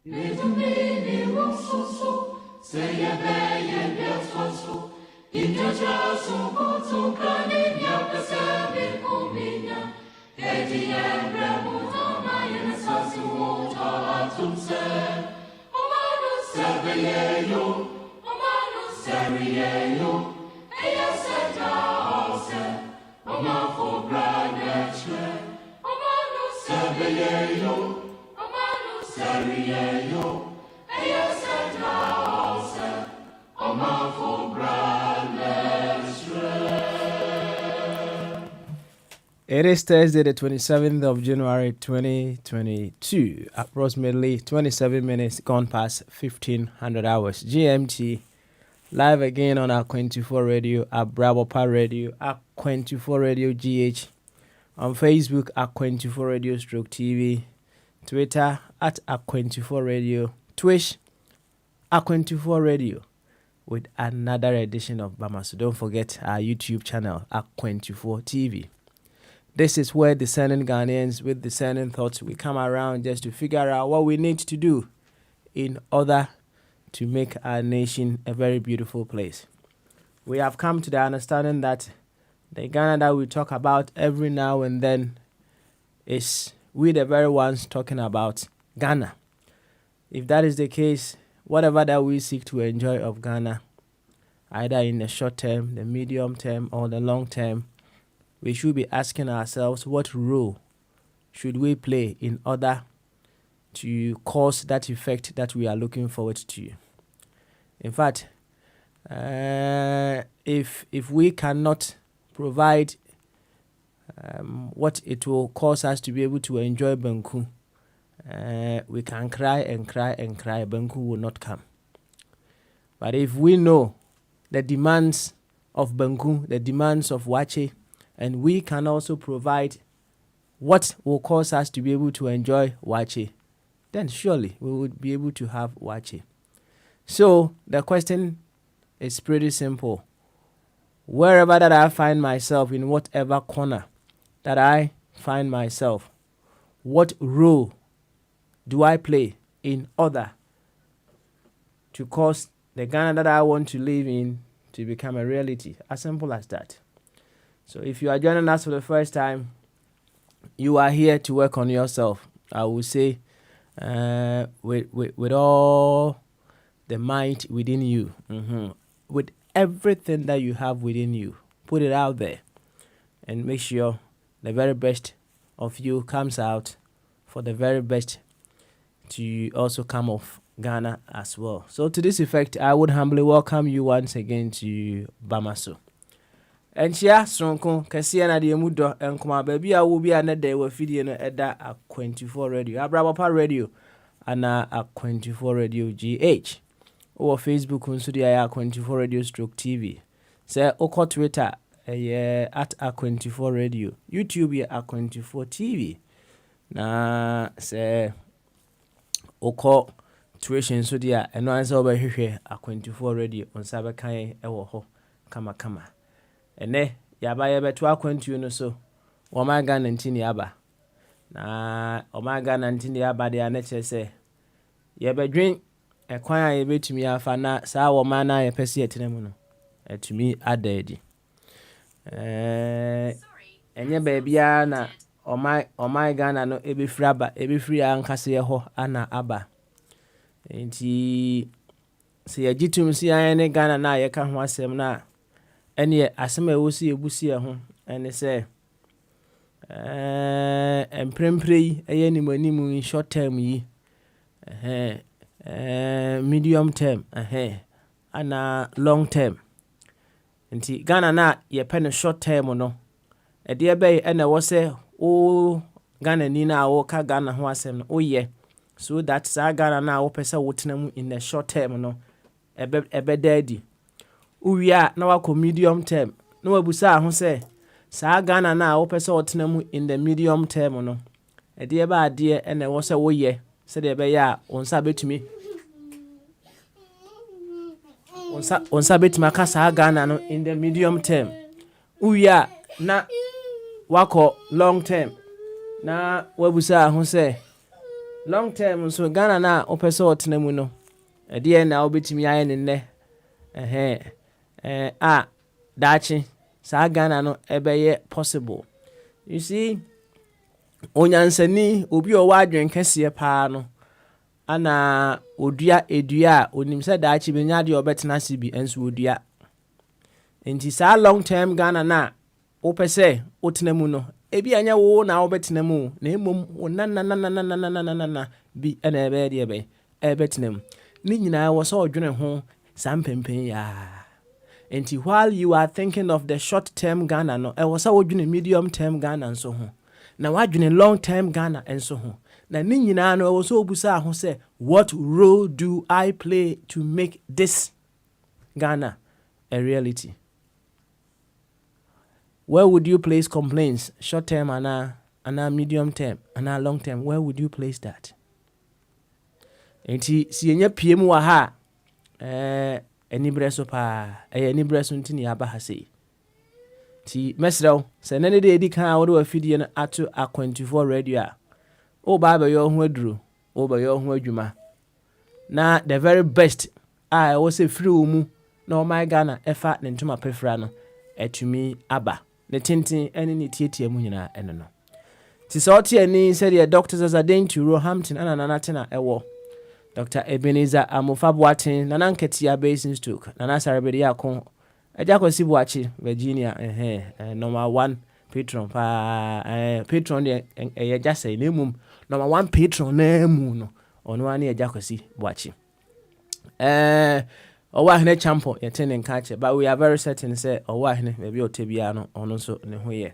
Nitumini wososo, seyebe biasoso, injaja sukutu kani nyapasebe kuminya, edi emre mutama yenasasu mota atumse, omanu sebeyeyo, omanu seriyeyo, eya seta ose, omafo braneche, omanu sebeyeyo. It is Thursday, the 27th of January 2022, approximately 27 minutes gone past 1500 hours. GMT, live again on our 24 radio, our Bravo Power Radio, our 24 radio GH, on Facebook, our 24 radio stroke TV, Twitter at Aqu24 Radio, Twitch Aqu24 Radio, with another edition of Bama. So don't forget our YouTube channel, Aqu24 TV. This is where discerning Ghanaians with discerning thoughts, we come around just to figure out what we need to do in order to make our nation a very beautiful place. We have come to the understanding that the Ghana that we talk about every now and then is we the very ones talking about Ghana. If that is the case, whatever that we seek to enjoy of Ghana, either in the short term, the medium term, or the long term, we should be asking ourselves what role should we play in order to cause that effect that we are looking forward to. In fact, if we cannot provide what it will cause us to be able to enjoy Banku, we can cry and cry and cry, Banku will not come. But if we know the demands of Banku, the demands of Wache, and we can also provide what will cause us to be able to enjoy Wache, then surely we would be able to have Wache. So the question is pretty simple. Wherever that I find myself, in whatever corner that I find myself, what role do I play in order to cause the Ghana that I want to live in to become a reality? As simple as that. So if you are joining us for the first time, you are here to work on yourself. I would say with all the might within you, with everything that you have within you, put it out there and make sure the very best of you comes out for the very best to also come off Ghana as well. So to this effect, I would humbly welcome you once again to Bamaso. And share Stronko, Cassia na the Mudo, and Kuma baby, I will be another day with video at that Aqu24 Radio, a Bravo Radio, and Aqu24 Radio GH. Or Facebook on Sudia Aqu24 Radio stroke TV. Say Oko Twitter at Aqu24 Radio. YouTube Aqu24 TV. Na say Oko Tuition Sudia and no answer over here Aqu24 Radio on Sabakai Ewo Kama. Ene yaba yebeto akwantu no so Omega 19 yaba na Omega 19 yaba de anache se yebedwen ekwan a yebetumi afa na saa wo ma na yepese yetenemu no etumi adaadi enye baabia na Omega na no ebefiri ankase ye ho ana aba enti se yagitum si ane Ghana na ye ka ho asem na ene asem a wosi ebusi ho ene se emprempre eye nimanimu in short term yi medium term ana long term nti Ghana na ye pen short term no ede ebe ene wo se o Ghana ni na wo ka Ghana ho asem no oye so that sa Ghana na wo pese wo tenam in the short term no ebe daddy uwia na wako medium term na wabusa ho se sa Ghana na wo pese wo tenam in the medium term no ede ebe ade ene wo se wo ye se de ebe ya onsa betumi onsa betuma ka sa Ghana no in the medium term uwia na wako long term na wabusa ho se long term so Ghana na opese otena mu no ede na obetimi aye ne nne dachi sa Ghana no ebeye possible. You see onyansani obi o wadwen kese pa no ana odua edua onim se dachi benya de obetena sibi enso odua enti sa long term Ghana na opese otena mu no ebi anya wo na obetena mu na emom na bi ana ebe de ebe ebetena mu ni nyina wo so odwene ho sam pempen ya. Enti while you are thinking of the short term Ghana no wo so odwene medium term Ghana nso ho na wadwene long term Ghana enso ho na ni nyina no wo so obusa ho say what role do I play to make this Ghana a reality? Where would you place complaints? Short term and medium term and long term. Where would you place that? Enti si enye piem wa ha enibreso pa enibreso ntini aba ha sei. Ti mesrew se nene de edi kan wo do afidie no ato A24 radio a o ba ba yo ho aduro o ba yo ho adwuma na the very best I was say free mu na o my Ghana efa ne ntoma pefra no etumi aba ne tintin ene ne tietie mu nyina ene no ti so tie ani said the doctors as adentu Roehampton ana nanatena ewo Dr. Ebenezer Amofaboatin nana nketia Basin Stoke nana sarebedi akon ejakosi Boachi Virginia number 1 patron patron de ejase na emum number 1 patron na emu no ono ani ejakosi Boachi owa hene champo yetene nkache but we are very certain say owa hene maybe otebia no ono so ne ho ye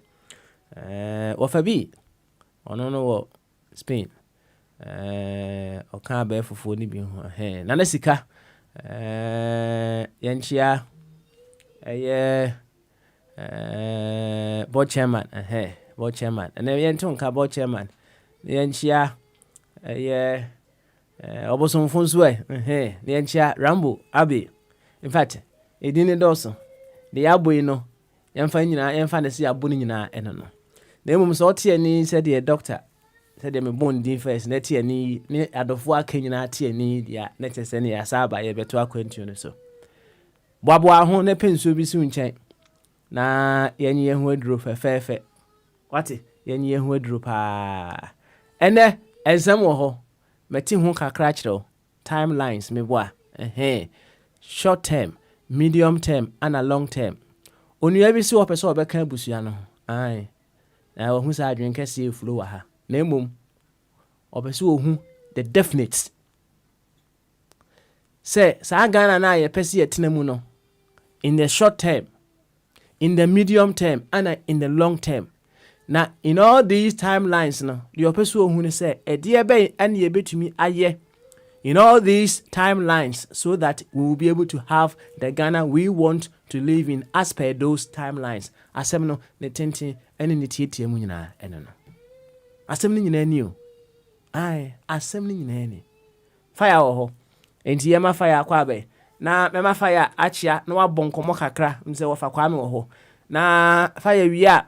Wafabi ono no wo Spain oka ba fufu ni bi ho na na sika yanchia board chairman board chairman and yenton ka board chairman yanchia obosom funso yanchia Rambo Abbey. In fact edini doso de aboyi no yemfa nyina yemfa ne se aboni nyina eno no na emum so tie ni said the doctor said me bond din first na tie ni adofo akanyina tie ni dia na tese ne ya saba ye beto akwantu no so boabo aho na penso bi si nchen na yenye ye ho aduro fefefe wate yenye ye ho aduro pa ene exam wo ho meti ho kakra kire timelines me boa short term medium term and a long term onua bi si wo pese obeka abusua no ai na wo hu sa adwen kese flow wa ha na emom obese wo hu the definite say sa Ghana na ye pese yetena mu no in the short term in the medium term and in the long term. Now in all these timelines no the opese wo hu ne say ede be an ye betumi aye in all these timelines so that we will be able to have the Ghana we want to live in as per those timelines. Asem no ne tenten ene ne tietie mu nyina ene no. Asem ni nyina ni o. Ai, asem ni nyina ni. Fire wo ho. Enti yema fire akwa be. Na mema fire achia na wabonkomo kakra mse wo fa kwa me wo ho. Na fire wia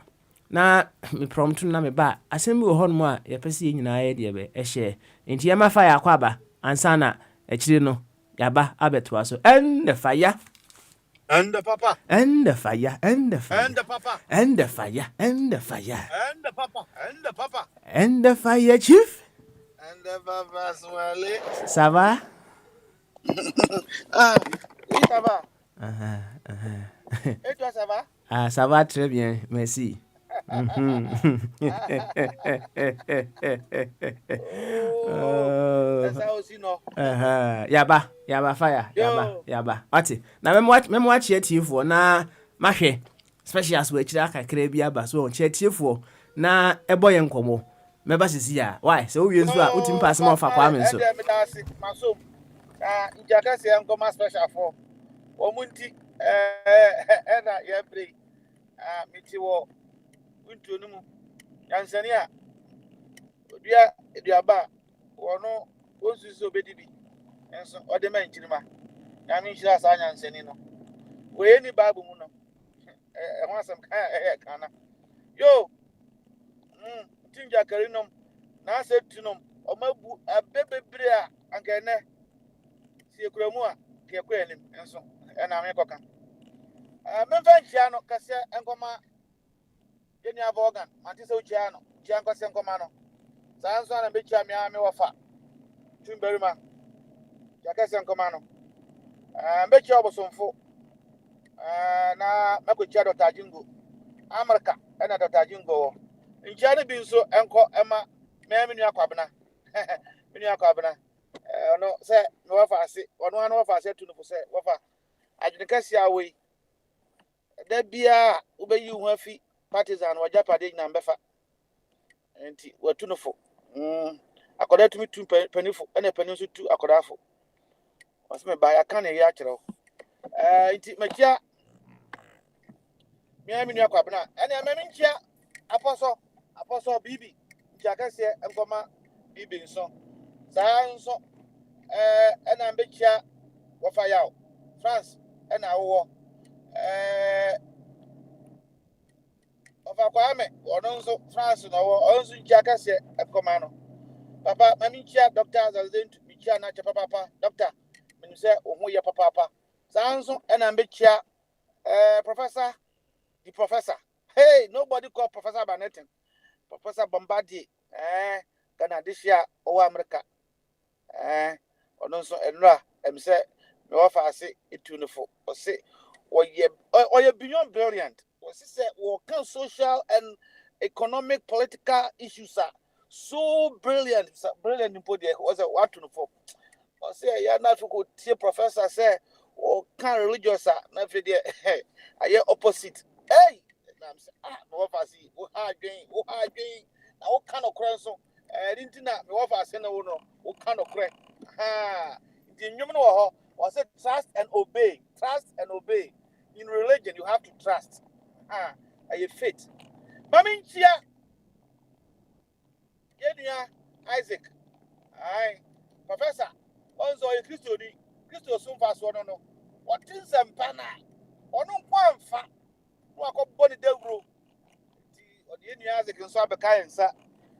na me prompt na me ba. Asem bi wo ho no a ye pese nyina ye de be ehye. Enti yema fire akwa ba. Ansana echiri no yaba abeto so and the fire and the papa and the fire and the fire and the papa and the fire and the fire and the papa and the papa and the fire chief and the papa swale ça va oui ça va et toi ça va ça va très bien merci that's how aussi no yaba fire yaba ati na memo achi atiefo na mahwe specials we chira kakra bi aba so chi atiefo na eboye nkomo meba sisi ya why so wie nso a utim pass ma fa kwa me nso maso njaka se nkoma special for omunti na ye break miti wo untu no mu yansania odua ba wono onsusu obedibi enso ode man chirima na mi shira sa yansani no we ni babu mu no ho asem kana yo tinja karinom na se tunom omabu abebebre a anka ne sie kuramu a ke kwanim enso na me koka memfa nchia no kase enkoma yeni abogan anti se uchia no chia nkose enkoma no saa nso na bechia me ame wafa tumberima ya kase enkoma no bechia obosomfo na makochia Dr. Jingo America na Dr. Jingo nchia ne bi nso enko ema me nua kwabena me nua kwabena no se me wafa ase ono ano wafa ase tu no se wafa adwenkasi awe da bia ubeyi hu afi partisan waja pade nyina mbefa enti watu no fo akoda tumi tu panifo ene panin so tu akoda fo waseme ba ya kan ya kyerɛ enti makia me nua kwabena ene me nkia aposo bibi nkia kase enkoma bibi nso saa nso ena mbekia wafa yaw France ena awo Ofa Kwame, ono nso France no wo, onso nkia kase enkoma no. Papa, mami nkia Dr. Zalzent, nkia na cha papa, Doctor. Menim se ohu ye papa. Saa nso ena mbekia professor, the professor. Hey, nobody call Professor Banetin. Professor Bombardier. Kana dishia o America. Ono nso enra em se me wafa ase etunefo. O se oye beyond brilliant. Was say what social and economic political issues are so brilliant. Brilliant in body was a what to know. I say ya na to tie professor say or can religious na fe dey I opposite. Hey, I'm say me wafa see o hard gain na what kind of cry so didn't na me wafa say na wo no what kind of cry the nyum no ho was say trust and obey. In religion you have to trust. Are faith. Mami nchia yedua Isaac. Professor, onzo ye Christo sumfa so no. What is empana? Onu kwamfa. No akobbo ni dawro. Ti odi yedua Isaac nso abeka yensa.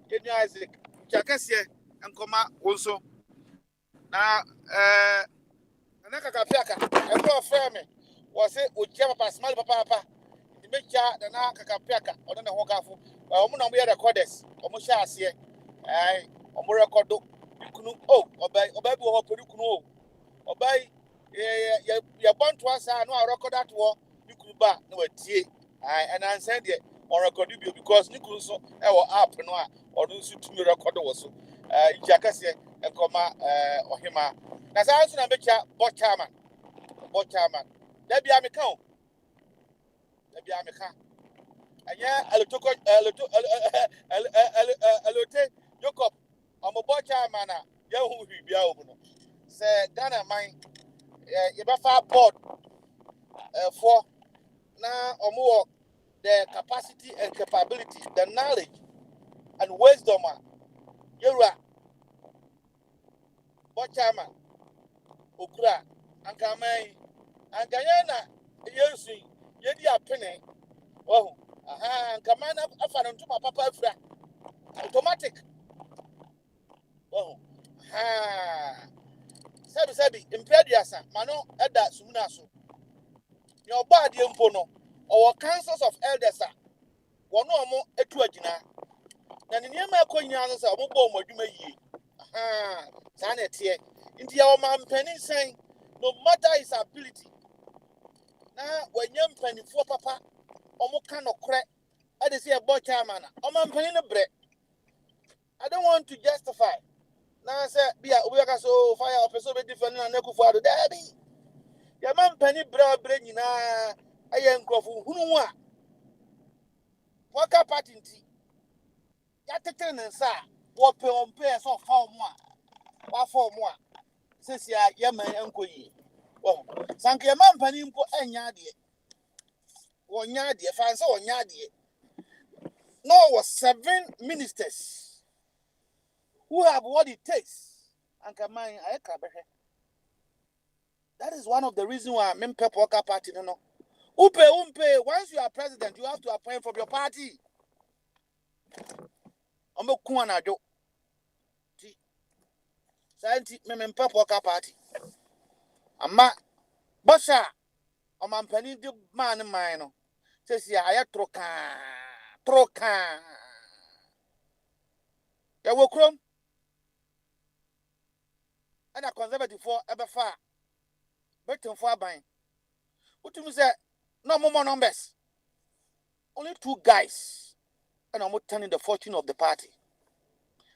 Yedua Isaac nchakase enkoma wonso. Na anaka kafiaka. Ebo frame. Was it Uja papa small papa. Mecha na na kakapiaka ono ne ho kafo omo na mo ye recorders omo sha ase omo recordo kunu obai bi wo podi kunu obai ye bonto asa no record that wo kunu ba na watie and answer there on record bi because ni kunu so e wo app no a ono nso tumi record wo so ijakase enkoma ohima na sa nso na mecha bochaman da bia me kan Ebi ameka anya alote Jacob omobocha mana ya hu bibia obuno se Ghana man ye be fa board for na omo the capacity and capability the knowledge and wisdom yewura bocha man okura anka man anka yana yesu yedi apene kamana afa no ntuma papa afra automatic sabi imprediasa mano eda sumuna so ye oba de mpo no or councils of elders wono omo etu agina na ne niam akonya no sa omo bo omo adwuma yie sa na tie nti ya o man panin sen no matter his ability na wanyam panifo papa omo kan okre I dey say a boy chairman omo panin bre I don't want to justify na say bia obi aka so fire person be different na Akufo Addo dabi ya man panin bre nyina aye nkrofo hunu a waka party nti ya tetere nsa wo pe ompe so fa omo a wa fa omo a sesi a ya man enkoyi sanke ya man panin mpo enya ade wonya ade fa nsa wonya ade no was 7 ministers who have what it takes and can man ayeka behe. That is one of the reasons why men people party no umpe once you are president you have to appoint from your party omo ku anajo ti Santi memempa poka party. Ama bosha o mampani di man no. Says ya aya troka. Ya wo krom and a conservative for ever far. Better for buying. What you say? No more numbers. Only 2 guys. And I'm turning the fortune of the party.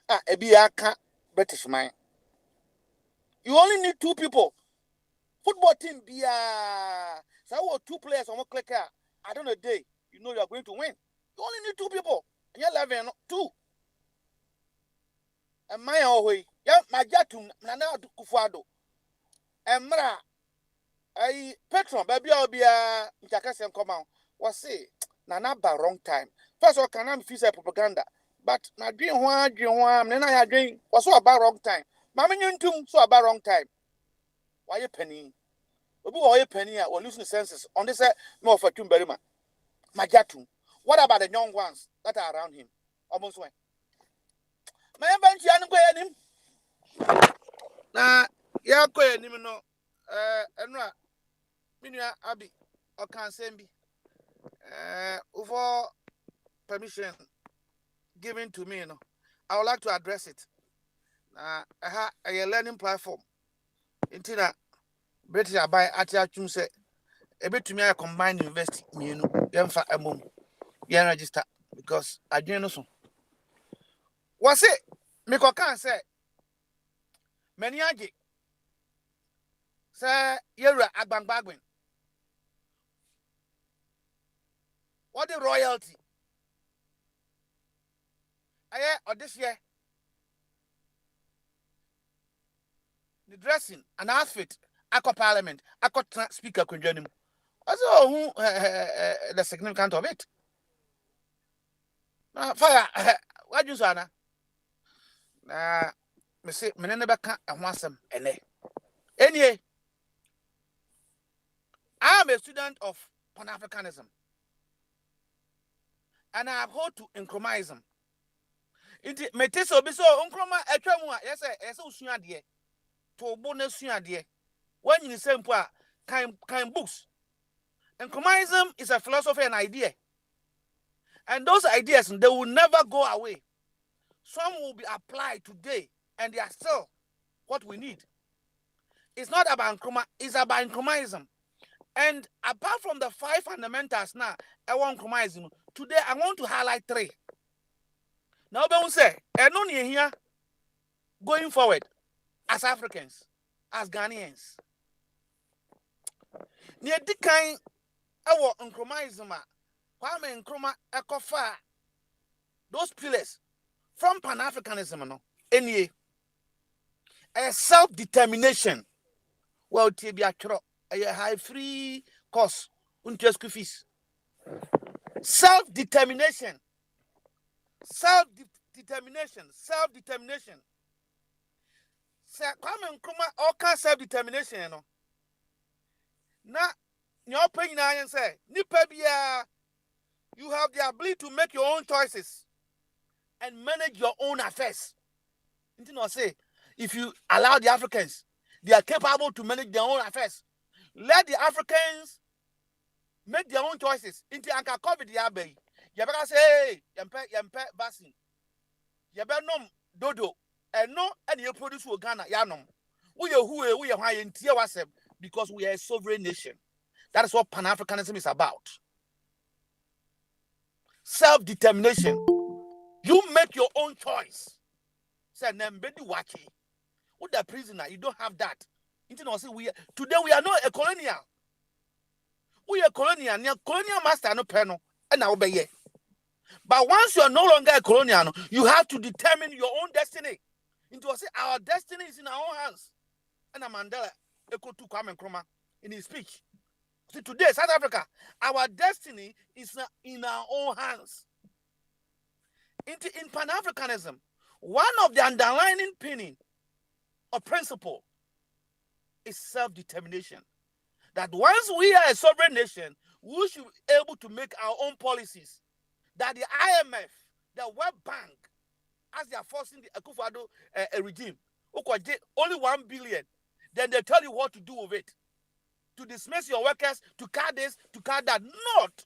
Ebiaka British man. You only need 2 people. Football team be so 2 players on one clicker. I don't know a day. You know you are going to win. You only need 2 people. And you're 11, 2. And my way. Yeah, my jatum Nana Kufado. And Mra. I Petron, baby, I'll be a Jackass come out. Was say, Nana by wrong time. First of all, can I feel propaganda? But na dream one, then I had dream was so about wrong time. Mamma, you too, so about wrong time. Why a penny? Why a penny or losing senses on this more for Tumberima? My jatu. What about the young ones that are around him? Almost went. My bench, him. Now, you're going, you know, and Minia Abi or Kansembi. For permission given to me, I would like to address it. I have a learning platform. Until that, British by Atiachum say, a bit to me, I combine university, Yamfa Amum, Yan register, because I didn't know so. Was it? Miko can say, many agi. Say, you're a Bagwin. What the royalty? Or this year, the dressing and outfit, Aqua Parliament, Aqua Speaker Kunjanim. Also, the significance of it. Fire, what you say? Me say, me never can want some Anyway, I am a student of Pan-Africanism, and I hold to Nkrumahism. Inti meteso biso Nkrumah etwamwa yes usua de to bo na sua de when you say mpo a kind books. Nkrumahism is a philosophy and idea, and those ideas they will never go away. Some will be applied today, and they are still what we need. It's not about Nkrumah, it's about Nkrumahism. And apart from the 5 fundamentals now, I want Nkrumahism. Today I want to highlight 3. Now, we say, and no here going forward as Africans, as Ghanaians. Near the kind our Nkrumahism, Kwame Nkrumah Ekofa, those pillars from Pan-Africanism, no, any a self-determination. Well, Tibia Tro, a high free course, interest fees. Self-determination. Self-determination. Say, Kwame Nkrumah, all kind of self-determination, you know. Now, your opinion, I say, Nipabia, you have the ability to make your own choices and manage your own affairs. You know, say, if you allow the Africans, they are capable to manage their own affairs. Let the Africans make their own choices. Into Anka COVID the abbey. You better say, hey, yampe basin. You better nom dodo. And no, and you produce with Ghana, yanom. We are high in tier because we are a sovereign nation. That is what Pan-Africanism is about. Self-determination. You make your own choice. Say, Nembedi Waki. With the prisoner, you don't have that. Today we are not a colonial. We are colonial. Colonial master no penal. And now obey. But once you are no longer a colonial, you have to determine your own destiny. Our destiny is in our own hands. And Mandela echoed to Kwame Nkrumah in his speech. See, today, South Africa, our destiny is in our own hands. In Pan-Africanism, one of the underlying pinning or principle is self-determination. That once we are a sovereign nation, we should be able to make our own policies. That the IMF, the World Bank, as they are forcing the Akufo-Addo regime, only 1 billion. Then they tell you what to do with it. To dismiss your workers, to cut this, to cut that. Not.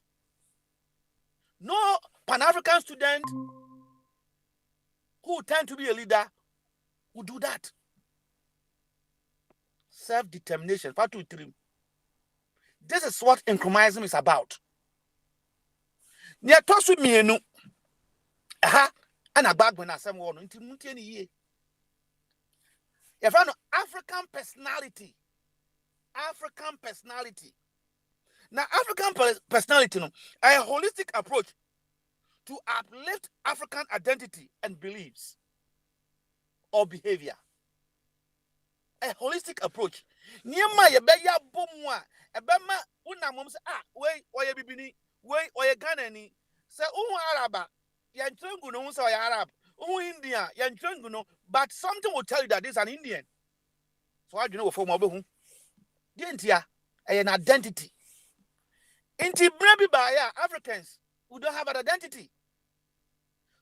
No Pan-African student who tend to be a leader will do that. Self-determination. This is what Nkrumahism is about. Nyatosu mienu. And a bag when I say one into Muntiani. If I know African personality. African personality. Now, African personality, a holistic approach to uplift African identity and beliefs or behavior. A holistic approach. Niema yebeya bomwa, ebema una mum say we oye bibini, we oye Ghanani, say Araba, yantrengu no say Arab, India, yantrengu no, but something will tell you that this is an Indian. So how do you know for Mobu? Didn't ya? An identity. Inti maybe by Africans who don't have an identity.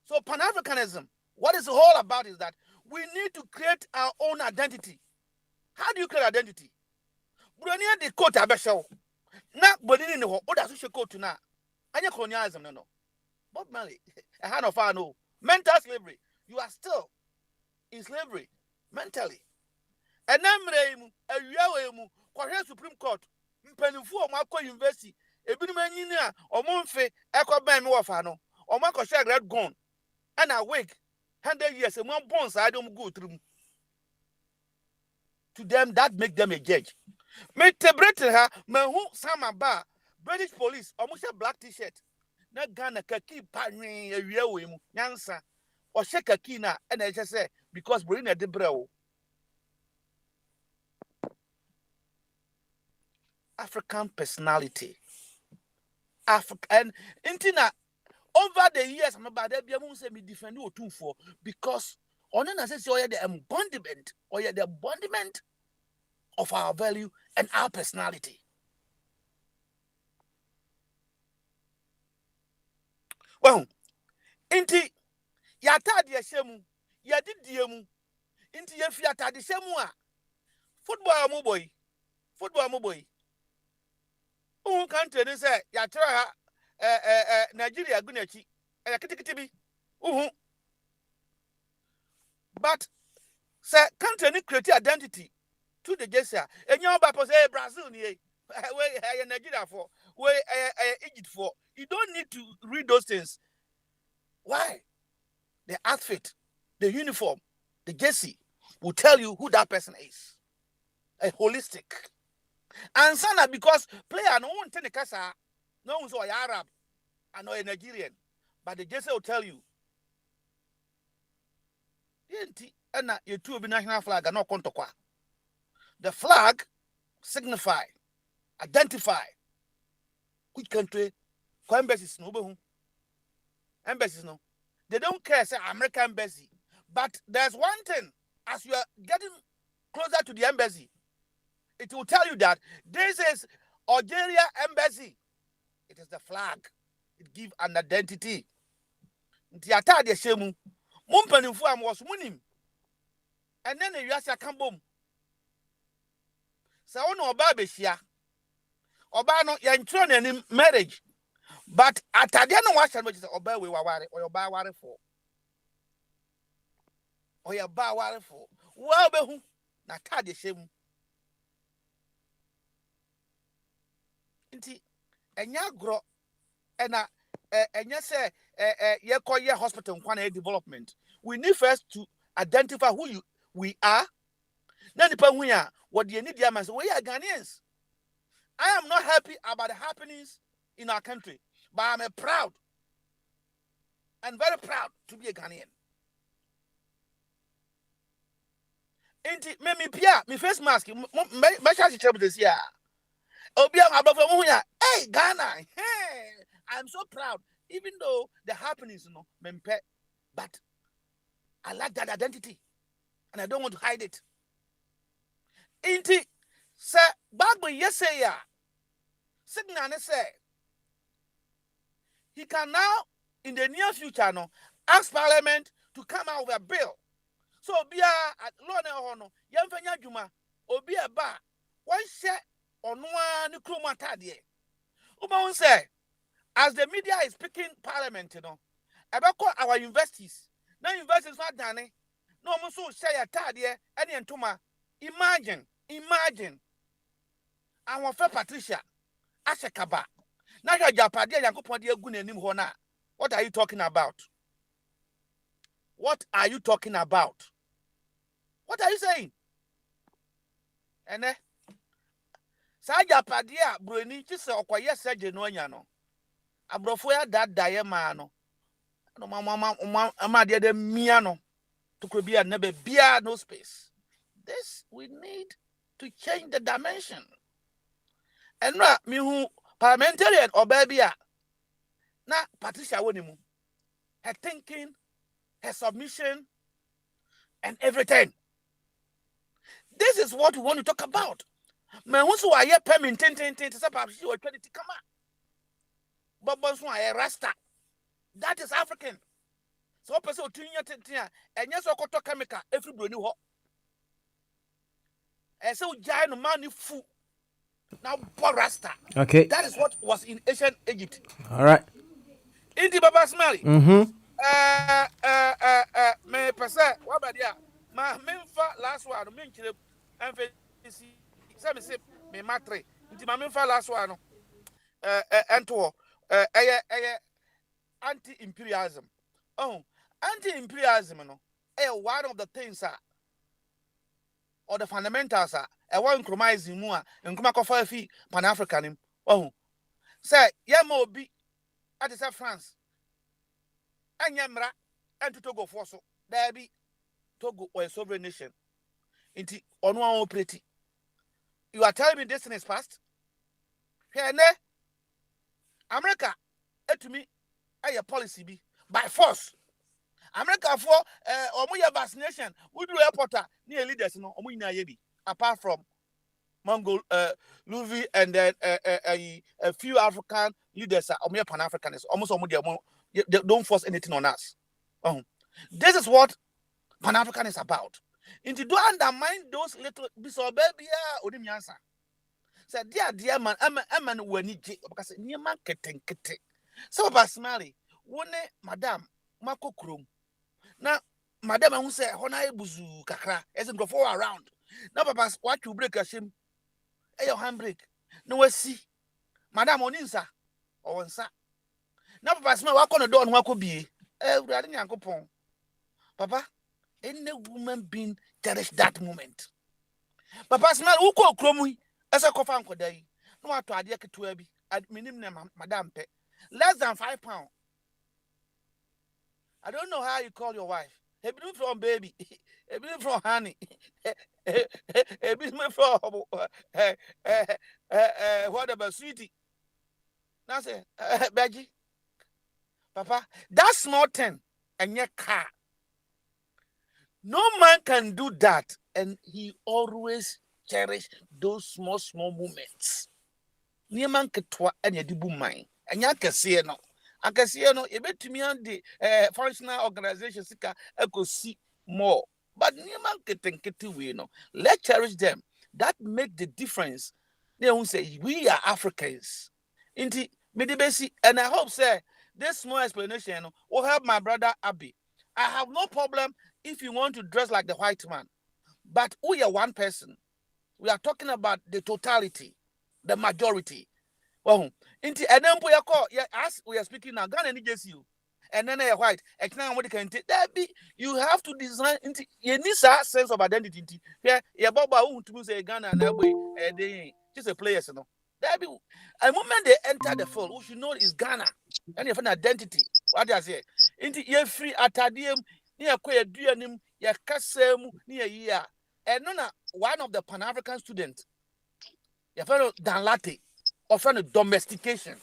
So Pan-Africanism, what it's all about is that we need to create our own identity. How do you create identity? Brania the coat abesho. Not bodini no oda so coat na. Anya colonialism no. But Mali, a hand of our no. Mental slavery. You are still in slavery mentally. And then a yawe kwa Supreme Court. Mpenfu o makwa university. Ebinum enyinia omonfe ekwa ban me wofa no. Omakwa share red gun. And a wake 100 years and one bones I don't go through. To them, that make them a judge. Me tebrete her, me who sama ba British police, almost a black t-shirt. Na Ghana kaki pani a real nyansa or shake a kina and I just say because bring a debro. African personality. African intina. Over the years, I'm about to say me defend you too for because on an says you are the embodiment or the embodiment of our value and our personality. Well, inti yata di shemu, yadi diemu, inti yefiata di shemu football mo boy. Who country say yatra Nigeria gunechi kitikitibi but say country ni create identity to the Jesia and your papa say Brazil ni we Nigeria for we Egypt for you don't need to read those things. Why? The outfit, the uniform, the jersey will tell you who that person is. A holistic and sana because player no one tell the casa no one's Arab and no a Nigerian, but the jersey will tell you. And you two be national flag and not kontokwa. The flag signify, identify which country, embassies no, embassies no. They don't care say American embassy, but there's one thing: as you are getting closer to the embassy, it will tell you that this is Algeria embassy. It is the flag. It gives an identity. Ntiata de shemu. Mumpanifu am was munim. And then you ask a cambom. So no oba beshia. Oba no yantron any marriage. But atadiano washan which is oba we waware or oba ware for. Or your ba ware for. Well behu na tade shemu. Nti enya gro ena enya say ye call ye hospital nkwana development. We need first to identify who we are. Now the point here, what do you need? We are Ghanaians. I am not happy about the happenings in our country, but I'm proud and very proud to be a Ghanaian. Me pia, me face mask, me charge this year. Hey, Ghana, hey, I'm so proud, even though the happenings, but I like that identity, and I don't want to hide it. Inti, sir, back when you say Signane say he can now, in the near future, ask Parliament to come out with a bill So obia law na ho no yemfanya adwuma obi eba wan hye ono a ne krom atade Uma say as the media is picking parliament ebeko our universities na universities not done no mo so share atade ene entoma imagine our fair Patricia Ashekaba na hwa japade yankopon de agu nanim ho na what are you talking about? What are you talking about? What are you saying? Ene sa japade a broni ti se okoye surgery no anya no abrofo ya dadaye ma no no mama de mia no to could be a never bia no space. This we need to change the dimension. And na me who parliamentarian or baby na Patricia Wonimu. Her thinking, her submission, and everything. This is what we want to talk about. Man, who's who are here permanent to say perhaps you are trying to come out. But once I rasta. That is African. So person to and yes, I got chemical everybody knew. And so giant money food. Now rasta. Okay. That is what was in ancient Egypt. All right. In the Baba Smiley. Me pesa what about ya? Ma memfa last one me nchire emphasis say me matre. Nti ma memfa last one no. Ento anti-imperialism. Oh, anti-imperialism no. One of the things or the fundamentals one compromising mu and nkuma kofa fi pan-africanism. Oh. Say yema obi at say France. Anyamra and to Togo for so there be Togo or a sovereign nation. Inti ono an operate. You are telling me this thing is past? Here ne America to me a policy be by force. America for omo vaccination we do airport near leaders no omo ina ye bi apart from Mongol Louis and then a few African leaders are omo pan-africanists almost omo they don't force anything on us. This is what Pan-African is about. And to do undermine those little bits of baby odim yansa. Said dear man, man when you because near man keten. So basmali, one madam Mako Krum. Now, madam who say hona buzu kakra as go for around. Now papas what you break a shim. Your handbrake. No we see. Madam Oninsa or onsa. Now, Papa Smith, what on the door and what could be? Everybody, Uncle Pong. Papa, any woman being cherished that moment. Papa Smith, who call Cromwell as a coffin for day. No, I tried to be at minimum, Madame Pet. Less than £5. I don't know how you call your wife. A bit from baby, a bit from honey, a bit from what about sweetie? Now say, Baggy. Papa, that small thing and your car. No man can do that, and he always cherish those small moments. Ni man ketwa and your dibu mine, and ya can see no. I can see no. You bet to me on the functional organization sika I could see more, but ni man keten we no. Let's cherish them. That make the difference. They won't say we are Africans. Inti midibesi, and I hope say. This small explanation will help my brother Abi. I have no problem if you want to dress like the white man. But we are one person. We are talking about the totality, the majority. Well, and then as we are speaking now, Ghana needs you. And then a white, you have to design into any sense of identity. Yeah, Baba to say Ghana and they just a players, you know. That be a moment they enter the fold, we should know is Ghana. And you have an identity. What I say? Into ye free atadium, near queer duanim, ya casem, near year. And none one of the Pan-African students, your fellow Danlate, often domestication.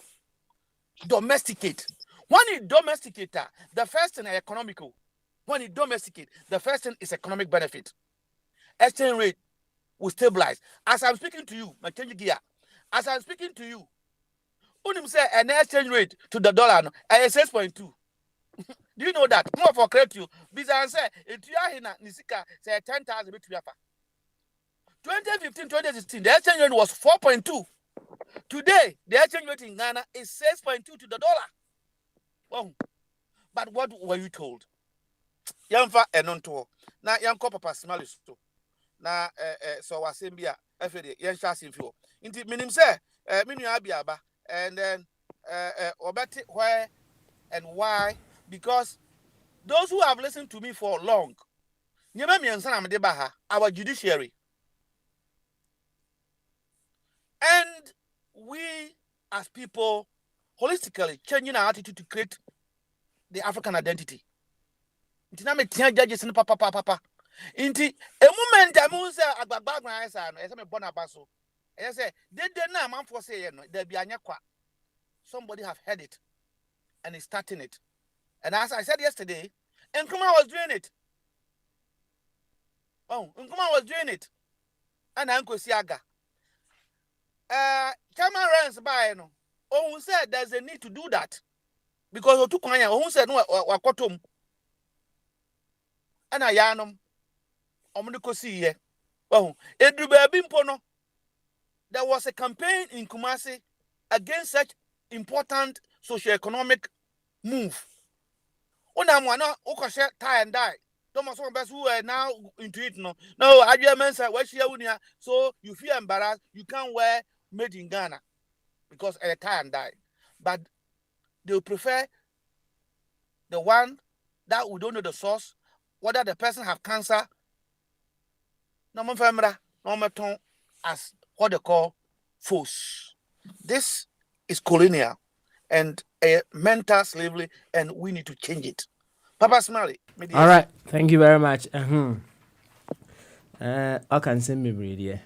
Domesticate. When you domesticate, the first thing is economical. When you domesticate, the first thing is economic benefit. Exchange rate will stabilize. As I'm speaking to you, my change gear. As I'm speaking to you, say an exchange rate to the dollar is 6.2. Do you know that? More for credit you. Bizarre say, if you are in Nisika, say 10,000 bit 2015, 2016, the exchange rate was 4.2. Today, the exchange rate in Ghana is 6.2 to the dollar. Oh, but what were you told? Yamfa enonto. Na yanko papa smalis to. Na so wasembia efede yensha simfio. Inti minim say minu abiaba and then obeti where and why, because those who have listened to me for long, our judiciary, and we as people holistically changing our attitude to create the African identity. Inti na me tia judges ni papa. Inti a moment I must say agbagba gran say no, e say me born abaso. E say they na man for say no, there be anyakwa. Somebody have heard it and is starting it. And as I said yesterday, Nkrumah was doing it. Oh, Nkrumah was doing it. And Uncle Siaga. Cameron's by no. Oh, who said there's a need to do that? Because who took on who said no wakotum. And I yanum. Omuniko see here. Oh, Edrubebimpono. There was a campaign in Kumasi against such important socio-economic move. Unamwana ukoshe tie and die. Thomas Wambas who are now into it no. No, Mensa, where she unia. So you feel embarrassed, you can't wear made in Ghana because a tie and die. But they prefer the one that we don't know the source, whether the person have cancer. No more as what they call force. This is colonial and a mental slavery, and we need to change it. Papa Smiley. All right, thank you very much. I can send me radio.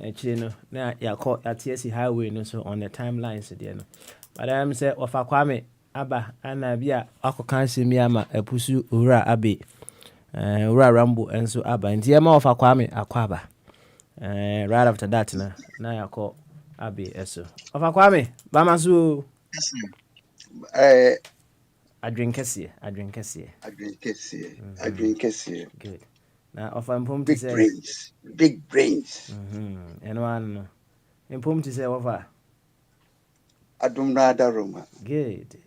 Actually, no, now you call at TSC Highway, no, so on the timelines, dear. No, but I am say of Aquame Abba and Abia Ako can see me ama a pusu Ura Abbey, Ura Rambo, and so Abba, and Tiama of Aquame Aquaba. Right after that, now you call Abbey, so of Aquame Bamasu. I drink a sea. Good. Now, of I'm home to say big brains. And one in home to say over. Adumna Daruma. Good.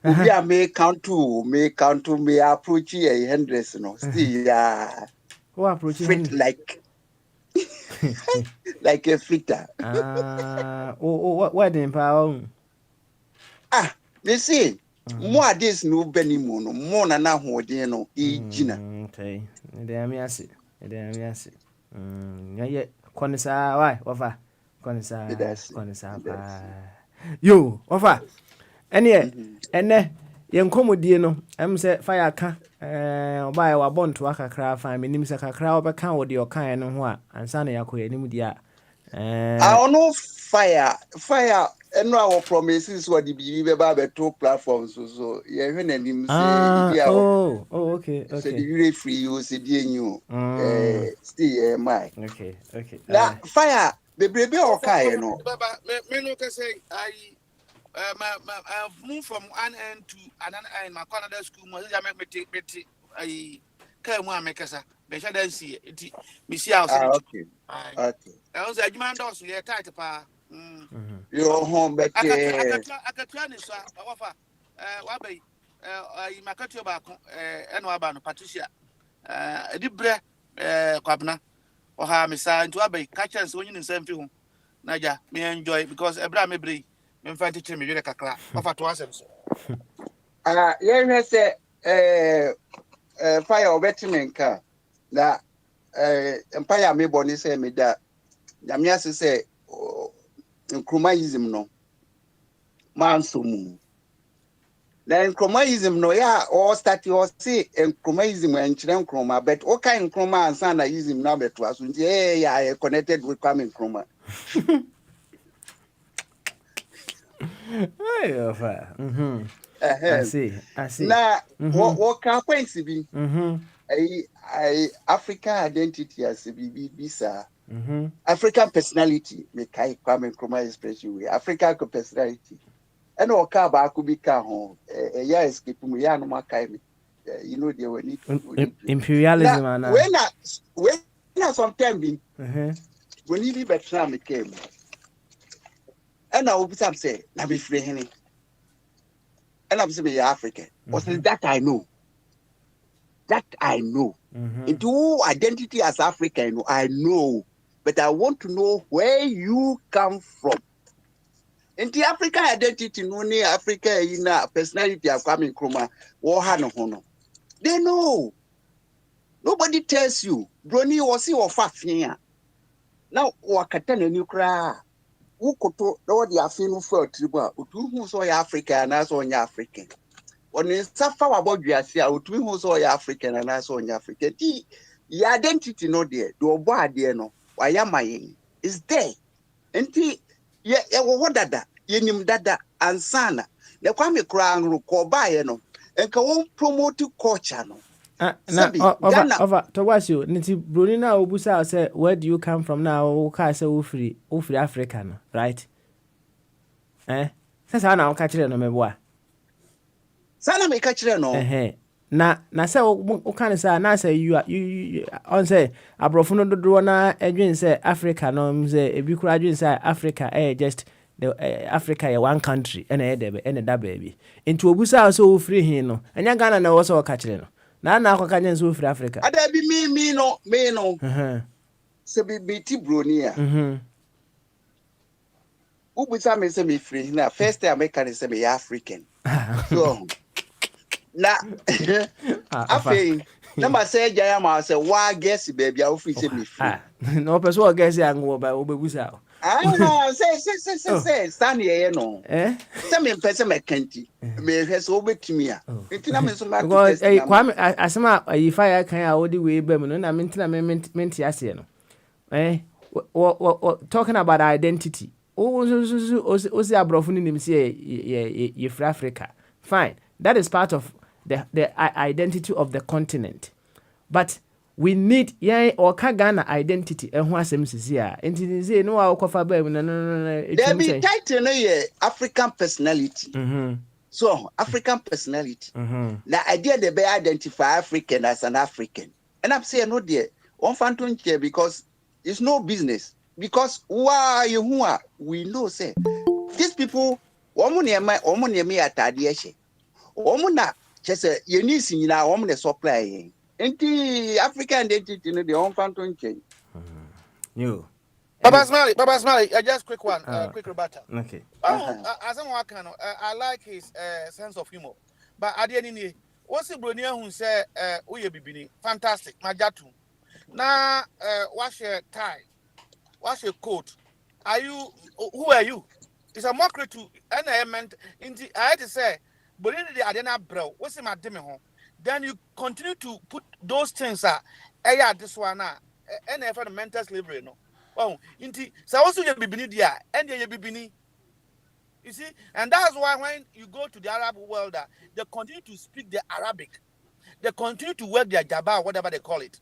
Ubia may count to me approach a Henderson. Still, who approach fit like a fitter. What the power? They say more this no Benny Mono, more than now, no, Gina. Okay, damn, yes. Yet, Conisa, why, offer? Conisa, you, offer. And yet, and then, young Comodino, I'm say fire car, buy our bond to Waka craft, and me names a crowd, but count with your kind and what, and Sunny Aqua, Nimudia. I know fire. And our promises were the believer 2 platforms. So, yeah, when him say, okay. So the free use the new, still, my. Okay. Now, fire, the baby or Kai, you know. Me can say, I moved from one end to another end. My Canada school, I make me I come one make us a better than see it. Me see house. Okay. I was a man, also, yeah, tight pa. Your home, but I can try this. Wabe, my country back, and Wabano, Patricia, a deep breath, Quabna, or Hamisa, and to Abbey, catchers when you in same film. Naja, me enjoy because Abraham may bring me find it to me like a clap. Offer to us. Yeah, say, fire veteran car. That Empire may bonny say me that. Yamias say, Nkrumahism no mansumu na Nkrumahism no ya or start or say Nkrumahism and Nkrumah but okay Nkrumah and Sanahism now beto aso yeah connected with Kwame Nkrumah. I see. Na what can quench be African identity as BB sir. African personality, make Kwame Nkrumah expression way. African personality. And or car back could be car home. A year escape me, ya no more kind. You know, they were need imperialism. When sometime be when you leave a tram came. And I will say, now be free henny. And I'm saying African. But that I know. That I know. Into identity as African, I know. But I want to know where you come from. In the African identity, no near Africa in a personality of coming chroma or Hanohono. They know. Nobody tells you. Brony or see or fafia. Now, Wakatan and you cry. Who could know the Afinu for Triba, who saw Africa and I saw African. When you suffer about you, I see out who saw African and I saw African. The identity no there, do boy dear no. Why am I? Is there? And yeah, what that? Yenim dada and sana. The kwame crown ruko by no. And can promote culture no. Over towards you, Niti Brunina Obusa say, where do you come from now? Okay, say Ufri African, right? That's how now catch it no me boy. Sana me catch it no. Na say o kan say na say you on say abrofuno do na edwin say Africa no say ebi kura edwin say Africa just the Africa one country and that baby. Into Obusa so free hin no. Enya Ghana na wo so catch it no. Na akwa nyen so free Africa. Ada bi me no. Se bi ti bronia. Ubusa me say me free na first time I can say me African. So na afei number say jaya ma say wa guess baby I free say me free. No person wa guess ya ngo ba obebusa. Say stand here no. Say me person me kanti. Me hwese obetimi a. Ntina me so ma because kwame asema ayifa ya kan a odi we ba mu no na mentina menti ase no. Talking about identity. Osi abrofo ni nim say ye free Africa. Fine. That is part of the identity of the continent. But we need or Ghana identity and who asem sisi a enti say no wa kofa ba mu no there be title no ye African personality. So African personality. The idea they be identify African as an African. And I'm saying no there one phantom care because it's no business. Because why you who are we know say these people omune me atade ehye. Omuna chese ye ni sinyina omune supply. Enti African identity no the on phantom change. You. Baba Smiley, just quick one, quick rebuttal. Okay. As I like his sense of humor. But at the end, what's the Bronia who say, "Uye bibini, fantastic, majatu." Now, wash your tie, wash your coat. Who are you? It's a mockery to an element. I had to say, but in the Adena bro, what's my demi home? Then you continue to put those things this one and for the mental slavery no. Oh, inti so also you bibini dia and you bibini. You see, and that's why when you go to the Arab world, they continue to speak the Arabic. They continue to work their jaba, whatever they call it,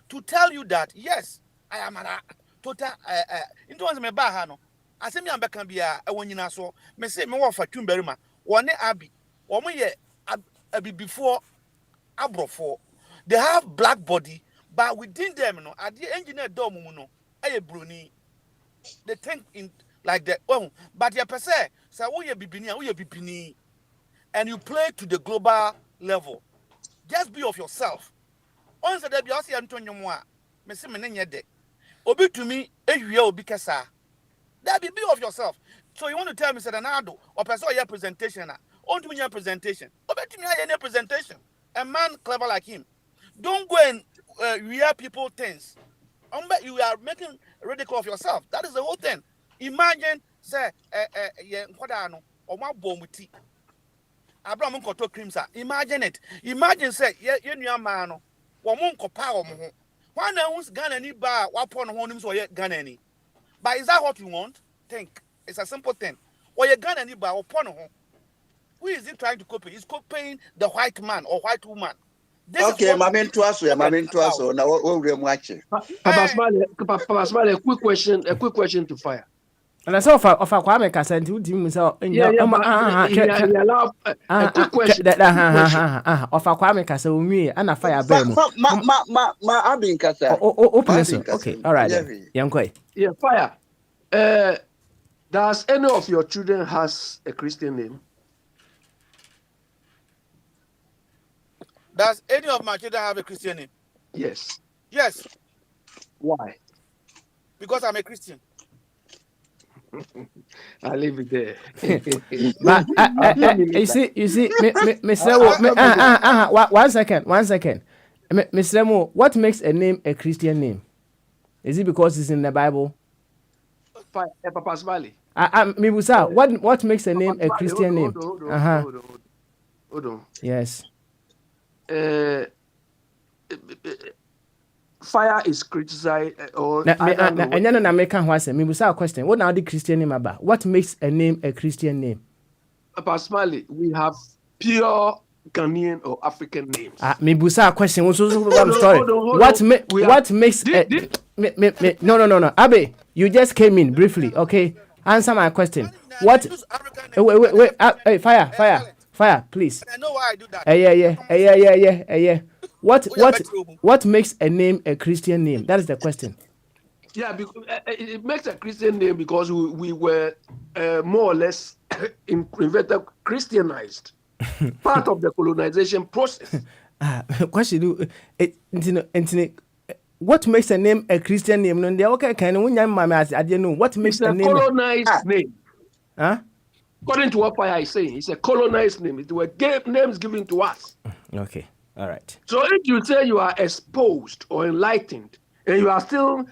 to tell you that yes, I am an total. Into one's me bahano. I say me am bekan bia when you na so. Me say me wa fatum berima. One abi. Omo ye abi before abrofo. They have black body, but within them, you know, at the engineer dom no, bruni. They think in like that. Oh, but you per se, say we bibini, and you play to the global level. Just be of yourself. Once that be also Antonio Moa, me say me nenye de. Obi to me, obi kesa. That be of yourself. So you want to tell me say Ronaldo or person your presentation on to me your presentation. Obi to me your presentation. A man clever like him. Don't go and wear people things. You are making ridicule of yourself. That is the whole thing. Imagine, say, or my bomb with tea. Abraham Koto Crimsa. Imagine it. Imagine, say, you man, or Monko Power. Why now who's gun any bar, what upon him so yet gun any? But is that what you want? Think. It's a simple thing. Or you gun any bar upon home. Who is he trying to copy? He's copying the white man or white woman. Okay, my main to us. Now what we watching? Papa Smiley, a quick question to fire. And I saw of a Kwame Kasa nti wudi mu say Yeah, but he allow a quick question. Of a Kwame Kasa umi ana fire bear mu. Ma abin kasa. Open so. Okay, all right then. Yankoi. Yeah, fire. Does any of your children has a Christian name? Does any of my children have a Christian name? Yes. Yes. Why? Because I'm a Christian. I'll leave it there. But you see, Mr. 1 second. Mr. Mo, what makes a name a Christian name? Is it because it's in the Bible? Papa Smiley. Mibusa, what makes a name a Christian name? Hold on. Yes. Fire is criticized or and then I make a question. What now the Christian name about? What makes a name a Christian name? Papa Smiley, we have pure Ghanaian or African names. Mibusa question. I'm sorry. What makes no. Abe, you just came in briefly. Okay, answer my question. What? Wait. Hey, fire, please. I know why I do that. Yeah. What makes a name a Christian name? That is the question. Yeah, because it makes a Christian name because we were more or less inverted Christianized, part of the colonization process. Question: what makes a name a Christian name? No, okay, what makes a name colonized name? Huh? According to what Fire is saying, it's a colonized name. It were names given to us. Okay, all right. So if you say you are exposed or enlightened, and you are still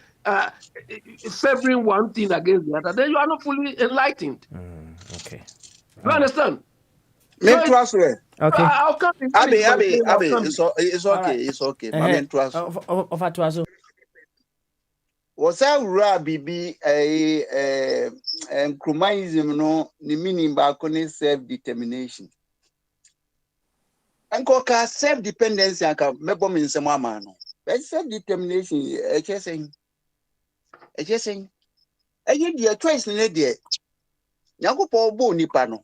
favoring one thing against the other, then you are not fully enlightened. Okay. You understand? Let's trust her. Okay. Abi, it's okay. It's okay. Let's trust her. Was I Bibi Nkrumahism no ni meaning back on self-determination. Uncle ka self-dependency anka mebo min se mama no. But self-determination e chesing. Eye dia choice ne dia. Nyankopon bo nipa no.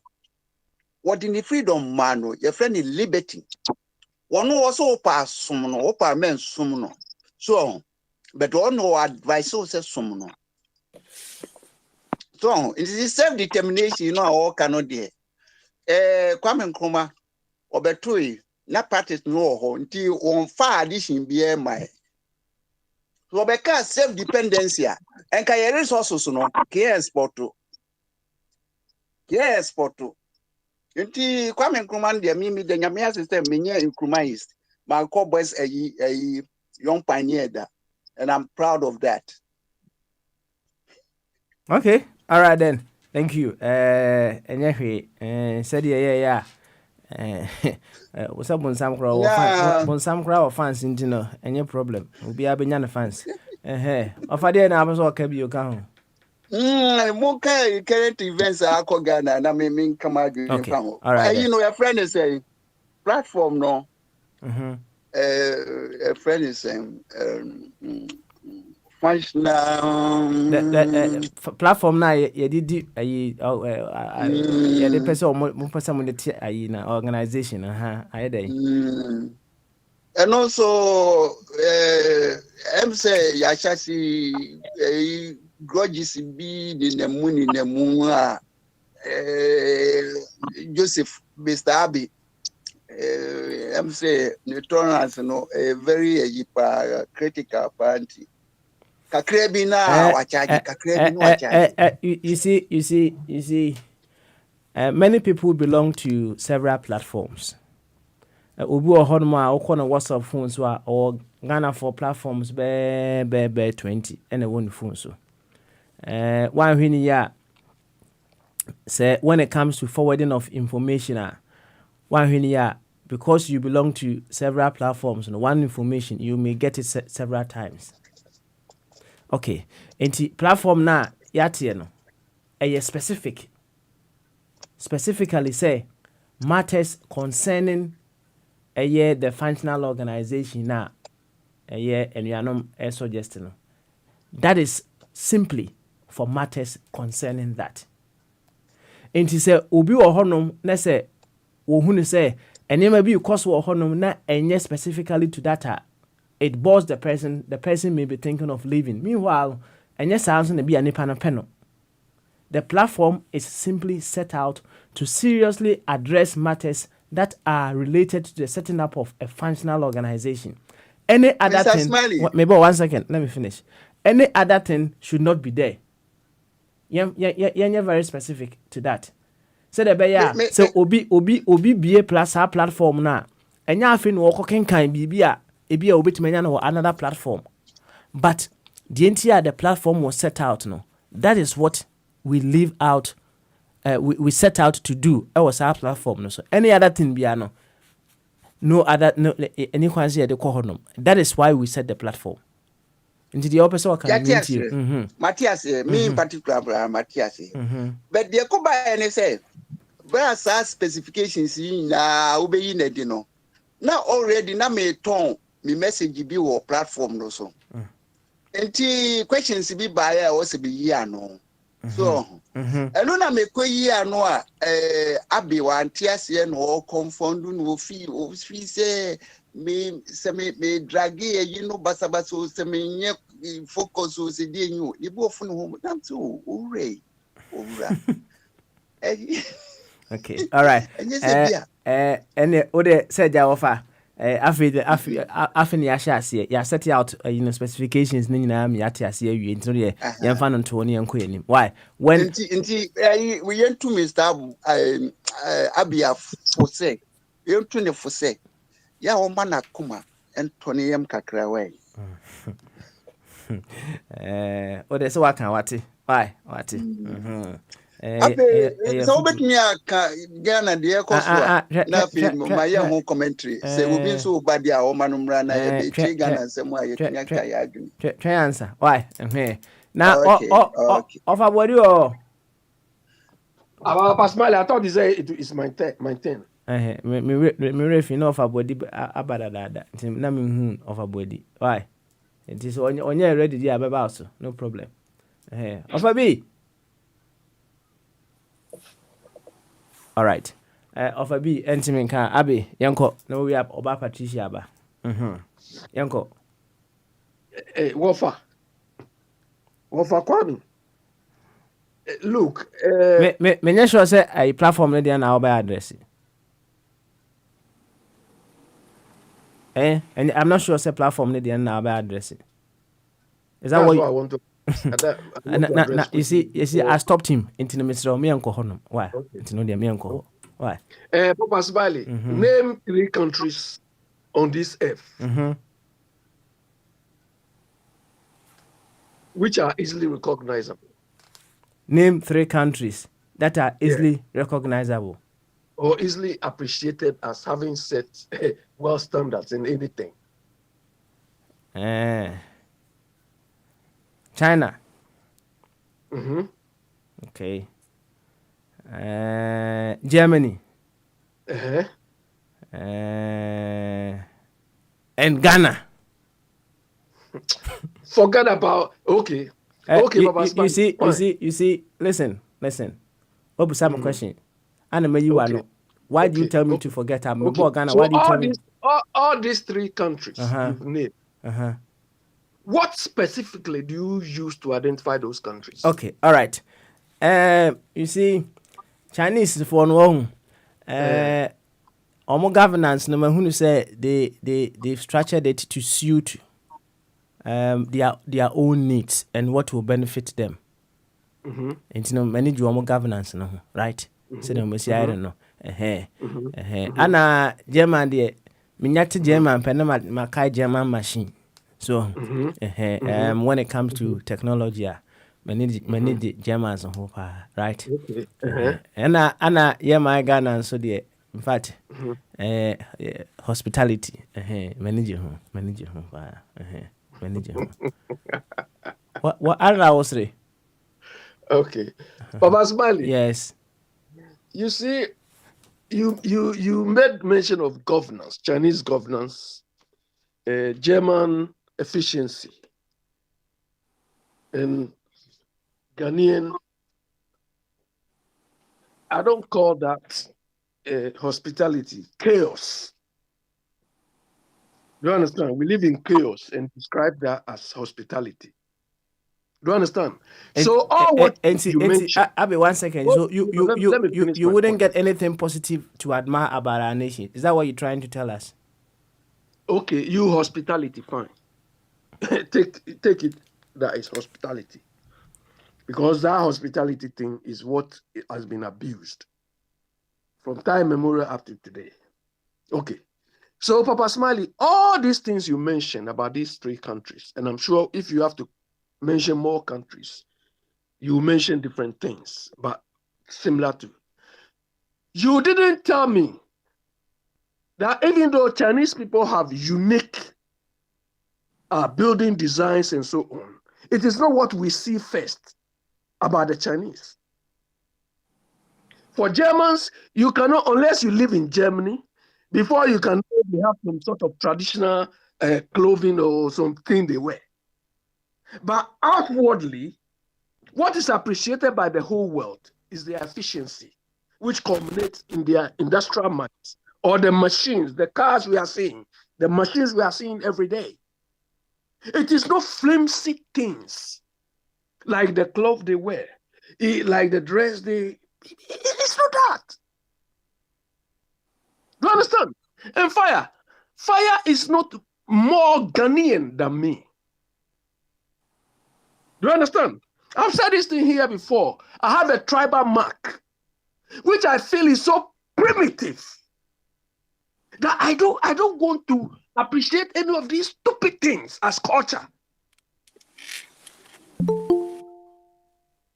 What in the freedom man no, your friend in liberty. One also pass some no, opa men some no. So but one no advice so says some no. So it is self-determination, you know, all cannot there. Kwame Nkrumah obetui na practice no ho until on far addition be my. So because self-dependency and can resources no care sport to. Inti Kwame Nkrumah de me the Nyamia system menye Nkrumahist. My core boys a young pioneer that. And I'm proud of that. Okay. All right then. Thank you. Said yeah. What's up Bonsam crowd fans in no any problem. We'll be a fans. Of idea na abaso kabi you can. Moka current events are Ghana and I mean come out. Okay. All right. You know your friend is saying platform no. A friend is saying functional platform na ye did ye the person na organization I day. And also I'm say Yashasi grudges be in the moon Joseph Mr. Abbey I'm say Neutrons no a very critical party. Kakrebi na wachaji kakrebi wachaji. You see many people belong to several platforms. Obi ohonma okona WhatsApp phones or Ghana for platforms be 20 and one phone so. One when ya say when it comes to forwarding of information one when ya because you belong to several platforms and one information you may get it several times. Okay, and platform na yate no a specifically say matters concerning the functional organization and you are not suggesting. That is simply for matters concerning that. Nti sɛ obi wɔ hɔnom na sɛ wohunu sɛ nneɛma bi kɔ so wɔ hɔnom na ɛnyɛ specifically to that it bores the person may be thinking of leaving. Meanwhile, ɛnyɛ saa nso na bi a nipa no pɛ no. The platform is simply set out to seriously address matters that are related to the setting up of a functional organization. Any other Mr. thing, Smiley. maybe 1 second, let me finish. Any other thing should not be there. You're very specific to that. So the beya, so obi be plus our platform na. Enya afi no okoken kan bibia ebi a obetime no another platform. But the entire the platform was set out no. That is what we leave out. We set out to do. It was our platform no. So any other thing be no any kwansi de ko honom. That is why we set the platform. Into the opposite can mean Matthias, me in particular, Matthias. But the Kuba and say, brass specifications in obey Nedino. Now already na me tone me message be or platform no so. And questions be by also be ya no. So and no me ko ya no abi wan tias no confound no fee say me dragi you know basabaso se me focus o se die nyu e bo funu ho dam so ure okay all right and ode say ja offer afi ni ahia ase ya set out specifications ni nyina me ate ase awie nti no ye yemfa no nto ne yenko yanim why when nti we yent to Mr. Abia for say yentu ne for say ya o mana kuma ento ne yem kakra wai ode so waka wate why wate so bet me aka Ghana de ekoso na fi my home commentary say we been so bad ya o manumra na e be Ghana nsem a ye nya ka ya adwin try answer why now offer body or Pasmali, I thought you say it is my turn. Me refi no offer body abadada na me hu offer body why it is on you ready there ababa so no problem offer B. All right. Offer B entimin kan Abi yanko na we up oba Patricia ba. Yanko. Wofa Kwame. Look, me sure say a platform na dia na oba address. And I'm not sure say platform na dia na oba address. Is that what I want to you see I stopped him into the Mr. Me anko honom. Why? Into no dia me anko. Why? Papa Smiley, name 3 countries on this earth which are easily recognizable. Name 3 countries that are easily recognizable or easily appreciated as having set world standards in anything. China. Mm-hmm. Okay. Germany. And Ghana. Forget about okay. Okay, you see. Listen. What was my question? Why do you tell me to forget? Ghana. So why do you tell me? All these 3 countries you've named. What specifically do you use to identify those countries? Okay, all right. You see, Chinese for no governance. No matter who say they've structured it to suit their own needs and what will benefit them. And manage your governance, no right? So no, I don't know. Anna German dear, minyati German penama makai German machine. So when it comes to technology, manage the Germans and hope, right? Anna my Ghana so dear. In fact, hospitality, manager home. What I was say? Okay, Papa Smiley. Yes. You see, you made mention of governance, Chinese governance, German efficiency, and Ghanaian, I don't call that hospitality, chaos. Do you understand? We live in chaos and describe that as hospitality. Do you understand? So all what you mentioned. Abi, 1 second. So you wouldn't get anything positive to admire about our nation. Is that what you're trying to tell us? Okay, you hospitality, fine. take it that is hospitality. Because that hospitality thing is what has been abused from time memorial up to today. Okay. So, Papa Smiley, all these things you mentioned about these 3 countries, and I'm sure if you have to mention more countries, you mention different things, but similar to. You didn't tell me that even though Chinese people have unique building designs and so on, it is not what we see first about the Chinese. For Germans, you cannot, unless you live in Germany, before you can know they have some sort of traditional clothing or something they wear. But outwardly, what is appreciated by the whole world is their efficiency, which culminates in their industrial minds, or the machines, the cars we are seeing, the machines we are seeing every day. It is not flimsy things like the clothes they wear, like the dress they. It's not that. Do you understand? And fire is not more Ghanaian than me. Do you understand? I've said this thing here before. I have a tribal mark, which I feel is so primitive that I don't want to appreciate any of these stupid things as culture. Do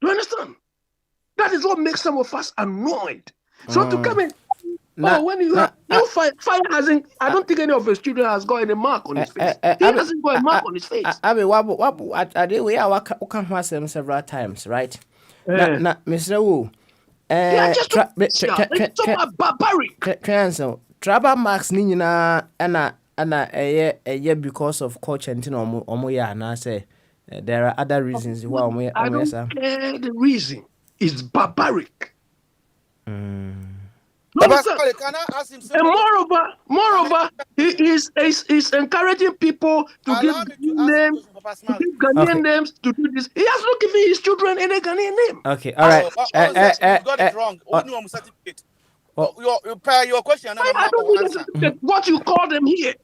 you understand? That is what makes some of us annoyed. So to come in, when you have fire hasn't. I don't think any of his children has got any mark on his face. He hasn't got a mark on his face. I mean, we are several times, right? Now, Mr. Wu. Just it's so barbaric. Tribal marks ni nyina ana because of culture and omo ya na say there are other reasons why omo I don't care the reason. It's barbaric. Papa Smiley, can I ask him something? And moreover, he is encouraging people to give names, to give Ghanaian names, to do this. He has not given his children any Ghanaian name. Okay, all right. You got it wrong. Certificate. Your question. I don't need a certificate. What you call them here?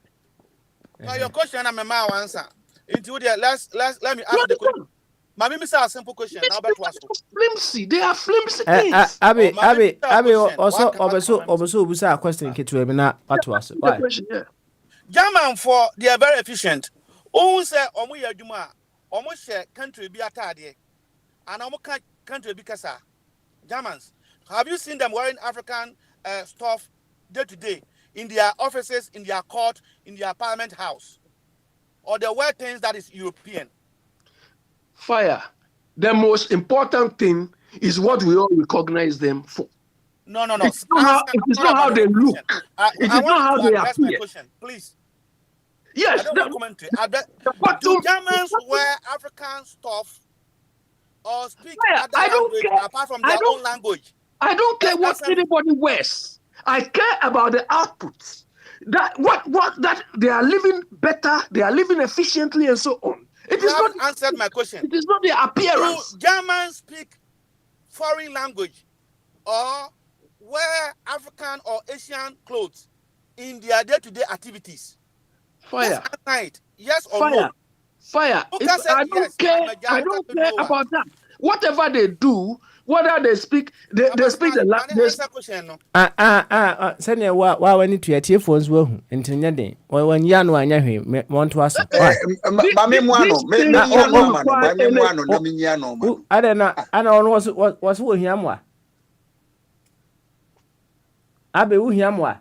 Your question, I'm a answer. Let me ask the question. Mami, me say a simple question. Now back to us. Flimsy. They are flimsy things. Abi. Also, obusa a question ketu emi na back to us. Why? German for they are very efficient. Who say omo ye adwuma, omo share country bi atade, and omo country bi kasa. Germans, have you seen them wearing African stuff day to day in their offices, in their court, in their parliament house, or they wear things that is European? Fire. The most important thing is what we all recognize them for. No. It's not how they look. It is not how they appear. Please. Yes. I don't want commentary. Do Germans wear African stuff or speak other language apart from their own language? I don't care what anybody wears. I care about the outputs. That they are living better, they are living efficiently, and so on. It is not answered my question. It is not their appearance. Do Germans speak foreign language or wear African or Asian clothes in their day-to-day activities? Fire. Yes or no? Fire. I don't care about that. Whatever they do, whether they speak, they speak the language. Sanya wa wani tuyatie phones wo hu entinya den wan yanu anya hwe mo nto aso mame muano na minyano ana ono was wo hiamwa abe wo hiamwa.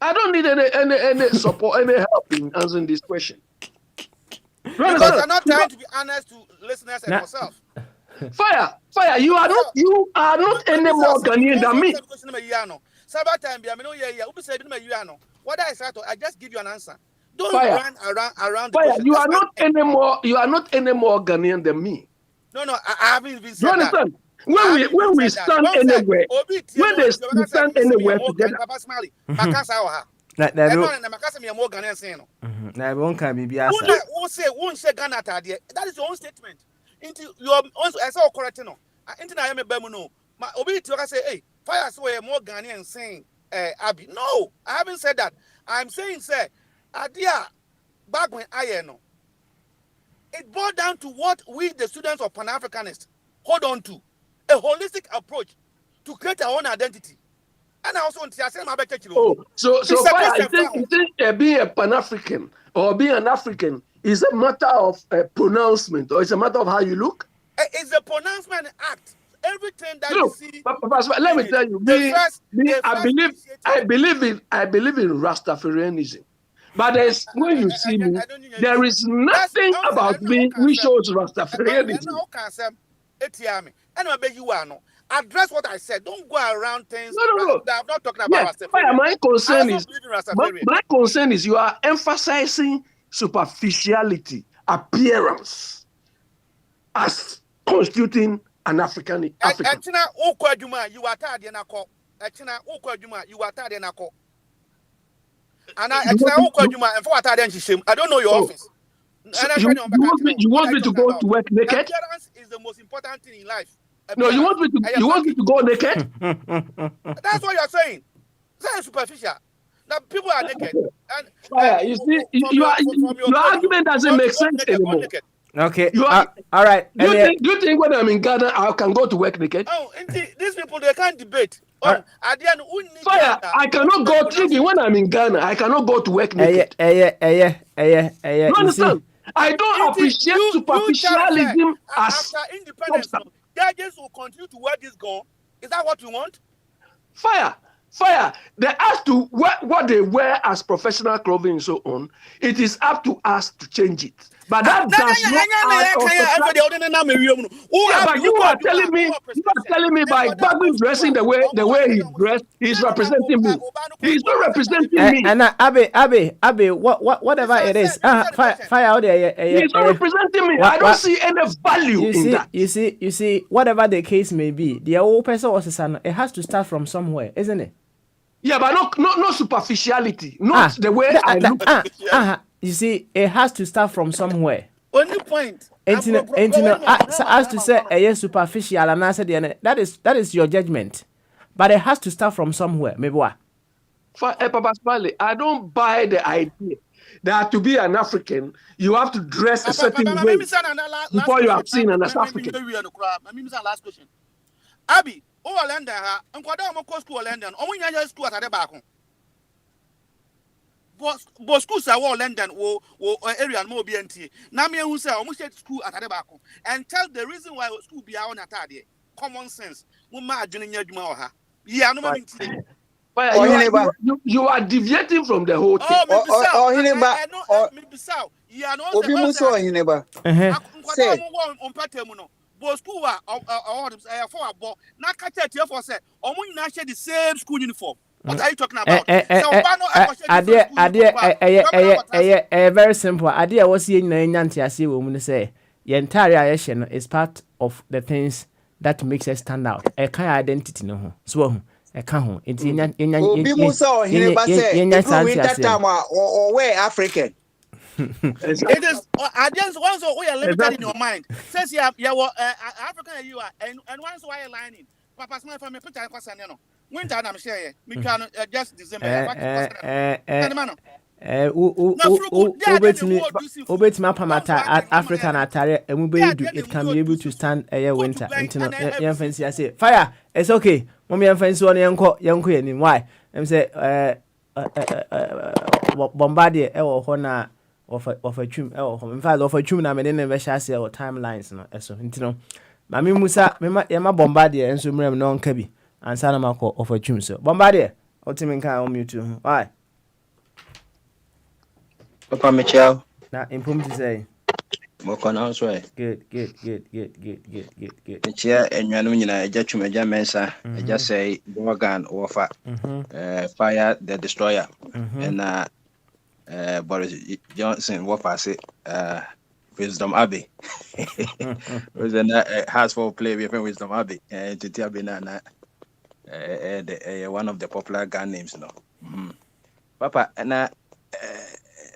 I don't need any support, any help in answering this question. Because I'm not trying to be honest to listeners and myself. Fire! You are not any more Ghanaian than me. What I said, I just give you an answer. Don't Fire. run around. Fire! You are not any more Ghanaian than me. No, I haven't even Do you said that. understand? When we stand anywhere, when they stand anywhere together. Papa Smiley, Makasa Oha. Na Makasa me more Ghanaian saying no. Na won't can be asa. Won't say Ghana tadie. That is your own statement. Into your also I saw correct no. Into na me bemu no. Ma obi ti say hey, fire so more Ghanaian saying Abi. No, I haven't said that. I'm saying say adia back when I know. It boiled down to what we the students of Pan-Africanists hold on to. A holistic approach to create our own identity. And I also want to say my better. Oh, so fire, I think being a Pan-African or being an African is a matter of pronouncement, or it's a matter of how you look. It's a pronouncement act. Everything that Look, you see. let me tell you, I believe in Rastafarianism. But when you see me, there is nothing about me which shows Rastafarianism. Address what I said. Don't go around things. No. I'm not talking about Rastafarianism. My concern is you are emphasizing superficiality, appearance, as constituting an African. You are tired. You are tired. And I don't know your office. You want me to go to work naked? Appearance is the most important thing in life. No, you want me to go naked? That's what you're saying. That's superficial. Now people are naked. And, you see, your argument doesn't make sense anymore. Okay. All right. Do you think when I'm in Ghana, I can go to work naked? Oh, these people, they can't debate. Fire, I cannot go drinking when I'm in Ghana. I cannot go to work naked. You understand? I don't appreciate superficialism as after independence. Judges will continue to wear this gown. Is that what you want? Fire. They have to wear what they wear as professional clothing and so on. It is up to us to change it. But that does but you are telling me by Bagwin dressing the way he dressed, he's representing me. He's not representing me. And Abe, whatever it is, fire out there. He's not representing me. I don't see any value in that. You see, whatever the case may be, the old person was a son. It has to start from somewhere, isn't it? Yeah, but no superficiality. Not the way I look. You see, it has to start from somewhere. Only point. As to say a superficial and I said that is your judgment. But it has to start from somewhere. Maybe what? Papa Smiley, I don't buy the idea that to be an African, you have to dress a certain way before you are seen as African. Last question. Abi, London, I'm going school London. School at the back. But schools are all London or area and more BNT. Namia who say almost school at the back and tell the reason why school be on at common sense. You are deviating from the whole thing. The same school uniform. What are you talking about? Very simple. Idea was seeing Nancy woman say, the entire is part of the things that makes us stand out. A kind identity, no. So, a can't. It's in we're African. It is once we are limited in your mind. Says you are African, you are, and once why are lining. Papa's my family put a question. Winter, I'm sure we can just December. Obet Mapamata African attire and we do it can be able to stand a winter. Young fancy, I say, fire, it's okay. Mommy and fancy on young queen. Why? I'm say, Bombardier or Hona of a tune, in fact, of a tune, I mean, never shall say or timelines. So, you know, Mammy Musa, Emma Bombardier, and so non cabby. And Sanamako of a tune, so Bombardier, ultimate car on you too. Why? Papa Michel. Now, in Pum to say, Mokona's right. Good. Chair and Yanuna, Jachuma Mensa, I just say Morgan or Fire the Destroyer, and Boris Johnson, what I say, Wisdom Abbey. Was a house for play with Wisdom Abbey. Titi Abbey na one of the popular gun names, no. Papa, na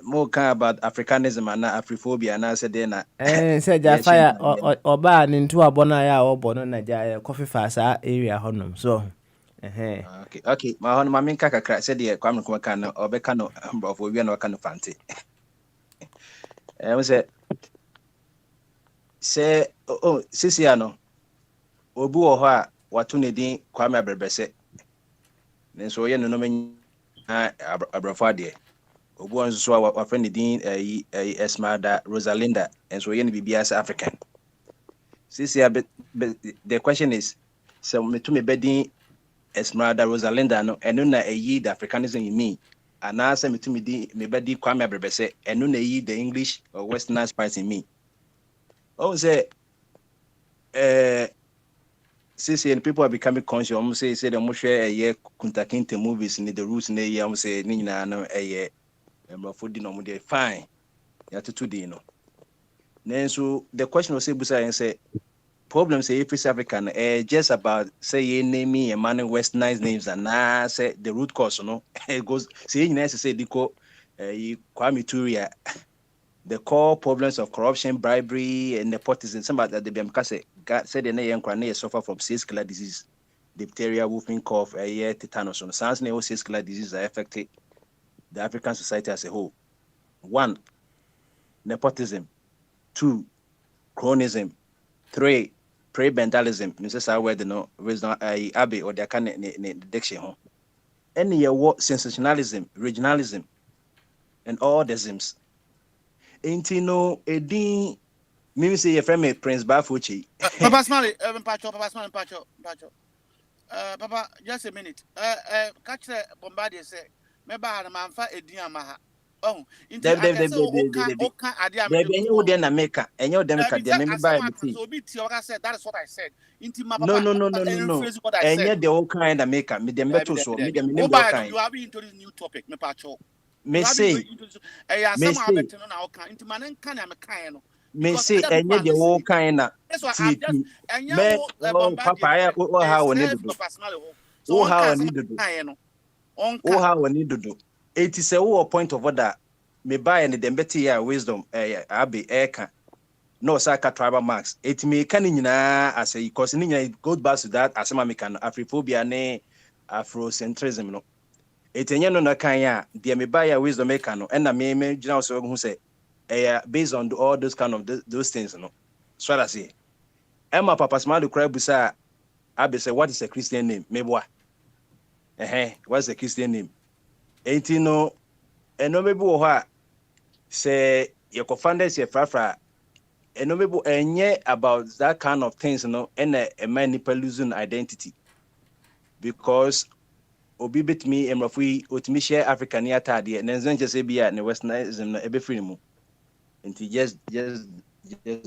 more about Africanism and Afrophobia, and I said, then, said Jafaya or ban into a bonaya or bono coffee fast area honum. So, okay. My main kaka said, "Dear, come can or becano of we are no kind of fancy." I was say, oh, Sisiano, Obu or what din Kwame Abrebese. Then so you know me Abrafadie. Obu on so our friend din Esmeralda Rosalinda, and so you be as African. Sisia, the question is, so me to me bedding Esmeralda Rosalinda no, and no na the Africanism in me. And now say me to me bedi Kwame Abrebese, and no na the English or Westernized part in me. Oh, say, Sisi and people are becoming conscious. I'm say the most share a year Kunta Kinte movies in the roots in the year. I'm say Nina no a year. Food no more fine. You have to do you know. Then so the question was say Busa and say problem say if it's African just about say name a man westernized names and now say the root cause no it goes say you say Diko Kwame Turia. The core problems of corruption, bribery, and nepotism. Somebody that the BMK said the young suffer from skin disease, diphtheria, whooping cough, tetanus. So, sans skin disease are affected the African society as a whole. 1, nepotism. 2, chronism. 3, prebendalism. Mrs. Awed, no, wisdom, Abbey, or their kind of diction. Any sensationalism, regionalism, and all the sims. Ain't no edin me say your friend me Prince Bafuchi. Papa Smiley, Papa Smiley, Papa, just a minute. Catch the Bombardier say, maybe I am fa edin amaha. Oh, into Oka Adia. You then America, and you're Democrat, they may buy the so bit your said that is what I said. Into my no. And yet the old kind of America, me them better so me them you are being into this new topic, me pacho. Me say, and yet the whole kind of Papa, how we need to do. Oh, how I need to do. Oh, how I need to do. It is a point of order. Me buy any them better wisdom, Abbey Eka. No, Saka tribal marks. It may can as a because it goes back to that as a can Afrophobia, ne Afrocentrism. No. It's a no kanya, dear me buy a wisdom mecano, and I may also who say, based on all those kind of those things, no. So I say, Emma Papa Smile cry busa, Abbe say, what is a Christian name? Mebwa. What's a Christian name? 18 no, and no maybe what say your co-founders, your frafra, and no maybe and yet about that kind of things, no, and a man losing identity because. Obi bit me and Rafi Otimi share African near Tadi and then just be at the Westernizing a bit free mo. And just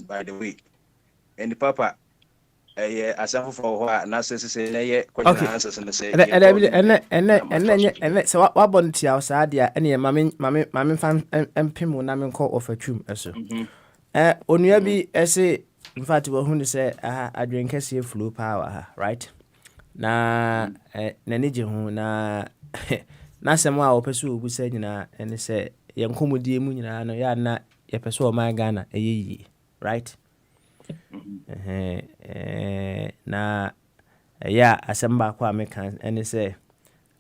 by the way. And the Papa I suffer for what and I say question answers and say and so what bonnet outside there any mammy fan and pim when I'm call of a tune as only be essay in fact who say I drink a sea flu power right. Na n'ani ho na n'asɛm a wɔpɛ so obu sɛ nyinaa ɛne sɛ yɛn nkɔmmɔdie mu nyinaa no yɛ na yɛpɛ so ɔman Ghana ɛyɛ yie right na ɛyɛ a asɛm baako a meka ɛne sɛ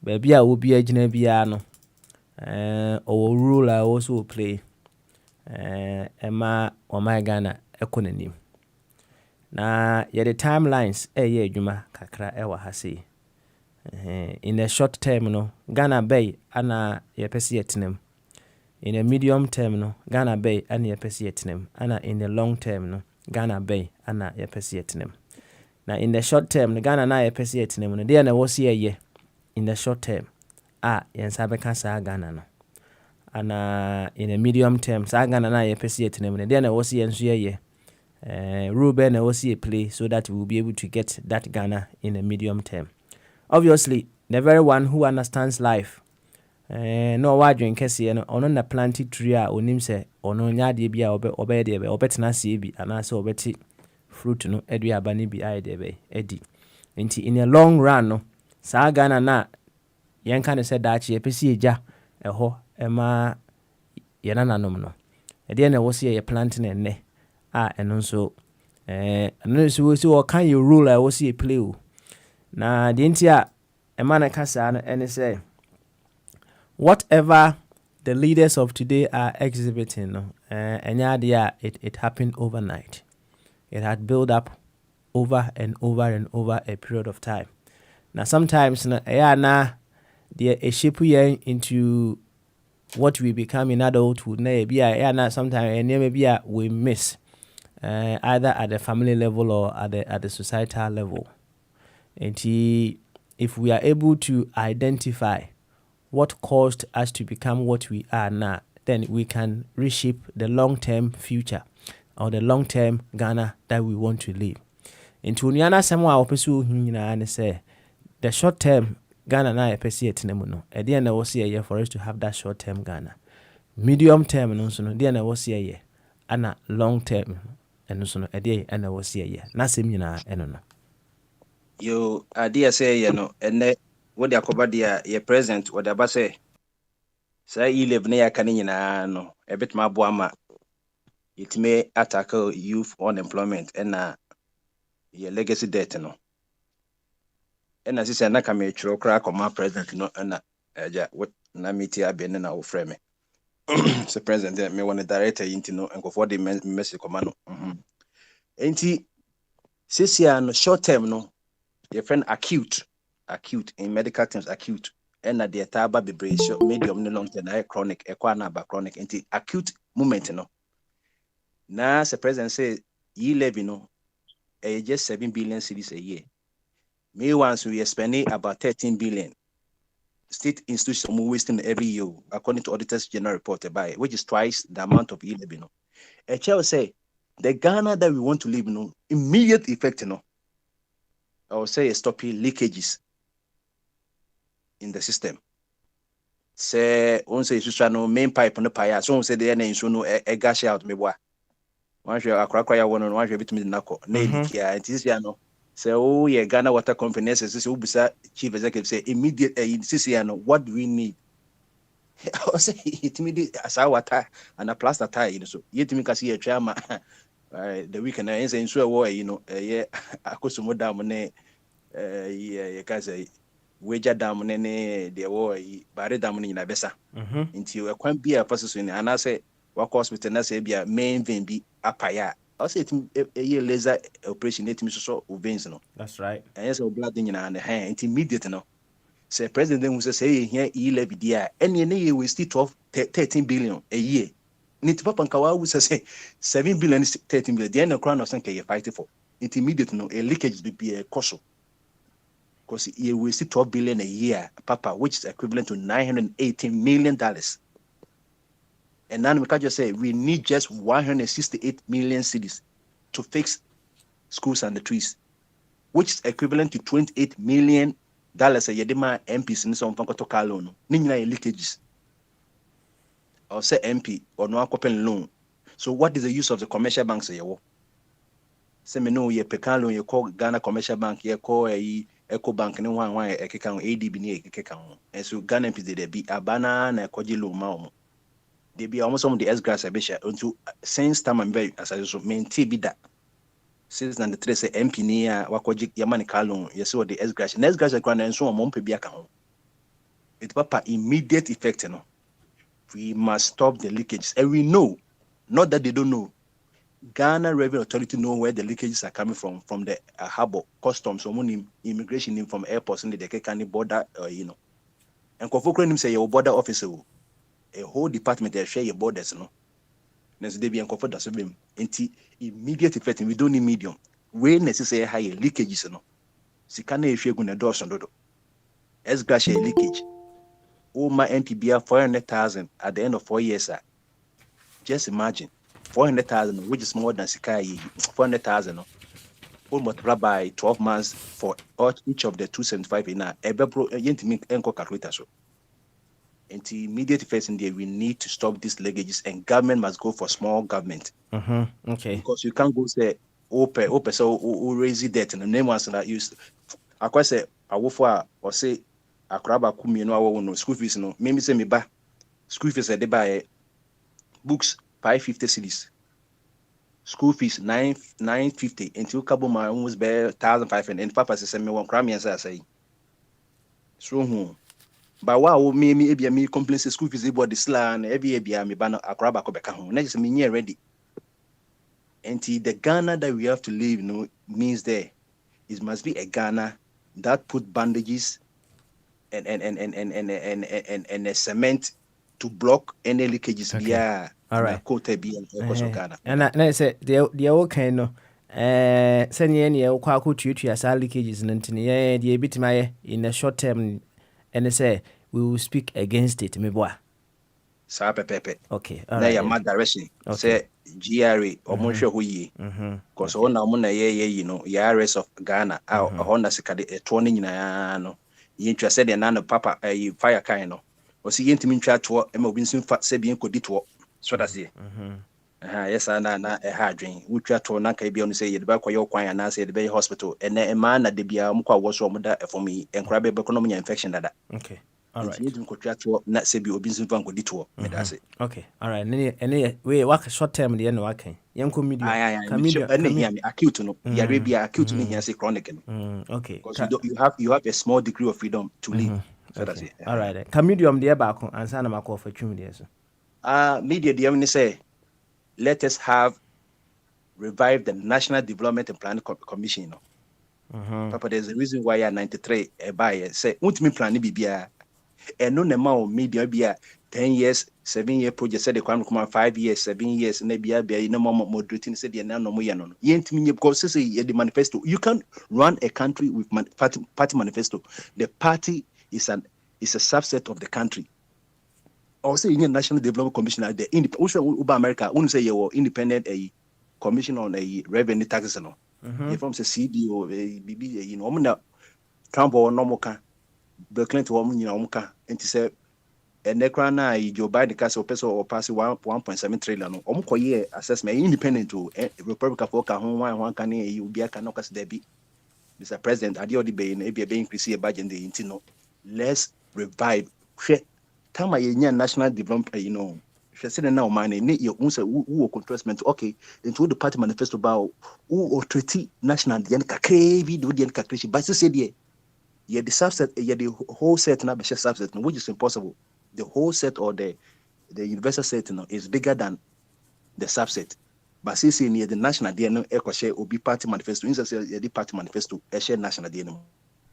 baabi a obi agyina biara no ɔwɔ role a ɔwɔ so play ɛma ɔman Ghana ɛkɔ n'anim. Na the timelines ye adwuma kakra ewa ha sei in the short term no Ghana Bay ana yepesi yetenem in the medium term no Ghana Bay ana yepesi yetenem ana in the long term no Ghana Bay ana yepesi yetenem na in the short term no Ghana na yepesi yetenem no dey na wo see ye in the short term yensa beka sa Ghana no ana in the medium term sa Ghana na yepesi yetenem no dey na wo see yenso ye Ruben also play so that we will be able to get that Ghana in the medium term. Obviously, the very one who understands life no wadwen kese no ono na planted tree a onim se ono nya de bia obe de be obetena se bi anase obeti fruit no aduaba ne bi aye de be edi nti in a long run no saa Ghana na yenka ne se daachi epesi eja eho ema yenananom no ede na wo se ye plant na enne a eno nso eno so wo se wo kan your role a wo se play o na de nti a ema na kasa no ene say whatever the leaders of today are exhibiting, no, it happened overnight. It had built up over and over and over a period of time. Now, sometimes, they shape you into what we become in adulthood. Sometimes we miss either at the family level or at the societal level. And if we are able to identify what caused us to become what we are now, then we can reshape the long-term future or the long-term Ghana that we want to live. Into Uniana Samoa Opesu Hina say the short-term Ghana na epesi etenemuno. Edi na wosi ye for us to have that short-term Ghana. Medium-term no so no di na wosi ye ana long-term eno so no edi na wosi ye. Na sem nyina eno no. Yo idea say you know ene what the akoba dia ye present what aba say say 11 na yaka nyina no e bit ma bo ama it may attack youth unemployment and ye legacy debt no and as say na ka me chiro kra koma president no na eja what na meet ya be na wo frame me so president me one director yinti no enko for the message koma no enti sisia no short term no your friend acute in medical terms acute and at the taba be short medium no long term chronic na ba chronic into acute moment no na the president say ye levy no just 7 billion cedis a year. Me once we are spending about 13 billion. State institutions are wasting every year according to auditors general report by which is twice the amount of ye levy no. A child say the Ghana that we want to live no immediate effect no. I will say stopping leakages in the system. Say on say you no main pipe no paya. So on say the end so no a gash out me boy. One share a crack one one share bit me nako. Nail kia and this no. Say oh yeah Ghana Water Company says this ubisa chief executive say immediate this no what do we need? I say it immediate as our water and a plaster tie you know so yet me can see a chairman the weekend I say so war you know yeah akosumo dam ne yeah can say wager dam ne the war bare dam ne na besa until a kwan bia process ni and I say work hospital na say bia main vein bi apaya I say it a laser operation it me so veins no that's right and yes blood in na hand immediate no say president who say here e levy dia any we still 13 billion a year need papa nkawa who say 7 billion 13 billion the end crown of sanke you fight for it immediate no a leakage be a cost because we still 12 billion a year papa which is equivalent to $918 million. And now we can just say we need just 168 million cedis to fix schools and the trees, which is equivalent to $28 million a yedema MPs in some Pankotoka loan. Nina leakages. Or say MP or no open loan. So what is the use of the commercial banks? Say me know ye pecan loan, you call Ghana Commercial Bank, you call Eco Bank, and one ADB near Kekang. And so Ghana MPs did be a banana and a loan maumo. They be almost some of the S-grass abisha until since time I'm very as I so main TB that since then the three say MP near wakoji yamani kalon you see what the S-grass and S-grass are grand and so on mompe biaka home. It papa immediate effect you know. We must stop the leakages and we know not that they don't know. Ghana Revenue Authority know where the leakages are coming from the harbor customs or money immigration from airports and the Kekani border you know. And Kofokrenim say your border officer a whole department they share your borders no next day be uncomfort that so immediate effect we don't need medium we necessary high leakages no sikana ehwe gu na dawson dodo S-grass leakage my NPBR 400,000 at the end of 4 years just imagine 400,000 which is more than sikai 400,000 no all multiplied by 12 months for each of the 275 in a ebro yentimi enko calculator so And the immediate effects in there, we need to stop these leakages, and government must go for small government. Okay. Because you can't go say open so raise debt and the name was that used. I quite say I will for or say a crab kumi no school fees no. Maybe say me buy school fees they buy books 550 cedis. School fees 950 until couple my almost bear 1,500 and papa says me one cram yes I say. So but wow me complain say school fees about the slan every me ban a crab beka home. Next me ready. And the Ghana that we have to live, means there it must be a Ghana that put bandages and a cement to block any leakages via Ghana. And I say the old kind no send any tutua sa leakages nantini the bit my in a short term and say we will speak against it me boy. Sa pepe. Okay. Now your mad direction. Say GRA or Monsho Huyi. Because on our money, Yaris of Ghana, our Honda Secadi, a 20 no. You interested in none of Papa a fire kind. Or see intimate chat to Emma Winston Fat Sabian could do so that's it. Yes, I know a hard dream. We try to Naka be on say the back of your choir and I say the Bay Hospital, and a man at the Biamqua was wrong with that for me and crab economy infection that. Okay. All right. Not say be obedient to detour. That's it. Okay. All right. Any way work short term the end working. Young comedian. Acute no. Arabia acute no here say chronic. Okay. Because you have a small degree of freedom to live. So that's it. All right. Comedian the back and sana mako for chum there so. Media the only say let us revive the National Development and Planning Commission. Papa, there's a reason why 93 a buyer say ultimate plan bibia. And no amount media be 10 years, 7-year project said they come 5 years, 7 years, and maybe be no more moderating said no more no. Yent me because say the manifesto. You can't run a country with party manifesto. The party is a subset of the country. Also, in National Development Commission, the independent America, wouldn't say you were independent a commission on a revenue taxes. No, from the CD or BB, Trump or normal can. Bill Clinton woman and to say and necrana Joe Biden cast or peso or pass 1.7 trillion or year assessment independent to Republican folk one can you be a canokas debit. Mr. President, I the bay maybe a increase a budget in the intino. Let's revive Tama national development, she said now money need your own who contrastment okay into the party manifesto about who or treaty national the end crazy do the end calculation but said yeah, the subset, the whole set now be subset, which is impossible. The whole set or the universal set is bigger than the subset. But since near the national DNA echo share or be party manifesto, the party manifesto, a share national DNA.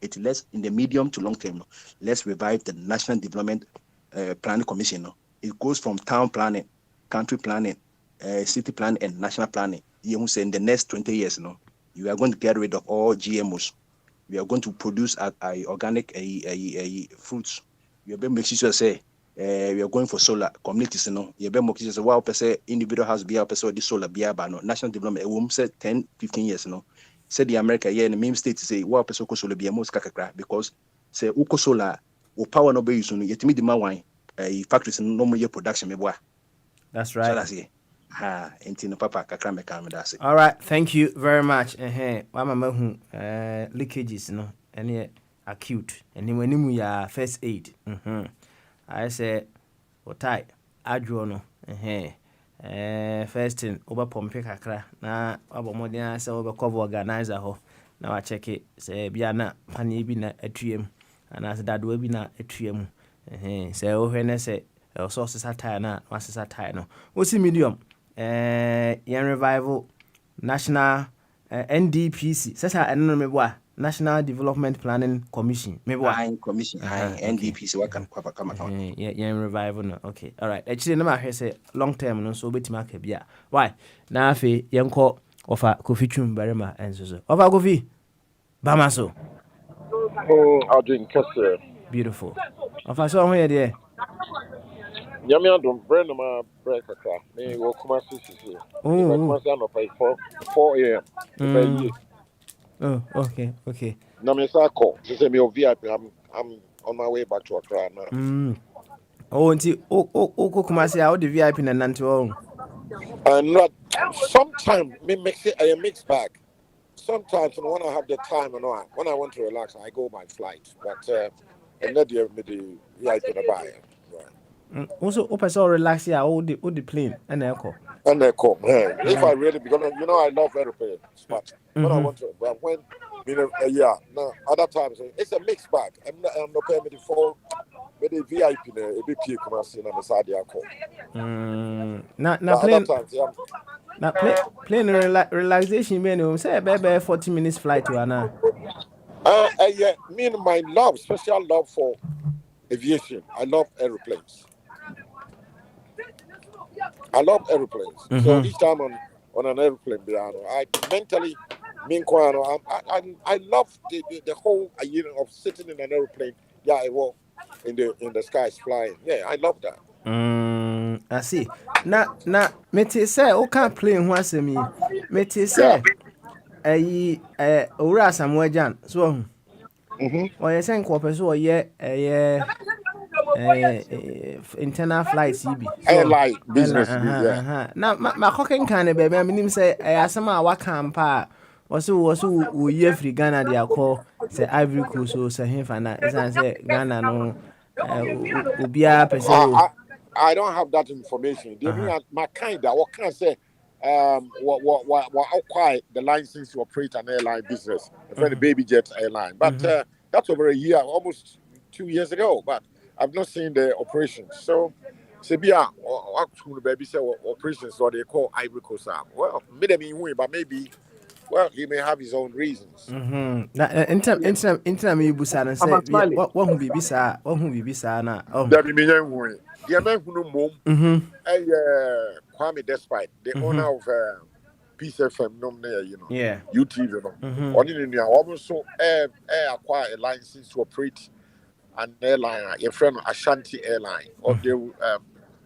It less in the medium to long term. Let's revive the National Development Planning Commission. It goes from town planning, country planning, city planning, and national planning. You say in the next 20 years, you are going to get rid of all GMOs. We are going to produce organic fruits. We are going to make sure say we are going for solar communities. You are going to make sure wow per individual house be a person this solar be a national development. We say 10-15 years. Say the America here in the main state say wow person ko solar be a most kakra because say uko solar or power no be used. Yet me the wine factories no more production me boy. That's right. So that's it. Papa all right, thank you very much. Leakages no any acute and when you ya first aid. I say otai adwo no first thing over pompe kakra na abomodin say over cover organizer ho na wa check it say bia na pani bi na atuem ana say dado bi na atuem say o hwe na say sources attire na masses attire no o si medium yan revival national NDPC sasa eno me boa National Development Planning Commission me boa commission NDPC what can come yan revival no okay all right actually na ma hwe say long term no so betima ka bia why na afi yenko ofa Kofi Twumbarima enso ofa Kofi bama so I'll drink kesse beautiful ofa so ho ye de Yami don't brand my break kakra. Me wo kuma sisi. Oh, kuma say no pay 4 a.m. Oh, okay. Na me say call. Say me o VIP I'm on my way back to Accra now. Oh, until Kumasi out the VIP in Nanto. And not sometimes me mix it a mixed bag. Sometimes when I have the time and all, when I want to relax, I go by flight. But and not the VIP in a buyer. Also, open relax here, all the plane and echo. And they come. If I really, because I love aeroplanes, but when I want to, but when no, other times it's a mixed bag. I'm not paying me for the VIP a big peak come and see na beside the call. Now plane relaxation menu say baby 40 minutes flight to Anna. Yeah, me and my love, special love for aviation. I love aeroplanes. I love aeroplanes. So each time on an airplane, I mentally, I love the whole of sitting in an airplane. Yeah, I walk in the skies flying. Yeah, I love that. I see. Now, me say, o can't play in once me. Me say, ora Samuel Jan. So, or you send corpus or internal flight CB. Airline business. Now, my cooking can baby. I mean, say, I some what camp. Also, we free Ghana. They are called say Ivory Coast. So, say him for that. As I say, Ghana no. Ubia person. I don't have that information. My kind of what can I say? What acquire the license to operate an airline business, the Baby Jet airline. But that's over a year, almost 2 years ago. But I've not seen the operations. So, Sebia, baby say operations, or they call Ivory Coast. Well, maybe, but maybe. Well, he may have his own reasons. In time, you busan and say, what won't be bisa? What won't be bisa na? Oh, that be me young. The man who know mom, Kwame Despite, the owner of Peace FM, yeah, YouTube, only in almost so acquire a license to operate an airline, a friend Ashanti Airline, or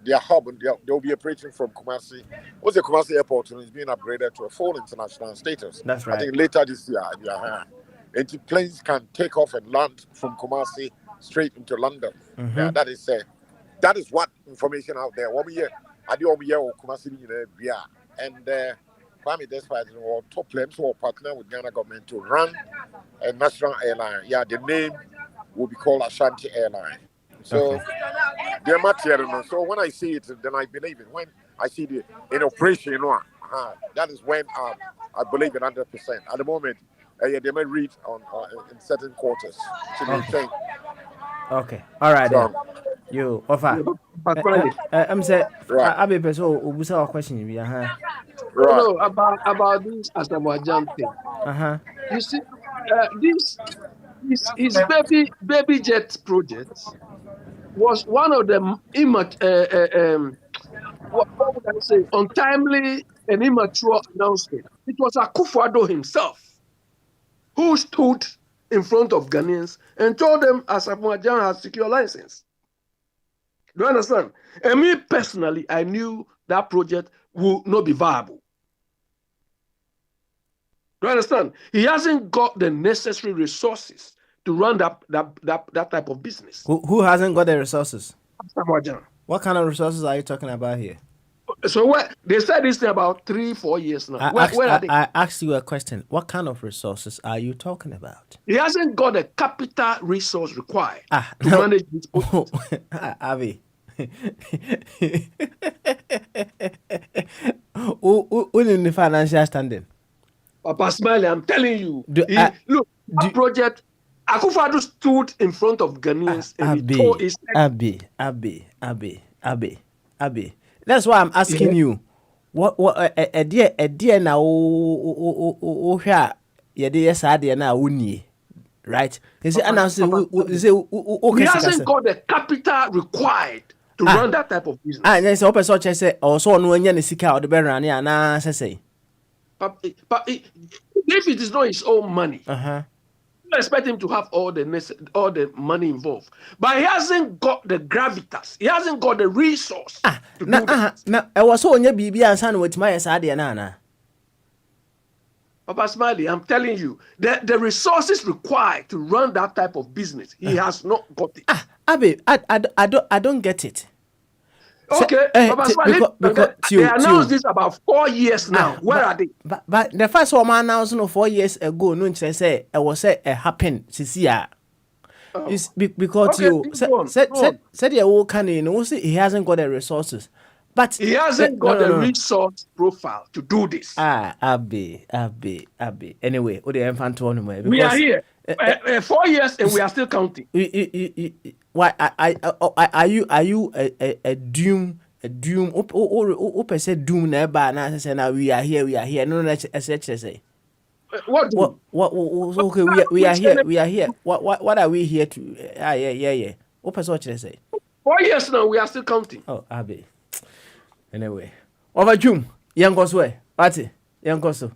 their hub, and they'll be operating from Kumasi. What's the Kumasi airport? And it's being upgraded to a full international status. That's right. I think later this year, and planes can take off and land from Kumasi straight into London. Yeah, that is what information out there. What we hear, I do over here Kumasi, and Kwame Despite or top players who partner with Ghana government to run a national airline. Yeah, the name will be called Ashanti Airline. So they're material. So when I see it, then I believe it. When I see the in operation, that is when I believe it 100%. At the moment, they may read on in certain quarters. Okay. All right. So, you offer. I'm saying, I'll be person who will a question. Right. No, about this Asamoah thing. You see, this his baby jet project was one of the what would I say, untimely and immature announcement. It was Akufo-Addo himself who stood in front of Ghanaians and told them Asamoah Gyan has secure license. Do you understand? And me personally, I knew that project would not be viable. Do you understand? He hasn't got the necessary resources to run that type of business. Who hasn't got the resources? Asamoah Gyan. What kind of resources are you talking about here? So they said this thing about 3-4 years now. I asked you a question. What kind of resources are you talking about? He hasn't got the capital resource required to manage this project. Avi. Who in the financial standing? Papa Smiley, I'm telling you. Look, that project, Akufo-Addo stood in front of Ghanaians and he told his Abi. That's why I'm asking you. What a dear now right? Is it announced? He hasn't got the capital required to run that type of business. And there's open such as say, or so no one is sick out the better and say. But if it is not his own money, you expect him to have all the money involved. But he hasn't got the gravitas. He hasn't got the resource. Now, I was so on your BB and son with my Sadia Nana. Papa Smiley, I'm telling you, the resources required to run that type of business, he has not got it. Abi, I don't get it. Okay, because they announced this about 4 years now. Where are they? But the first one announced 4 years ago. No, say it was a happen. Because said the old can he hasn't got the resources. But he hasn't got the resource profile to do this. Abi. Anyway, we are here 4 years and we are still counting. Why are you a doom? Open say doom never na say now we are here. No, say. What? Okay, we are here. What are we here to? Yeah. Open so say. 4 years now, we are still counting. Oh, Abi. Anyway, over June, young Gosway, party, young Gosso.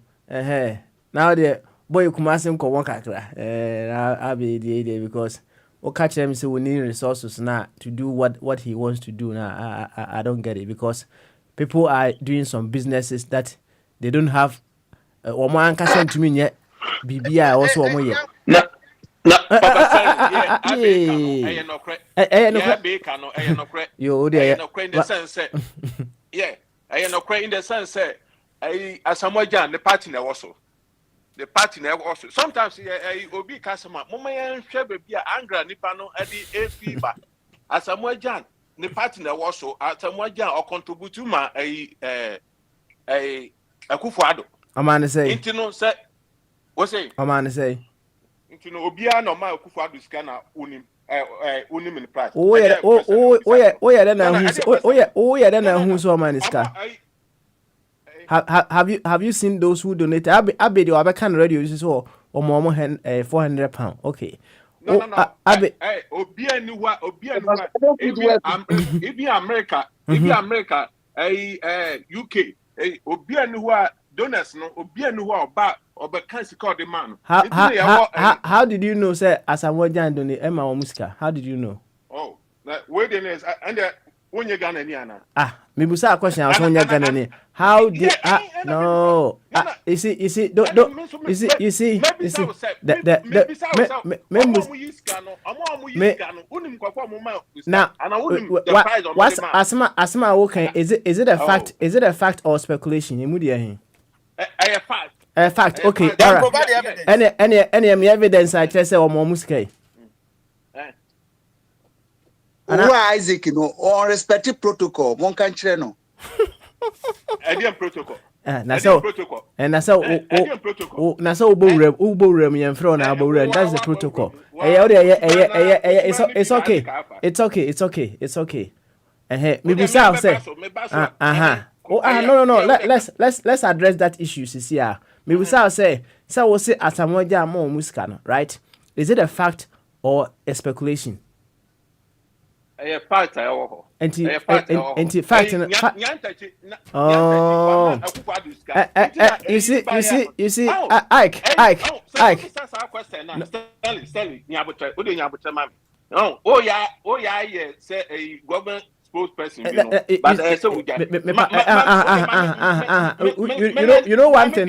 Now the boy Kumasim ko one kakra. I'll be the idea because we'll catch him so we need resources now to do what he wants to do now. I don't get it because people are doing some businesses that they don't have one can to me yet. BBI also one No, Papa Sally, yeah, I am not in the sense, as someone the party now also. The party now also. Sometimes I will be customer. Mama and Shabby be angry Nipano at the fever. As someone Jan, the party now also, as someone Jan or contribute to my a Kufuado. A man say, Intino say, what's say? A man say. You know, Obia no my Kufuado scanner unim in the price. Then who's so man is car. Have you seen those who donate? I bet you have can radio is so or more £400. Okay. No. Obia knew what if America, UK, Obia knew what donors no Obia knew what about or can't call the man. How did you know, sir, as I was doing the Emma or Muska? How did you know? Oh, wait a minute, and when you're gonna Niana. Maybe a question I was when you're gonna how did no you see you see now asma okay is it a fact or speculation? A fact, okay. Provide the evidence. Any evidence I tell say or more muske. Isaac, on respective protocol, one country no. Protocol. That's so protocol. And that's how that's how Ubo and Frona Abo. That's the protocol. It's okay. It's okay. Maybe South say. No. Let's address that issue, Cecilia. Maybe South say. So we'll say as more muskano, right? Is it a fact or a speculation? A fact, you see, Ike. Say a government spokesperson, you know one thing.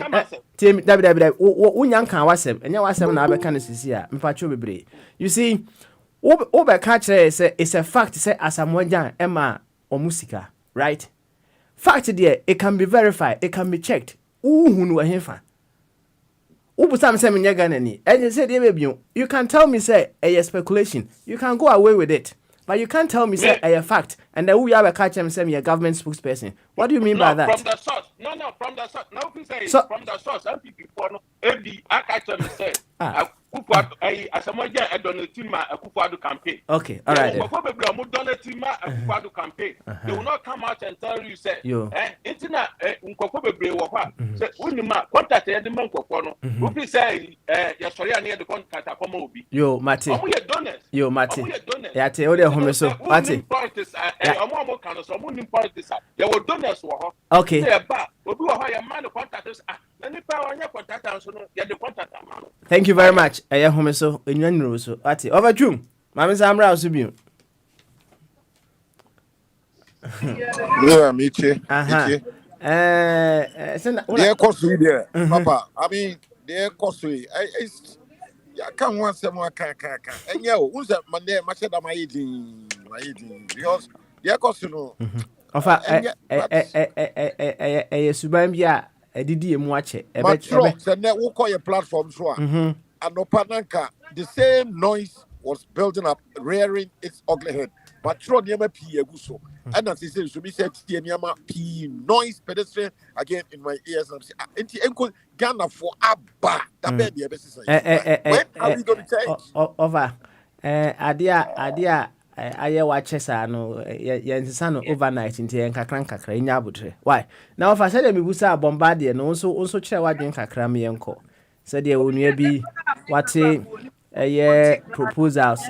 Tim, Unyanka wasem, and you wasem na abeka nesisia. Mpacho bebre. You see, Oba catch say it's a fact say asamwajan Emma or Musika, right? Fact there, it can be verified, it can be checked. Hunu hefa. Ubusam say menyaganani. And you say you can tell me say a speculation. You can go away with it. But you can't tell me say a fact and then we have a catch and say me a government spokesperson. What do you mean by that? From the source. No, from the source. Now we say from the source. Some people for no I catch them say I donate my Akufo-Addo campaign. Okay, all right. Campaign. They will not come out and tell you say internet say unima contact the man kokono. We say sorry near the contact obi. Yo, Mati. Yo, Mati. Yeah, te o de home so. Mati. There were donors okay. Thank you very much. Home so in so. Ati over June. Mama Samra also be. Yeah, Michi. They're costly there, Papa. I mean, they're costly. Can one some can. And yeah, who's that man there? Much of my eating, because yeah, cause you know. Ofa suban bi a edidi emu ache Matro, so now we call your platform so. And Opananka, the same noise was building up, rearing its ugly head. Matro near P. Aguso. And as he says, to me, said Tianyama P noise pedestrian again in my ears. And I'm saying, Ghana for Abba. That baby, when are we going to change? Over. Adia. Aye watch saa no yensesa no overnight nti nkakra nya abutre why now if I said me busa bombardier no so kire wadwen kakra me yenko said ye onua bi wate proposals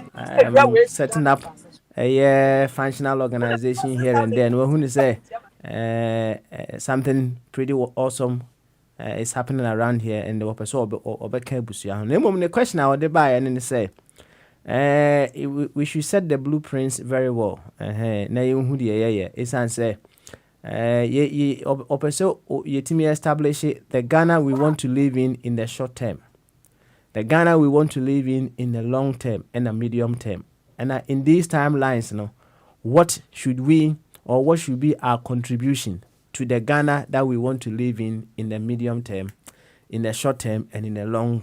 setting up a functional organization here and then we who say something pretty awesome is happening around here and the person obeka busia no mom the question I would buy and say we should set the blueprints very well. Na you who the it's answer. Ye establish the Ghana we want to live in the short term, the Ghana we want to live in the long term and the medium term. And in these timelines, what should we or what should be our contribution to the Ghana that we want to live in the medium term, in the short term and in the long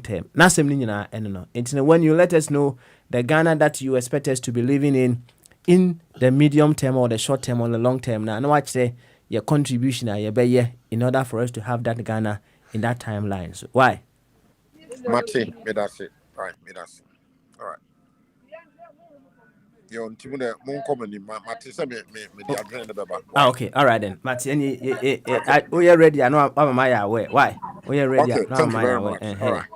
term. When you let us know the Ghana that you expect us to be living in the medium term or the short term or the long term, now watch say your contribution in order for us to have that Ghana in that timeline. So why? Martin, that's it. All right, that's it. All right. Okay, all right then. Martin, we are ready. I know I'm my away. Why? We are ready. Okay, thank you very much. All right.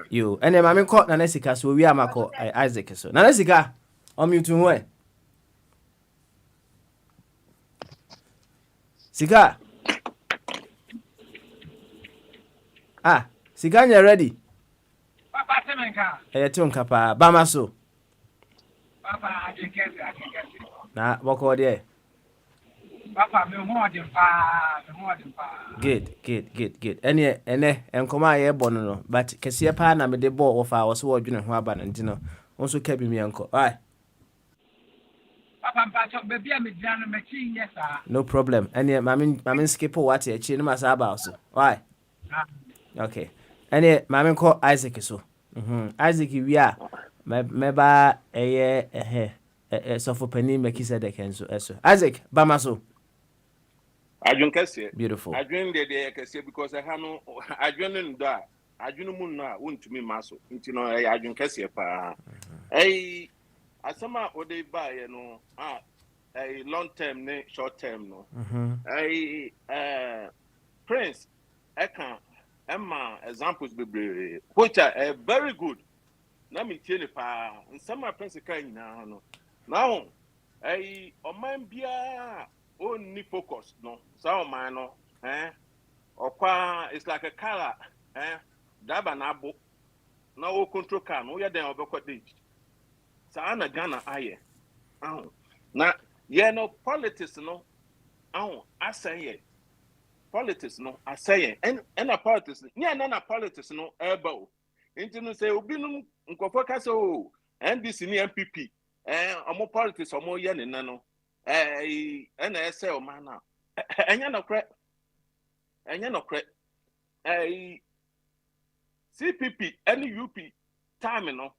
You. And then I'm caught Nanesika, so we are Mako Isaac. So Nanesika, you to where? Sika. Sika, you're ready. Papa Semenka. Hey, Papa Bamaso. Papa, I can guess. Nah, walk over there. Papa, me more than pa. Good. And come out here, Bono, but Cassia Pana made the ball of our sword, you know, Waban and Dino. Also kept me uncle. Aye. Papa, baby, I'm a Jana machine, yes, sir. No problem. And yeah, Mammy skip what a chin must about. Why? Okay. And yeah, Mammy call Isaac so. Isaac, we are. Meba so for penny make he said they can so Isaac Bamaso. I don't care. Beautiful. I dream the day because I have no I dream that I do no moon won't to me maso. You know, I don't care pa. Hey, as some what they buy, you know, a long term, short term, no. Prince, I can Emma examples be which are very good. Na me tie ne pa nsama prince kan nyina no now o man bia onni focus no so o man no okwa it's like a car daba na abo na o control car no ya den obekwa dage sa na Ghana aye na ye no politics no asay politics no asay and na politics nya na politics no eba into no say obinum nkofo ka so NDC ni MPP omo politics omo ye ne no na say o man na enya no kre CPP any UP time no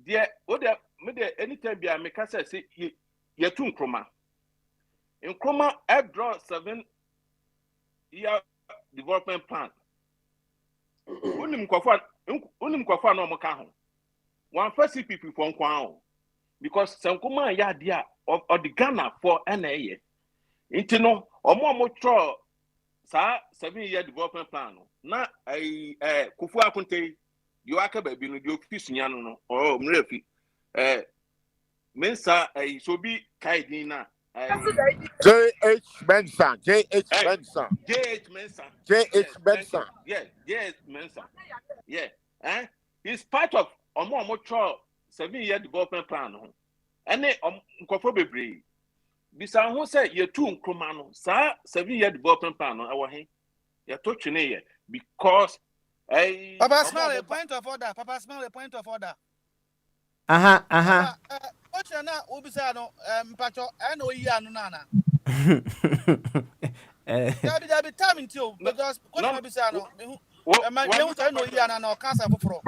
there o there me there anytime bia me ka say ye tu nkroma draw 7-year development plan unim kwafo na omoka ho one first CPP for nkwan because sankuma ya dia of the Ghana for NAA intino omo tro sa 7-year development plan no na kufu akunte yo aka ba bi no di office nya no mrefi mensa so bi kaidin na JH Benson. Yeah. He's part of Omo 7-year development plan. And nkofo bebre. Bisa who say ye two nkroma no. Sa 7-year development plan no awo he. Ye to twene ye because Papa smile a point of order. Papa smile a point of order. What's your name? Ubisano, Pacho, and Oya Nana. There'll be time until because Ubisano, my young time Oya no cancer for.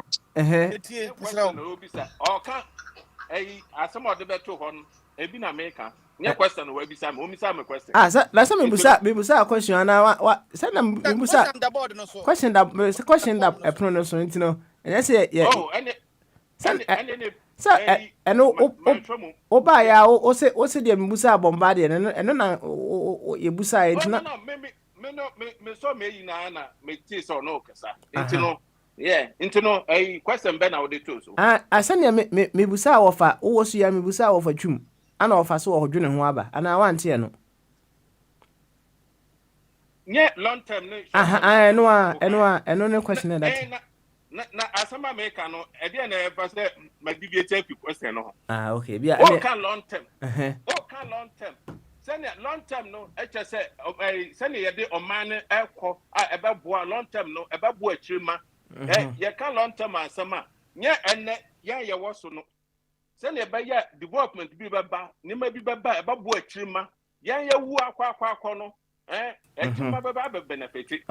As some of the better one, a been America. Near question will be some question. Last time we busa question and what send them busa the board no so. Question that a pronounce you know. And I say yeah. Oh, and so and oba ya o se de busa bombardie and no you busa it no me so me na me tis or no kasa. Into no a question ben I would do so. I send ya me busa ofa wo so ya me busa ofa twum ana ofa so o dwene ho aba ana wa nte no. Yeah, long term no. Eno ne question that. Na asama America no e dey na e pass my deviate question no. Okay, bia can long term. Can long term. Send long term no e che say send ye dey oman e kọ e be boa long term no e be boa chirima. Ye can long term asama. Nye enne ye wo so no. Send ye be ye development bi be ba, ni ma bi be ba e be boa chirima. Ye wu akwa no. Benefit.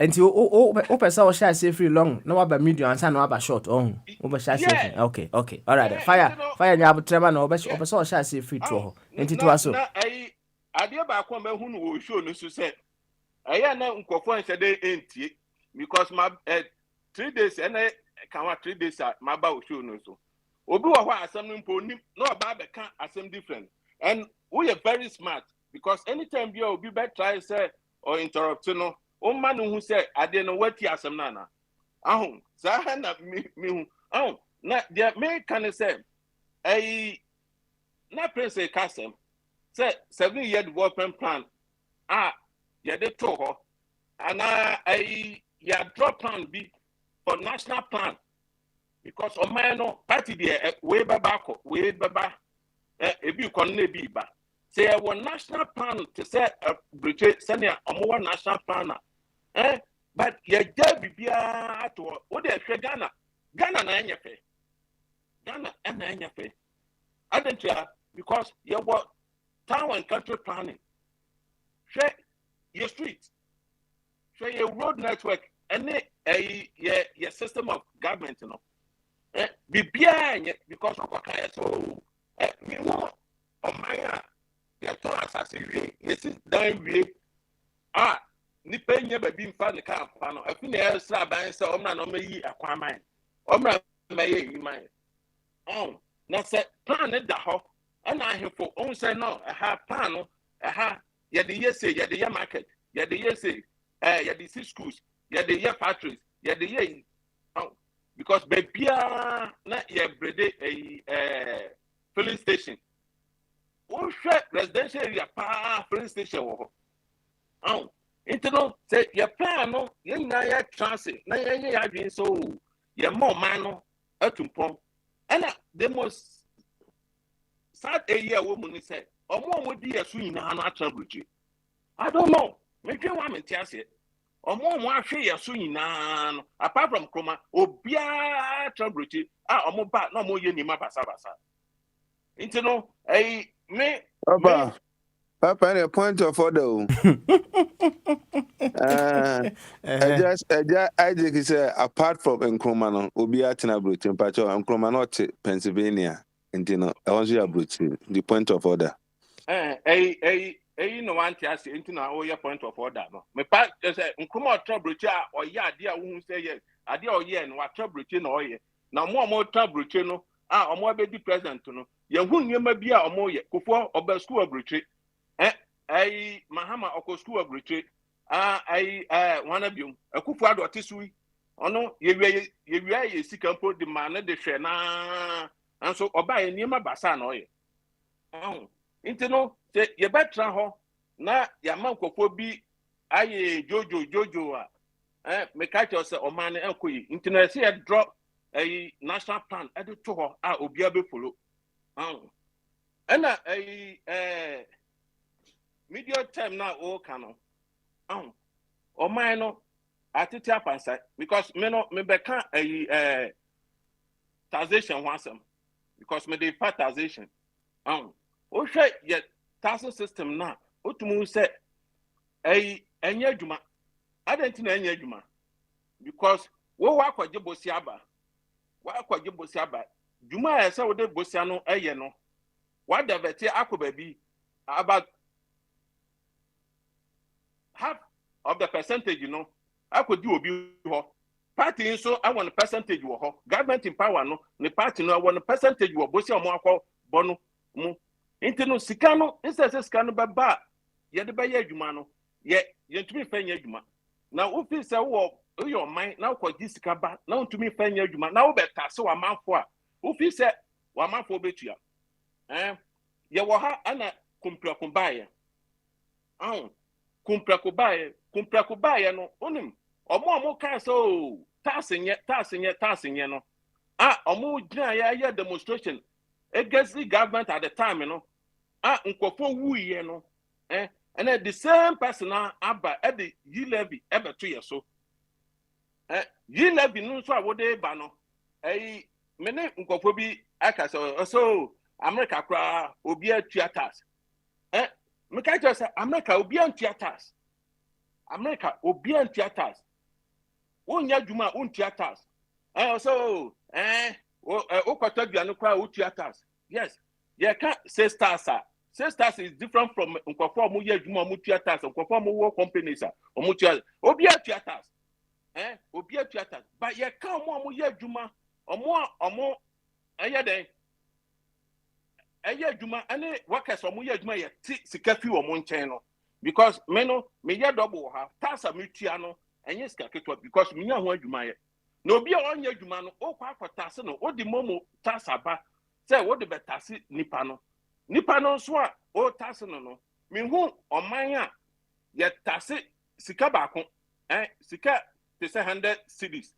Until o person will share say free long. No about medium and no about short. Over share say. Okay. All right. Fire. You have trema no. Person share say free to. Enti to aso. I idea ba kwa me hunu wo show no so say. Aya na nkofo nse dey enti because my 3 days and can what 3 days my ba wo show no so. Obi wo ho asem no mpo nim no ba be kan asem different. And we are very smart. Because anytime you be better try say or interrupt no man who say I didn't what asem nana za na me na there me can say na prince kasem say 7-year development plan ya de to ho ana ya drop plan be for national plan because o man no party there way back e bi kon na bi ba. Say our national plan to say a British senior or national planner. But ye bibia to what they Ghana na enyefe. Ghana and enyefe. I don't care because you what town and country planning. Share your street. Share your road network and your system of government, you know. Bibia because of what I so me want on my ya to asase yes dan wie nipa nya ba bi mfa ne ka fa no afi na esra ban se omra no mayi akwaman omra mayi yiman na se plan da ho ana ahefo on se no plan no ye de yese ye de ye market ye de yese ye de schools ye de ye factories ye de ye because bebia na ye brede filling station. Residential area filling station wo say your plan no ye na ya transit na ye ya adwin so ye mo man no atumpom and the most sad area wo mu ni say omo di yesu nyina no atrabuchi I don't know me twe wa me tiase omo ahwe yesu nyina no apart from kroma obia atrabuchi omo ba na omo ye ni ma basa me Papa, a point of order. I just say apart from Nkrumah, Obi Atina Brutin, Pacho, Nkrumah not Pennsylvania, and I want you to the point of order. No one tells you into now your point of order. No, me part just say Nkrumah trouble or dear who say yes, idea or yeah, and what trouble or yeah. Now more trouble no, or more be present to no. Yehun nyema bia omo ye kofo oba school abrochi mahama oko school abrochi wana biom akufo adote suwi ono ye sika mpo de ma na de hwe na anso oba ye nyema basa na oye intino se ye betra ho na ya man kofo bi aye jojo me ka cho se o man enkoyi intino se ye drop national plan e de to ho obi abe follow and media time now all canon. Oh, mine atete apansa because me no me beka taxation wansem because me dey part taxation o hwe ye tax system na otumu se enye adwuma adenti na enye adwuma because wo akwaje bosi aba dwuma ya se wo de bosia no eye no wa davete akoba bi about half of the percentage, you know, I could do a bill. Party so I want a percentage of government in power, no, the party no, I want a percentage of Bosia Marco Bono. Interno Sicano, instead of Scano Baba, yet the Bayer Jumano, yet to me Fenya Juma. Now, if it's a war, your mind now called this Caba, now to me Fenya Juma, now better so a man for. If he said, 1 month for Betia. Yawaha Anna Kumpra Kumbaya. Kumpra Kumbaya no onim omo kan so tassenye no omo gina ya demonstration against the government at the time no nkofo wuye no and the same person aba at the levy ever 2 years so levy no so awode ba no mene nkofo bi aka so America kra obi atuatas me ka just say America obi antiatas America obi antiatas wonya dwuma untiatas so o kwata duane kwa utiatas yes you can say stars is different from nkofo mu ye dwuma mu tiatas nkofo mu wo companies mu tiatas obi atiatas obi atiatas but you can mu ye dwuma omo den dwuma ane workers omo ye dwuma ye sika fi omo nchen no because me ye double ha tasa mutua no enye sika ketwa because me nya ho adwuma ye na obi a onye adwuma no o kwa akotase no o di momo tasa ba say wo de betase nipa no so a o tase no me hu oman a ye tase sika ba ko sika te 100 cedis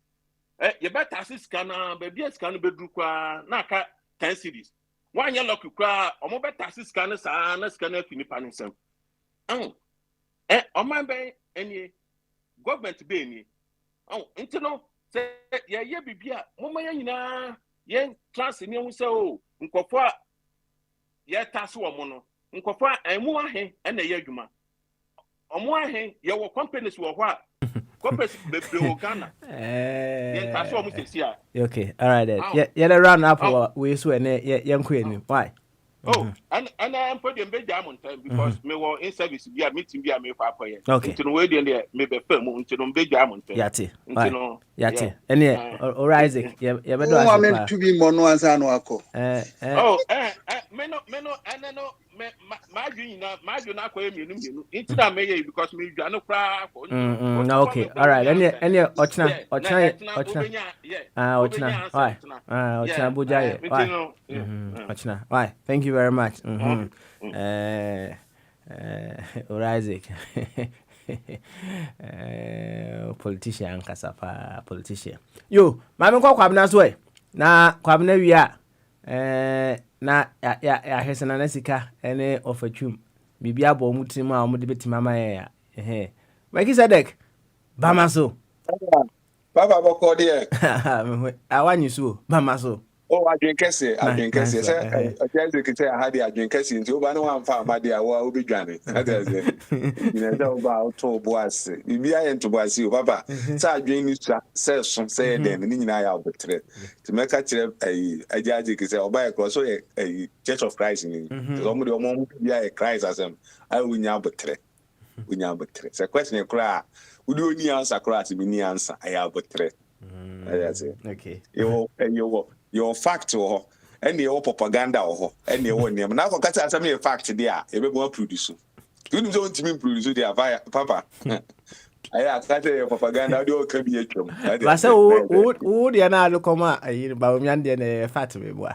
ye betase sika na ba bia sika no bedru kwa na aka 10 cedis wanya lock kwa omo betase sika no sa na sika no afi nipa no nsam oman ben eni government be ni nti no se ye bibia moma ya nyina ye class ni hu se o nkofo a ye tase wo mo no nkofo a emu ahe na ye adwuma omo ahe ye wo companies wo ho a companies be wo Ghana ye tase wo mo se sia okay all right then yeah the run up we so na ye nko eni why and I'm putting big diamond time because me were in service be a meeting be a me for apoye okay we dey me be firm until big diamond time yate any all right Isaac you be do as me to be mono ansa no akọ me no ma dwun na akọ emienu nti na me because me dwa no kra akọ okay all right any ochina why ochina bujaye why ochina why thank you very much Isaac politician kasafa politician yo mami kwa kwabna so na kwabna wia na ya hesena na sika ene ofachum bibia bo mutim a omde betima ma ya Maki Sadek bamaso Papa boko de awani so bamaso adwen kese se Isaac say I had adwen kese nti oba no wan fa amade awo obedwane adeze ina da oba to boase bibia ye nto boase o papa sa adwen ni se so se den ni nyina ya obetre ti meka kire Isaac say oba e cross so Church of Christ ni so mo de omo bia e Christ asem ai wunya obetre se question e kra udi oni answer kra ti bi ni answer ai obetre adeze okay your fact or any propaganda or any one name. Now, because I a fact there, everyone produce. You don't mean produce there, Papa. I can't tell propaganda, you can be a chum. I say, oh, the another comma, I hear about me and then fat me, boy.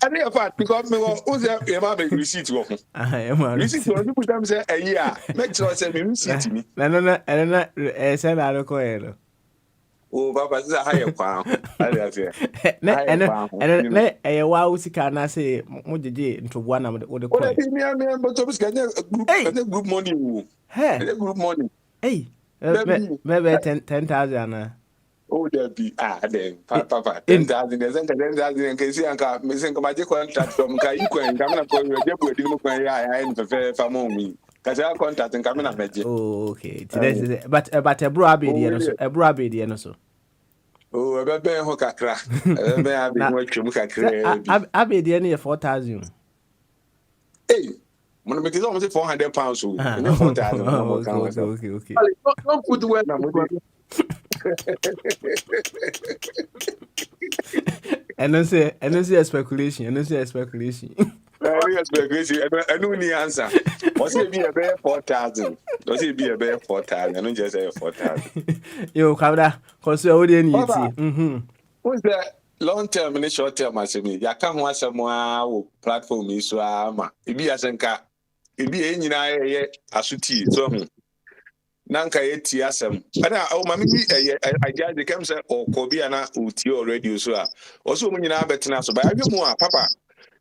I never fact because me was a mama receipt. I am a receipt. You put them say a year. Make sure I send me receipt me. No, and send out a coil. Oh, Papa, this is a higher pound. And a wow, sika na say, Mujiji into one of the group money. Hey, group money. Hey, Maybe 10,000. Oh, there be then papa 10,000. There's 10,000 in case you can't missing my contract from Kaikuen. Come on, for your debut. I am for me. Because I contact and come in a magic. Oh, okay. But a bro abedi and so. Oh, a baby hokakra. A baby abedi any 4,000. Hey, when I make it almost 400 pounds. Okay. Don't put where And then say speculation. I don't need answer. Was it be a bear 4,000? Was it be a bear 4,000? I don't just say 4,000. Yo, Kavda, because you're already who's that long term and short term? I say, ya can't watch some platform is so ama. It be as enka. It be any a suti. So, Nanka etiasem. Ana o mami I judge the cam say or Kobiana uti already so. Also when you na betina so by you papa.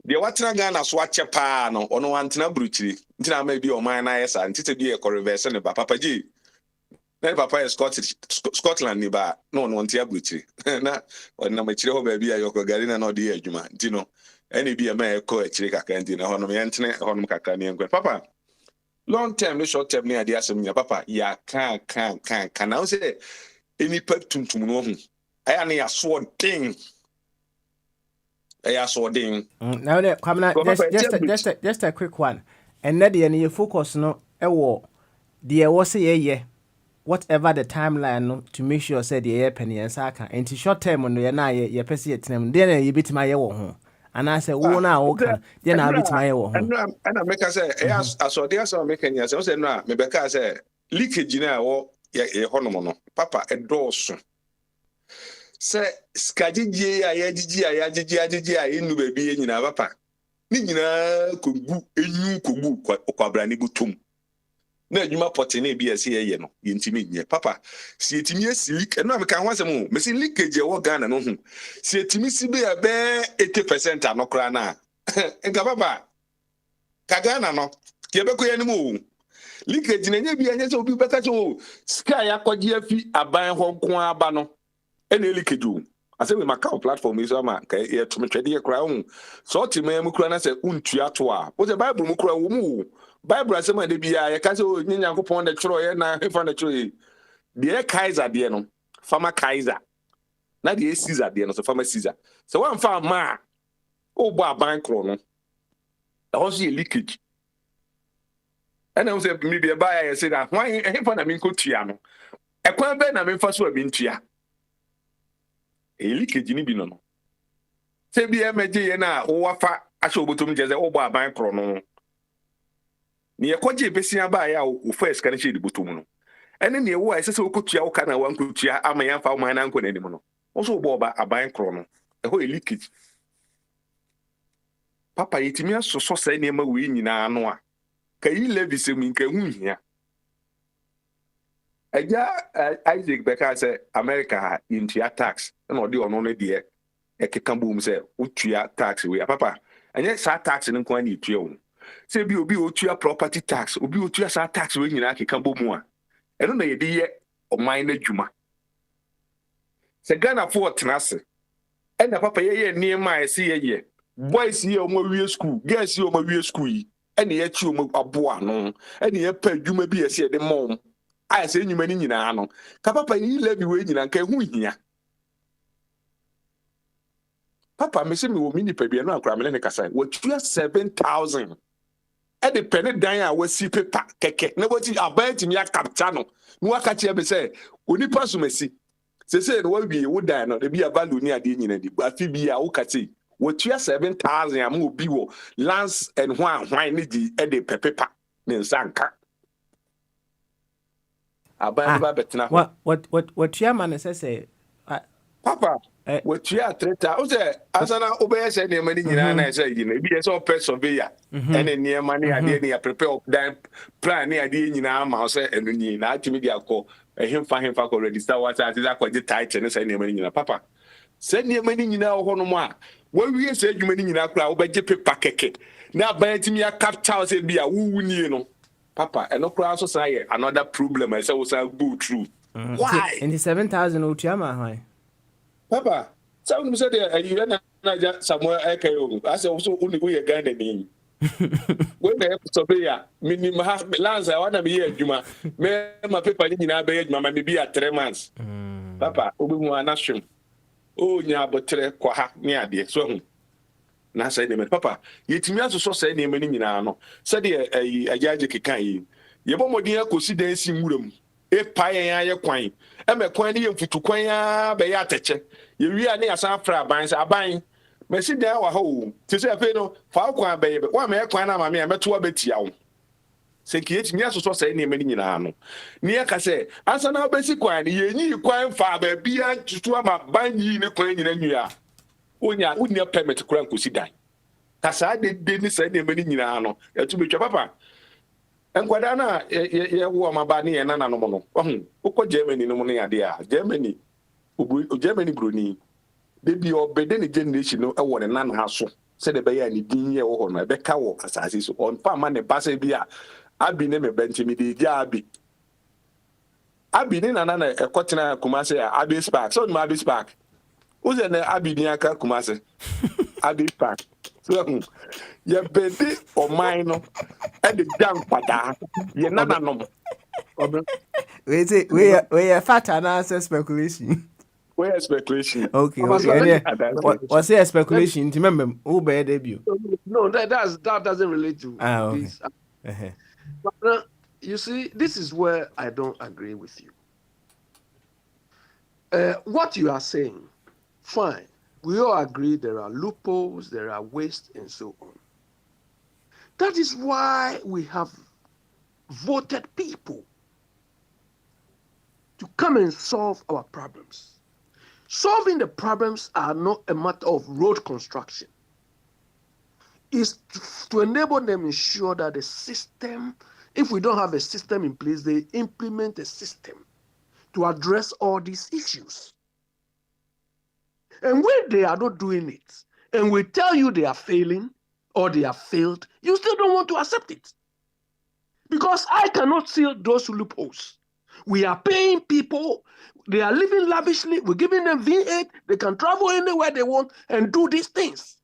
The watching Ghana swatch a pan or no antenna brutally. Until maybe or mine eyes and to be a reverse and Papa G. Then Papa is Scotland niba no tia brutally. Na or no mature baby a yoko garina no dear Juma. Dino. Any be a mere co-chica canteen or no antenna or Macani and Papa. Long term, no short term, near the assembly, Papa. Ya can I say any pet to know him? I only a sword thing. Now, just a quick one. And that the focus no the was a whatever the timeline no to make sure say the air penny and saka and to short term on the na ye pesi at them then you bit my home. And I say, oh, now, then I bit my home. And I make us say, yes, I saw there's some making yes, I said, no, maybe I say, leakage now or a honomono, Papa, a dawson. Say, Skadiji, I in baby in our papa. Nina could book a new kubu, quabrani butum. No, you might put in a BSC, intimate, Papa. See it me silk, and I can once more. Missing leakage or gun and on him. See it me be a bear 80% are no crana. And Papa Kagana no, Quebec anymore. Leakage in any be an be better to Sky Aquagia a buying Hong Kong bano. Any leakage. I say with my cow platform is a man, okay, to me trade a crown. So to me, Mukrana said, Untiatua. What's a Bible Mukra move? Bible some of the be I can't say Nyanko upon the Troy and I found the tree. The Kaiser Diano, Farmer Kaiser. Not the Caesar Diano, so Farmer Caesar. So one farm ma. Oh, bank chrono. The house leakage. And I was maybe a buyer said that why I found a minko tiano. A quan ben I mean first were been tia. A leakage in Ibino. Say be a major na or wafa. I show to me just a bank chrono. Ni ekoje besia ba ya o first kan she di botomu no ene ne wo ese se okotua wo kana wan kotua amanya fa wo man anko na nim no wo so bo ba aban kro no e ho leakage papa yetimi asoso sa ne ma we nyina no a ka yi levi se mu nka hu hia aja Isaac Beka say America intia tax na odi ono no de e keka boom say utua tax we papa anya sa tax no kwa ni tua wo say be obi otua property tax obi otua sa tax we nyina keka bomu a eno na ye de ye oman na dwuma se Ghana for tenase ena papa ye niema ese ye boys ye o mo wie school girls ye o mo wie school yi ena ye chi o mo aboa no ena ye pa dwuma bi ese de mom a se nyuma ni nyina no ka papa yi lebi we nyina nka hu hia papa me se me wo mini pa bia no akra me ne kasa wo tua 7,000 e de pene dan a wasi paper keke na wati abant mi akapcha no no aka che be say onipa so masi se no wabi wo dan no de bia value ni ade nyina di afi bia wo kati wo tua 7,000 am obi wo lance and hwan ni di e de paper ne nsanka abant ba betna what tua man say papa what you are treta o say asana obey say ne mani nyina na say yi na bi say o person be ya ene ne mani ade ne ya prepare dan plan ne ade nyina ma o say enu ni na atimi dia ko hemfa ko register what ati za ko di title ne say ne mani nyina papa say ne mani nyina o hono mo a wa wie say adwuma ni nyina kura wo beje paper keke na ban atimi ya capture say bia wu ni no Papa, and no cross society, another problem. I say, was a good true. Why? In the 7,000 Utiama, why? Papa, some said, you are somewhere I can. I said, also only we are Ghanaian. When they have to be a minimum lands, I want to be a Juma. My paper in our bed, Mamma, maybe at 3 months. Papa, Obi Nation. Oh, yeah, but Quaha near dear. So, na say name papa yetimi asoso say name ni nyina no say de ajaje kekan yi yebo modin akosi dan si nwuram e payen aye kwan e me kwan ne yemfutu kwan a be ya teche ye wi ane asan fra ban say aban me si dan wa ho ti say fe no fa kwan be wa me kwan na ma me meto abetia wo se ki yetimi asoso say name ni nyina no ne ya ka say ansa na obesi kwan ne ye nyi kwan fa ba bia tutu ama ban yi ne kwan nyina nua unya permit kura nkosi dan kasa de ni say name ni nyina no etu betwa papa enkwada na ye wo ma ba ne ye nana no no ukọ Germany no ne ade a Germany broni de bi obede ne generation no e wo ne nana ha so se de be ya ni din ye wo ho no e be ka wo asase so on fa ma ne basa bi a abi ne me benti mi de ja abi ne nana na ekotena Kumase a abi spark so ma abi spark uze ne abi ni aka Kumase abi spark so ye bedi o mine no e de jam pada ye nana no we fat analysis speculation. Where speculation? Okay. What's the speculation? Remember, who by debut? No, that doesn't relate to this. But, you see, this is where I don't agree with you. What you are saying, fine. We all agree there are loopholes, there are wastes, and so on. That is why we have voted people to come and solve our problems. Solving the problems are not a matter of road construction. It's to enable them ensure that the system, if we don't have a system in place, they implement a system to address all these issues. And when they are not doing it, and we tell you they are failing or they have failed, you still don't want to accept it. Because I cannot see those loopholes. We are paying people, they are living lavishly, we're giving them V8, they can travel anywhere they want and do these things.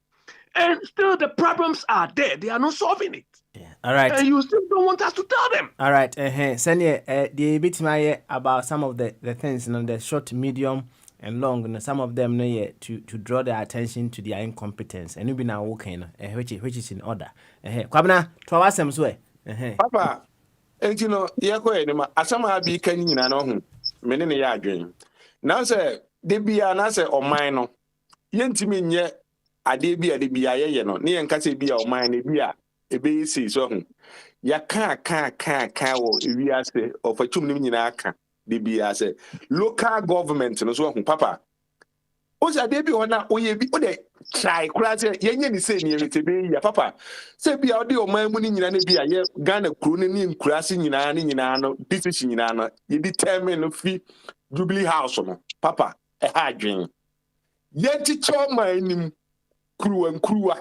And still the problems are there, they are not solving it. Yeah. All right. And you still don't want us to tell them. All right. Sanya, the bit about some of the things, the short, medium, and long, some of them to draw their attention to their incompetence. And you've been now working, which is in order. Kwabena, to our same way. Papa, and you know, asama bi kan nyina no ho. Me ne ya adwen. Now say, de bia na say o man no. Yentimi nye ade bia ye no. Ne yenka say bia o man ne bia ebe si so ho. Ya ka wo ewi ase ofachum nim nyina aka. De bia say local government no so ho papa. O say ade bi ona oye bi o de try kura say yenye ni say ni retebe ya papa. Say bia o de o man mu ni nyina ne bia ye Ghana kru ni nkura se nyina no decision nyina no ye determine no fi Jubilee House no papa e ha adwen. Ye ti choma nim kruwa.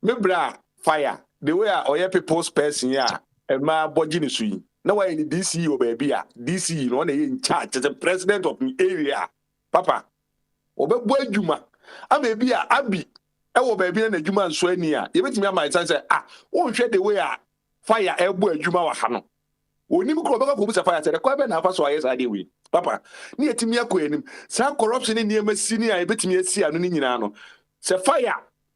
Mebra fire the way oye people's person ya e ma boji ni suyi. Na why the DC o baby a DC no na in charge the president of the area papa obebo adwuma ama bi a abi e wo baby na adwuma nso ani a ye betimi ama itan say won hwe the way a fire ebo adwuma wa ha no onim ko beka ko busa fire say ko be na afa so aye sa de we papa ni etimi akoyanim sa corruption ni emasini a ye betimi asi anu ni nyina no say fire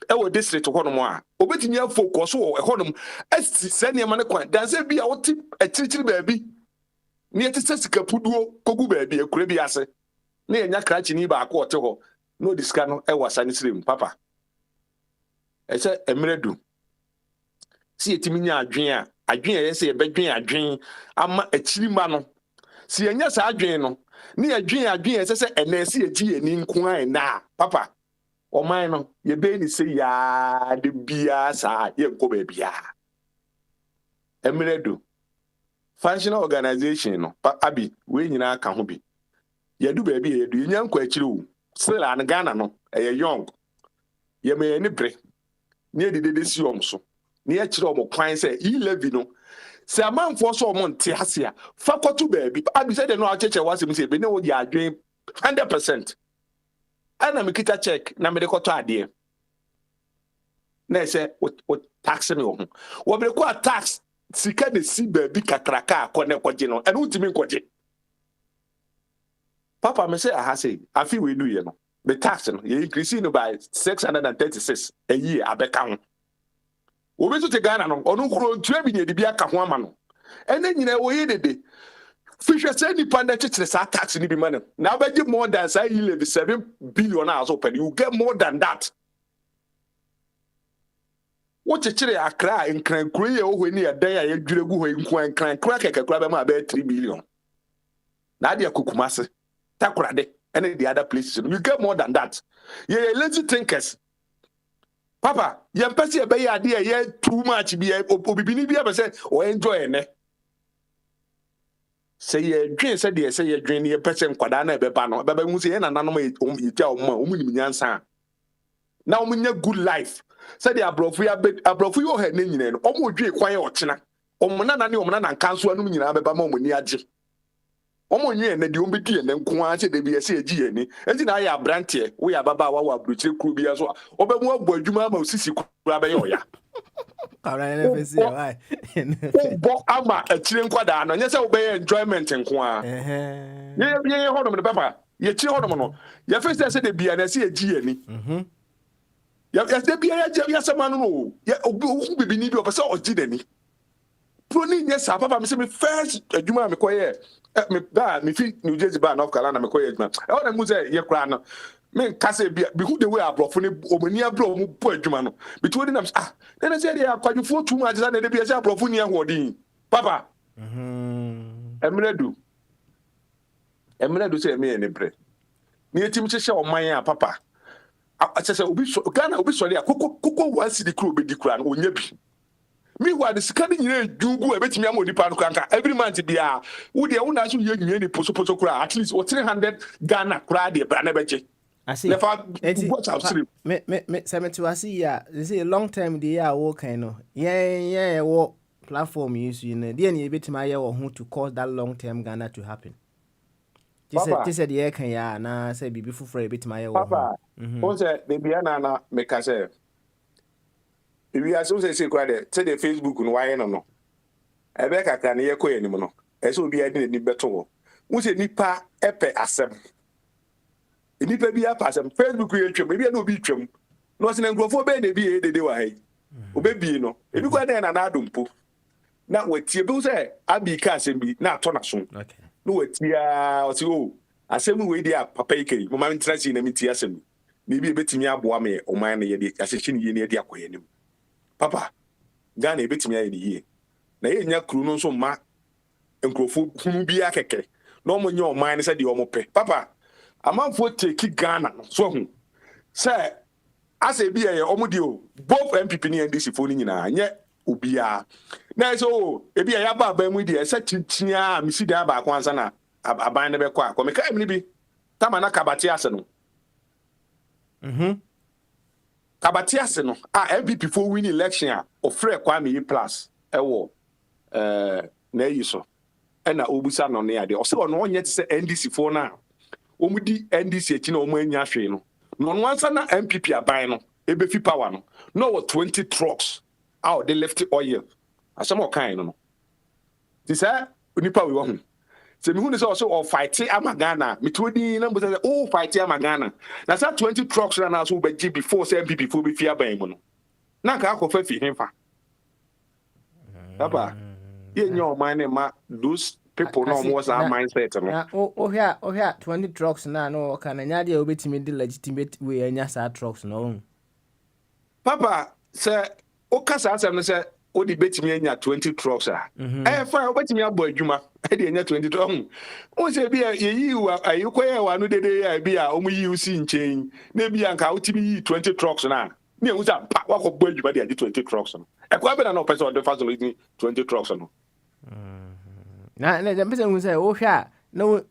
ewo district honom a obetimi afocus wo honom esi sene ma ne kwan dan say bia woti akirikiri baabi ne etise sikapuduo kogu baabi ekure bi ase ne enya krachi ni ba akọ ote ho no diska no ewa sanisrim papa ese emredu si etimi nya adwen a yese ebedwen adwen ama akirima no si enya sa adwen no ne adwen ese se enesi agi ani nko an na papa o man no ye be ni se ya de bia sa ye nko ba bia emredu functional organization no abi we nyina aka ho bi ye du ba bi ye du nya nko akiri wo still an Ghana no young ye me ni bre ne de si omso near Chiromo Klein say, E11 no. Say a man for so monte hasia, Fako to baby. I be said, no, our church was him say, but no, you are doing 100%. And I'm a kita check, Nameko to idea. Na say, what tax me on? What be called tax? Sika de si baby kakraka, kone kwajino, and who to me kwaji. Papa, me say, I say, I feel we do, you know. The tax, you increasing by 636 a year, I bet count. We to Ghana, or no crown, Trevin, the Bia Kahuamano. And then you know, we did it. Fisher said the pandemic tax in the money. Now, bet you more than say you live 7 billion hours open. You get more than that. What a chile I cry and crank when near day I go and crank crack a crab about 3 billion. Nadia Kukumase, Takrade, and the other places. You get more than that. You're lazy thinkers. Papa, you pass a bay idea, yeah, too much be a say, or enjoy it. Say ye dream, said ye say ye dream near person Quadana Bepano, but Musian and Anoma, you tell Yansan. Now, when you good life, said the Abrofu head name, almost drink quiet china, or Monana, and Council and Abamo Niaji. Omo nye na di ombedi na nko a che de bi ese agi ani enti na ya brantie we ya baba wa abroche kru bi so obemu agbo adwuma ma osisi kura be yoya ara na fesi why bo ama akire nkwada no nye se wo be enjoyment nko a ye hodom ne papa ye chi hodom no ye fesi ese de bi na ese agi ani ya de bi ya sama no ye obi bibi ni bi o pese ogi dani proni nye sa papa me se me first adwuma me koye me fi New Jersey ba North Carolina me koye adwuma e wona mu say ye kra no me kase bi who the way abrofo ne omani abro mu po adwuma no between them then say they akwadwofo too much na de bi say abrofo ni ehodin papa emredu say me ne bre ni etim chehye oman a papa achese obi Ghana obi sori akoko one city kro be di kra no onya bi me who the scanning jugu a bit me amoni pankanka every month bia wo de wo na so ye nwie ni poso kura at least 300 Ghana kura de bra na beche I see me semetu asi ya this is a long time the year work no yeah what platform use you know there ni bit ma ye wo ho to cause that long term Ghana to happen this said the kan ya na say bibi fufure bit ma ye wo papa o say the bia na me ka say we are so say kwade say the Facebook no why no ebe kaka na ye koye ni mo no e so obi ade ni beto wo wo say nipa epe asem nipa bi apa asem Facebook ye twem ebi na obi twem no se na ngrofo be na bi e dede wa hai obebi no ebi kwa na adompo na watie be say abi ka asem bi na ato na so okay no watia o say o asem we dia papa ikei mo ma ntrasi na miti asem ni bi ebetimi aboa me o man na ye di asehye ni ye na ye di akoye nim papa Ghana ebetimi aye ni ye na ye nya kru no so ma nkrofo hunu bi akeke na omo nya o man ne se de omo pe papa amanfo take Ghana so hu say ase bi ye omo di o both MPP ni NDC fo ni nyina nye obia na so ebi ya ba ba mu di e se tintia mi si da ba kwa ansa na aban ne be kwa ko me ka mi bi tama na kabati ase no kabati ase no MPP fo win election a ofre kwa me plus ewo na yi so e na obusa no ne ade o se ono onye te se NDC fo na omudi NDC echi na omo anya hwe no no ansa na MPP aban no ebe fi power no no 20 trucks out they left oil asem o kan no ti say onipa we wo hu se mi hu ne say o fight Ghana me to di na mbo say o fight Ghana na say 20 trucks na so be gi before say MPP fo be fi aban mu no na ka akofa fi hemfa papa ye nyo man ma those people no more that mindset no oh here 20 trucks na no ka na nya de obetimi de legitimate way anya sa trucks no papa say o kasa asem no say o di betimi anya 20 trucks fine o betimi abo adwuma e de anya 20 trucks o say bia ye yi wa ayikoye wa no dede ya bia o mu yi usi nchen na bia nka o timi yi 20 trucks na ne u sa pa wa ko bo adwuma de 20 trucks no e kwa be na no person de fast 20 trucks no na mpese ngu say o hwa no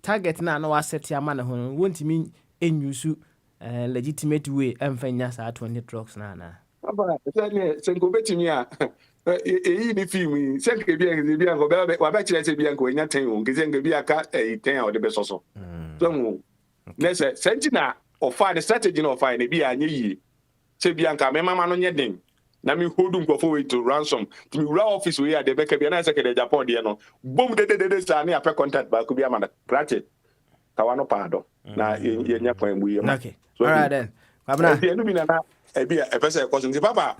target na no asset ya mana ho wontimi enyusu legitimate way emfanya sa 20 trucks na Papa, senko betimi a eyi ni film senke bi anko wa ba kire se bi anko enya 10 o nke senke bi aka 10 a o de be soso. So mu na se sentina ofa the strategy na ofa na bi anye yi. Se bi anka me mama no nye den. Na me hold nkofo we to ransom. To me raw office we at the back bi na se ke de Japan de no. Boom de sa na apɛ contact ba ko bi amana. Practice. Kawano pado. Na ye nya kwan mu ye. Okay. All right then. Abna. Enu bi na ebi e pese ko so papa.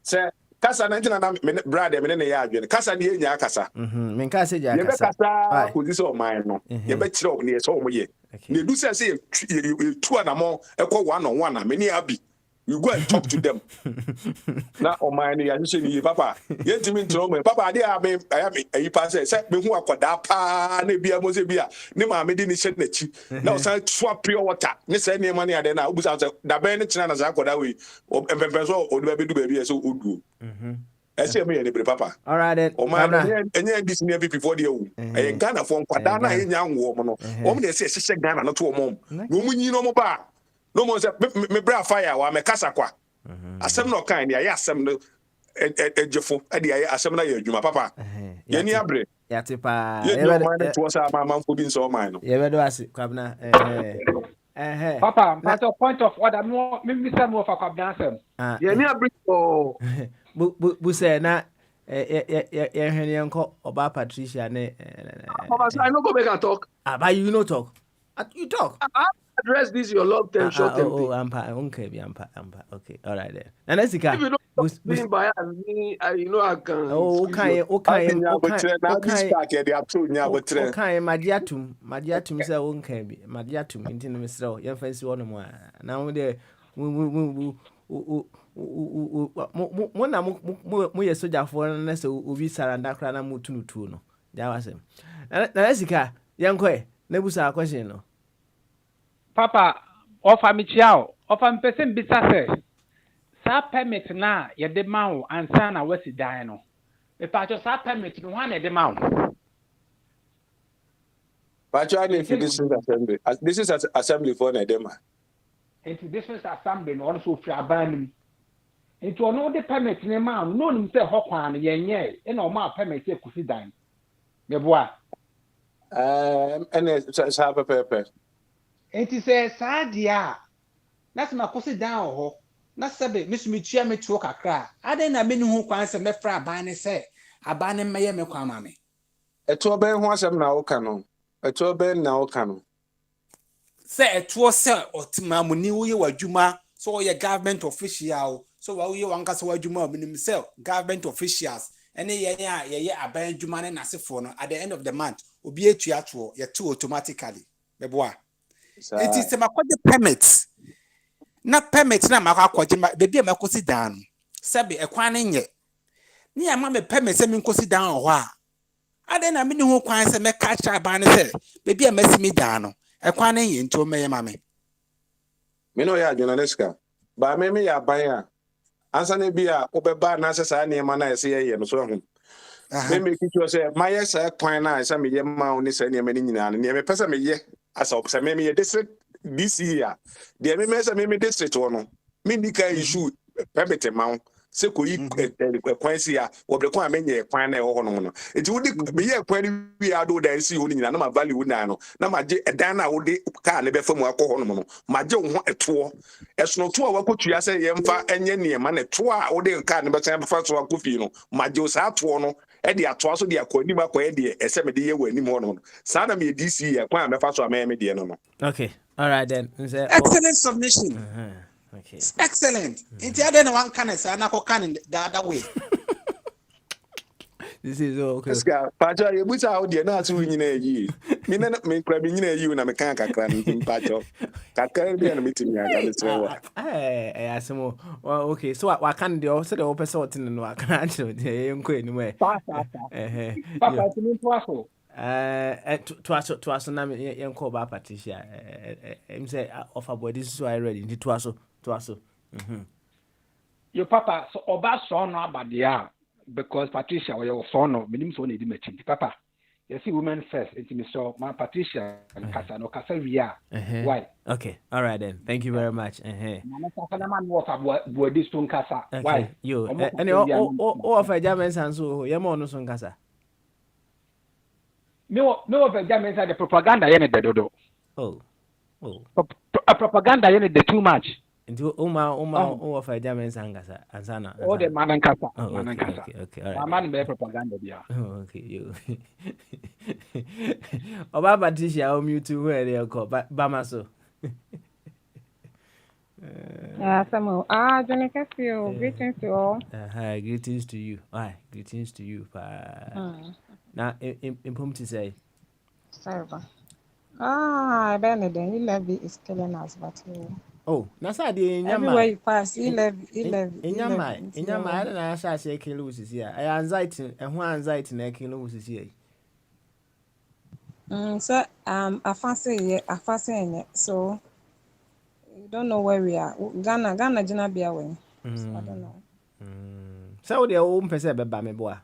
Se kasa na ntina na brother me ne ya adwene. Kasa ne nya kasa. Men kasa ja kasa. Ye be kasa ko dise o man no. Ye be kire o ne so o mo ye. Ne du se tu anamo e ko one on one na me ne abi. You go and talk to them. Na o man ya you say papa. Ye timi ntro me papa ade a me ayi pa se me hu akoda pa na bia mo se bia ne ma me di ni shed na chi na o san swap pure water ne se ne ma ne ade na obusa se da ben ne china na za akoda we empempe so o do be du ba bia so oduo ese me ye ne bre papa. All right then. O man enye this ne people for there o e Ghana for nkwada na ye nya nwo mo no o mo de se hye Ghana no to o mo no mo nyi no mo ba no mo say me bra fire wa me kasa kwa asem no kan ya asem no ejefo e de ya asem na ya adwuma papa ye ni abre ya tipa ye no man to say man fo bi nso man no ye be do ase kwabna papa that's a point of order no me say mo for kwabna asem ye ni abre o bu say na ye hwene enko oba Patricia ne papa I no go make a talk but you no talk you talk address this your long term short term ampa okay all right then and Esika being by me you know I can okay Madiatum say okay bi Madiatum nti no mesrɛ ye fancy wono mu na wo de mo na mo ye sojafo na se obi saranda kra na mo tunutu no ja wasem na Esika yenkɔ na busa question no papa offer me chiao offer me person bisa say sa permit na ye de ma wo ansa na wasi dan no me pa cho sa permit no wan e de ma wo actually this is assembly for Nedema this is assembly no also fi abanim enti ono de permit ne ma no nim say ho kwan ye nye e na o ma permit e kusi dan me boa and sa pepe enti say sa dia na se makosi dan ho na sebe misumi tua me tuo kakra aden na me ni hu kwan se me fra aban ne se aban ne meye me kwan ma me eto ben ho asem na woka no eto ben na woka no se eto se otima mu ni wo ye wadwuma so ye government official so wa wo ye wanka se wadwuma minim se government officials ene ye aban adwuma ne nasefo no at the end of the month obi etua to ye to automatically beboa it is makode permits na permit na makakwaje bebi makosi dan sebe ekwan ne nye ni ama me permit se me nkosi dan ho a ade na me ni ho kwan se me catch aban ne se bebi amasimi dan no ekwan ne nye nto meye mame me no ya journalistka ba me ya ban a ansa ne bia obeba na se sa ne ma na ese ye no so ho me me kitu se ma ye sa kwan na se me ye ma oni se ne me ni nyina ne me pese me ye asa opse me ye district this year the me district one me nika issue permit ma se ko yi kwan si a wo bre kwan amenye kwan na ho no no enti wo di me ye kwan wi ado dan si ho nyina na ma value na no na ma je edan na wo di ka ne be famu akọ ho no ma je wo ho eto esono to a wakotua se ye mfa enye ne ma na to a wo di ka ne be san fa so akofi no ma je sa to no e di ato so di akọ ni ma ko e di ese me di ye wa ni mo no sa na me DC ye kwan me fa so ama me di no okay all right then excellent submission okay excellent inti ade na wan kan say na ko kan the other way this is okay ska pacho ye buta how de na asu nyina yi me na me kra me nyina yi na me kan kakra ni pacho kakra bi na metimi aga me trewa asemo okay so wa kan de o se de o pese o tin no wa kan achiro de ye nko enimu papa timi twaso twaso na ye nko ba Patricia em say offer body so I ready ndi twaso your papa so oba so no abadia because Patricia we so no minim so na di machi papa You see, women first. It's me so my Patricia and Kasa no Kasa Ria. Why? Okay, all right then. Thank you very much. Man, what about this stone Kasa? Why? You and offer German and so Yamono son Kasa. No, of a German side the propaganda in the dodo. Oh. A propaganda in the too much. Into offer German Sangasa and Sana. Oh, the man and Kasa. Okay, all right. Man be propaganda. Okay, you. Oba Patricia, I'll mute to where they are called Bamaso. Samuel. Johnny Casio, greetings to all. Hi, greetings to you. Hi, greetings to you. Now, in to say. Sorry. Benedict, E-Levy is killing us, but oh, that's how the everywhere you pass, E-Levy. In your mind, I don't know how I say kill is here. I anxiety and who anxiety and kill is here. So, I fancy it. So, you don't know where we are. Ghana, Jina be away. So, I don't know. So, the own person by me, boy.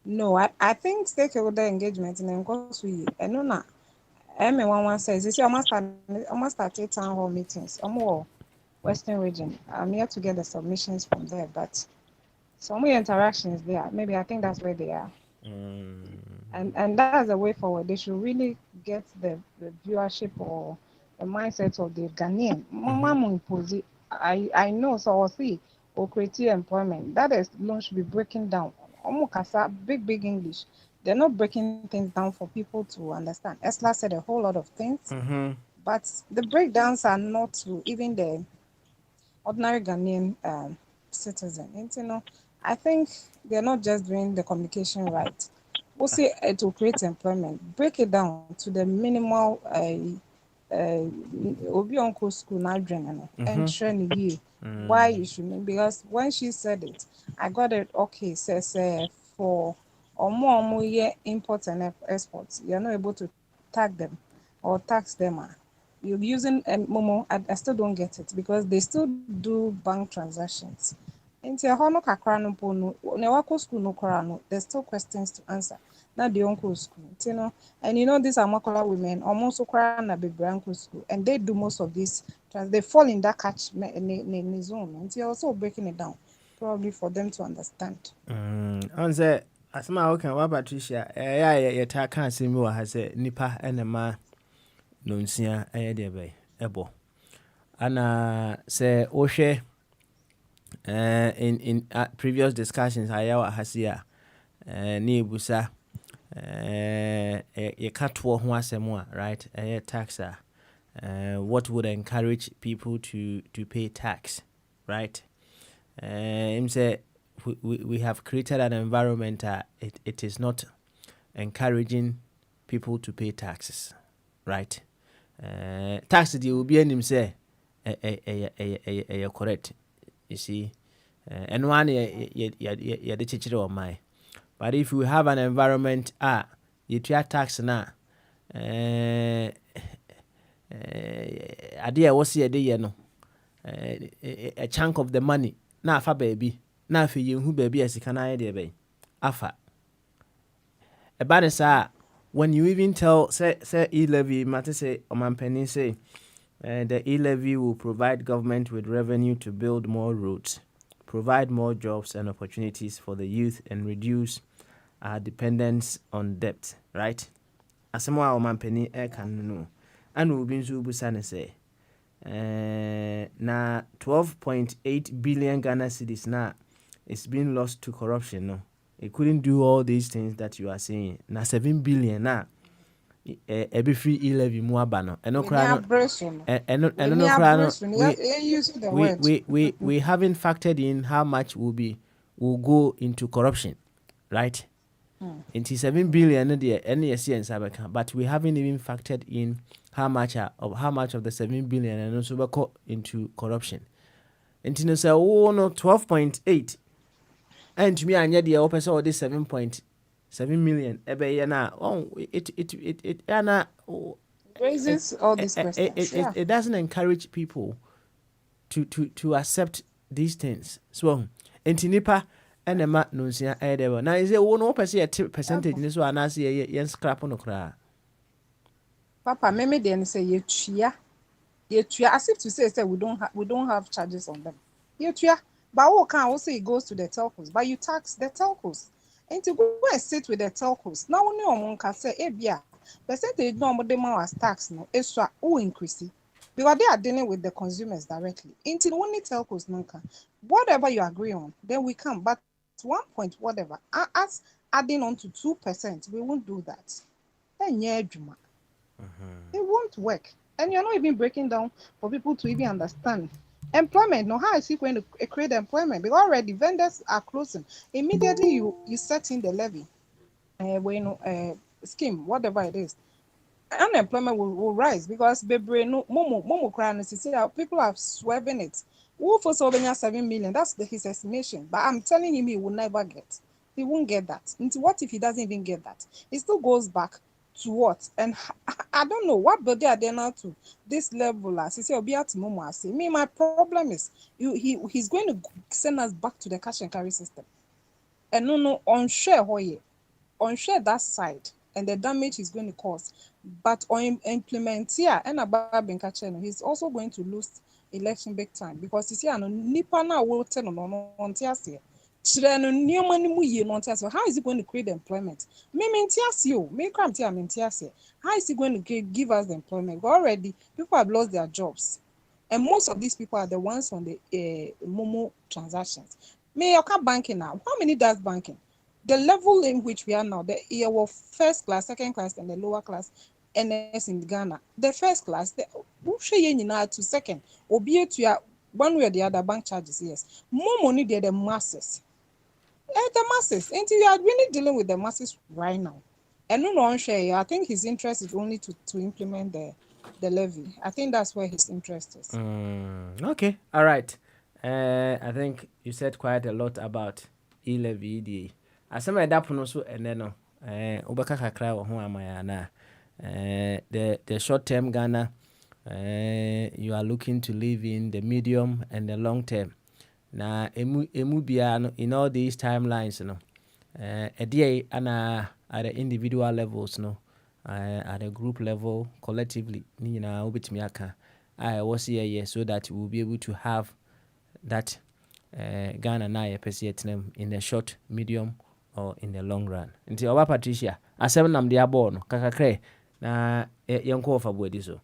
No, I think stakeholder engagement in course we no na. One says you see almost start town hall meetings. Western region. I'm here to get the submissions from there, but some interactions there. Maybe I think that's where they are. And that's the way forward. They should really get the viewership or the mindset of the Ghanaian. I know, so I'll see or create employment. That is loan should be breaking down. Big English. They're not breaking things down for people to understand. Esla said a whole lot of things, but the breakdowns are not to even the ordinary Ghanaian citizen. And, you know, I think they're not just doing the communication right. We'll say it will create employment. Break it down to the minimal Obi Uncle school now and train you why you should, because when she said it, I got it. Okay, says for or more imports and exports, you're not able to tag them or tax them. You're using Momo. I still don't get it because they still do bank transactions. Into a hono kakrano pono, newako school no korano. There's still questions to answer. Not the uncle school, you know. And you know these are Makola women, almost korana be branco school, and they do most of this. They fall in that catch zone, and you're also breaking it down, probably for them to understand. Answer. Asma okay wa Patricia ya ta kan se mi wa ha se nipa enema no nsia de be ebo ana se ohwe in previous discussions aya wa hasia ni busa ye katwo ho asemo right taxa what would encourage people to pay tax, right? Him say we have created an environment it is not encouraging people to pay taxes, right? Tax the will be him say correct, you see, and one the teacher of my. But if we have an environment you try tax na idea was here the no a chunk of the money na fa baby na fe yehu baby asika na ye de be afa about this when you even tell say E-Levy matter say omanpeni say the E-Levy will provide government with revenue to build more roads, provide more jobs and opportunities for the youth, and reduce our dependence on debt, right? Asemo a omanpeni can no and will be nzu busa ne say na 12.8 billion Ghana cedis na it's been lost to corruption. No, it couldn't do all these things that you are saying. Na 7 billion na every free E-Levy mu aba no. Eno kra no. We haven't factored in how much will go into corruption, right? Into 7 billion but we haven't even factored in how much of the 7 billion and also go into corruption. Into no say 12.8 and to me I need the open so this 7.7 million raises all these questions. It doesn't encourage people to accept these things. So into nipa enema no nsia edebe na is it wo no pese ye percentage ni so anase ye scrap no kra Papa, maybe then say yetua as if to say we don't have charges on them. Yetua, but what can also it goes to the telcos, but you tax the telcos. And to go and sit with the telcos. Now only on can say ebia percentage no more demand as tax no extra who increase it. Because they are dealing with the consumers directly. Until only telcos no can. Whatever you agree on, then we can. But 1 point whatever, as adding on to 2%, we won't do that. Then yeah, Juma. It won't work. And you're not even breaking down for people to even understand. Employment, no, how is it going to create employment? Because already vendors are closing. Immediately you set in the levy, scheme, whatever it is, unemployment will rise because people are swerving it. Who for 7 million? That's his estimation. But I'm telling him he will never get. He won't get that. Into what if he doesn't even get that? It still goes back to what? And I don't know what body are they now to this level. As he said, me, my problem is he's going to send us back to the cash and carry system. And no unshare that side and the damage he's going to cause. But on implement here and about Benkacheno, he's also going to lose election big time because you see, I know Nipa now will tell on Tiasia. How is he going to create employment? How is he going to give us the employment? Already, people have lost their jobs. And most of these people are the ones on the Momo transactions. Banking now. How many does banking? The level in which we are now, the first class, second class, and the lower class NS in Ghana. The first class, the to second, albeit to one way or the other bank charges, yes. More money there, the masses. The masses. And we are really dealing with the masses right now. And I think his interest is only to implement the levy. I think that's where his interest is. Okay, all right. I think you said quite a lot about e-levy. Asema eda pono so ene no obeka kakra wo ho amaya na the short term Ghana you are looking to live in the medium and the long term. Na emu bia no in all these timelines no ana at the individual levels no at the group level collectively ni nyina obetimi aka I was here so that we will be able to have that Ghana na yepese etenem in the short, medium or in the long run. Nti oba Patricia asem nam de abo no kakakre na yenko ofa boadi so.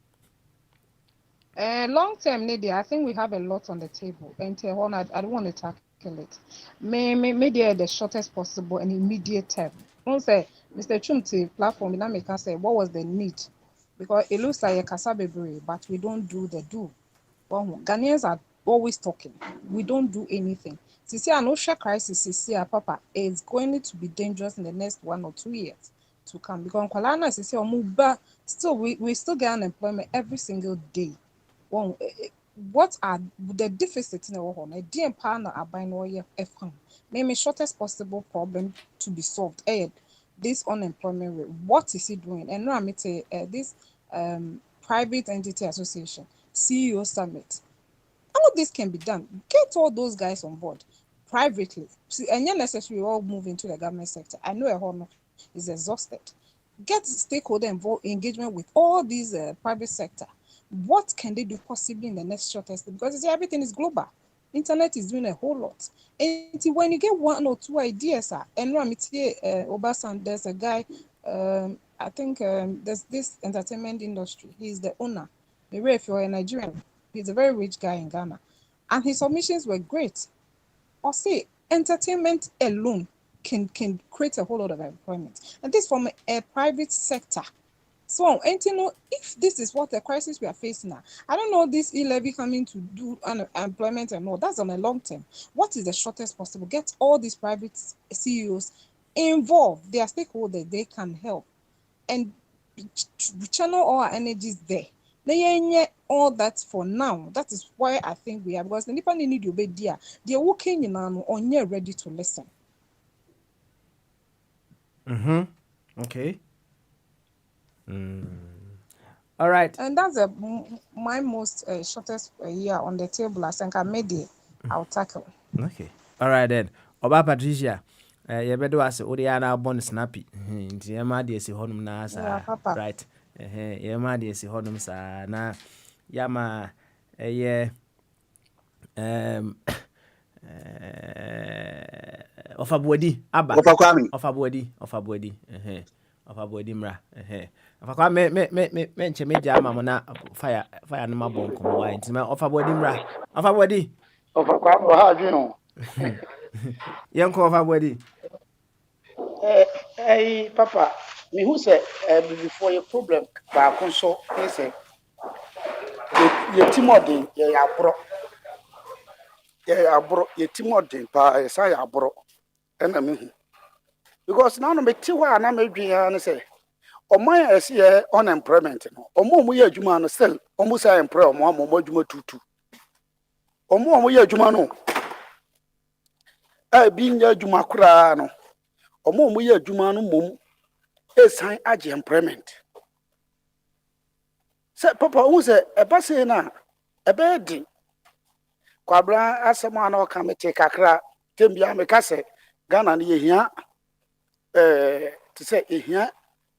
Long term, Nadia, I think we have a lot on the table. And I don't want to tackle it. Maybe the shortest possible and immediate term. Don't say, Mr. Chumti platform, I can say, what was the need? Because it looks like a Kasabebre, but we don't do the do. Well, Ghanaians are always talking. We don't do anything. Sisi Anosha crisis, Sisi Papa, is going to be dangerous in the next 1 or 2 years to come. Because Kwalana, Sisi Omuba, still, we still get unemployment every single day. Well, what are the deficits in the world? A DM partner are buying all your F1. Maybe shortest possible problem to be solved. This unemployment rate, what is he doing? And now I'm say this private entity association, CEO summit. All of this can be done. Get all those guys on board privately. See, and not necessarily all move into the government sector. I know a whole is exhausted. Get stakeholder engagement with all these private sector. What can they do possibly in the next shortest? Because you see, everything is global. Internet is doing a whole lot. And when you get 1 or 2 ideas, and Obasan, there's a guy, I think there's this entertainment industry. He's the owner. Maybe if you're a Nigerian, he's a very rich guy in Ghana. And his submissions were great. Or say, entertainment alone can create a whole lot of employment. And this from a private sector. So, and if this is what the crisis we are facing now, I don't know this e-levy coming to do unemployment and all. That's on a long term. What is the shortest possible? Get all these private CEOs involved. They are stakeholders. They can help. And channel all our energies there. They all that for now. That is why I think we are, because the people need to be there. They are working on here ready to listen. Okay. All right. And that's my most shortest year on the table. I think I made it. I'll tackle. Okay. All right then. Oba Patricia. You better ask Uriana Bon Snappy. Yamadi is honum na sa right. Yamadi is honum sa na Yama Ofabwedi Abba Ofabwedi Ofabwedi mra Ofakwa me nche mama fire no mabon ko wa ntima Ofabwedi mra Ofabwedi Ofakwa ha adweno Yanko Ofabwedi papa me who say before your problem ba kon so say ye timodin ye abro ye timodin pa say abro na me hu because now no me ti wa na me dwen na say oman ese unemployment no omo ye adwuma no still omo say employ omo adwuma tutu omo ye adwuma no bi nya adwuma kura no omo ye adwuma no mom esan age employment se papa who say e ba say na e be di kwabra asema na o ka mete kakra tembia me ka say Ghana ni ehia to say ehia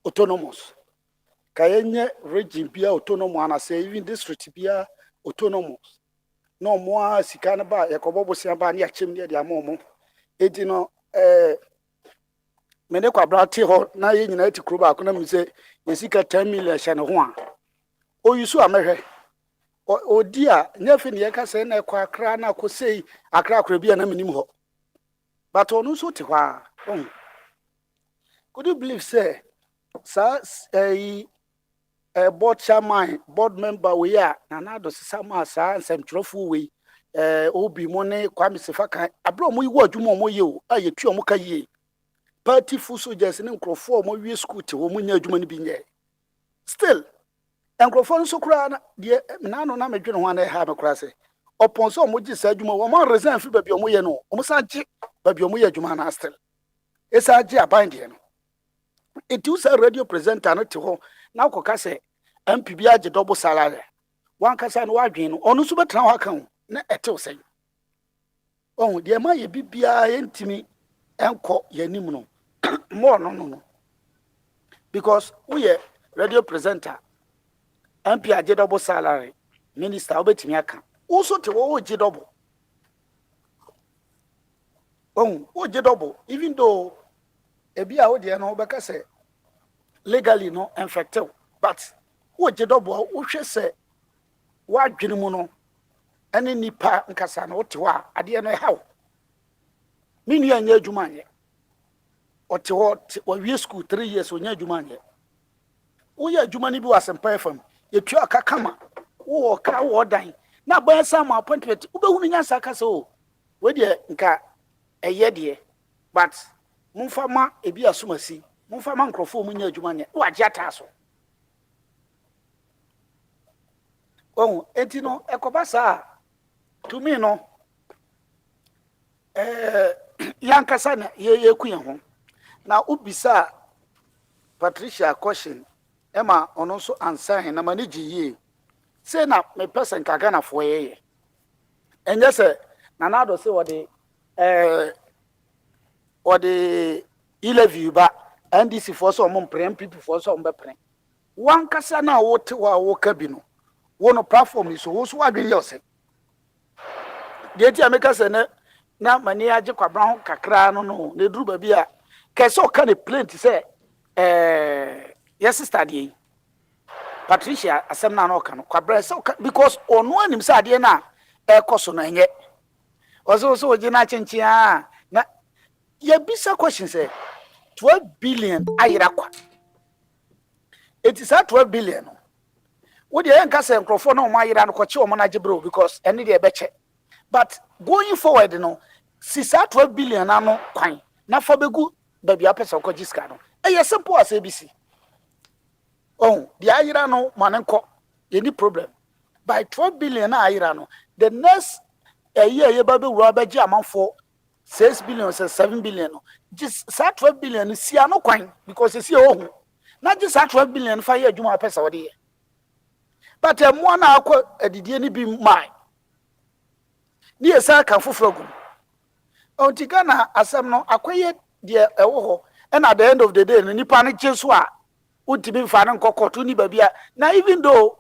autonomous kayenye region bia autonomous and say even district bia autonomous no more sika na ba yakobo sia ba na yachem ne dia momo edi no mene kwabra ti ho na ye nyina ti kuro ba ko na mi say yesika 10 million hye ne ho a o yusu amehwe odi a nyafi ne yeka say na kwa akra na ko sei akra bia na minim ho but onu so ti ho a could you believe say board chairman board member we are na do sama sa nsem trofo we obi mo ne Kwame Sefaka abro mo yiwo adwuma mo ye o aye tu mo ka ye party full soldiers ne nkrofo mo wie school te wo mo nya adwuma ne bi nye still nkrofo nso kura na de na no na medwene ho na ha me kura se oponso mo gi sa adwuma wo mo resign fi babia mo ye no mo sa gi babia mo ye adwuma na still esa gi abande no it was a radio presenter no te ho na koka se MP bia age double salary wan kasa no wadwen no onu so betra ho kan na etew sen de ma ye bibia yentimi enko yanim no more no because we radio presenter MP age double salary minister obetimi aka also te wo age double age double even though ebi a wo de no be ka say legally no infected but wo je double wo hwe say wa dwene mu no ene nipa nkasa na wo te wa ade no hawo minu ya nya adwuma anye o te wo wie school 3 years o nya adwuma anye wo ya adwuma ni bi wa sempa fam ye tu aka kama wo ka wo dan na ba sa ma appointment wo be hunu nya sa ka so we de nka eye de but mumfa ma ebi asumasi mumfa ma nkrofo munya adwuma ne wa jata so enti no ekoba sa to me no yankasa na ye kuye ho na ubisa Patricia question ema ono so ansan na manage ye say na me person ka Ghana fo ye enye se na na do se ode 11 ba NDC for so mum prem people for so mbe prem wan kasa na wo te wa wo ka bi no wo no platform is wo so adwen yose de ti ameka se na mani age kwabra ho kakra no ne duru ba bi a kese o ka ne plenty se yes sister de Patricia asem na no ka no kwabra se because onu anim se ade na ekoso na enye ozo oji na chenchia na ye bisa question say 12 billion ayira kwa it is 12 billion wo de enka se nkrofo na o ma ayira no kwache o mo na gibro because ene de ebeche but going forward no 12 billion ano kwan na fa begu baby apesa ko jiska no e simple as ABC de ayira no manenko any problem by 12 billion na ayira no the next year ye babe wura baji amanfo 6 billion or 7 billion just 12 billion si ano kwan because si ohun na just 12 billion fa ye adwuma pesa wode but mo na akọ adidie ni bi mai ni esa kan foforo gu onti Ghana asem no akoye de ewo ho and at the end of the day nipa ne gye so a untimi mfa ne nkokoto ni babia na even though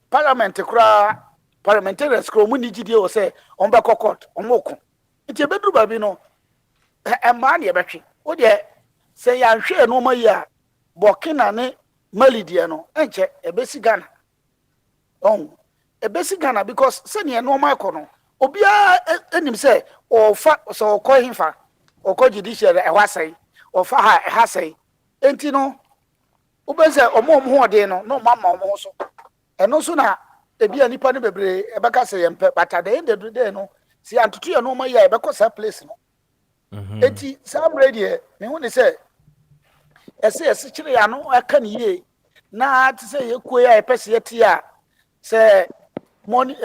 parliament kura parliamentarians kura mu ni gidie wo say on be kokot on moko nti ebeduru babi no emma na ebetwe wo de say ya hwe no mayi a Burkina ne Mali die no enche ebesi Ghana ebesi Ghana because se ne no ma kono obia enim say o fa so ko himfa o ko judiciary e wasai o fa ha sai enti no ubese omo ho de no no mama omo so eno so na ebia nipa ne bebre ebeka se yempe but at the end of the day no si antutu ye no ma ya ebeko sa place no enti sam radio me hu ne se ese kire ya no aka ne ye na ati se ye kuo ya epese ye ti a se money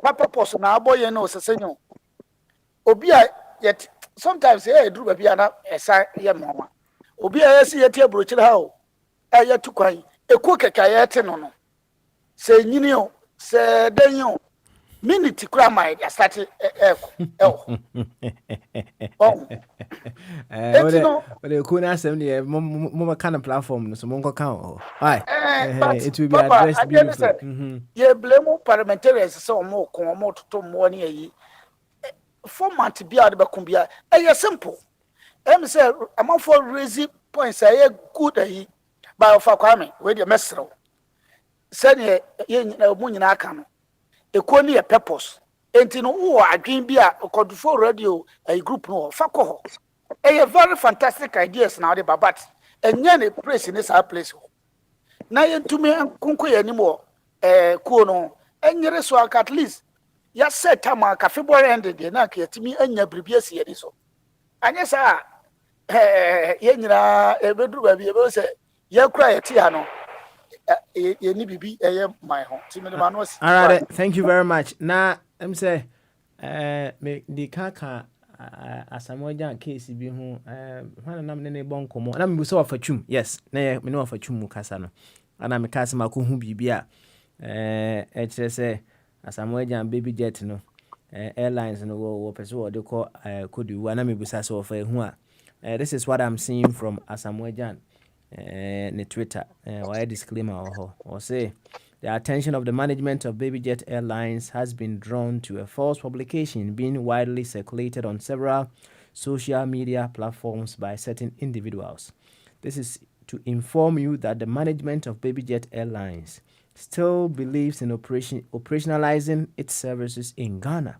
papa post na aboye no sesenyo obi a yet sometimes e duru ba bia na esa ye moma obi a yesi ye tie brochire ha o e tu kwan ekuo keka ye te no no se nyini o se denyo minute kura mai ya start the cool asem the mo kind of platform no so mo nko kan hi it will be addressed beautifully ye blame parliamentarians so mo ko mo toto mo ni yi format bia de bekum bia e simple em say am for raise points e good ayi by of Kwame we dey mesro say ye mo nyina aka no eko ni purpose enti no wo adwen bi a Kodufo radio a group no fa ko ho e very fantastic ideas na de babat enye ne place ni sa place na yentumi kunko yani mo ko no enyere so at least ya set am ka February end de na ka yetimi anya bribia si yedi so anye sa ye nyina ebeduru ba bi ebe se ye kura yeti ha no any bibi my home. All right, thank you very much. Now, I'm say, me the kaka Asamoah case be who when I'm nene bon komo. Na me so of chum. Yes, na me no of chum kasa no. Ana me kasa ma ko hu bibia kire say Asamoah baby jet no airlines no wo pese wo de ko Kodu na me busa so of hu a this is what I'm seeing from Asamoah ne Twitter why disclaimer or say the attention of the management of BabyJet Airlines has been drawn to a false publication being widely circulated on several social media platforms by certain individuals. This is to inform you that the management of BabyJet Airlines still believes in operationalizing its services in Ghana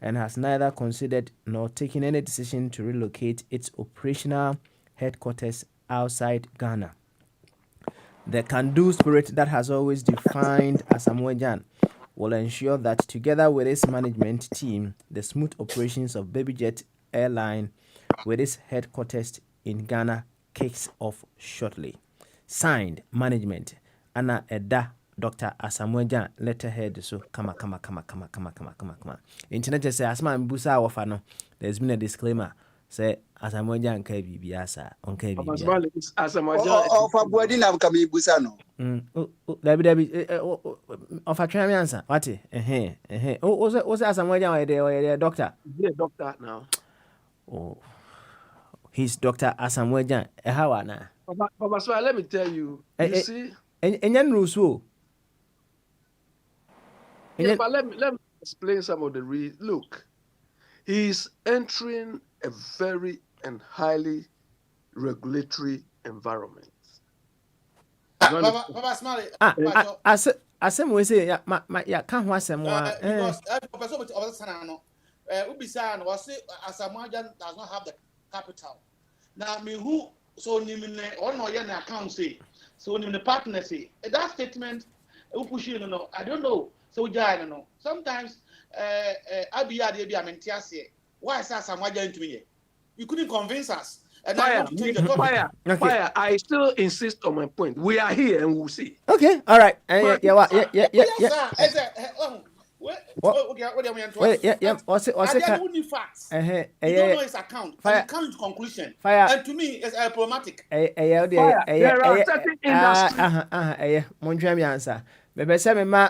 and has neither considered nor taken any decision to relocate its operational headquarters outside Ghana. The can-do spirit that has always defined Asamoah will ensure that together with its management team, the smooth operations of BabyJet Airline with its headquarters in Ghana kicks off shortly. Signed, management, Anna Eda, Dr. Asamoah letterhead, so come. Internet just say, Asma Mbusa Wafano, there's been a disclaimer. Say Asamoah nka bibia sa onka bibia Asamoah fa body na nka me busa no dabi of atwa me answer what o say Asamoah wa dey doctor now he's Dr. Asamoah how na Papa so let me tell you see enyan ruso but let me explain some of the look. He's entering a very and highly regulatory environment. Papa Smiley. Asem we say ya kan ho asem wa because person of the sana no ubisa no was Asamoah does not have the capital. Now me who so nim ne on no na account say so nim the partner say that statement who push you no I don't know so jai no sometimes Abia dey be amentiase why say Asamoah into me you couldn't convince us. And Fire. I still insist on my point. We are here and we'll see. Okay, all right. Yeah. What's only facts. You don't know his account. And you come to conclusion. And to me, it's problematic. There are certain industries. Monjami answer. Bebe se me ma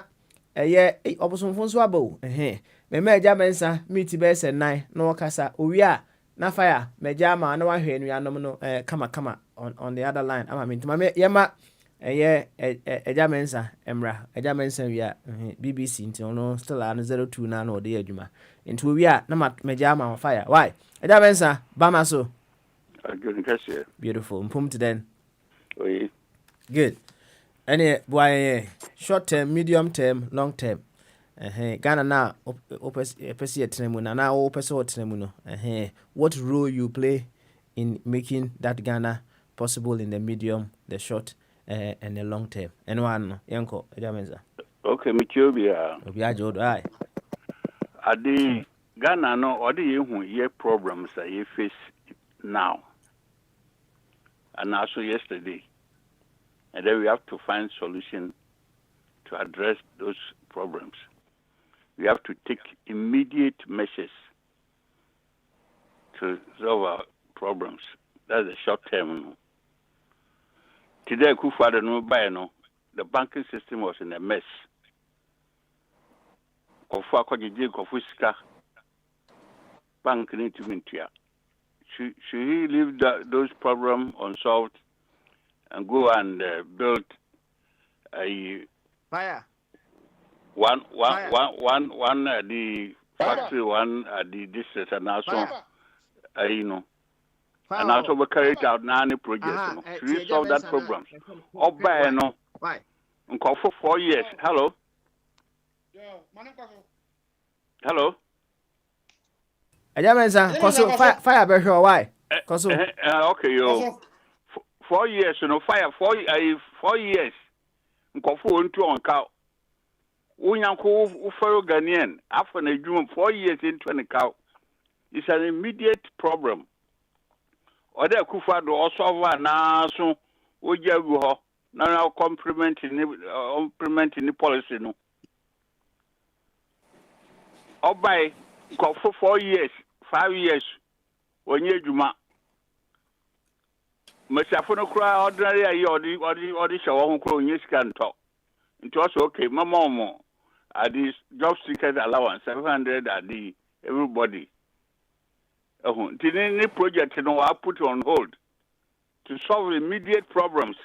opportunity so abo me meja mensa meet be se 9 no kasa owi a na fire meja ma na wa hwe nuanom no kama on the other line ama me ntuma me yema eja mensa emra eja mensa wi a BBC nti no still an 02 na no de adwuma nti owi a na meja ma fire why eja mensa ba ma so beautiful mpum to then good any boy short term medium term long term Ghana na opesi etenemu na opesi otenemu no what role you play in making that Ghana possible in the medium, the short and the long term and one yanko ejamenza okay michobia jodo ai adi Ghana no odi yehu ye problems that you face now and also yesterday, and then we have to find solution to address those problems. We have to take immediate measures to solve our problems. That's the short term. Today, Kufuor no buy no. The banking system was in a mess. Kofu akojije kofu sika. Bank need to be here. Should he leave those problems unsolved and go and build a fire? One the factory, one the district, and also you know, and also we carry it out now any projects. Should we solve that problem? Oba no. Why? For 4 years. Hello. Hello. Ejamensa, koso fire be sure why? Koso. Okay, yo. 4 years, you know, fire 4 years. Nkofu onto onka. Unyanko ufero Ghanaian after na juma 4 years into an cow. It's an immediate problem. Other Kufuor do also na so ojagu ho na complementing the policy no. Obai go for 4 years, 5 years onye juma. Mesafo no kura ordinary ayi odi shawo ho kura onye sika nto. It was okay, mama at this job seekers allowance 700 at the everybody. The project I put on hold to solve immediate problems.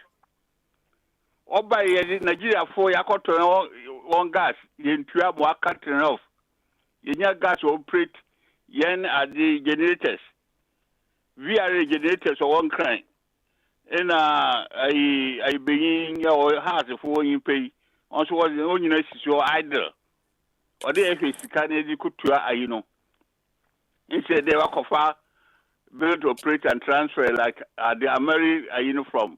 Or by Nigeria for Yakoto one gas, in Tuabu cutting off. Yenya gas operate yen at the generators. VRA generators or one crime. And I begin your house for you pay. Also was the only necessary idle. Or the FAC Canada could you know. Instead they were offer build, operate and transfer like the American uniform.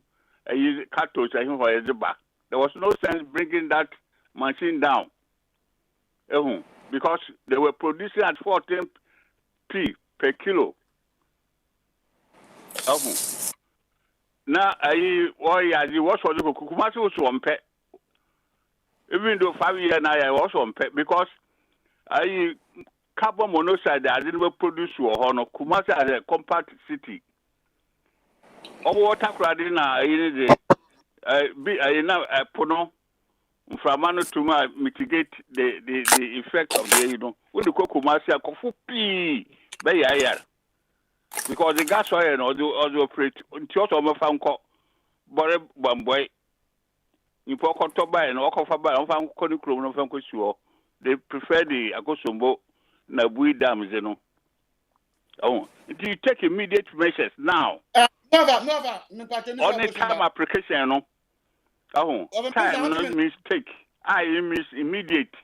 I use cartons I think for the back. There was no sense bringing that machine down. Because they were producing at 14p per kilo. Now I was for the Kumasi was one pet. Even though 5 years now I was on pet because I carbon monoxide I didn't produce or Kumasi as a compact city. Water cradina I now Pono from to mitigate the effect of the when you cook Kumasi a coffee pee by because the gas oil or the operate until some found called Boy. You put Kotoba and Okofaba and found Konikro and Fanko. They prefer the Akosombo Nabui dams, you know. Oh, do you take immediate measures now? Never. Only time application, no. Oh, time means take. I means immediate.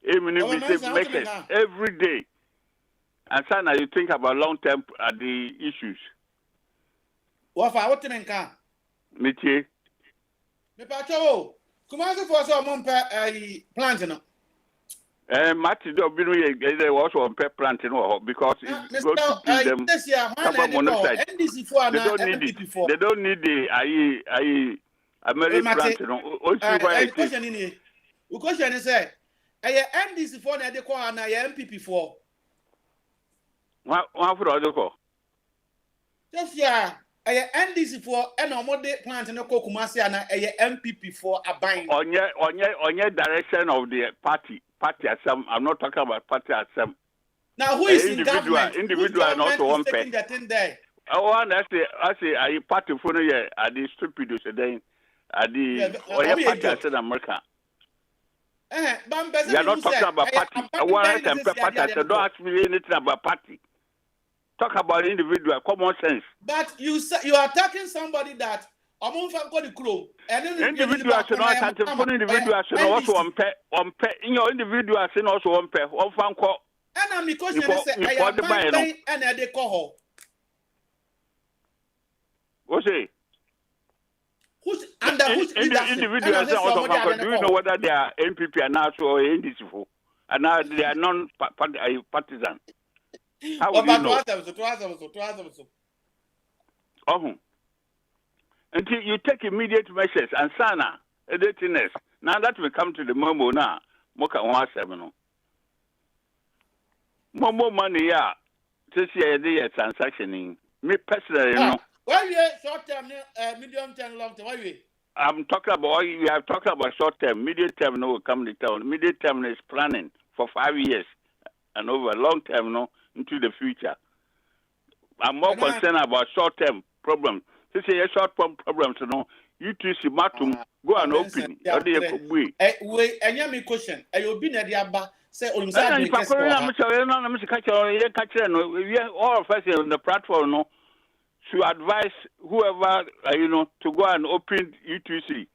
Measures every day. And so now you think about long term the issues. What you mean, can? Métier. Me pacho, comment ça fait ça mon père plant no? Mati do binu ye was on pet plant no because it's go to them carbon monoxide. They don't need the American plant no. Question is say NDC for na dey call na MPP for. One for other call. Just yeah. NDC for any plant in Kumasi and MPP for a buying. On your direction of the party assembly. I'm not talking about party assembly. Now who is in government? Individual not one pay. I want I say I party for no year at the stupid then at the party as in America. We are not talking about party. I want to compare party. Don't ask me anything about party. Talk about individual common sense. But you are attacking somebody that individual should not identify individual should also one pay in your individual should also one pay one fan call. And I'm because I am buying and they call her. What's it? Who's under whose individuals do you know whether they are NPP and now or NDC and now they are non-partisan? How would you know? Until you take immediate measures and sana editness. Now that we come to the memo now, Moka 17. More money, yeah. This year, the transaction. Me personally, you know. Why you short term, medium term, long term? Why you? I'm talking about. We are talking about short term. Medium term, no, will come to town. Medium term is planning for 5 years, and over long term, no, into the future. I'm more concerned about short term problems. This is a short term problems, you know. You two see Matum go and open. Wait, and you me question. You be near the Abba. Say, all of us on the platform, no, to advise whoever to go and open UTC.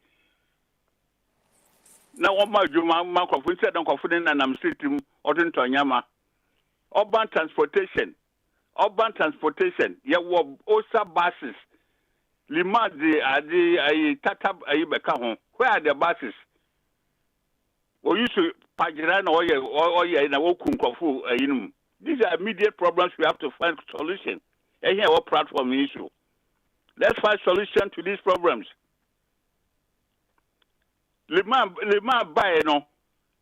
Now, what my microphone said, I'm confident and I'm sitting on Tonyama. Urban transportation. Yeah, what Osa buses. Lima the Tata Ayibeka. Where are the buses? Well, you should Pajiran or in a Wokum Kofu. These are immediate problems we have to find solution. And here our platform issue. Let's find solution to these problems. Lima Bayano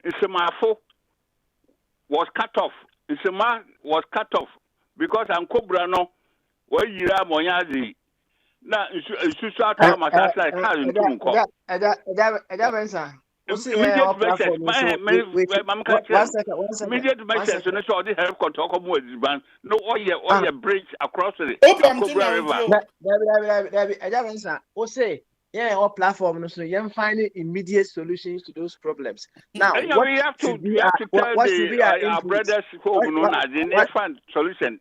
in Semafo was cut off. In Sema was cut off because Cobra no where Yira Monyazi. Now, it's short term as I can't do. Immediate measures to ensure the health control ban. No oil bridge across the River. Yeah, our platform, so you find immediate solutions to those problems. Now, we have to tell our brothers who know as the find solution.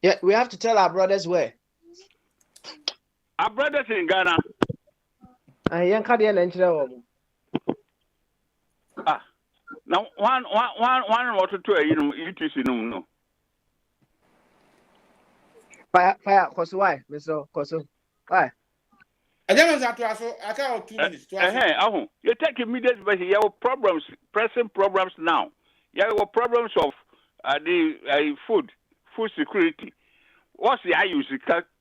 Yeah, we have to tell our brothers where. Our brothers in Ghana. Now one or two UTC no. Fire, cause why, Mr. Koso? Why? I can't 2 minutes. You take immediate measures. You have problems, pressing problems now. You have problems of the food security. What's the IUC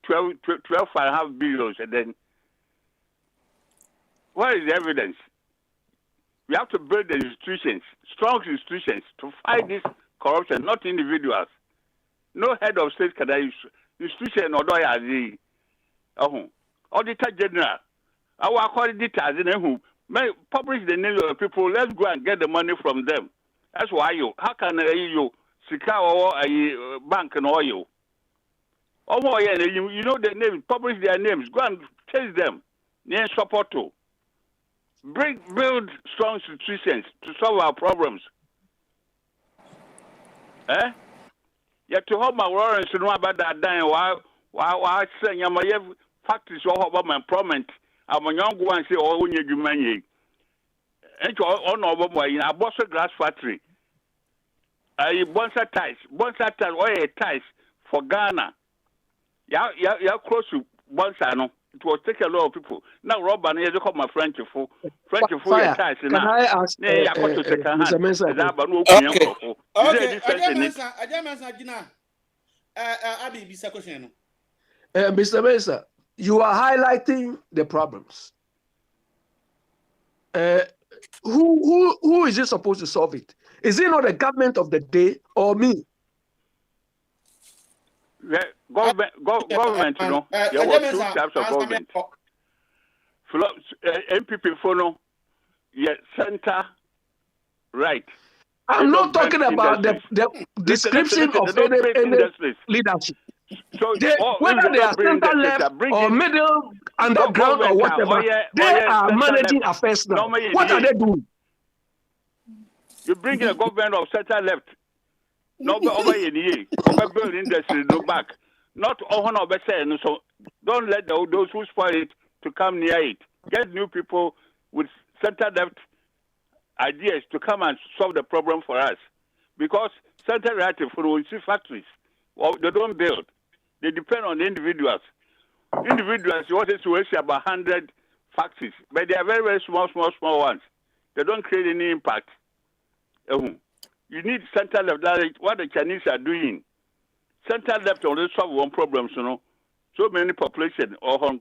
12.5 billion, and then what is the evidence? We have to build the institutions, strong institutions, to fight this corruption, not individuals. No head of state can institution or the Auditor General. Our auditors in who may publish the name of the people. Let's go and get the money from them. That's why how can you secure a bank and oil? You know their names, publish their names, go and chase them. Name support to. Build strong institutions to solve our problems. You have to hold my warrants to know about that dying while saying you factories all about my employment. I'm a young one say, oh, when you money. And to all over my in a Bossa glass factory. Bonsa ties, oil ties for Ghana. Yeah, close to Bonsa, no. It will take a lot of people. Now, Rob and I call my French food. Can I ask Mr. Mensah? Mr. Mensah, you are highlighting the problems. Who is it supposed to solve it? Is it not the government of the day or me? Government, you know, there were two types of government. MPP follow, center right. I'm not talking about the description of any leadership. So whether they are center left or middle, underground or whatever, they are managing affairs now. What are they doing? You bring in a government of center left. No over any build industry no back. Not all of us saying so. Don't let those who spoil it to come near it. Get new people with center left ideas to come and solve the problem for us. Because center right for factories, well, they don't build. They depend on the individuals. Individuals, you want to say about 100 factories, but they are very, very small ones. They don't create any impact. You need center left. That is what the Chinese are doing. Center left only solve one problem, you know. So many population or on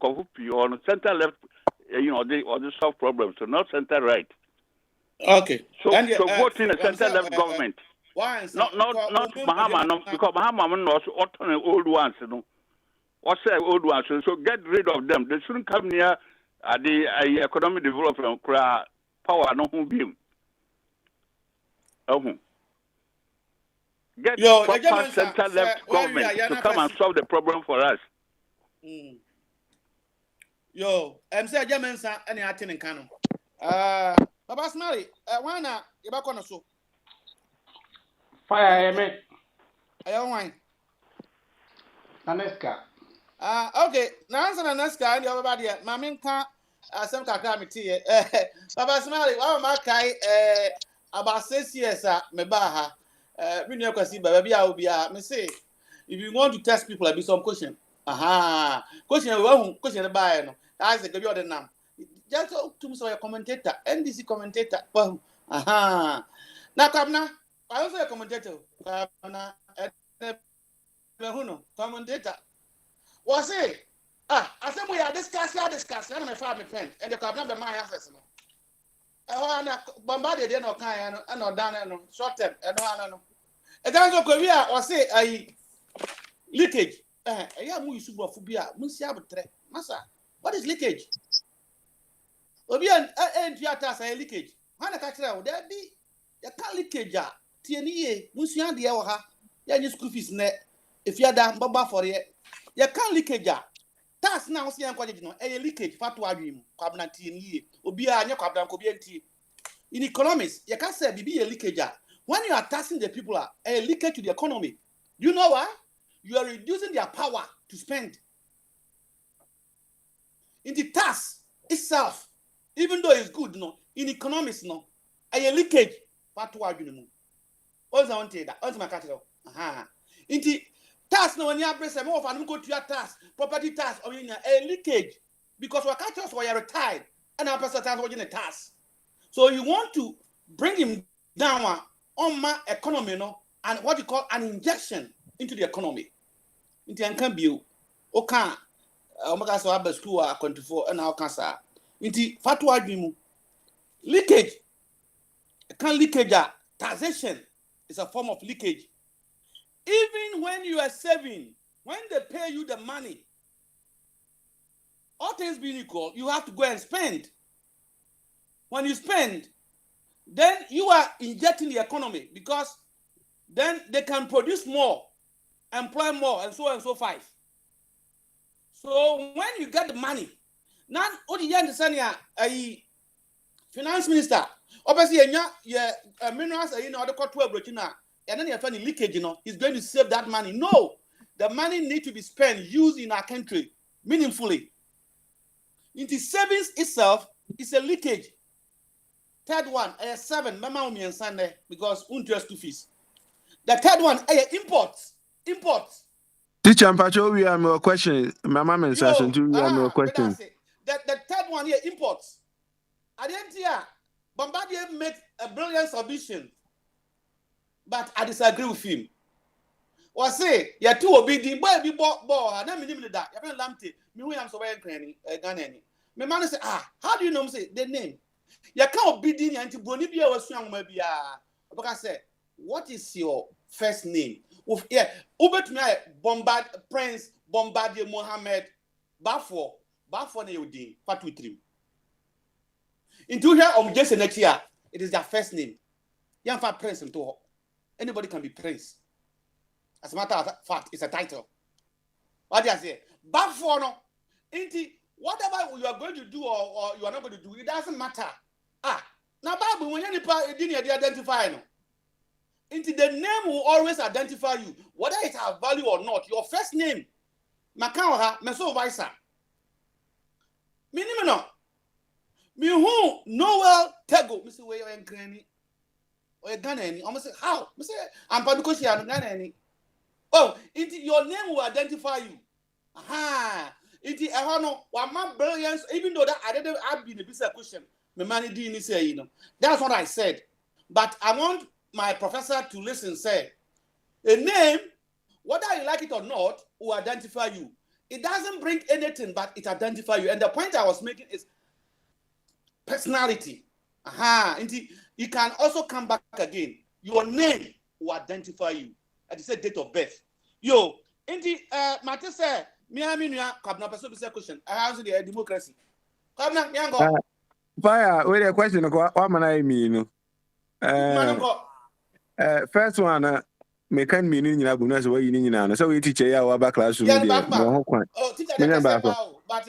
center left, they solve problems. So not center right. Okay. So vote in a center left government. Why? Not Mahama, no, because Mahama knows what old ones, you know. What's the old ones? So get rid of them. They shouldn't come near the economic development power. No, who be. Get proper center left government to come and solve the problem for us. I'm saying Germans any acting in Kano. Baba Smiley, why not? You back on so. Fire, me. I don't mind. Naneska. Okay. Now answer Naneska and everybody. Mammy can't some calamity. Baba Smiley, what am I about 6 years, me baha. We never see, baby, I will be me say. If you want to test people, I be some question. Question about no. I say, give you the name. Just to me, so a commentator, NBC commentator. Well, Now, come now. I also a commentator. Commentator. What's it? I said we are discussing. And my family pen and the cabinet of my access. Bombarded, they no kind and no down and short term and no. And that's what Korea or say a leakage. I am we super phobia, Musiabre. Massa, what is leakage? Obian and theaters a leakage. Hana catcher, there be a can leakage. TNE, Musian de Oha, ya school fees net. If you are down Baba for it, you can't leakage. That's now see and quality no a leakage fatwa dream, Cabana TNE, Obia and your Cabana Cobianti. In economics, you can't say be a leakage. When you are taxing the people, a leakage to the economy. You know why? You are reducing their power to spend. In the tax itself, even though it's good, no, in economics, no, a leakage fatwa dream. What's I want to say that? What's my capital? In the tax, no, when you have pressure, more of an go to your tax, property tax, or in a leakage because we catch us while you're retired and our person tax watching a tax. So you want to bring him down on my economy, no, and what you call an injection into the economy. Into an can be okay. Omega so have school 24 and now cancer. Into fatwa dream leakage. Can leakage taxation is a form of leakage. Even when you are saving, when they pay you the money, all things being equal, you have to go and spend. When you spend, then you are injecting the economy because then they can produce more, employ more, and so forth. So when you get the money, now what do you understand here? A finance minister, obviously, minerals are in order to 12 and then you have any leakage, he's going to save that money. No, the money needs to be spent, used in our country meaningfully. In the savings itself, it's a leakage. Third one, 7, Mama Umi and Sunday, because interest to fees. The third one, imports. Teacher Mpacho, we have more questions. My mom and Sasha, we have more questions. The third one here, imports. I didn't hear Bombardier made a brilliant submission. But I disagree with him. Or say, you're too obedient, boy, be bought, and I'm in that. You're going to lamp me, I'm so very cranny, Ghanaian. My man say, how do you know say the name? You can't obedient and to Bonibia was young, maybe. Because I said, what is your first name? Yeah, Ubet me bombard Prince Bombardier Mohammed Bafo na yodi fat with him. Into here just next year, it is their first name. Young fat Prince into anybody can be Prince. As a matter of fact, it's a title. What do I say? Bafo no. Into whatever you are going to do or you are not going to do, it doesn't matter. Now Bible when you didn't identify no. Into the name will always identify you, whether it has value or not. Your first name, Makaoha, Meso Visa. Minimum no. Me who Noel Tego, Mr. Way and Granny or Ghanaian. Almost say how? Mr. I'm Padukoshi and Ghanaian. Oh, into your name will identify you. Aha. Into a honor, one man brilliance, even though that I didn't have been a business question. My money didn't say, you know. That's what I said. But I want my professor to listen, say, a name, whether you like it or not, will identify you. It doesn't bring anything, but it identifies you. And the point I was making is personality. You can also come back again. Your name will identify you. And it's a date of birth. Yo, Matthew said, Miami, Kabna, question. I answer the democracy. Kabna, Yango. Fire, wait a question. What I mean? First one, me can mean in your bonus way in Yana. So we teach our back class. Oh, teacher, but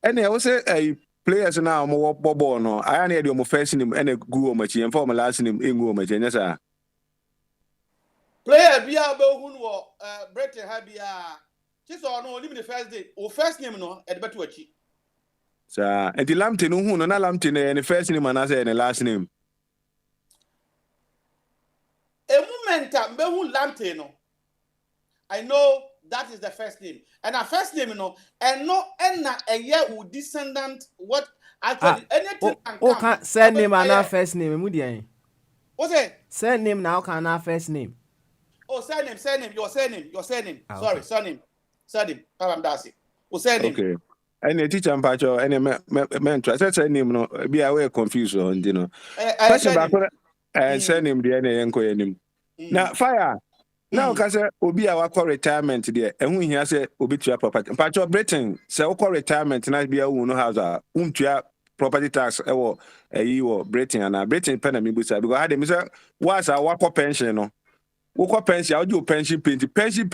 and I was a players now more bobo no. I need your first name and a Google machine and for my last name in Google machine. Yes, sir. Player be able who Britain have just or no, leave the first day or first name no at better achieve. Sir, and the Lampton who no Lampton and the first name and the last name. A moment, Behu Lanteno. I know that is the first name. And our first name, you know, and no, and a year with descendant, what actually anything can come. Can't send name and our first name, Mudian. What's it? Send name now, can our first name. Oh, surname, your surname. Sorry, surname. Papa Darcy. Oh, surname. Okay. And the teacher and Pacho, and a man, I said, name, no, be aware confused on, you know. Question back. And send him the name. Now, fire. Now, because Obi our retirement there, and when he has a Obi to property. Part of Britain, so retirement, and I be a woman house, property tax, or a year Britain and Britain penny because I had him, was our pension, no. What pension, I'll do pension pay,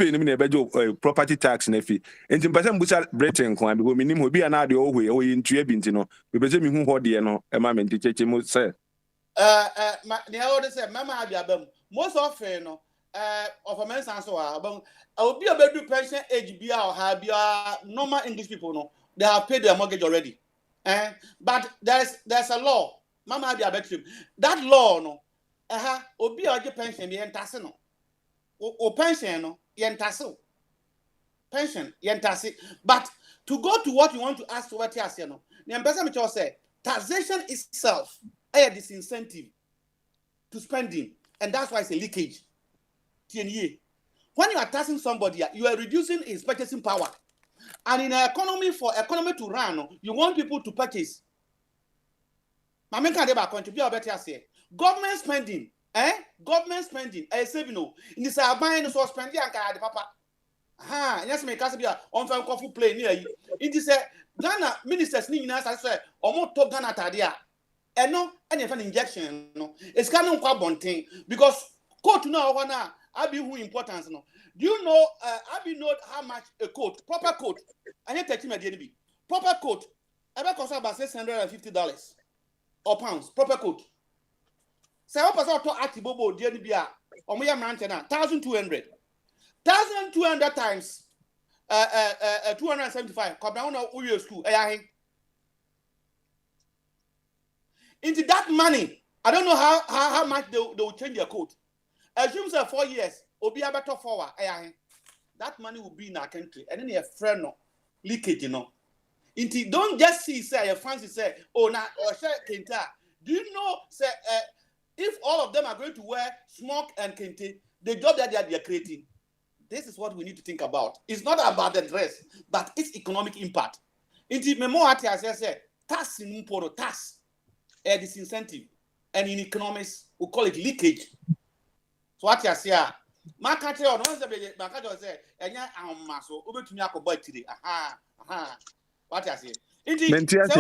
in a bedroom property tax and fee. And in person, Britain, because minimum will be another way, or in Trebintino, we presume who hold the no, a mamma teacher must say. The order said, Mamma, most often, of a man's answer, I will be a better pension age, be our have normal English people, no, they have paid their mortgage already. But there's a law, Mamma, be a better. That law, no, Obi a pension, the entasino. Or pension, no, yentasso. Pension, yentasi. But to go to what you want to ask to what you ask, you know, the ambassador said, taxation itself. This incentive to spending, and that's why it's a leakage. When you are taxing somebody, you are reducing his purchasing power. And in an economy, for economy to run, you want people to purchase. Government spending, Government spending, in this buying so spending and papa. Yes, me can't be on film coffee play near you. In this Ghana ministers need us, I say, or more to Ghana Tadia. And no, any injection, no, it's coming quite bonting because coat now, I be who importance no. Do you know? I be know how much a coat, proper coat, and you take him at the NB. Proper coat, ever cost about $650 or pounds. Proper coat. So what person to act bobo the NB or me am ranting now 1,200. 1,200 times 275. Come down now Uyo school. Into that money, I don't know how much they will change their code. Assume 4 years, will be a better forward. That money will be in our country. And then your friend no leakage, you know. Into don't just see say your fancy say, oh now or share kenta. Do you know say if all of them are going to wear smock and kente, the job that they are creating? This is what we need to think about. It's not about the dress, but its economic impact. Into memo as I said, tax in Mporo, tax. Disincentive, and in economics we call it leakage. So what you say? My country on one say my country say enya ahoma so obetumi akọba tire. Aha. What you say? Mentias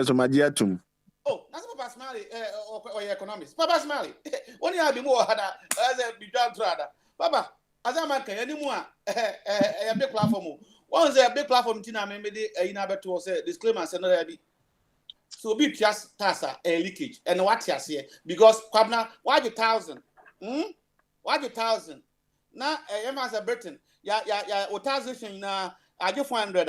so magiatum. Oh, that's Papa Smiley or economics. Papa Smiley. When you have been more harder as a bidon trader. Papa, as a man can anymore a big platform. Once a big platform tina maybe in a better say disclaimer another be. So be just tassa a leakage and what you say because Kwabna, why the 1,000? Why the 1,000? Now as a Britain, ya authorization na I just 400.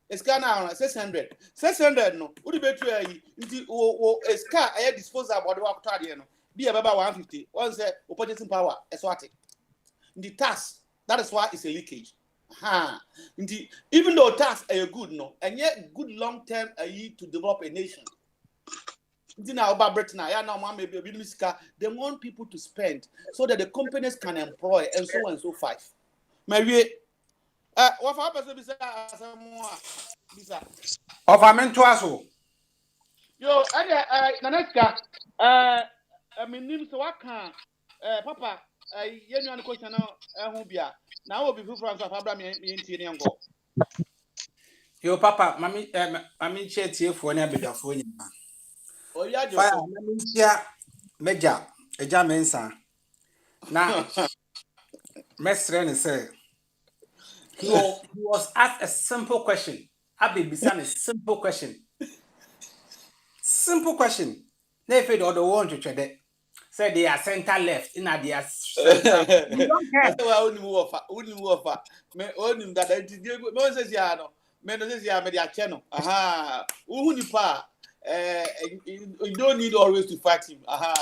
It's now 600. 600 no. Would be true. It's car I disposal about the work tardy. Be about 150. Once purchasing power. It's what it. The tax. That is why it's a leakage. Even though tax are good no, and yet good long term to develop a nation. Now about Britain, they want people to spend so that the companies can employ and so on and so forth. Maybe what happens is of a mentor. Yo, Naneska, I mean, so what can Papa, you know, the question now, now will be full from Abraham in go. Yo, Papa, Mammy, chat here for an bit of phone. Oh, yeah, fire, yeah, Major, a Jamensa. Now, Mestre say. He was asked a simple question. Abi Bisan a simple question. Simple question. They fed all the one to trade. Said they are center left. In a they are center. We don't care. Wouldn't move. Me only that I did. No says ya no. Me no says ya me dia channel. Aha. Who ni pa? You don't need always to fight him. Aha.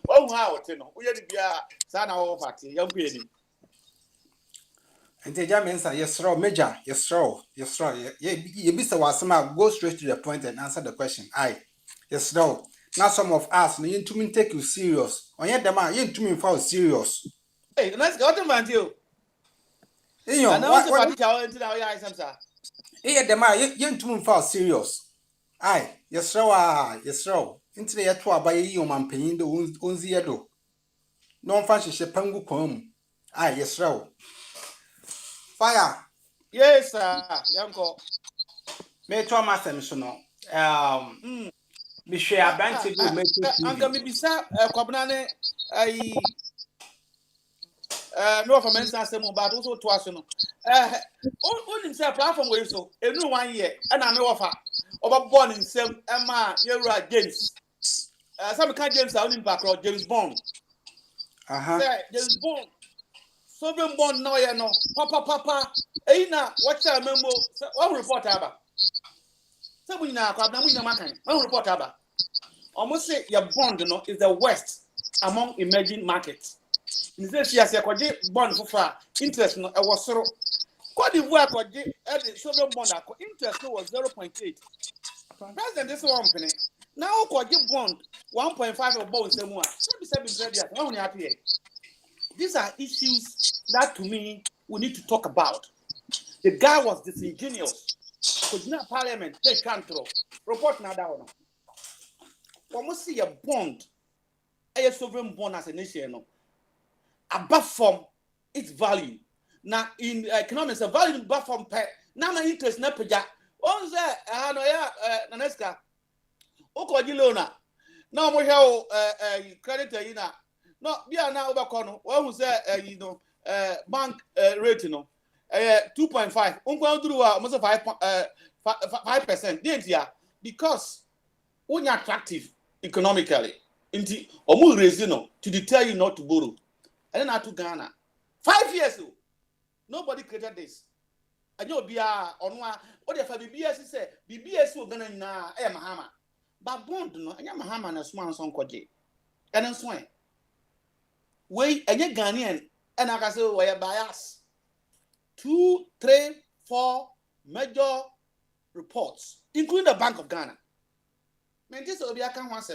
Oh how no. We dey bia sana o fight. Young people. And the Germans are yes, raw major, yes, raw. You be so awesome. Go straight to the point and answer the question. Aye, yes, raw. Now some of us, you to me take you serious. On yet the man, you to me for serious. Hey, let's go to man you. You know, here the man, you to me for serious. Aye, yes, raw, Into the yatwa by you man paying the unzi edo. No fancy shepangu come. Aye, yes, raw. Fire. Yes, sir. Yanko. Me to amatem so no. Me share abanti go me to. Anga me bisa kwabna ne no for mensa asem but also to aso no. Onim say platform we so enu 1 year and na me wofa. Oba born in same Emma Yera James. Some kind James are onim background James Bond. James Bond. So be born now ya no. Papa. Eina watch a memo. What report aba? So we na kwabna mu nyama kan. What report aba? Almost say your bond no is the worst among emerging markets. In this year say kwaje bond for far interest no e was soro. Cote d'Ivoire kwaje e sovereign bond interest no was 0.8. President this one company. Now kwaje bond 1.5 of bond same one. So be 7 years. How many happy here? These are issues that to me we need to talk about. The guy was disingenuous. Could not parliament take control. Report now down. We must see a bond, a sovereign bond as a nation, above from its value. Now in economics, a value above from now my interest na peja. On say Naneska. Oko jilona. Now we have credit ina. No, be now over corner. What who say bank rate 2.5. Almost 5%. Because when you're attractive economically, omu raise to deter you not to borrow. And then I to Ghana. 5 years ago, nobody created this. And you'll be on one. What if BBS say BBS will gonna na Mahama. But bond no, and Mahama na swan son koje. And then swan. We and you Ghanaian, and I can say we are bias. 2, 3, 4 major reports, including the Bank of Ghana. Men this will be a can once.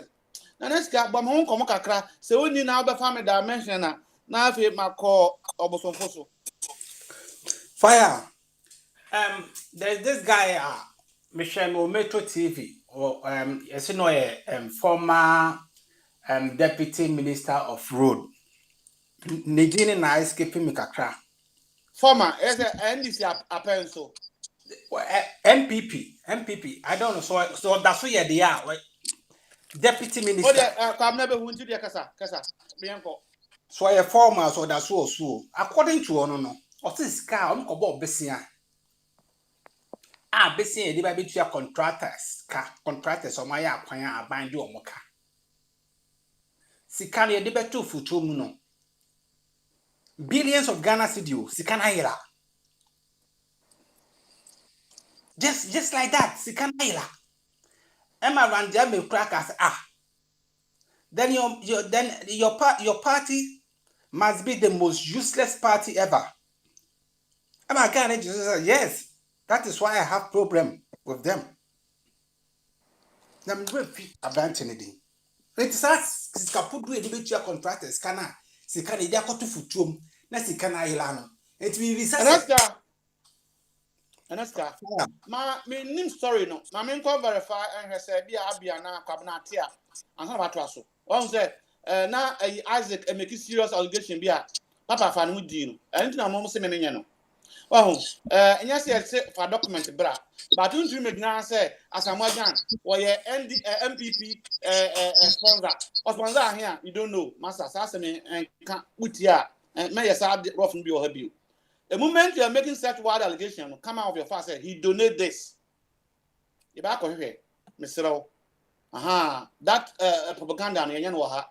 Now let's get Bamon Komokakra. So we need now the family dimension now if it might call Oboson Fosso. Fire. There's this guy, Michelle Metro TV, or as you know, former Deputy Minister of Road. Nijini na escaping Mikakra. Former, as a NDC appenso. MPP. I don't know. So that's where they are. Deputy Minister. I've never went to the Kasa. So a former, so that's so. According to no. What is car on Kobo Bessia? Bessia, they might be to contractors or my appointment bind you moka. Sikani, a debate 2 for 2 muno. Billions of Ghana cedi, Sikanaira. Just like that, Sikanaira. Emma Randia may crack as Then your party must be the most useless party ever. Emma Ghana just said, yes, that is why I have problem with them. Them will fit abandoning. It is us. Kapudu debate your contractors kana. Sikana dia kotu futum. Na sikana ilano. It will be Anaska. Ma me nim story no. Ma me ko verify and he say bia abia na kwabna tia. Ansa ba to aso. One say na Isaac make serious allegation bia papa fa no di no. Enti na mo se me nya no. Oh, enya say for document bra. But don't make na say Asamoah or your MPP sponsor. Or sponsor here, you don't know. Master Sasame and can't put here and may sad rough and be or you. The moment you are making such wild allegation, come out of your face, he donate this. You back on here, Mr. Aha, that propaganda and yan waha.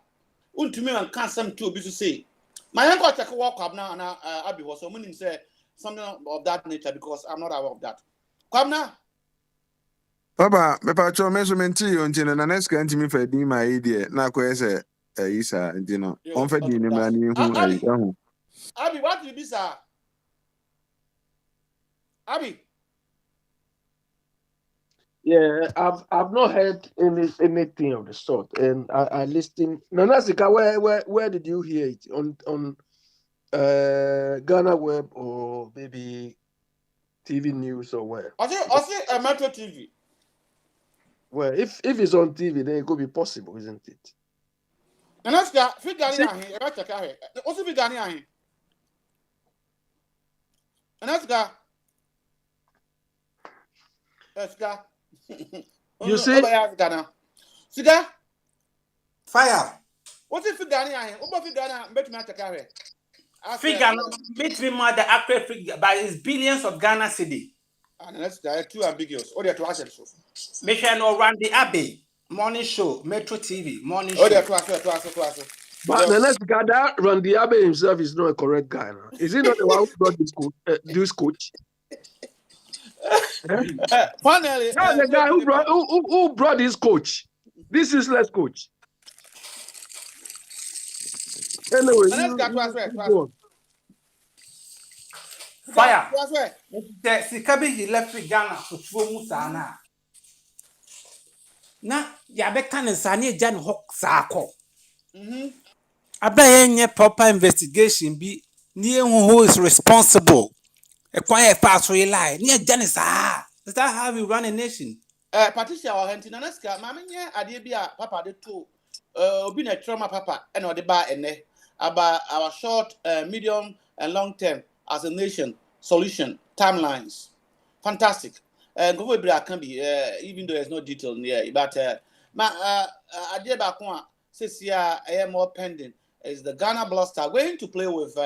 To me and can't some two be to say. My uncle take a walk up now and I'll be was so many say something of that nature because I'm not aware of that. Come now. Papa, me pacho measurement you until na next can me for di my idea na ko say isa ndino on fa di ni ma ni hu Abi, what will be sir? Abi. Yeah, I've not heard anything of the sort, and I listened. Nanasika, where did you hear it on Ghana Web or maybe TV News or where? I say Metro TV. Well, if it's on TV, then it could be possible, isn't it? And that's got figure here. Right, okay. Also figure here. And that's got. You see? Siga? Fire. What's it figure here? What figure here? Bet me to carry. Figure bet me more the accurate figure, but it's billions of Ghana cedi. And that's too ambiguous. Or they're too so. Michelle or Randy Abbey, morning show, Metro TV, morning show. Oh, they're too. But the next guy that Randy Abbey himself is not a correct guy. Now. Is he not the one who brought this coach? Finally, that's the guy who brought this coach, this useless coach. Anyway, Fire. The Sikabi he left with Ghana for 2 months now. Na yabeka ne sane Jan Hawk Sako. Abayenye proper investigation be near who is responsible. A quiet pass we lie near Janisa. Is that how we run a nation? Patricia or Hentinaneska, Mamma, Adibia, Papa, the two, been a trauma papa, and or the bar and about our short, medium, and long term as a nation solution timelines. Fantastic. Go can be, even though there's no detail in here, but Adiba Kwa says here, I am more pending. Is the Ghana Blaster going to play with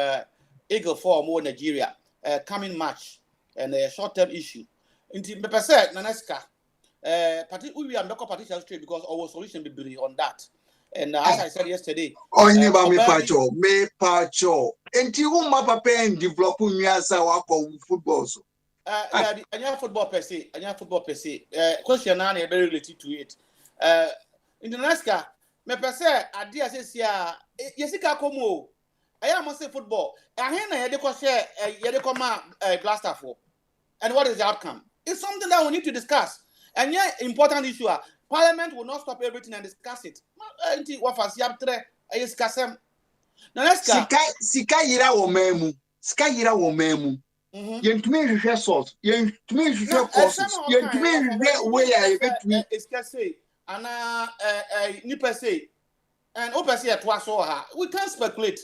Eagle 4 more Nigeria? Coming match and a short-term issue. Inti me pese Naneska, we are not partition straight because our solution will be on that. And as I said yesterday, me pacho. Inti uma papa and develop nyasa wako football so. Anya football per se. Question na very related to it. In the Naneska, me pese adia says here, yesika komo. I am say football. I hear share Blaster for. And what is the outcome? It's something that we need to discuss. And yeah, important issue. Parliament will not stop everything and discuss it. Now let's go. Sika yira wo memu. Yentumi hwehwe source. Yentumi hwehwe courses. Yentumi hwehwe way I bet me. It's say ana nipa say And opposite at Wasoha, we can't speculate.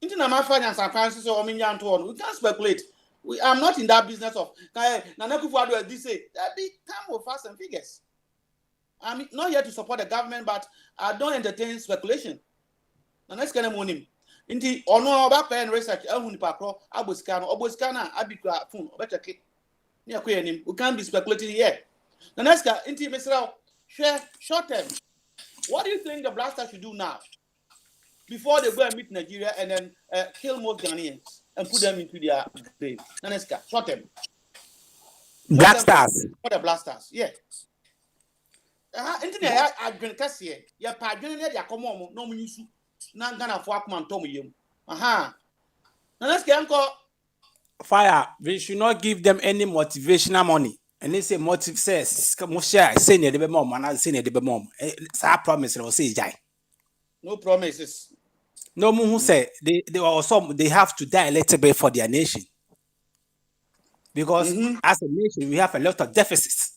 Into my finance and finances or million to one, we can't speculate. I'm not in that business of Nanakufu this say that be come with facts and figures. I'm not here to support the government, but I don't entertain speculation. And that's kind of money. Inti ono about pen research, Hunipacro, Abuscana, Abika, Fun, better kick. We can't be speculating here. The next guy, Inti Mr. Short term. What do you think the Blasters should do now? Before they go and meet Nigeria and then kill most Ghanaians and put them into their grave. The next guy, short term. Black Stars. For the Blasters, yeah. Internet, I've been Cassia. Your pardon, ya come on, no news. Not gonna fuck man, Tommy. Aha. Now let's get Fire. We should not give them any motivational money. And they say motive says, come share, say near the mom, and I say near the mom. I promise, I'll say, Jai. No promises. No one who say they have to die a little bit for their nation. Because as a nation, we have a lot of deficits.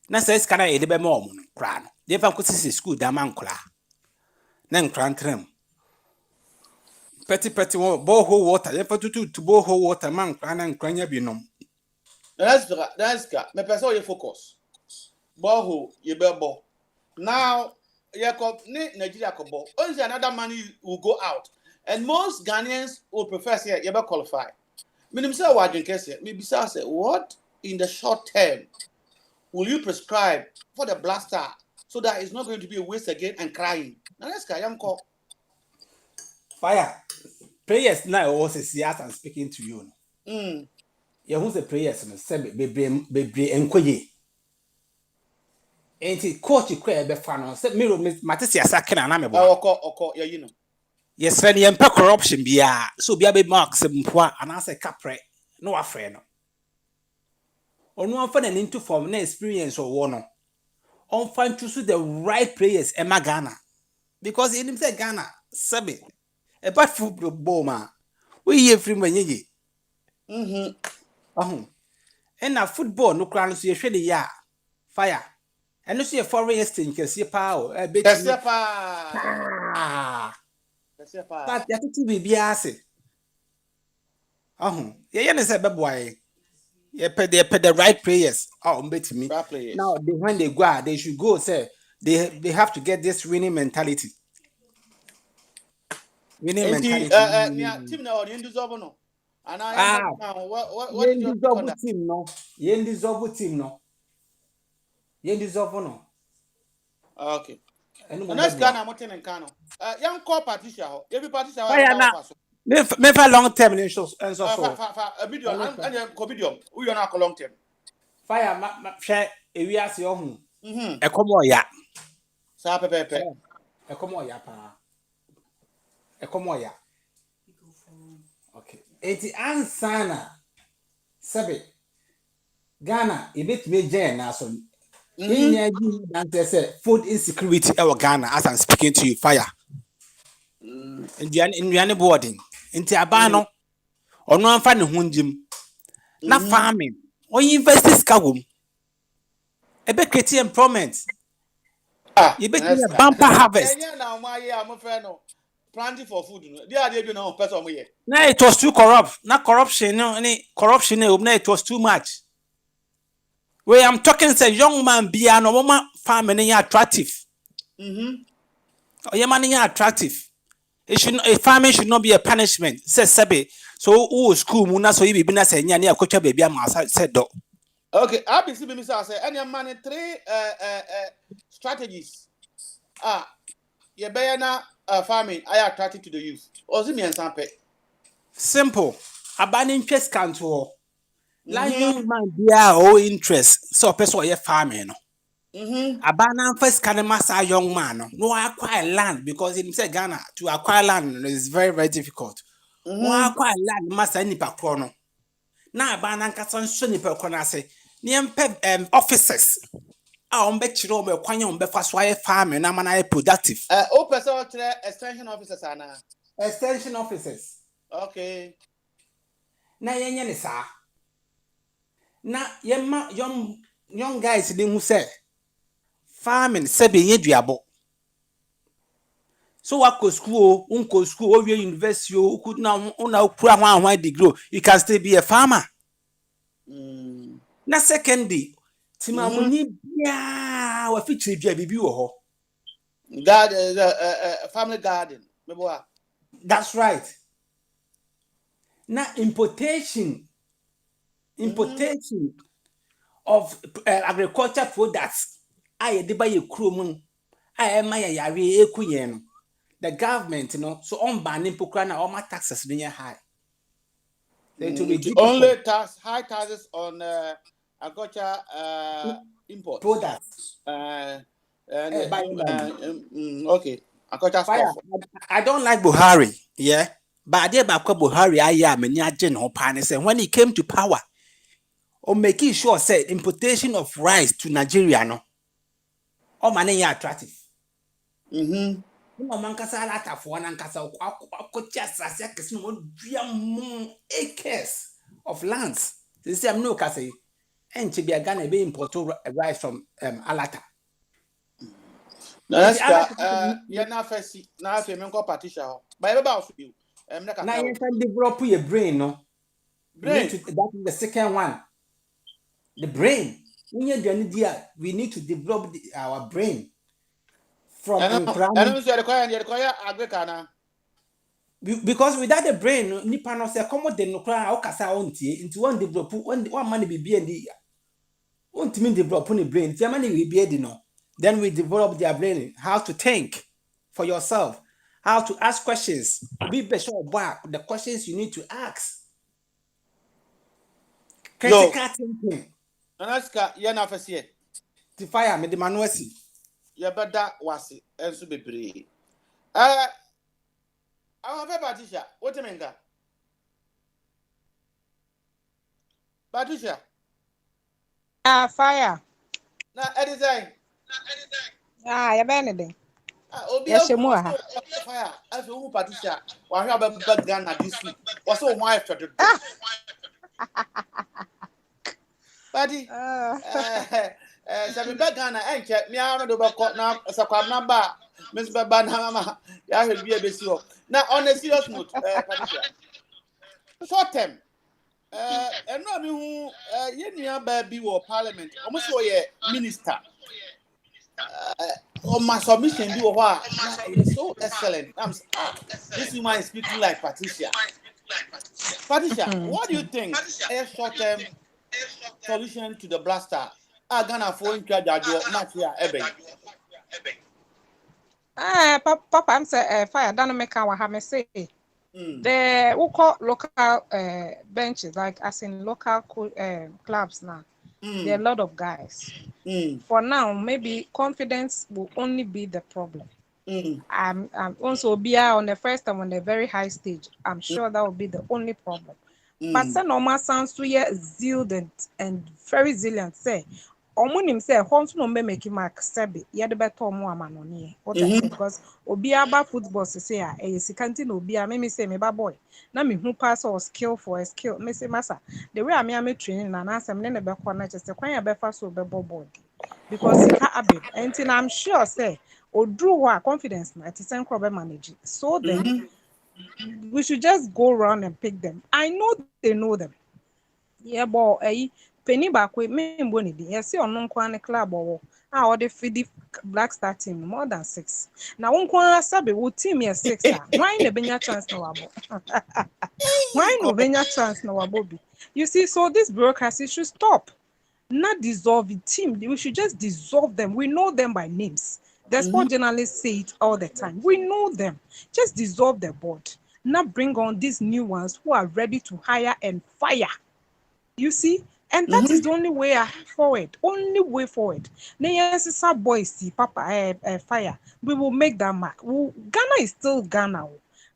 Now says, can I be mom? Cran. They have to see school, Daman Cra. Then cran trim. Petty borehole water, they put to borehole water, man, cran and crania binum. That's me person you focus. Borehole, you bebo. Now, Nigeria kobo. Only another money will go out. And most Ghanaians will prefer say you qualify. Meaning say what you can say. Maybe say what in the short term will you prescribe for the Blaster so that it's not going to be a waste again and crying? Now let's go. Fire. Prayers now also see us and speaking to you. Yeah, who's the prayers? Say be encoye. Ain't it coach you crave be fan? Say me Matisia Sakina na me bo. Oko, yeah, you know. Yes, friend, you corruption bia. So bia be mark some poa and I say capre. No afraid no. Or no one an into form, no experience or one. On find to the right players, Emma Ghana. Because in him say Ghana, Sabi. A bad football ma. We hear from when ye. And now football no crown so you shade ya. Fire. And no see a foreign exchange can see power. A bit. But you to be assay. Yeah, say boy. They pay the right players. Bet me. Now when they go out, they should go say they have to get this winning mentality. Winning mentality. Team now you deserve no. And what is your team no? You deserve team no. You deserve no. Okay. And next Ghana mountain and Kano. Young call Patricia. Every Patricia. Me for long term and so. A video and video. We are not long term. Fire share we are see ohun. E komo ya. Sa pepe. E komo ya pa. E komo ya. Okay. Eti ansana. Sabe. Ghana e bit me gen na so. Food insecurity in Ghana as I'm speaking to you, fire. In boarding. Into Abano or no fan hunjim. Not farming. Or you invest this kagum. A bit creating employment. You bet a bumper harvest. Now, my I'm a friend. Planting for food. They are doing no person here. No, it was too corrupt. Not corruption, no, any corruption, it was too much. Where I'm talking say young man be an woman farming attractive. Your money attractive. Farming should not be a punishment. Says Sabe. So school muna so you be na say nya coach baby am said do. Okay, I be see me say any man 3 strategies. You be na farming I attracted to the youth. Or see me and sample. Simple. Abandon interest control. Like young man be our interest. So person you farming no. Abana first can master young man no acquire land because in say Ghana to acquire land is very very difficult. No acquire land master nipa kro no. Na abana nkasan so nipa kro na say niempe officers on be chiro on be kwanya on be fa so aye farming na man productive. O person extension officers ana. Extension officers. Okay. Na yenye ni sa. Na yema young guys they who say farming sebe ye duabo So what go school, unko school, or university, who could now una degree, you can still be a farmer. Na secondly, timamuni bia wa feature bia bibi wo ho. Family garden. That's right. Now importation of agriculture products. I de buy krum. I my yare ekuyen. The government, so on banning pokra all my taxes being high. Only high taxes on agriculture import products. Okay. Agriculture stuff. I don't like Buhari, yeah. But I did back Buhari, I am and when he came to power, or making sure said importation of rice to Nigeria, no. All money attractive. Mankasa lata for one ankasa acres of lands. They say I'm no kase. And to be a Ghana be import rice from Alata. You're not first. Now if you make a partition, by about you. Now you can develop your brain, no. Brain. That is the second one. The brain. We need to develop our brain. From because without the brain, nipa no say come de no kra o kasa ontie into one develop one man be and the ultimate develop on the brain. The man will be no. Then we develop their brain, how to think for yourself, how to ask questions. Be better about the questions you need to ask. Critical thinking. Anaska, you're not first yet. To fire me the manuasi. Yeah, but that was it. And so be pretty. I have a Patricia. What do you mean? Patricia. Fire. Now, anything. You're anything. Yes, fire. I feel Patricia. Why have a bad gun at this week? What's so wife to do? Buddy. Sabi bagana enche me aro do bako na sakwam na ba Miss Baba na mama ya he bi ebesi ho na on a serious note Patricia short term eno mi hu ye nua ba bi wo parliament omo so ye minister on my submission bi wo ho it's so excellent. This woman is speaking like Patricia. Patricia, what do you think a short term solution to the blaster? Ghana for in charge not here, Ebe. Papa, I'm saying fire. Don't make our have say. The we call local benches, like as in local clubs now. There are a lot of guys. For now, maybe confidence will only be the problem. I'm also be on the first time on the very high stage. I'm sure that will be the only problem. But say normal sounds to ye zealed and very resilient. Say. Omunim say home no be make mark sebe ye de beto mo amanoni because obi aba football say e sikanti na obi a me say me ba boy na me hu pass or skill for a skill me say massa the way am training na ansem ne be ko na chese kwan ya be fa so be body because ha abi enti na I'm sure say odru ho confidence na ti sen crop be manage so then we should just go around and pick them. I know they know them. Yeah, boy, penny back with me and Bonnie. Yes, you're non quan club or how they feed the Black Star team more than 6. Now, one quan sabi will team here 6. Why no be chance no Why no be chance no Bobby? You see, so this bureaucracy should stop. Not dissolve the team. We should just dissolve them. We know them by names. The sport journalists say it all the time. We know them. Just dissolve the board. Now bring on these new ones who are ready to hire and fire. You see? And that is the only way forward. Only way forward. Yes, boys see Papa fire. We will make that mark. Ghana is still Ghana.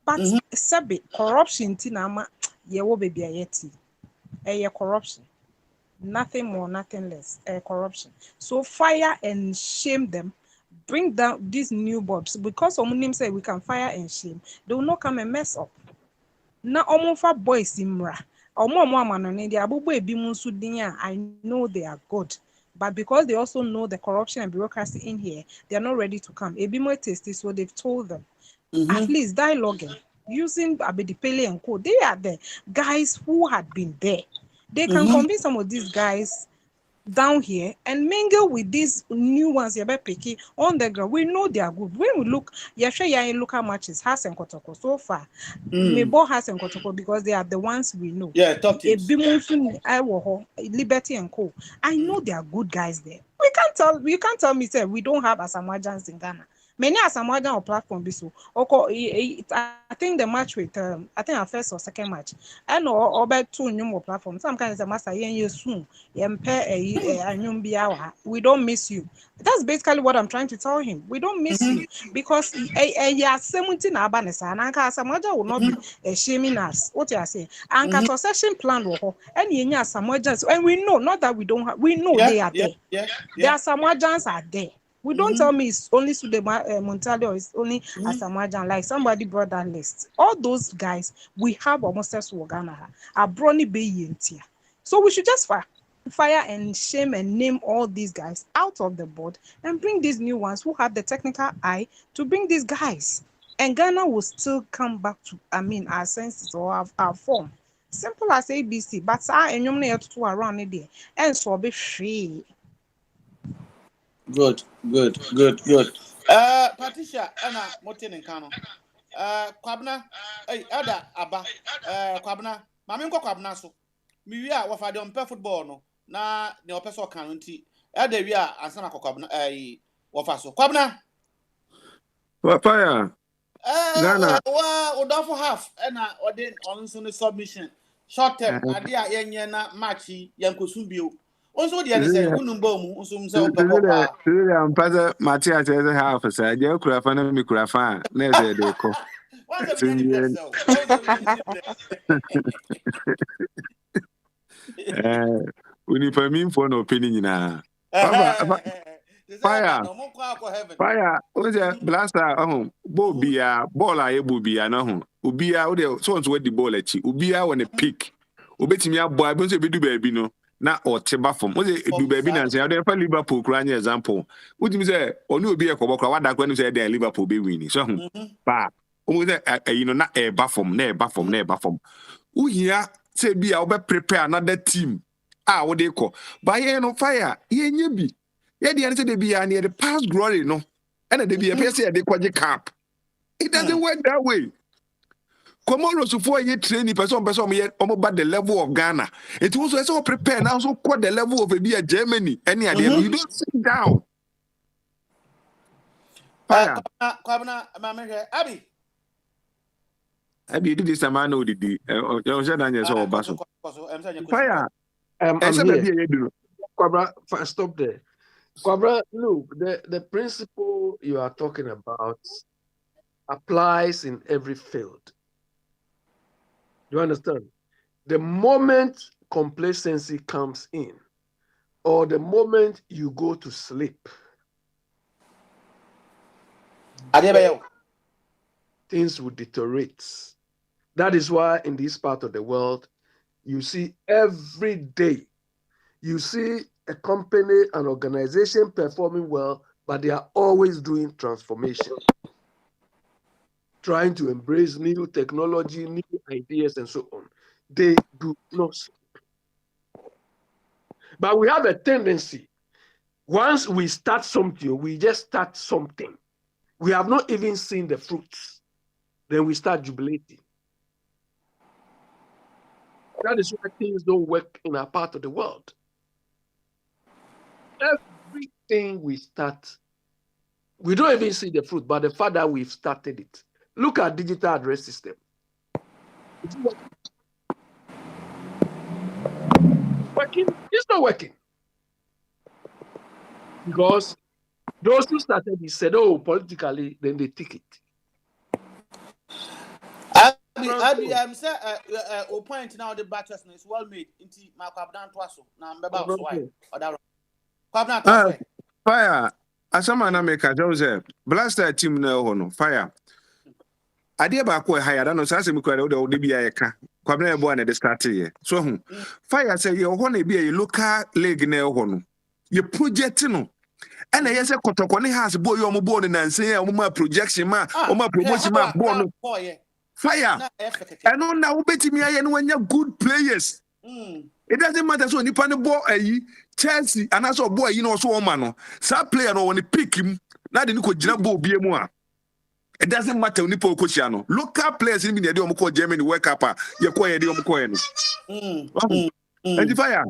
But sabi corruption tinama yewo baby ayeti. Corruption. Nothing more, nothing less. Corruption. So fire and shame them. Bring down these new bobs because someone say we can fire and shame. They will not come and mess up. Now, omofa boys imra. I know they are good, but because they also know the corruption and bureaucracy in here, they are not ready to come. Ebimo tasty, so they've told them. At least dialoguing, using Abedipele and Co. They are the guys who had been there. They can convince some of these guys down here and mingle with these new ones you're picking on the ground. We know they are good. When we look, local matches, Has and Kotoko so far. Mebo Has and Kotoko because they are the ones we know. Yeah, top teams. Liberty and Co. I know they are good guys there. You can't tell me say we don't have Asamoahs in Ghana. Many Asamoah on platform so. I think the match with I think our first or second match. I know about 2 new platforms. Some kind of master soon. We don't miss you. That's basically what I'm trying to tell him. We don't miss you because 17 abanesa and Asamoah will not be shaming us. What you are saying? And succession plan and Asamoahs, and we know not that we don't have, we know they are there. The Asamoahs are there. We don't tell me it's only Sudema Montali or it's only Asamoah. Like somebody brought that list. All those guys, we have almost as Wagana, a Brony Bay. So we should just fire and shame and name all these guys out of the board and bring these new ones who have the technical eye to bring these guys. And Ghana will still come back to, our senses or our form. Simple as ABC, but and you're to around it there. And so be free. Good. Patricia, Anna, Motin and Kano. Kwabna, Ada, Abba, Kwabna, Maminko Kwabna so. Miria, what I don't play football no. Na the Opeso County. Ada, we are Asana Kwabna, Wafaso. Kwabna. Fire. Ghana. Udafo half, and or then on submission. Short term, Adia Yena, Machi, Yankosubio. Also, the other say, Unumbo, I'm Father Matthias as a half a side. You could have found me, could have found. Never they call. We need for me for no opinion now. Fire. What's a blaster? Bobia, Bola, Bubia, no. Ubia, so where the ball at you. Ubia on a pick. Ubeti me up, boy, I don't say, baby, no. Na or Tebafom. Was it do baby and say, I don't Liverpool crying example. What do you say? Or no be a cobra, what that when you say they're Liverpool be winning. So, bah, not a baffom, never baffom. Who here say be I'll prepare another team. What they call. By no fire, ye be. Yet the answer they be near the past glory, no. And they be a person at the quadri cap. It doesn't work that way. Comoros to 4 year training person yet about the level of Ghana. It was also prepared now, so quite the level of a Germany. Any idea? You don't sit down. Abby did this a man who did Fire. Stop there. Kwabra, look, the principle you are talking about applies in every field. You understand? The moment complacency comes in, or the moment you go to sleep, things will deteriorate. That is why in this part of the world, you see every day, you see a company, an organization performing well, but they are always doing transformation, trying to embrace new technology, new ideas, and so on. They do not sleep. But we have a tendency, once we start something, we just start something. We have not even seen the fruits. Then we start jubilating. That is why things don't work in our part of the world. Everything we start, we don't even see the fruit, but the fact that we've started it. Look at digital address system. Working? It's not working. Because those who started it said, oh, politically, then they take it. I'm saying, point now the batches is well made into my Kwabna Twaso. Now, why? Fire. Asamana make a Joseph. Blaster team no fire. Idea back where higher than us as we could be a car. Kwabna born at the start here. So, fire say you want to be a local leg nail one. You project no. And I say Kotokone has boy or born and say my projection ma or my promotion ma born fire. And on now betting me and when you're good players. It doesn't matter so you pan the ball Chelsea and also boy you know so man. Some player no when you pick him, now the Nico Jabo be more. It doesn't matter when you put Cochiano. Local players in the Diomco Germany wake up, you're quiet Diomco. And the fire.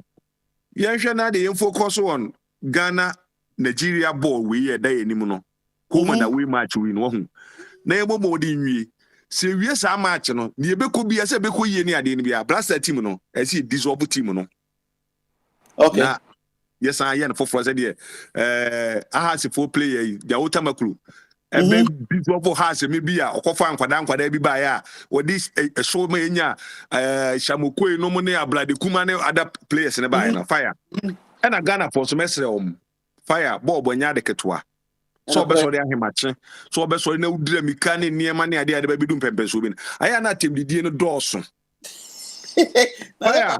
Yeah, now the focus on Ghana, Nigeria ball we are there anymore. Home and away match we know. Neighbor Modi, serious a match, no. The Beko be as a Beko Yeni Adenibia, Blaster team, no. I see dissolve team, no. Okay. Yes, I am for Frazia. I had a 4 player, the Otamakru. And then before has maybe a Kofan Quadan Quadabi Baya, or this a show mania, Shamukwe, no money, Bloody Kumane, other players in the Bayana fire. And a Ghana for semester fire, Bob when Yadekatwa. So best of him match. So best of no dream can near money idea the baby doing Pempes women. I am not him the Dino Dawson. Fire.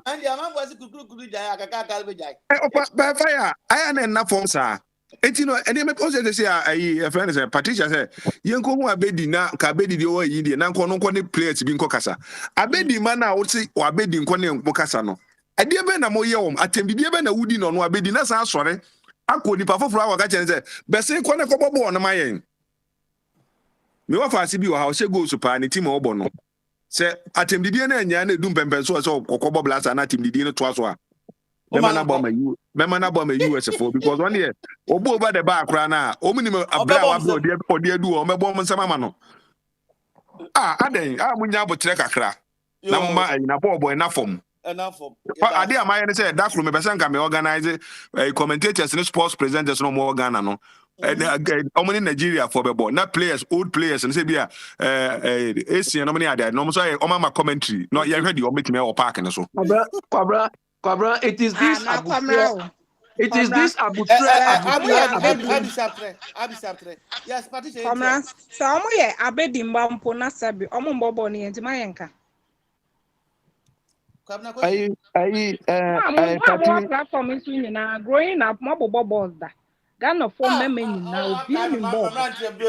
I am enough for sir. And you know, and you may also say, a friend is Patricia said, Yanko Abedi na Kabedi the old Indian, Nanko no players being Cocasa. Abedi mana would say, or Abedi in Conan Mocasano. I dear Ben a moyom, attend the Ben a woodin on Abedi Nasa, sorry. I could the powerful flower catch and say, Bessie Conan Cobo on my end. Me offer CB how she goes to Pani Timo Bono. Say, attend the DNA and Yan Doom Pempen so or Cobo Blast and Atim the dinner twice. Memana bomb a US4 because 1 year, Obo over the background now, Ominimo Abra, dear do, or my bomb and Samamano. I think I would never check a crack. No, my in a poor boy enough for I dear my said that from a person can be organized commentators and sports presenters no more Ghana. No. Only in Nigeria for the ball, not players, old players, and say, Asian, no many other. No, sorry, my commentary. No, you heard you make me or parking so. Kwabra, it is this it is this Abutre. Yes, Patricia. So omo abedi mbampo na sabi omo mbobo ni enti mayenka. Platform is na growing up mobile balls da. Ghana for memen na obi ni mbobo.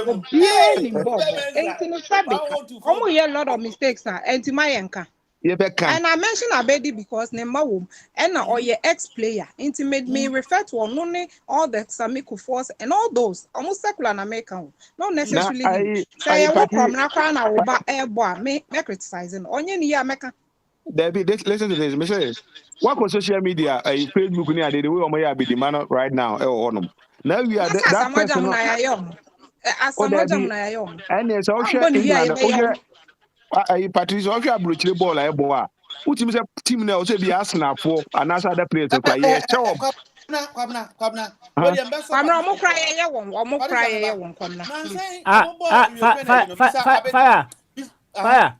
Obi ni mbobo. Enti no sabi. Omo a lot of mistakes na enti mayenka. And I mentioned Abedi because Nemawum and or your ex-player intimate me refer to only all the Samiku force and all those almost secular and American. Not necessarily say I walk from Nakana or airborne, me criticizing onion ya Mecca. Debbie, listen to this, Michelle. What on social media, a Facebook near the way I be the man right now, on now we are that person. And there's also Patrice, if you have brought ball, I boa. Who team team now say be Arsenal for and as other players to cry. Yes, Kwabna. I'm not crying. I'm crying. Fire.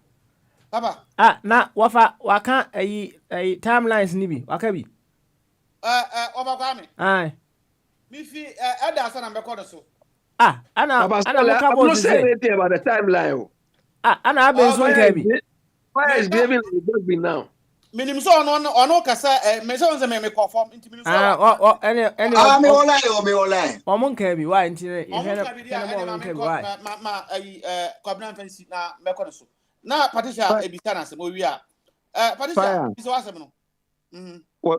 Papa. Na wafa waka a timelines nibi. Wakabi. Obakwame. Aye. Mi fi Ederson na mbekọ so. I'm not saying anything about the timeline. Ana abenzo nkabi. Why is behaving like that now? Minim so ono kasa me so nze me conform into minim so. Me online. Omo nkabi why nti e he why? Ma Kwabna fancy na mbekọ so. Na Patricia ebisa na se mo wi a. Patricia is wasem no.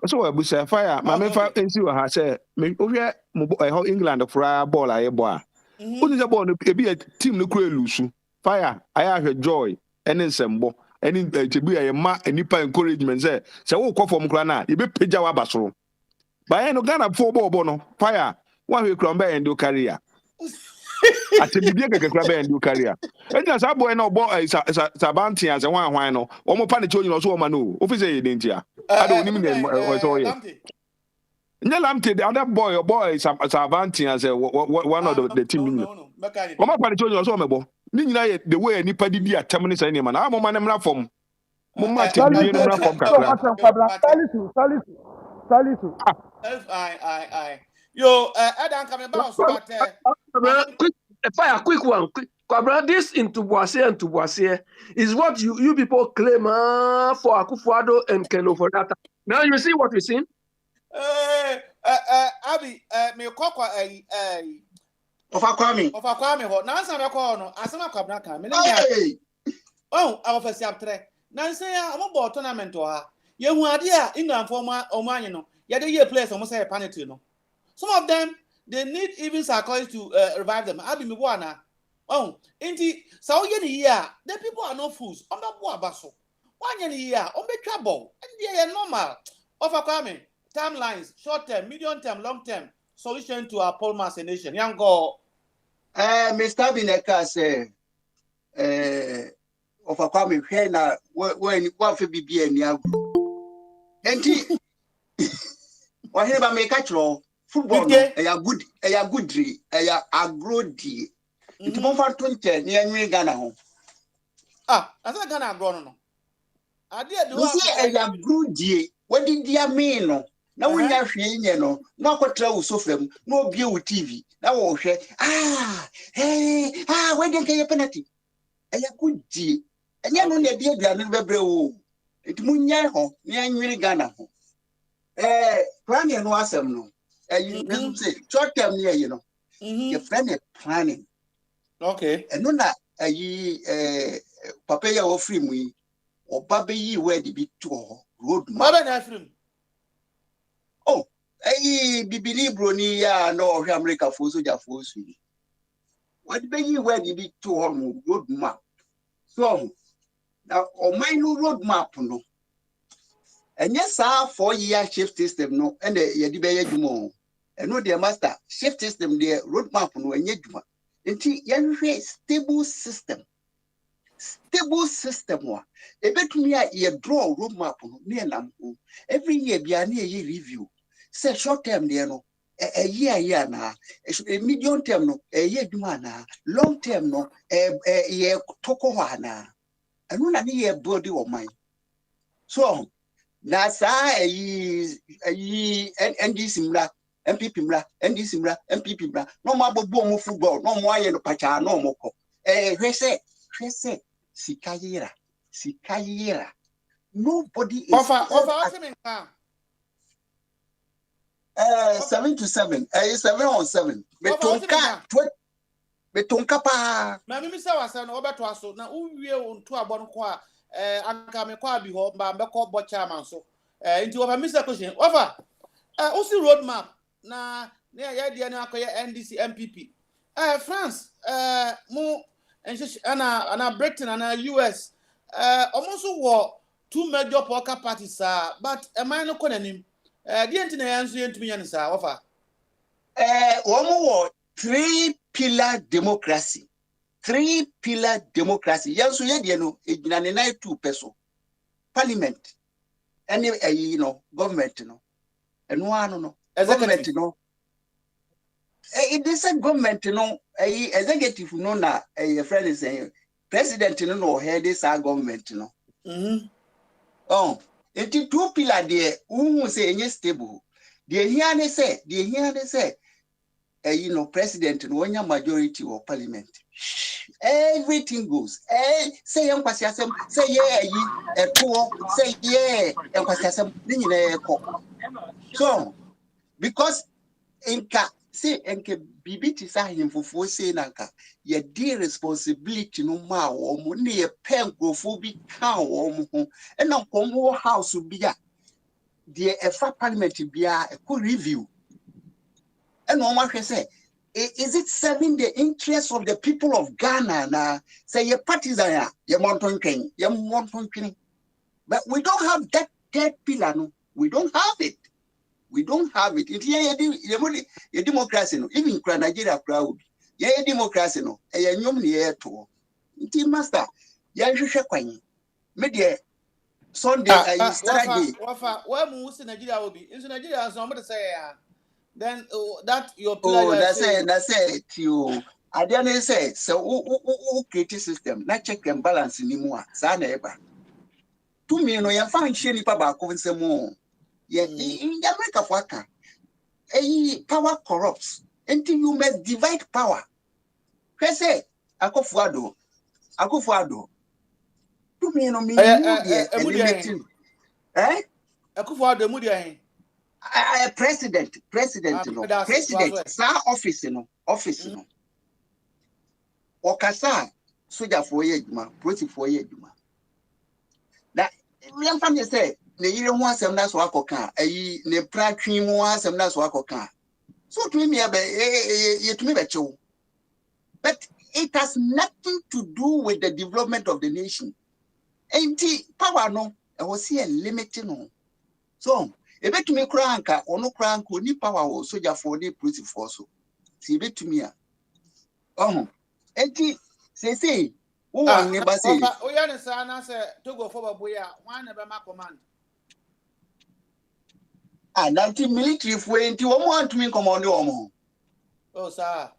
So we say fire. Ma me fa ensi wa ha say me ohwe mo England for ball aye boa. Uni the ball no e bi team no kura lusu. Fire, I have a joy, and in Sembo, and in to be a ma and nipa encouragement. Say, so call from Krana, you be Pijawa Basro. By no Ghana 4 ball bono, fire, one will crumble and do career. I tell you, you crumble and do career. And as a boy, no boy is Sabanti as a one wino, or more panic children or so, Manu, officer in India. I don't even know. The other boy or boy is Sabanti as one of the team. Come up and children also, Mabo. The way nipa didi atamni say man am man mra fom mo ma te bi mra fom kakra salisu I yo Adam come about but fire quick one Kwabra, this into Boise is what you people claim for Akufo-Addo and Ken Ofori-Atta. Now you see what we seen. Abi me kokwa Ofa Kwame ho na ansa me ko no asema kwabna kan me hey oh awofasi aptre na nse ya omo tournament ha ye hu ade a England for omo anyi no ye dey year players omo say penalty no some of them they need even psychology to revive them abi me bo na oh inti so ye ni here the people are not fools on bo abaso wanye ni here on be trouble and they normal Ofa Kwame timelines short term medium term long term solution to our Paul Mass nation yango Mr. Bineka say Ofa Kwame hwe na when fe bibia ni agu enti wa he ba me ka kiro football no eya goodri eya agrodi nti mo fa to nche ni anwi Ghana ho asa Ghana agro no ade de wa eya agrodi wadi dia me no na wonya hwe nye no na akotra wo sofam na obie wo TV na wo hwe wadi nke ye penalty eya goodie enya no na de aduane bebre wo nti munya ho ni anwi Ghana ho planning no asem no you say short term near you know your friend is planning okay and no na papa ya wo free mu oba be yi where the bit to road baba na free oh bibili bro ni ya no hwe America fo soja fo su what be yi where the bit to road map so now o my no road map no and yes, 4-year shift system no, and the debate you and no dear master shift system the roadmap no and yet until you stable system one. A bit me a draw roadmap near nam every year be a near year review. Say short term there no a year na a medium term no a year dumana long term no a year tokohana and one a year body of mine. So na sa NDC mra MPP mra NDC mra MPP mra no ma bobo mu football no mo aye no pacha no mo ko hwese sikayira nobody is Ofa otiminka 7 to 7 7 on 7 betonka pa na mimi se wasa no obeto aso na uwie onto abon ko a anka me kwa bi ho mba mbeko bo chairman so nti ofa misa question ofa usi roadmap na ya dia ni akoye NDC MPP France mu ana Britain ana US almost wo two major political parties but am no konanim dia nti na yanso yentumi yan sa ofa wo 3-pillar democracy. 3-pillar democracy. Yanso ye dia no ejina ne 2 peso. Parliament. Any government no. Eno ano no. Government no. It is a government no executive no na a friend is saying president no head this government no. Oh, it 2-pillar there who say any stable. The here say president no one majority or parliament. Everything goes. Say emphasism, say say emphasism. So because inka say enke bibiti sa himfofo say nanka ye de responsibility no ma wo mo ne ye pen grofo bi kan wo mo ho e na nkomo house bi a de efa parliament bia e ko review. And no one can say, is it serving the interests of the people of Ghana? Now, say your parties are your mountain train, but we don't have that third pillar. No, we don't have it. We don't have it. It's a democracy. No, even Nigeria crowd. Yeah, democracy. No, a young year to. It's master. Yeah, you should quite. Media Sunday. Wafa, where most in Nigeria will be. In Nigeria, somebody say. Then that your pillar. That's it. You. I didn't say so. Who create system? Not check and balance anymore. Sana eba. To me, no, you find shiny papa going some more. Yeah, in America, waka. Power corrupts. Until you must divide power. Say, Akufuado. To me, no me. Akufuado mudia. President no president sa office no okasa soja for ye adwuma police for ye adwuma na me family say ne yire ho asem na so akoka ayi ne pratwe mu asem na so akoka so to me ye to me be chew but it has nothing to do with the development of the nation. Enti power no e was here limiting no so ebetumi kura anka ono kura anka oni power wo soja for the police force so ti ebetumi a enti say wo wan ne ba say o ya ne sa na say Togo for baboya wan na be ma command nanti military for enti wo mo antumi command wo mo oh sir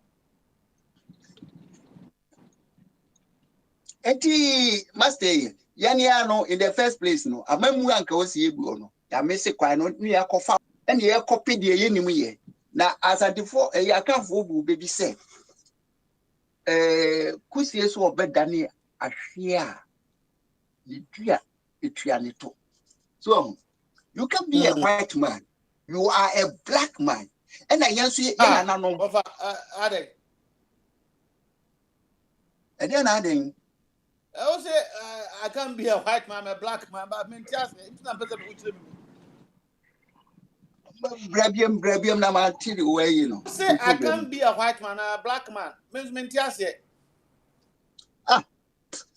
enti master yani ano in the first place no amamu anka wo sie ebu no ya mese kwa no ni akofa ene ye copy de ye nimu ye na asantifo ya kanfo bu bebi se kusie so obedane ahwe a lidua etua ne to so you can be a white man you are a black man and I yanso ye na no over ade and then adding I say I can't be a white man, a black man, but I mean, just it's not better which Brabium na man till the way you know. Say I can't be a white man, a black man. Means just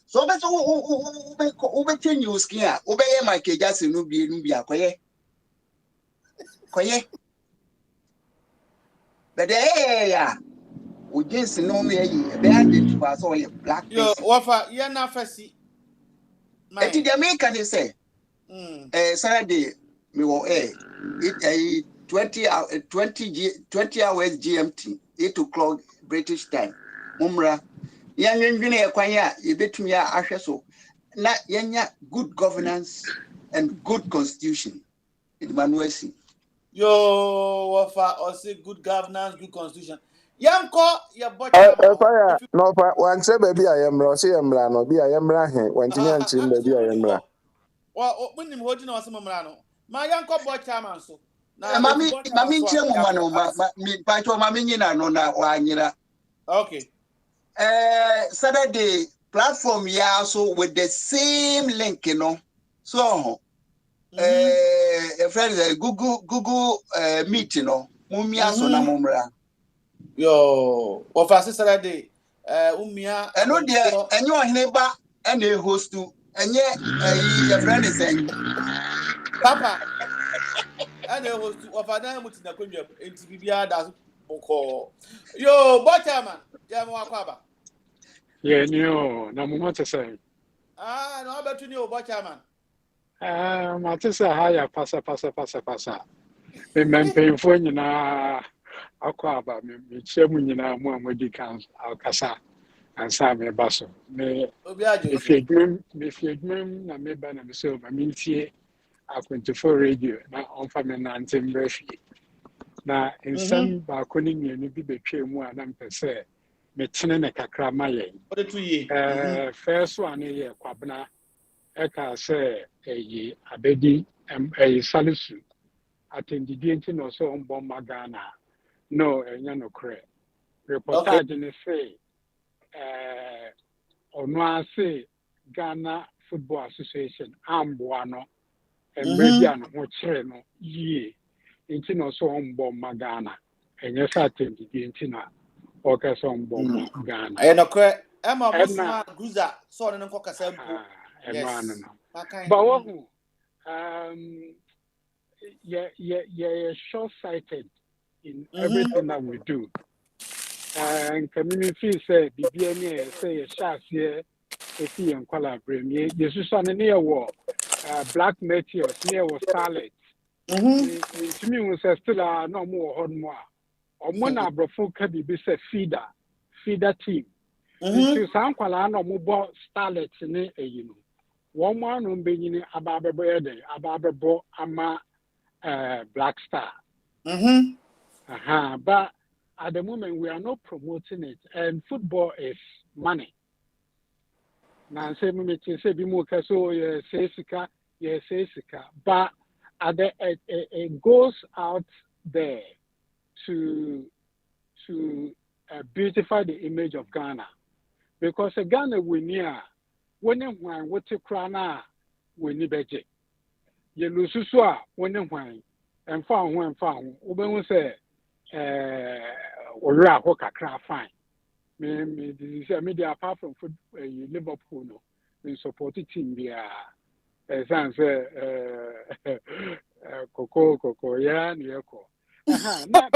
so that's ube change your skin. Ube my kejas no be akoye. Koye. But yeah. We just know me be identify so a black person. Yo, wafa ye na fasi. Eti the American they say. Saturday me wo 20 hours GMT 8 o'clock British time. Mumra yan nwene ekwan ya yebetumi ahwe so na yenya good governance and good constitution. It manuasi. Yo, wafa or say good governance, good constitution. Yanko ya botcha. No, one say baby I am Rossi Emra, no be I am Rahe, when Tian baby I am Ra. Well, when him holding us Mamrano. My yanko botcha man so. Mami chemo mi pacho mami nyina no na wanyira. Okay. Saturday platform ya so with the same link, you know. So a friend Google meet, you know. Mumia so na mumra. Yo, of our Saturday, Umia, and no dear, and you are neighbor and a host to, and yet a friend is saying, Papa, and a host of our name with the Queen in TBR does call. Yo, Botterman, Yamakwaba. Yeah, no, no more to say. No, but you know, Botterman. Matisa higher, passa. And painful, you know. Akwaba me chemu nyina mu amodi kan alkasa ansa me baso me fiedwem na me ba na me so ma mintie A24 radio na onfa me na antembrefie na ensam ba koni nyenu bi betwe mu a na mpese me tene ne kakra maye first one ye kwabna eka se eyi abedi salisu atendidi enti no so ombo magana. No, no credit. Reportage in the say, or say Ghana Football Association, Ambuano, and Median, which no ye, into so on bomb Magana, and yes, I think the Intina, or Casson bomb Ghana. And okay, Emma Guza, so and focus. But what yeah, short sighted. In everything that we do, and community say BBNA say a shot here, if you and collaborate, Jesus on near war, black meteors near was starlet. To me, was still no more hot more. Or one abrofu can be say feeder team. To some Kalano mobile starlets in a you know. One man being about the birthday, about the bo ama Black Star. But at the moment we are not promoting it, and football is money. Now say me say be more so say sika, but it goes out there to beautify the image of Ghana, because Ghana we near when what to crana we need beje. You lose so when and found we say or kakra fine. Me apart from Liverpool no, we support the team there. Sans Coco, yeah, Niako. Na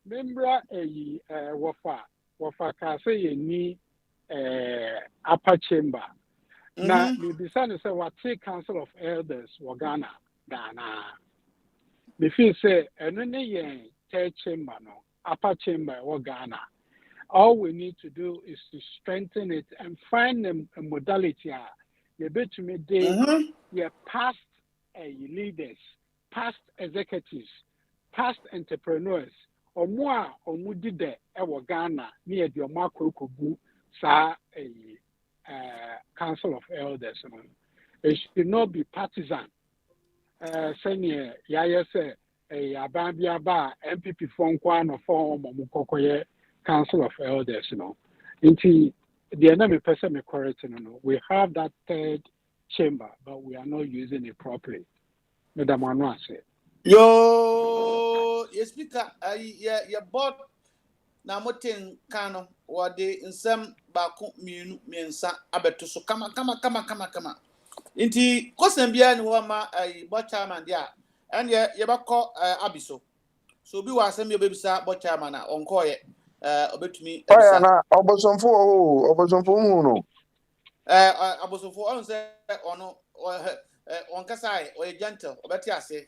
membra wafa ka say ni upper chamber. Na me decide say what take council of elders wa Ghana. Me feel say eno ne yen third chamber no, upper chamber wa Ghana. All we need to do is to strengthen it and find a modality. You bet me they past leaders, past executives, past entrepreneurs, or more or mudi de ewa Ghana near the Omako Kubu sa Council of Elders. It should not be partisan. Senior Yaya say a Abambiaba MPP phone kwan or form or Mukokoye Council of Elders, Into the enemy person me correct, we have that third chamber, but we are not using it properly. Madam Anwa said. Yo, speaker, your board na moten kano or de in some baku miensa abeto so kama. Inti Kosambia ni wama board chairman dia, and ye bako abiso. So be was some baby sa board chairman on koye obetumi. Oh, na obosomfo no. Abosomfo on say ono on kasai or gentle obeti ase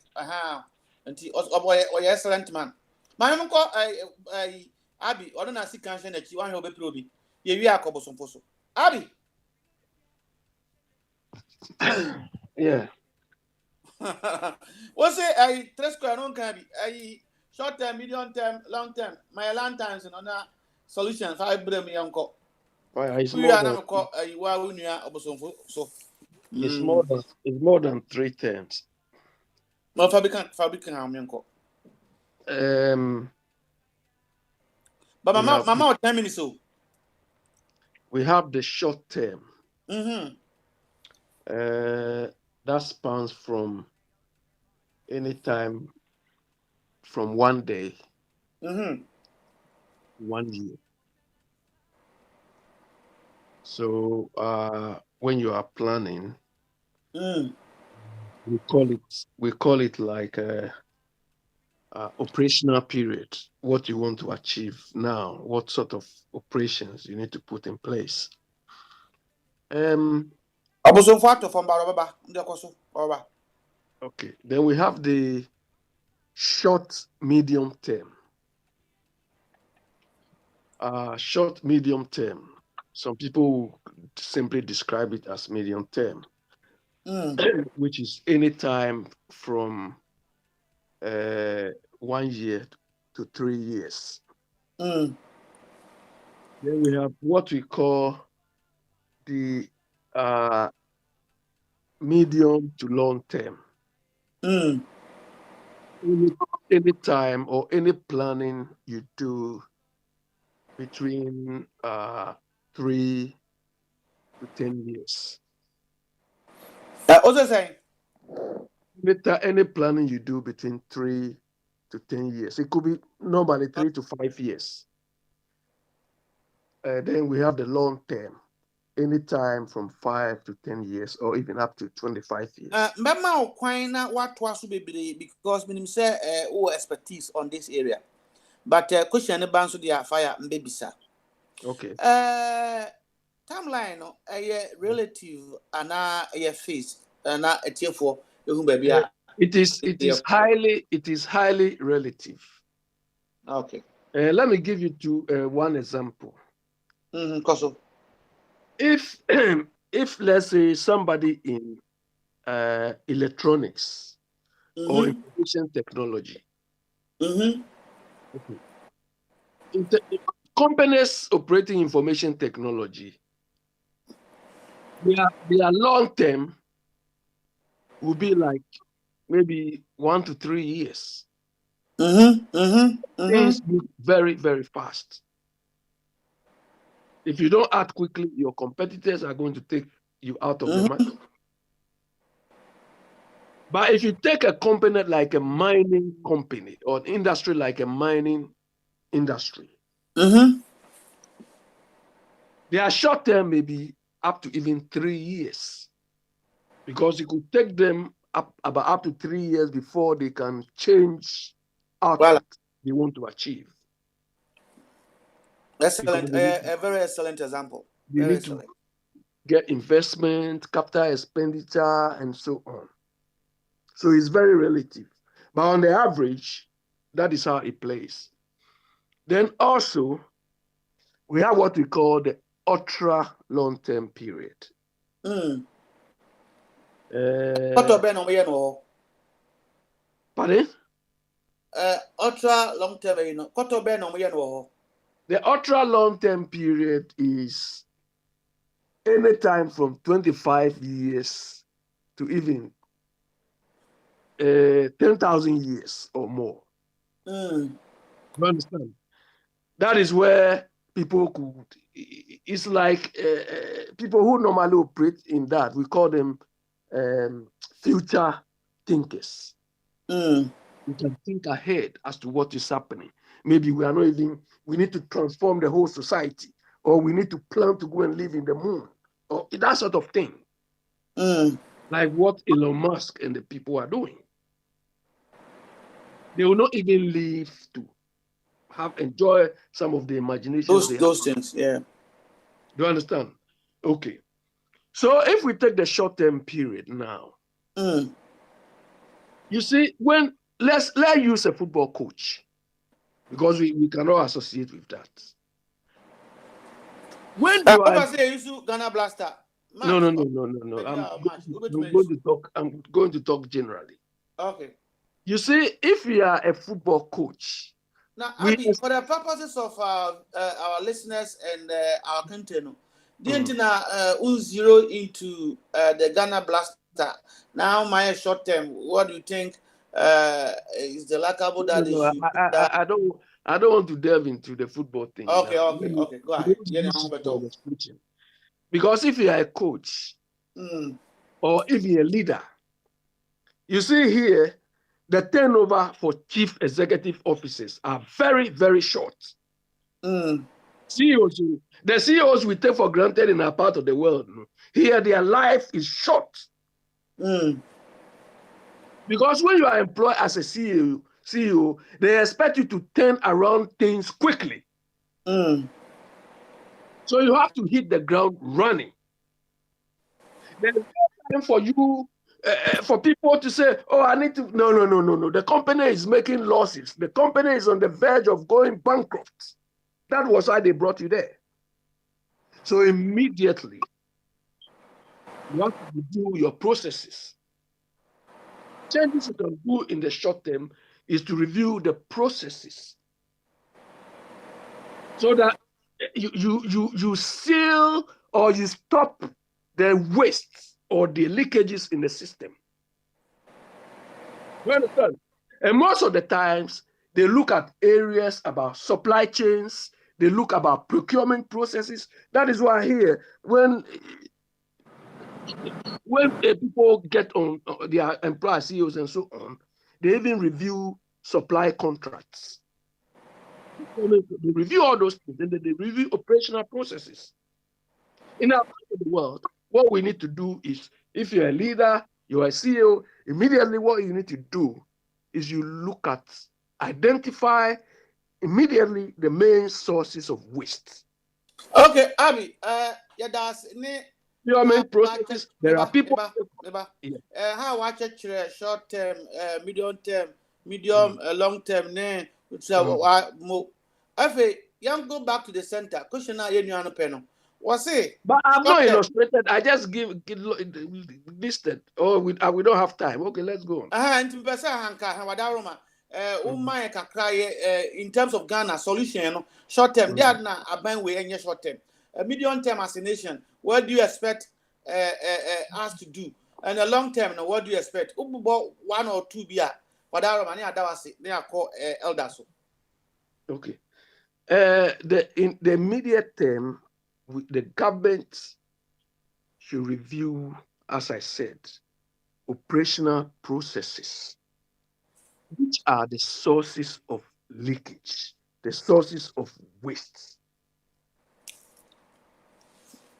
nti oboy excellent man man ko abi ono na si kanhwe na chi wan obepro bi ye wi akobosomfo so abi yeah what's say tres square no can be short term, medium term, long term my long times no na solution 5 brem yanko it's more than 3 terms. No, fabricant how yanko. But mama 10 minutes so. We have the short term. That spans from any time from 1 day, 1 year. So when you are planning, we call it like operational period. What you want to achieve now, what sort of operations you need to put in place. Okay, then we have the short, medium term. Short, medium term. Some people simply describe it as medium term, which is any time from 1 year to 3 years. Then we have what we call the medium to long term. Any time or any planning you do between 3 to 10 years. Also saying any planning you do between 3 to 10 years. It could be normally 3 to 5 years. Then we have the long term, anytime from 5 to 10 years or even up to 25 years. Because minim say expertise on this area. But question about the fire baby sir. Okay. Timeline no relative and a face and a tier for baby. It is highly relative. Okay. Let me give you one example. If let's say somebody in electronics or information technology, companies operating information technology, they are long term will be like maybe 1 to 3 years. Things move very, very fast. If you don't act quickly, your competitors are going to take you out of the market. But if you take a company like a mining company or an industry like a mining industry, their short term may be up to even 3 years, because it could take them up to 3 years before they can change output they want to achieve. Excellent, a very excellent example. They need to get investment, capital expenditure, and so on. So it's very relative. But on the average, that is how it plays. Then also, we have what we call the ultra long-term period. Pardon? Ultra long-term, the ultra long-term period is any time from 25 years to even 10,000 years or more. You understand? That is where people could, it's like people who normally operate in that, we call them future thinkers. We can think ahead as to what is happening. Maybe we are not even, we need to transform the whole society, or we need to plan to go and live in the moon, or that sort of thing. Like what Elon Musk and the people are doing. They will not even live to enjoy some of the imagination. Those things, yeah. Do you understand? Okay. So if we take the short-term period now, you see, when let's use a football coach, because we cannot associate with that. When you are Ghana Blaster. No. I'm going to talk generally. Okay. You see, if you are a football coach, now, Abi, for the purposes of our listeners and our content, didn't zero into the Ghana Blaster. Now, my short term, what do you think is the likable that I don't want to delve into the football thing. Okay, go ahead. Because if you are a coach or if you're a leader, you see here, the turnover for chief executive officers are very, very short. CEOs, the CEOs we take for granted in our part of the world, here their life is short. Because when you are employed as a CEO, they expect you to turn around things quickly. So you have to hit the ground running. There's no time for you, for people to say, oh, I need to, no. The company is making losses. The company is on the verge of going bankrupt. That was why they brought you there. So immediately, you have to review your processes. Changes you can do in the short term is to review the processes so that you seal or you stop the waste or the leakages in the system. You understand? And most of the times, they look at areas about supply chains, they look about procurement processes. That is why here, when people get on their employer CEOs and so on, they even review supply contracts. They review all those things, and then they review operational processes. In our part of the world, what we need to do is, if you're a leader, you're a CEO, immediately what you need to do is you look at, identify immediately the main sources of waste. Okay, Abi, that's procurement processes. There are people. How watch it short term, medium term, long term, go back to the center. Question now, was it? But I'm not illustrated. I just give listed. Oh, we don't have time. Okay, let's go on. In terms of Ghana solution, short term, they are not a band way and short term. Medium term as a nation, what do you expect us to do? And the long term, now what do you expect? About 1 or 2 beer. Whatever money that was they are called elders. Okay. In the immediate term, the government should review, as I said, operational processes, which are the sources of leakage, the sources of waste.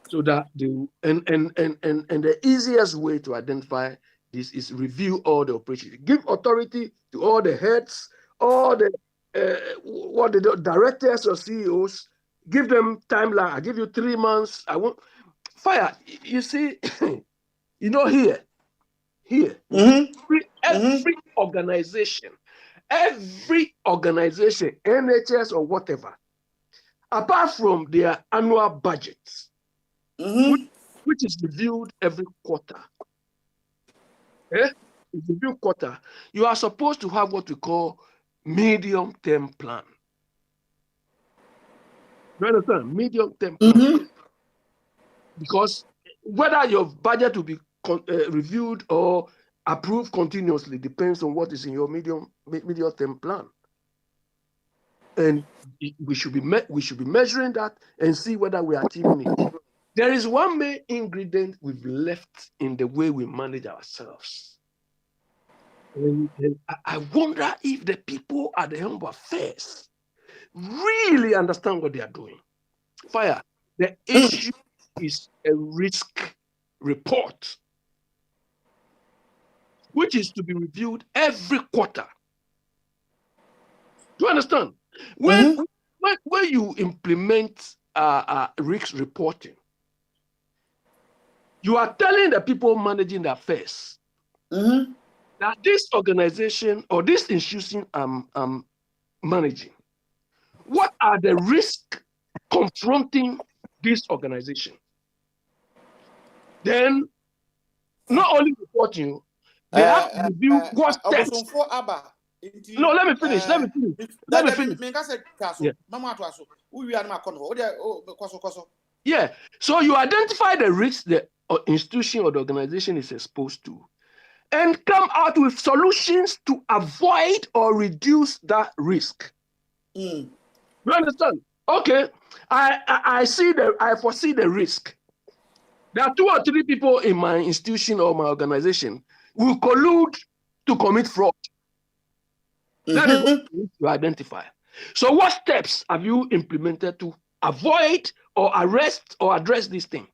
So that the easiest way to identify this is review all the operations. Give authority to all the heads, all the what the directors or CEOs. Give them timeline. I give you 3 months. I want fire. You see, here, every organization, NHS or whatever, apart from their annual budgets, which is reviewed every quarter. It's reviewed quarter. You are supposed to have what we call medium-term plan. You understand? Medium-term plan. Because whether your budget will be reviewed or approved continuously depends on what is in your medium-term plan. And we should be measuring that and see whether we are achieving it. There is one main ingredient we've left in the way we manage ourselves. And I wonder if the people at the Home Affairs really understand what they are doing. Fire, the issue is a risk report, which is to be reviewed every quarter. Do you understand? When you implement risk reporting, you are telling the people managing the affairs that this organization or this institution I'm managing, what are the risks confronting this organization? Then, not only report you, they have to review what steps. No, let me finish. Yeah. So you identify the risk the institution or the organization is exposed to, and come out with solutions to avoid or reduce that risk. You understand? Okay. I foresee the risk. There are 2 or 3 people in my institution or my organization who will collude to commit fraud. That is what you need to identify. So what steps have you implemented to avoid or arrest or address this thing?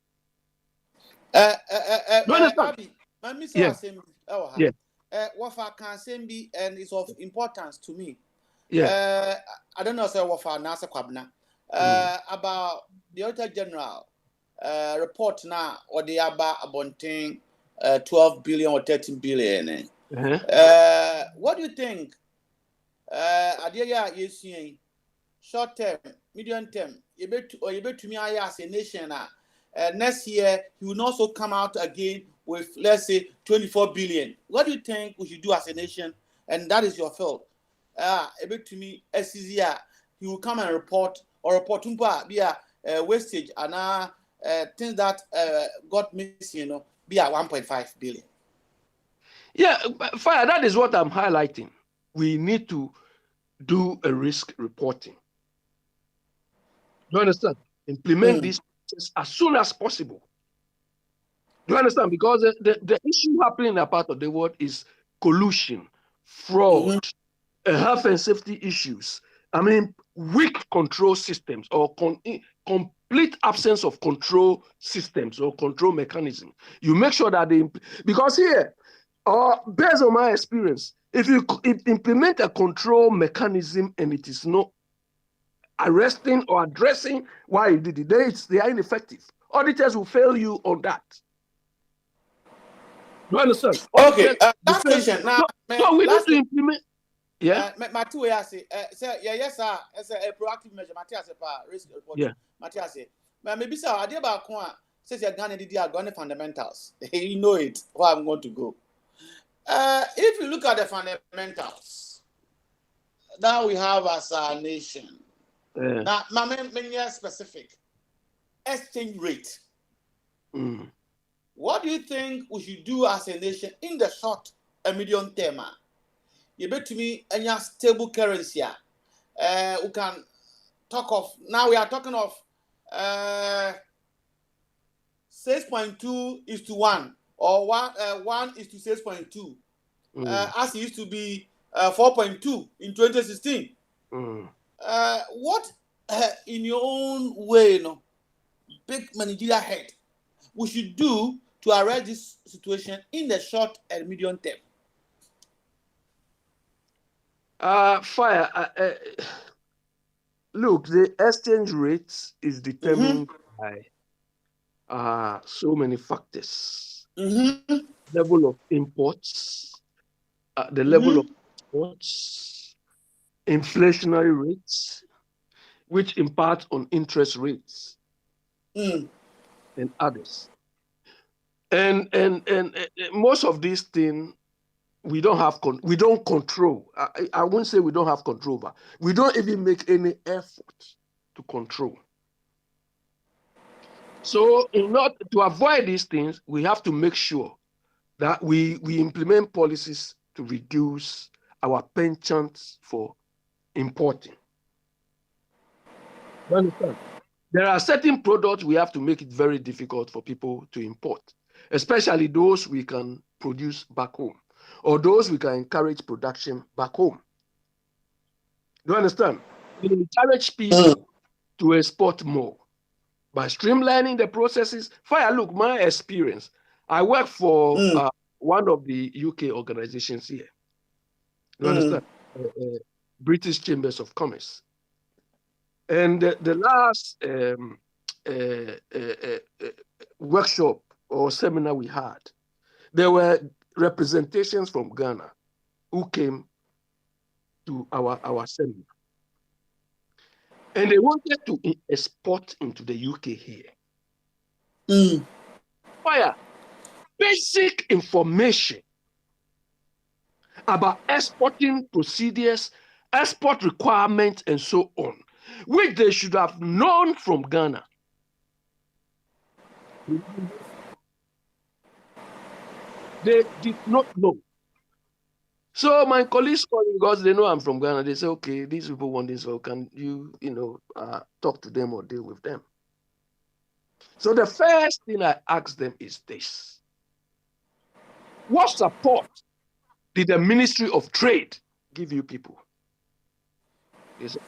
You understand? What I can say and it's of importance to me. Yeah. I don't know what for Nasa Kwabna about the Auditor General report now or the Abba Abonting 12 billion or 13 billion. What do you think? You see, short term, medium term, you bet to me as a nation. Next year, he will also come out again with, let's say, 24 billion. What do you think we should do as a nation? And that is your field. A bit to me, SCZR, he will come and report wastage and things that got missing, be at 1.5 billion. Yeah, Fire, that is what I'm highlighting. We need to do a risk reporting. Do you understand? Implement this as soon as possible. Do you understand? Because the issue happening in that part of the world is collusion, fraud, health and safety issues. I mean, weak control systems or complete absence of control systems or control mechanism. You make sure that because here, based on my experience, if you implement a control mechanism and it is not arresting or addressing why you did it, they are ineffective. Auditors will fail you on that. You understand? Okay, last question. Now, so we need to implement. Yeah. Matthias, yes, sir. It's a proactive measure. Matthias, risk report. Yeah. Matthias, maybe sir, I did about says you're going to do the fundamentals. You know it. Where I'm going to go. If you look at the fundamentals that we have as a nation, now, my main specific exchange rate. What do you think we should do as a nation in the short and medium term? You bet to me any stable currency. We can talk of, now we are talking of 6.2:1 or 1:6.2 as it used to be 4.2 in 2016. What in your own way, big managerial head, we should do to arrest this situation in the short and medium term? Look, the exchange rate is determined by so many factors. Level of imports, the level of exports, inflationary rates, which impact on interest rates, and others. And most of these things we don't control. I won't say we don't have control, but we don't even make any effort to control. So in order to avoid these things, we have to make sure that we implement policies to reduce our penchants for importing. You understand? There are certain products we have to make it very difficult for people to import, especially those we can produce back home, or those we can encourage production back home. Do you understand? We encourage people to export more by streamlining the processes. Look, my experience, I work for one of the UK organizations here. You understand? British Chambers of Commerce. And the last workshop or seminar we had, there were representations from Ghana who came to our seminar. And they wanted to export into the UK here. Basic information about exporting procedures, export requirements, and so on, which they should have known from Ghana. They did not know. So my colleagues call me because they know I'm from Ghana. They say, okay, these people want this, so can you, talk to them or deal with them? So the first thing I ask them is this: what support did the Ministry of Trade give you people? They say,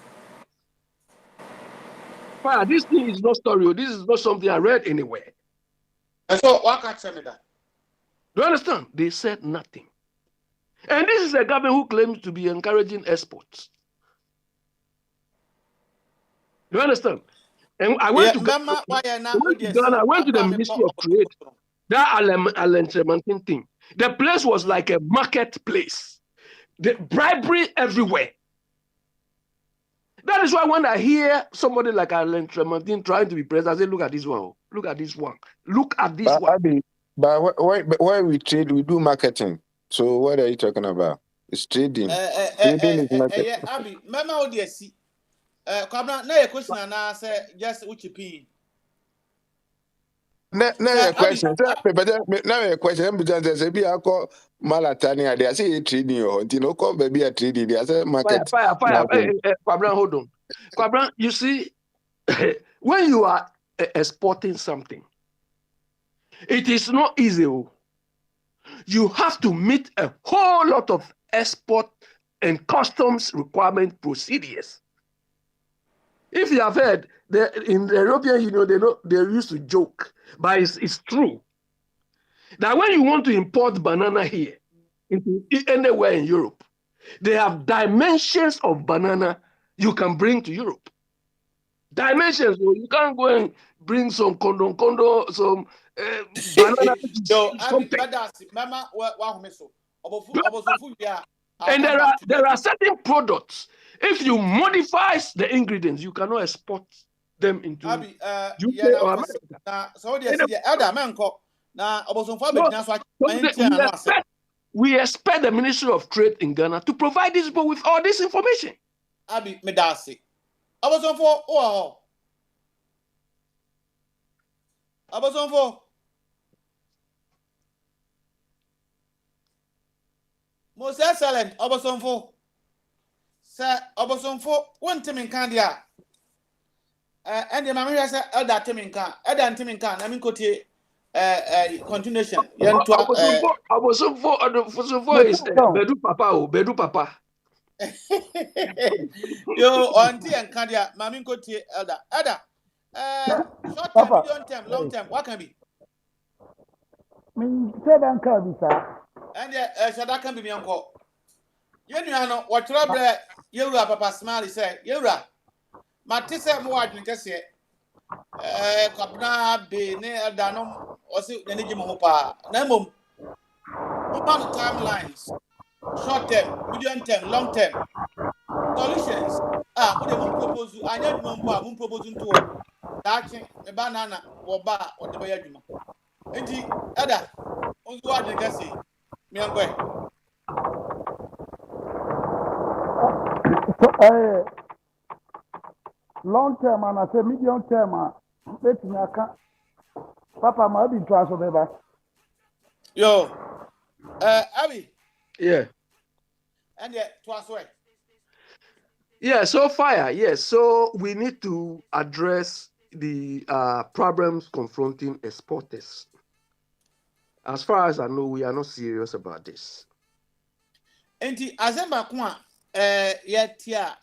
this thing is not story. This is not something I read anywhere. And so why can't tell me that? Do you understand? They said nothing. And this is a government who claims to be encouraging exports. Do you understand? And I went to Ghana. I went to the Ministry of Trade. That Alain Tremontin thing. The place was like a marketplace. The bribery everywhere. That is why when I hear somebody like Alain Tremontin trying to be president, I say, look at this one. Look at this one. Look at this one. But why we trade, we do marketing. So what are you talking about? It's trading. Trading is marketing. Abi, mama o dey see. Kwabna na your question na say just uchipi. Na your question. But now your question because say be akọ malatani they say trading your no call baby a trading they say market. Kwabna, hold on. Kwabna, you see when you are exporting something, it is not easy. You have to meet a whole lot of export and customs requirement procedures. If you have heard, in the European Union, they used to joke, but it's true. That when you want to import banana here, into anywhere in Europe, they have dimensions of banana you can bring to Europe. Dimensions, you can't go and bring some kondo, some banana. And there are certain products. If you modify the ingredients, you cannot export them into UK or America. We expect the Ministry of Trade in Ghana to provide these people with all this information. Abi medasi. Abosonfo. Most excellent, Obosonfo. Sir, Obosonfo, one Tim in Candia. And the mamma said, Elder Timinka, Elder Timinka, I mean, Cote, continuation. Obosonfo is Bedu Papa. Yo, Auntie and Candia, Mammy Cote, Elder. Short term, medium term, long term, what can be? Me said Uncle Bisa. And that can be uncle. You know what trouble you Papa Smiley said, Yura. Matisse more than Cassia. Capna be near Danom or see the Nijimopa. Namum. Upon timelines. Short term, medium term, long term. Solutions. What they won't propose. I know won't propose to that a banana or bar or the Bayajuma. Indeed, Ada, on what they can say. Me and go. Long term and I say medium term, let me account. Papa, my be transfer baby. Yo, Abby. Yeah. And yet, twice way. Yeah, so fire, yes. So we need to address the problems confronting exporters. As far as I know, we are not serious about this. Enti azemba kwa yetia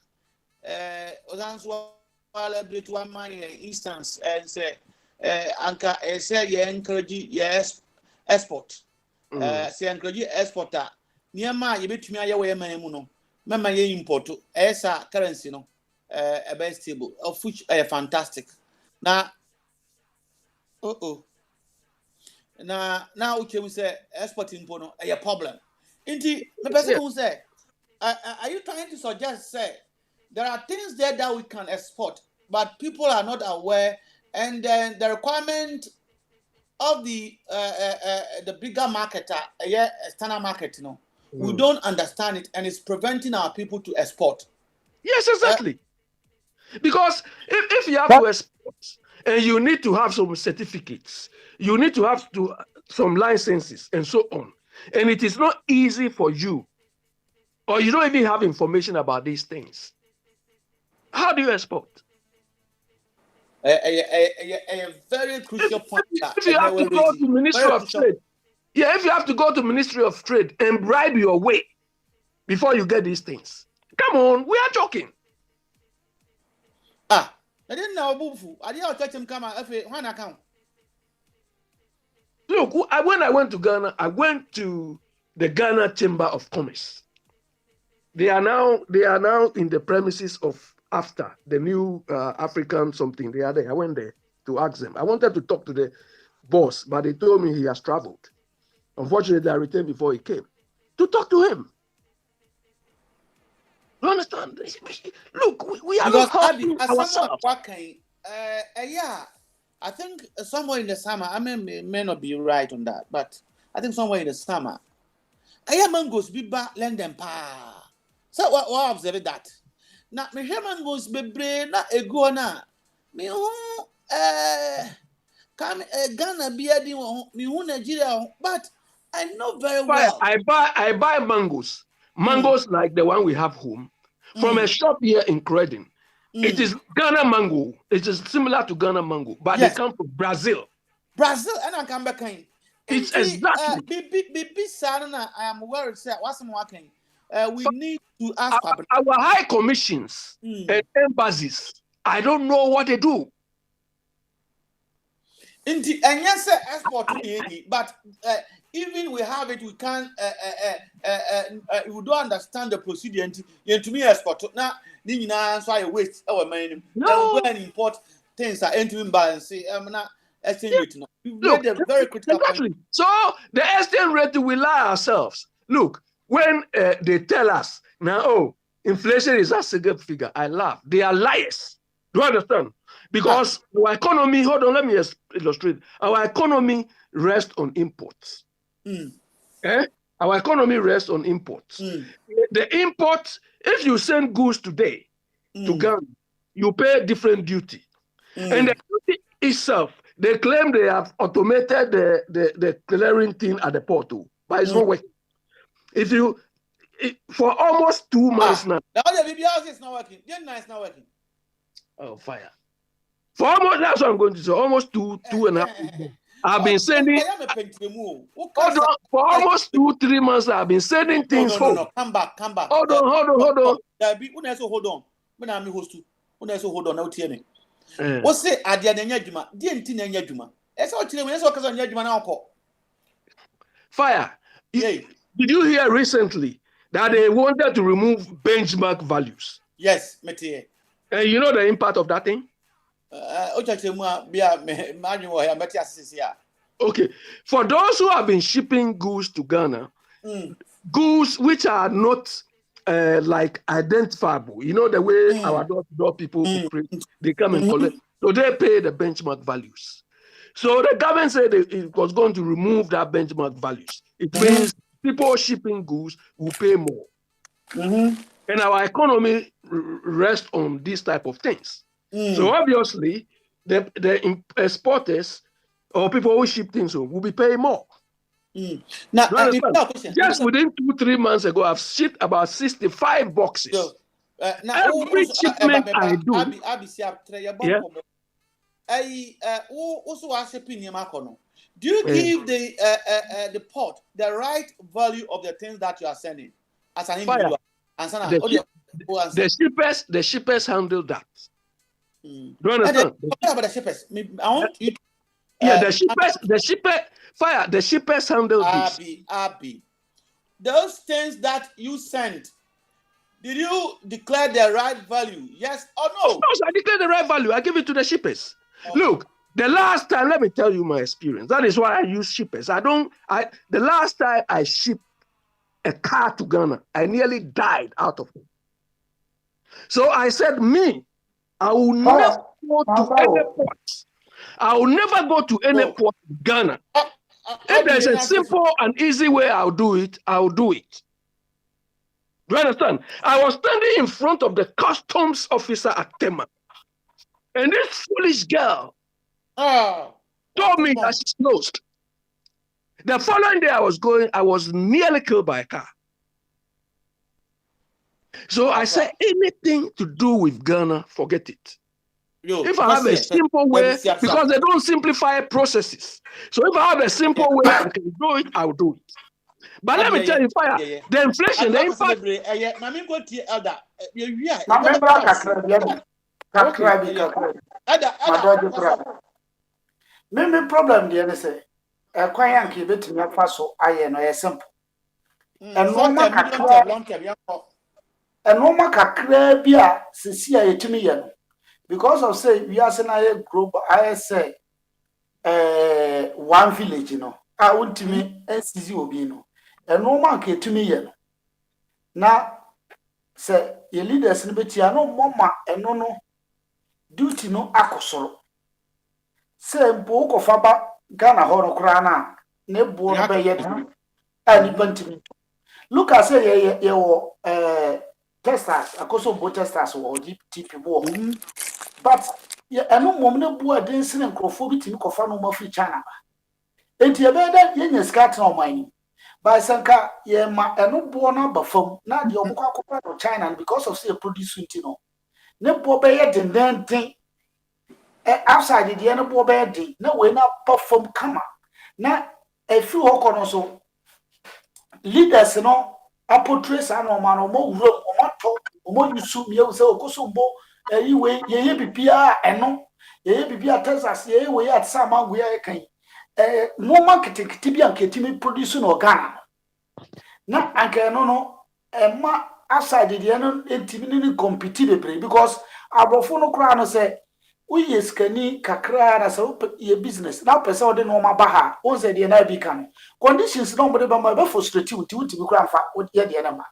ozanswa wala bit one man instance and say anka say ye encourage yes export say encourage exporter niema ye betumi aye we man mu no mema ye import esa currency no a best stable of which fantastic na now we say exporting no a problem. Indeed, the person who say, are you trying to suggest say there are things there that we can export, but people are not aware, and then the requirement of the bigger market, external market, we don't understand it, and it's preventing our people to export. Yes, exactly. Because if you have to export, and you need to have some certificates, you need to have some licenses, and so on. And it is not easy for you, or you don't even have information about these things. How do you export? A very crucial point. If you have to go to Ministry of Trade, if you have to go to Ministry of Trade and bribe your way before you get these things, come on, we are joking. I didn't know. I didn't touch him. Come on, account. Look, when I went to Ghana, I went to the Ghana Chamber of Commerce. They are now in the premises of AFTA, the new African something. They are there. I went there to ask them. I wanted to talk to the boss, but they told me he has traveled. Unfortunately, I returned before he came to talk to him. You understand? Look, we are not helping ourselves. Yeah. I think somewhere in the summer, I may not be right on that, but I think somewhere in the summer, mangoes be back London pa. So what observe that? Now me mangoes be brain na ego na. Me who come Ghana be adi me who Nigeria, but I know very well. I buy mangoes. Mangoes like the one we have home from a shop here in Croydon. It is Ghana mango. It is similar to Ghana mango, but they come from Brazil. Brazil, and I come back in. It's exactly. I am worried. What's working? We need to ask our high commissions and embassies. I don't know what they do. And yes, export but even we have it, we can't. We don't understand the procedure. And to me, export now. So I waste our money. No, go and import things are entering balance. I'm not exchange rate. Look, very critical exactly. Point. So the exchange rate we lie ourselves. Look, when they tell us now, inflation is a single figure, I laugh. They are liars. Do you understand? Because our economy, hold on, let me illustrate. Our economy rests on imports. Our economy rests on imports. The imports, if you send goods today to Ghana, you pay different duty. And the duty itself, they claim they have automated the clearing thing at the port, but it's not working. If you for almost 2 months now. Now the BBS is not working. Then it's not working. Oh, fire. For almost, that's what I'm going to say. Almost two and a half. I've been sending. Hold on, for almost 2-3 months, I've been sending things home. No. Come back. Hold on. Hold on. When I'm host to, when I so hold on, now tell me. What's it? I did an yajuma. Didn't in yajuma. That's all. That's all. Because on yajuma now. Fire. Did you hear recently that they wanted to remove benchmark values? Yes, Metie. And you know the impact of that thing? Okay. For those who have been shipping goods to Ghana, goods which are not like identifiable, you know the way our door people operate, they come and collect. So they pay the benchmark values. So the government said it was going to remove that benchmark values. It means people shipping goods will pay more. And our economy rests on these type of things. So obviously, the exporters or people who ship things home will be paying more. Now, just within 2-3 months ago, I've shipped about 65 boxes. Every shipment I do. Do you give the port the right value of the things that you are sending as an individual? The shippers handle that. Do you understand? About the shippers, I want you. The shippers handle this. Abby, those things that you sent, did you declare the right value? Yes or no? Of course, I declare the right value. I give it to the shippers. Okay. Look, the last time, let me tell you my experience. That is why I use shippers. The last time I shipped a car to Ghana, I nearly died out of it. So I said, I will never go to any port. I will never go to any port in Ghana. If there's a simple and easy way I'll do it, I'll do it. Do you understand? I was standing in front of the customs officer at Tema. And this foolish girl told me that she's closed. The following day I was nearly killed by a car. So I said, anything to do with Ghana, forget it. If I have a simple way, because they don't simplify processes. So if I have a simple way I can do it, I'll do it. But let me tell you, Fire, the inflation, the impact. Maybe problem the say kwan yanke betumi afa so aye no simple. Enoma kakra bi a sisi a yetumi ye no because of say we are saying global I say one village no a untimi nsisi obi no enoma ka yetumi ye no na say your leaders no betia no mama eno no duty no akosoro say mpo kofa ba Ghana ho no kra na ne bo no be ye ani bantimi look at say ye wo testers akoso bo testers wo GTP bo but ye eno mom ne bo aden sine nkrofo bitimi kofa no ma free China ba enti ye be da ye nya skat na omani by sanka ye ma eno bo na ba fam na de omko akopa no China because of say produce no ne bo be ye den outside the eno bo be den na we na perform kama na efi ho kono so leaders no apotrace and no mo wuro mo yusu mi e se okosombo we ye bibia eno ye bibia Texas ye we at sama we ya kan no market bi an ketimi produce no Ghana na anka no ma outside the eno entimi ni compete bebre because abrofo no kra no say we skani kakra na so ye business na person ode no ma ba ha o say de na bi kan conditions no mo de ba ma be frustrate wuti bi kra fa o de na ma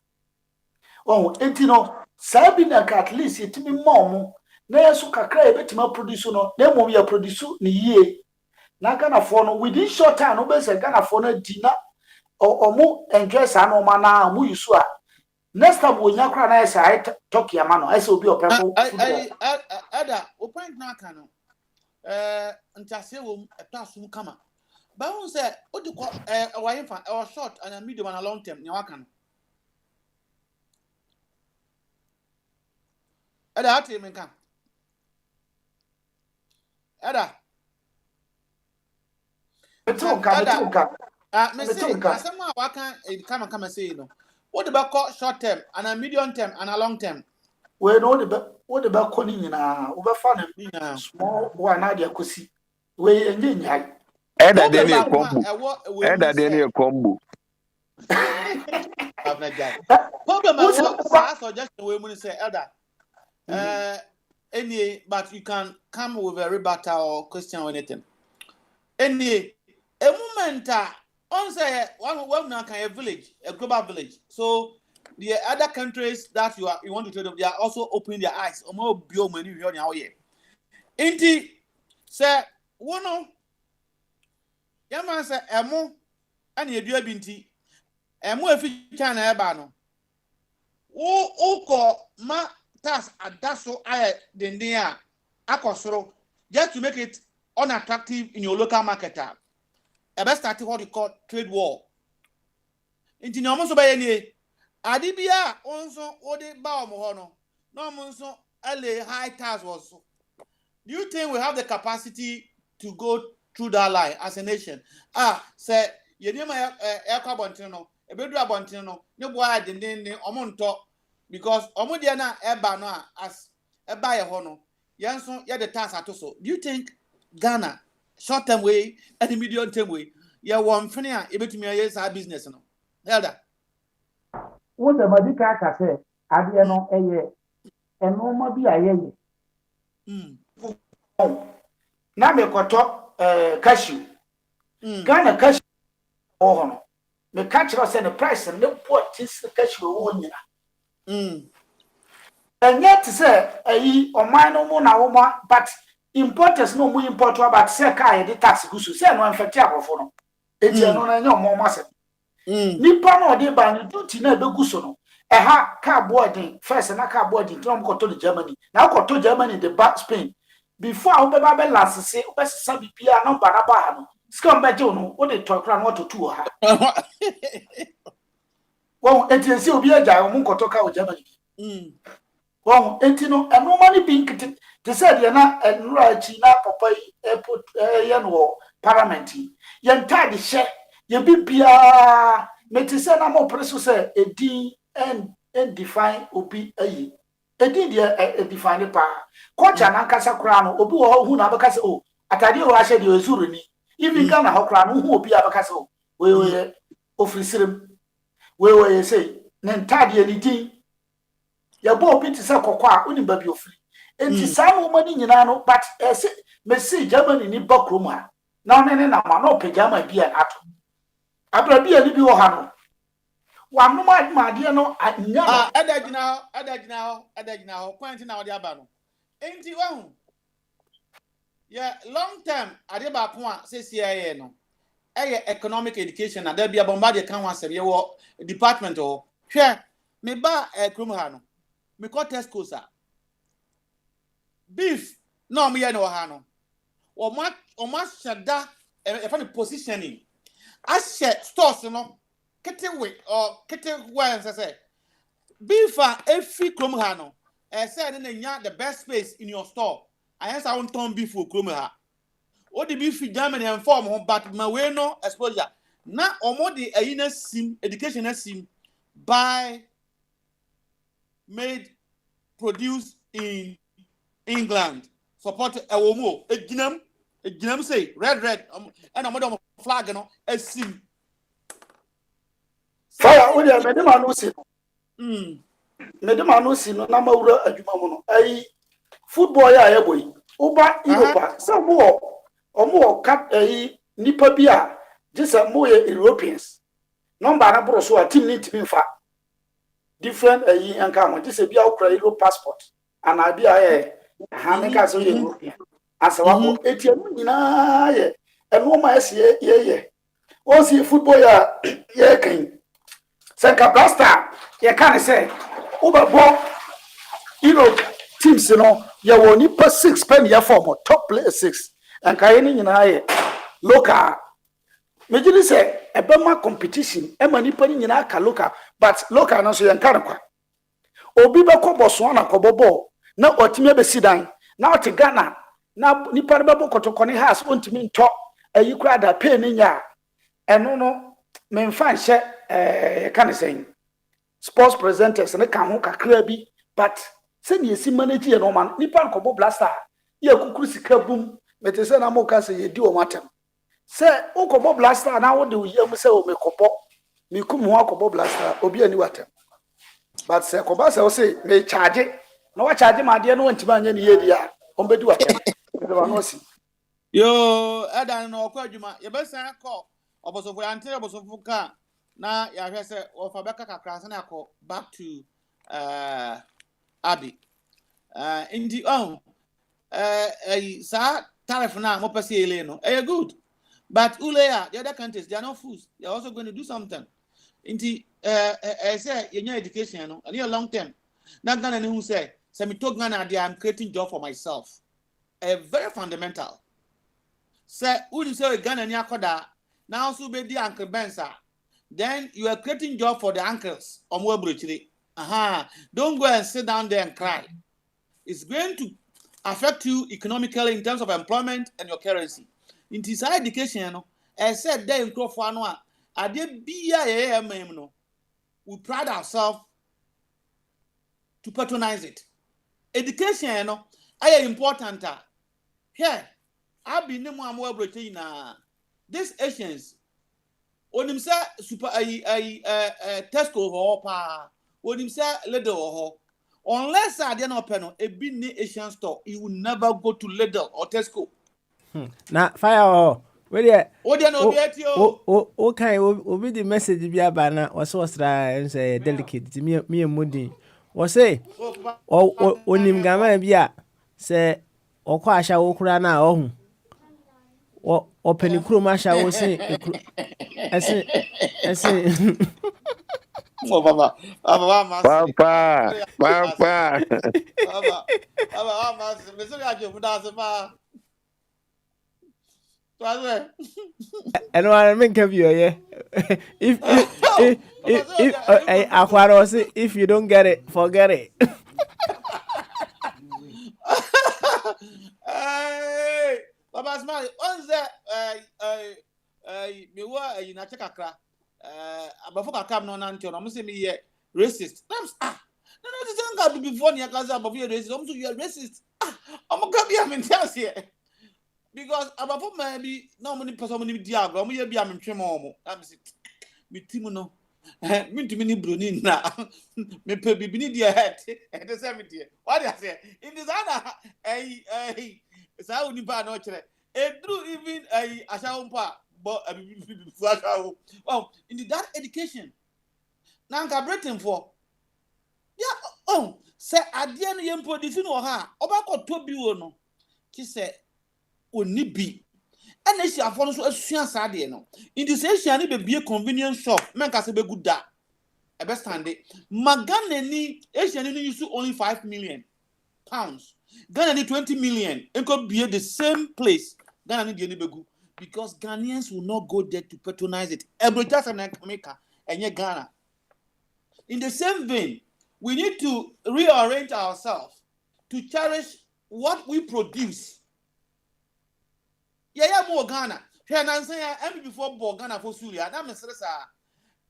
oh enti no sabi na at least yetimi mom na yesu kakra e betima produce no na mom ya produce ni yie na Ghana for no within short time no be say Ghana for no di na omo enjoy sa no ma na mu yusu a next time we nyakra na say talk ya ma no I say obi opempo ada open na aka no ntase wo etasum kama ba won say odi ko wayefa or short and medium and long term nya waka no Ada ati me kan. Ada. Betuka. Me say asema waka kama say no. What about short term and a medium term and a long term? We know what about calling in a overfund small one idea kusi. We engine high. Eda deni kombu. Eda deni kombu. Problem I suggest we mun say elder. Any but you can come with a rebuttal or question or anything. Any a moment on say one now can a village, a global village. So the other countries that you want to trade with, they are also opening their eyes. More bio many here now here. Inti say one Yaman say emo and you do binti. Emo if you can eba no. Oko ma tas adaso aye denia akosoro just to make it unattractive in your local market. Ebe start what you call trade war. Inti no mo so ba ye ni adibia onso ode ba omo ho no. No mo nso ele high tax was. Do you think we have the capacity to go through that line as a nation? Say ye ni ma ekwa bontin no, ebedu abontin no, ne boa denden omonto because omo dia na eba no as eba ye ho no, yenso ye the tax atoso. Do you think Ghana short term way and the medium term way ye won fene a ebetumi aye sa business no? Elder What the madika ka say ade no eye eno ma bi aye na me koto cashew Ghana cashew no me catch us the price and the port is cashew wo nyina and yet say ayi o man no mo na wo but importers no mo import about say kai the tax gusu say no affect abofo no eti no na nya mo ma se nipa no de ba no duty na be gusu no ha car boarding first na car boarding to ko to Germany na ko to Germany the back Spain before I be ba last say o be sa bibia no ba na ba ha no scam be je no o de to kra no to two ha won enti si obi aja o mun ko to ka o Germany won enti no eno mani pink te say de na enura chi na papa airport ye no parliament ye ntade hye ye bibia meti say na mo preso say edin and define obi ayi edin dia define pa kocha na nkasa kra no obi wo hu na beka say o atade o ahye de ezuru ni even Ghana ho kra no hu obi abeka say o we ofrisirem we say na ntade ni din ya bo obi ti say kokwa oni ba bi ofri enti sa no mani nyina no but me see Germany ni bakrom ha na onene na ma no pe Germany bia ato abra bia ni bi wo ha no wa no ma de no anya adagina ho point na odi aba no enti wa hu yeah long term ade ba ko a se CIA no economic education na da bia bomba de kan wa se ye wo department o hwe me ba krum ha no me ko Tesco sa beef no me ye no ha no o ma shada e fa positioning as stores no kete we or kete when say beef every krom ha no say na nya the best space in your store I answer on ton beef for krom ha o the beef Germany and form but my way no exposure na omo the ayina sim education sim by made produced in England support ewomo eginam say red and omo flag no sim fire we dey medema no si medema no si no na mawura adwuma mu no ai football ya ye boy uba Europe so omo kat ai nipa bia just mo ye Europeans number na bro so a team ni team fa different ai anka mo just bia ukra Euro passport and abia ye ha me ka so European asa wa ko etiamu nyina ye eno ma ese ye o si football ya ye kan Senka Blaster, you can't say, Uber teams, you know, you will need per 6 penny for top player 6, and Kayani in high local. Majorly say, a Burma competition, a money penny in Aka local, but local no so yan Kanaka. Obiba Kobo Swana Kobobo, na otimi abesi dan na ote Ghana na nipa be bokotoko ne house ontimi nto ayi kura da pay ne nya eno no me mfa nhye kan sen sports presenters ne kan ho kakra bi but se ne esi manage ye no man nipa nkobo blaster ye kukuru sika bum mete se na mo ka se ye di o matem se ukobo blaster na wo de yam se o mekobo me kum ho akobo blaster obi ani watem but se koba se o se me charge na wa charge ma de no ntima anya ne ye dia on bedi watem no si yo adan no okwa adwuma ye besan akọ obosofo ante obosofo ka na ya hwe se ofa beka kakra se na akọ back to Abi indi sa tariff na mo pese ele no good but uleya the other countries they are not fools, they are also going to do something indi say your education no and your long term na Ghana ni who say me talk Ghana they am creating job for myself very fundamental say who say Ghana ni akoda now so be the Uncle Bensa then you are creating job for the uncles omwe brochire don't go and sit down there and cry. It's going to affect you economically in terms of employment and your currency. In this education, I said there in Crofano, I did BIA, we pride ourselves to patronize it. Education, I important. Here, I've been more broken. These Asians, when him say super Tesco or when him say Lidl unless I didn't open a big Asian store, you will never go to Lidl or Tesco. Na fire where there okay will be the message be about na was and say delicate me and Moody was say onim gama bia say okwa asha wokura na ohun open kuro ma sha wo say ese Papa. And what I mean can be if if you don't get it, forget it. Hey, Papa Smiley, what's that? Me wa na chekakra. Abafo kam no na ntio no mo se me ye racist. No this thing be before near kaza abafo ye racist. So you are racist. Omo ka bia me ntias here. Because abafo man bi na omo ni person ni diagro omo ye bia me ntwe mo omo. Am say me timu no. Me ntimi ni broni na. Me pe bibi ni dia head. And the same thing. What I say? In this other sa uni ba no kire. E through even ashaumpa. But well, in that education, now I'm Britain for say at the end you produce no ha obako to bi wo no ki say oni bi and she afon so asua sade no in the session ni be be convenience shop men ka say be good da e be stand magana ni Asian ni use only 5 million pounds Ghana ni 20 million enko be the same place Ghana ni dey ni be good. Because Ghanaians will not go there to patronize it. Just in America and Ghana. In the same vein, we need to rearrange ourselves to cherish what we produce. Yeah, more Ghana. Here, I'm saying, I'm before Ghana for Syria. I'm a stressor.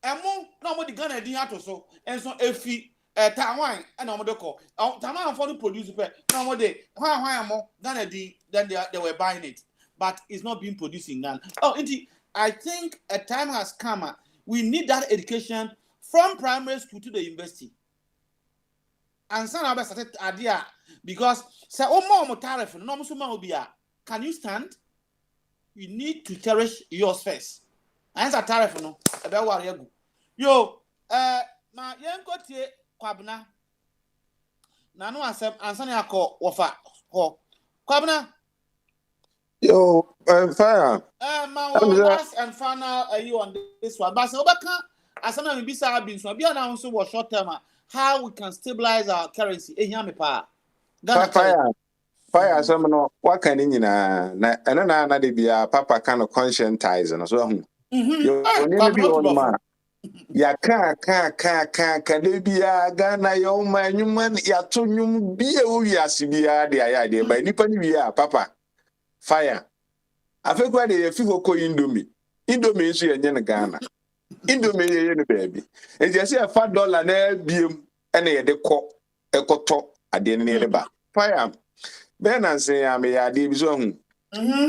And more the Ghana didn't have to so. And so, if he Taiwan and I'm call Taiwan for the produce, no more day. Why more Ghana did then they were buying it. But it's not being produced in Ghana. I think a time has come. We need that education from primary school to the university. And some of us started idea because say more tariff no can you stand? You need to cherish yours first. And a tariff no about worry go. Yo, ma yenko tie kwabna. Na no asem ansane akọ wofa. Kwabna Yo, fire. Last and final you on this one. But so asana me bisa bin so bia na so was short term how we can stabilize our currency. Fire some no what can nyina na eno na de bia papa kind of conscientize no so hu. Yo, only be on ma. Ya ka de bia Ghana yo ma nyuma ya to nyum bia wo wiase bia de aya de ba nipa ni bia papa fire afekwa de ye fi hoko indomie nso ye nye na Ghana indomie ye ne baby e je se fa dollar na biem ene ye de kɔ ekoto ade ne ne ba fire be na nse ya me ya de bi so hu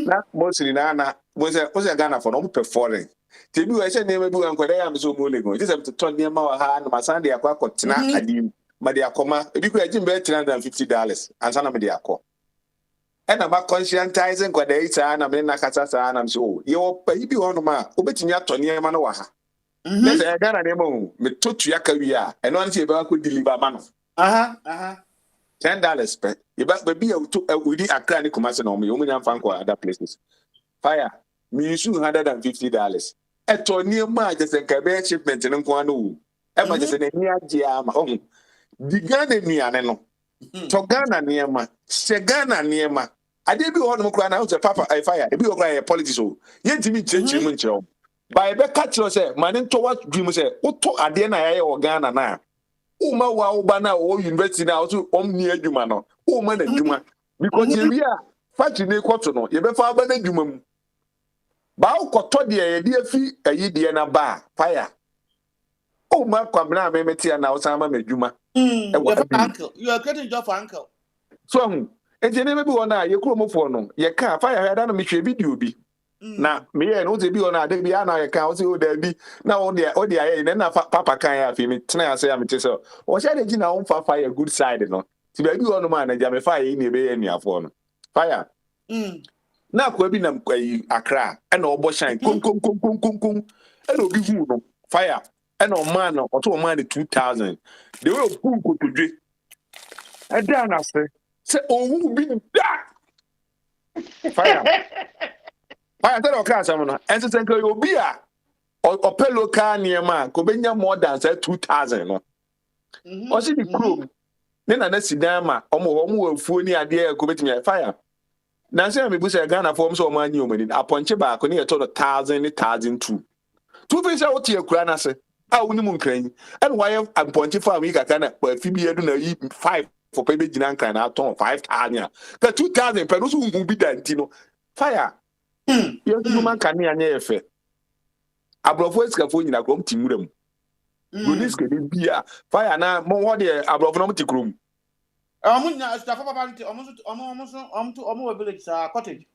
na mostly na wo se Ghana for no performing Tibi we say name bi wan kwada ya me so mo lego. It is to turn name wa ha no masan de akwa kotena adim. Ma de akoma. Ebi ko agim be $350 ansa na me de akọ. E na ma conscientizing kwada ita na me na kata sa na me so. Ye wo pa bi ho no ma obetimi atọ name no wa ha. Na say Ghana name o me totu aka wi a. E no anse e ba ko deliver ma no. $10 pe. E ba bi e udi Accra ni Kumasi na o me o nya mfa nkọ other places. Fire. Me issue $150. Eto niema jese kabe shipment nko anu e ma jese na ni age ama ohun di Ghana nuane no to Ghana niema se Ghana niema ade bi ho no kra na o papa I fire e bi o kra e politics o yentimi chenchiri mu nkyerɛ ba e be ka kyerɛ se mane to what dream se wo to ade na yaye o Ghana na uma wa wo ba na o university na o so omni adwuma no o ma na adwuma because we are factory ne kwoto no ye be fa ba na adwuma mu ba ukoto de ye de afi ayi de na ba fire o ma kwamna me metia na usan ma madwuma uncle you are getting job for uncle so enti ne bi wona ye kromofo no ye ka fire ya da na me hwe video bi na me ye no ze bi wona de bi ana ye ka o se o da bi na o de aye na papa kan ya fi me tena ase ya me te so o sha de gi na o fa fire good side no ti ba bi wona ma na ja me fire ni be ye nuafo no fire na kwa bi na mkwai Accra e na obo shine kom e na obi hu no fire e na o man no oto o man 2000 the way of hu kotodwe e da na se owu bi da fire tell o ka asam no en se nka obi a o pelo ka niema ko benya more than 2000 no o si di chrome ne na sidan ma omo afuo ni ade ko betimi fire na say me bu say Ghana form so man yi omani aponche ba ko ne yeto 1000 two fi say what ye kura na se a woni mu nkran and why aponche farm yi kaka na pa fi bi edu na yi 5 for pe be gina nkran na aton 5000 ka 2000 pe no so hu bi danti no fire ye du man kan ya nye efe abrofo esikafo nyina krom timuram gonis ke bia fire na mo wo de abrofo no mtikrom Omo village cottage.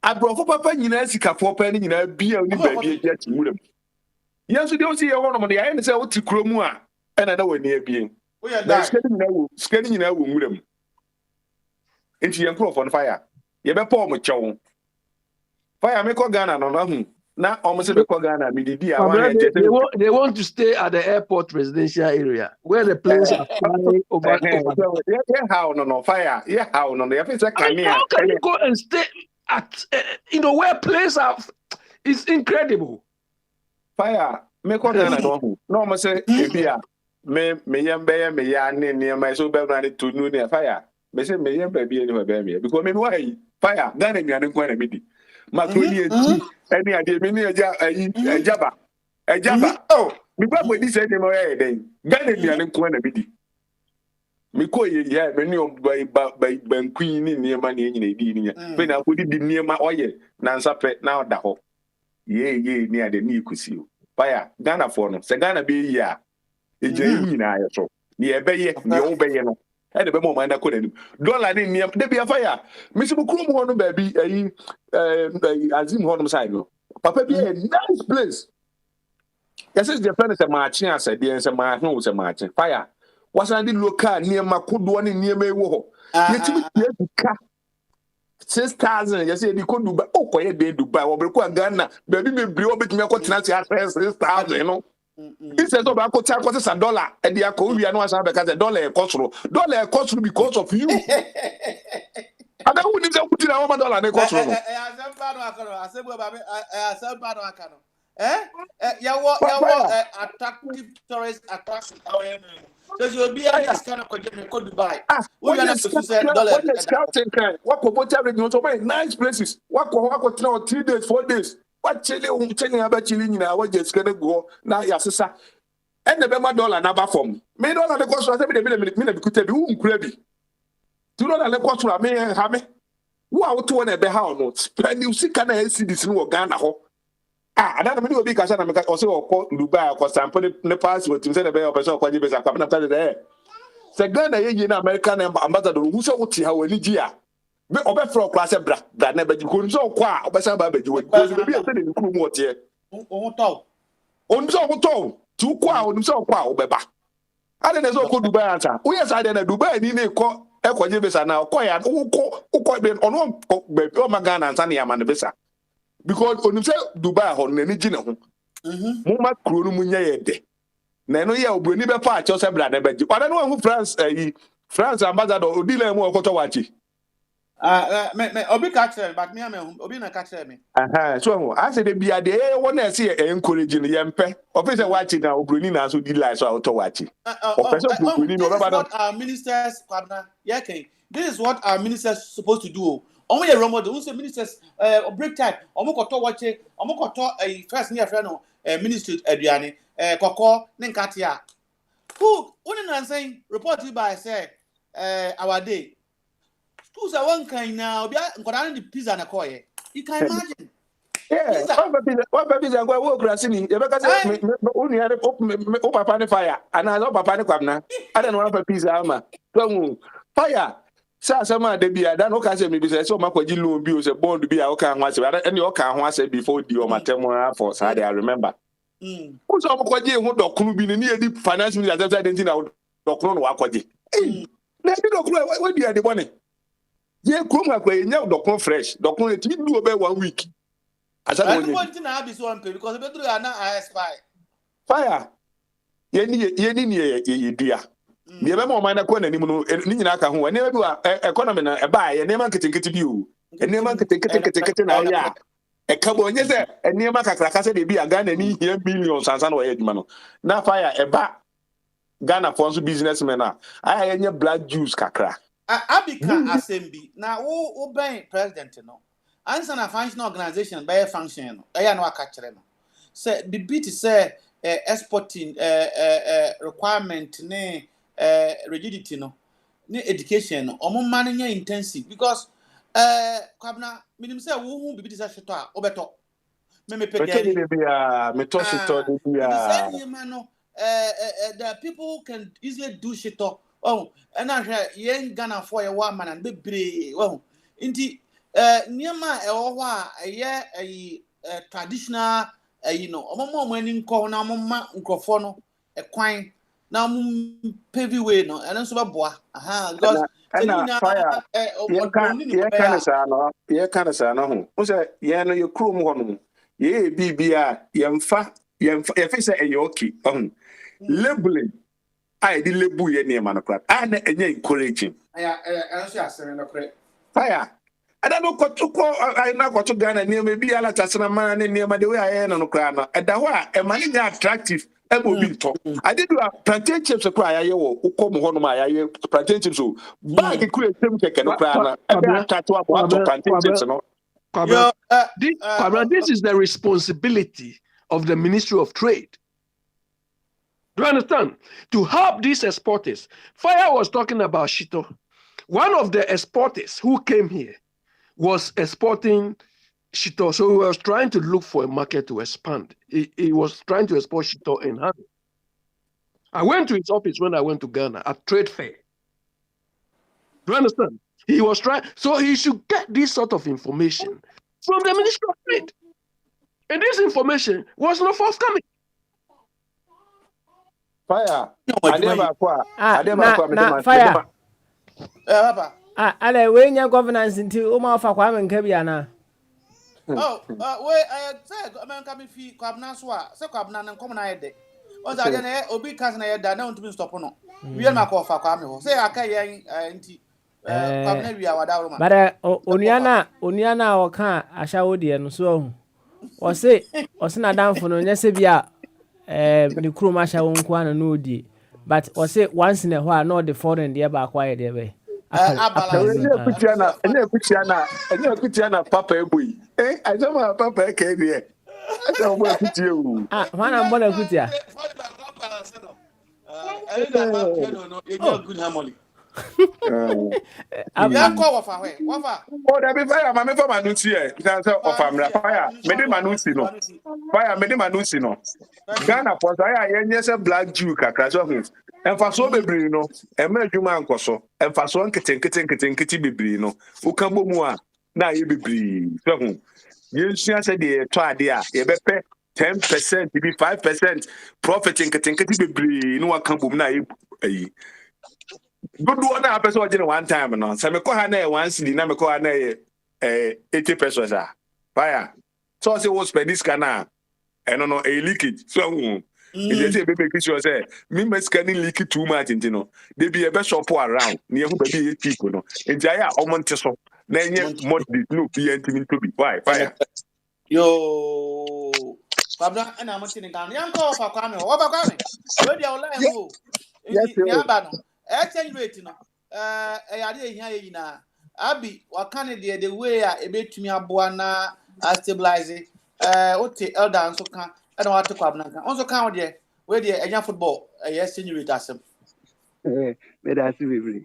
Abrofo papa nyina sikafo pa ni nyina bia ni baabi eja timuram. Yesu de o si ye wono mo de aye ne se o ti kromu a ena na wani abie. O ya da. Skani nyina wo muram. Enti ye nkrofo no fire. Ye be pa o mo kyew. Fire me ko Ghana no hu. Na almost be ko Ghana me didi they want to stay at the airport residential area where the planes are flying over. Yeah, how no fire. Yeah, how no. How can you go and stay at where planes are? It's incredible. Fire. Me ko Ghana no. No mo say ebia me yembe me ya ne my so be na to nu ne fire. Me say me yembe bi ni be me because me why fire Ghana mi an ko na me di. Makroni eti eni ade me ni ejaba oh me ba bodi say ni mo ye den Ghana mi an ko na me di me ko ye me ni ba queen ni niema na nyina di ni be na ko di niema oye na nsape na oda ho ye ni ade ni ikusi o fire Ghana for no se Ghana be yi a eje yi na ayo so ni ebe ye ni o be ye no e de be mo man da ko nanim dollar ni niema de be fire me se bu krum ho no ba bi ayi azim ho no side no papa be a nice place yes is the friend is a marching as a dey say ma ho say marching fire wasan di local niema kodo ni niema ewo ho yetimi ka 6000 yes e di ko Dubai o ko ye de Dubai wo be ko Ghana ba bi me bri wo betimi akotena ti 6000 no instead of $1 e dey akọ wi anu asan be ka $1 e cost because of you ada who need to put in $1 na cost no attractive tourist attraction so you be this kind of go Dubai we are not to say $1 what go both every no so many nice places what go 3 days 4 days What chili about chili in our just gonna go now, Yasasa. And the Bema dollar number form. May dollar the cost was every minute could tell you crabby. Do not let cost for me and Hammy. Wow, to one at the house notes. And you see, can I see this new Ghana? I don't know because I'm also called Dubai because I'm putting the password to send a bell person for you coming after there. The Ghana in American ambassador who saw what how a Nigia. Be over for class of bra, that never you couldn't so qua, or some baby, you would be a thing in the crew what here. On so tall, 2 qua, on so qua, beba. I don't know who Dubai answer. We are side in a Dubai, in a call, Equajibes now, quiet, who quite been on one, oh my Ghana and Sanya man visa. Because on himself, Dubai, on any dinner, Muma Kurumunya de. Nano ya ubuni be pa cho se brother be. But I know who France ambassador odile mo okotowachi. Me obi catch but me obi na catch me. So I say the bia de wona see encourage no yempe. Office watching na obroni na so di lie so otowachi. What our ministers partner this is what our ministers supposed to do. Omo ye role model. Who say ministers break time. Omo koto watch. Omo koto first near friend no ministry aduane koko ne nkatia. Who na saying report you by say our day. Schools are one kind now. Obi nkoda the pizza na koye. You can imagine. Yeah, what baby is going work rasini. You better say only had o papa ne fire and I papa ne kwabna. I don't know pizza ama. So fire. Sama de bia dan o ka say me be say so makwaji loan bi o say bond bi a o ka ho ase and o ka ho ase before di o matemo for Saturday I remember. O so makwaji ho dokunu bi ni e di finance minister say den tin na dokunu no wakwaji. Na di dokunu we di ade bone. Ye krom akwa nya dokunu fresh dokunu e ti du obe 1 week. Asa no ni point na abi so ampe because be through na spy. Fire. Ye ni dua. Ye be mo man na ko na nimu no ni nyina ka ho ne bi wa economy na e ba ye ne man ketenkete bi o ne man ketenkete na ya e ka bo nye se ne man kakra ka se de bi aga na ni hia billions ansa na o ye adwuma no na fire e ba Ghana for so businessmen na aya nye black juice kakra abika assembly na wo ben president no ansa na functional organization by function no e ya no aka kire no say the bit say exporting requirement ne rigidity no ni education no omo man nya intensive because kwabna minim say wo hu bibiti sa hweto a obeto me pegani me to shito dia the people can easily do shito and I yen Ghana for a woman and bebre inti niema ho a ye traditional omo mani nko na omo nkofo no kwan na pavy way no and so boa because fire ye kind of no ho say ye no ye krom ho no ye bibia ye mfa ye fi say e okay labeling I di label ye name no crap na enye encouraging so asere no crap fire I don't know what to call I na go to Ghana near maybe ala tasana man near the way I no crap no e da ho a money attractive I did do a plantain chips a cry. I come home my plantain chips. Bag a cool this is the responsibility of the Ministry of Trade. Do you understand? To help these exporters. Fire was talking about Shito. One of the exporters who came here was exporting Shito, so he was trying to look for a market to expand. He was trying to export Shito in hand. I went to his office when I went to Ghana at trade fair. Do you understand? He was trying, so he should get this sort of information from the Ministry of Trade. And this information was not forthcoming. Fire. Fire. Ale we nya governance nti o ma fa kwa menka bia na. We say man come fi kwabna so a say kwabna na nkom na yede. O za de na obi kas na yeda na ntumi stop no. We na ko fa kwa me ho. Say aka yen nti kwabna wi awada ro ma. Bare oniana o kan ahyawo de no so o say o se na danfo no nya se bia ni kroma ahyawo nko ana no di. But o say once in a while no the foreign there ba kwa yede be. Ene kuchiana papa ebui. I don't know papa ke bi. Asa obo ekuti ewu. Ah, when I'm born a kutia. Oh, good harmony. Wafa. Oh, that be fire, mama for manusi eh. Because of family fire. Me de manusi no. Fire me de manusi no. Ghana for saya yenye se black Jew kakra so him. Emfaso bebree no. Ema adwuma ankoso. Emfaso nkete bebree no. Uka bomu a na ye bebree. So hu. Yensua se de to ade a ye bepe 10% be 5% profit nkete bebree no waka bom na ye ayi. Dodo na person o gene one time no. Se me ko ha na one cedi na me ko ha na 80 pesos ah. Fire. So say what spend this kana. And no a leakage. So if say baby sure say me scanning leak too much into no. They be a best shop around near who baby cheap no. Nti aya omonte so. Na nye mod no be intimi to be. Why? Fire. Yo. Pablo and I'm sitting down. Young call for Kwame. What about Kwame? Where the online go? Yabano. Exchange rate no. I did here na. Abi wakane the way a bit me abuana stabilize it. Ote elder and so can I don't want to come now. Also count there where the Asian football yes in you with us. Me da si bebre.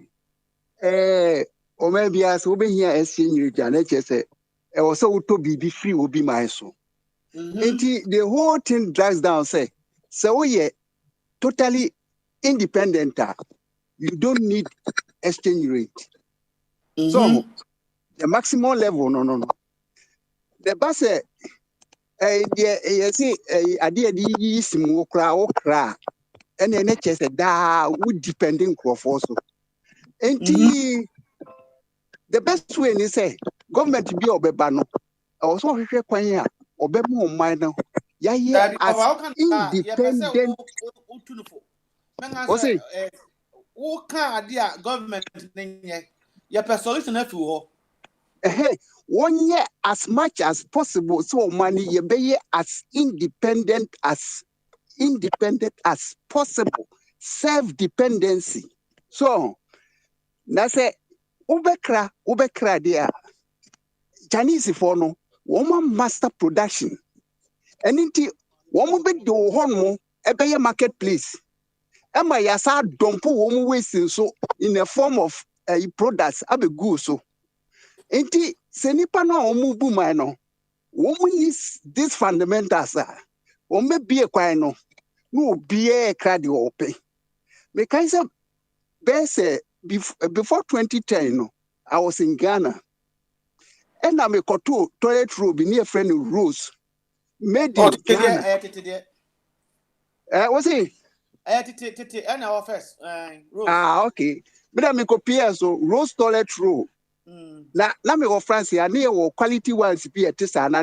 O me bia so be here exchange rate na che say e wo so to bibi free obi my so. Enti the whole thing drags down say so we totally independent. You don't need exchange rate. So the maximum level no. The base you see idea di simu okra and NHS da would depending crop also. The best way is say government be obeba no. Also hwehwe kwan ya obemu minor. Ya ye as independent. What's it? Who can idea government your solution if you Hey, 1 year as much as possible, so money you be as independent as possible, self-dependency. So, that's it. Ubekra there. Chinese for no, woman master production. And inti woman be do one ebe marketplace. Emma yasa dump woman wasting so in a form of products abe good so. Enti senipa no omu bu man no is this fundamentals o me bie kwan no no bie krade ope me kan say before 2010 no I was in Ghana and I me koto toilet roll be near friend Rose made in Ghana what's it and our first Rose okay but me copy so Rose toilet roll na me go France ya na wo quality ones bi etisa na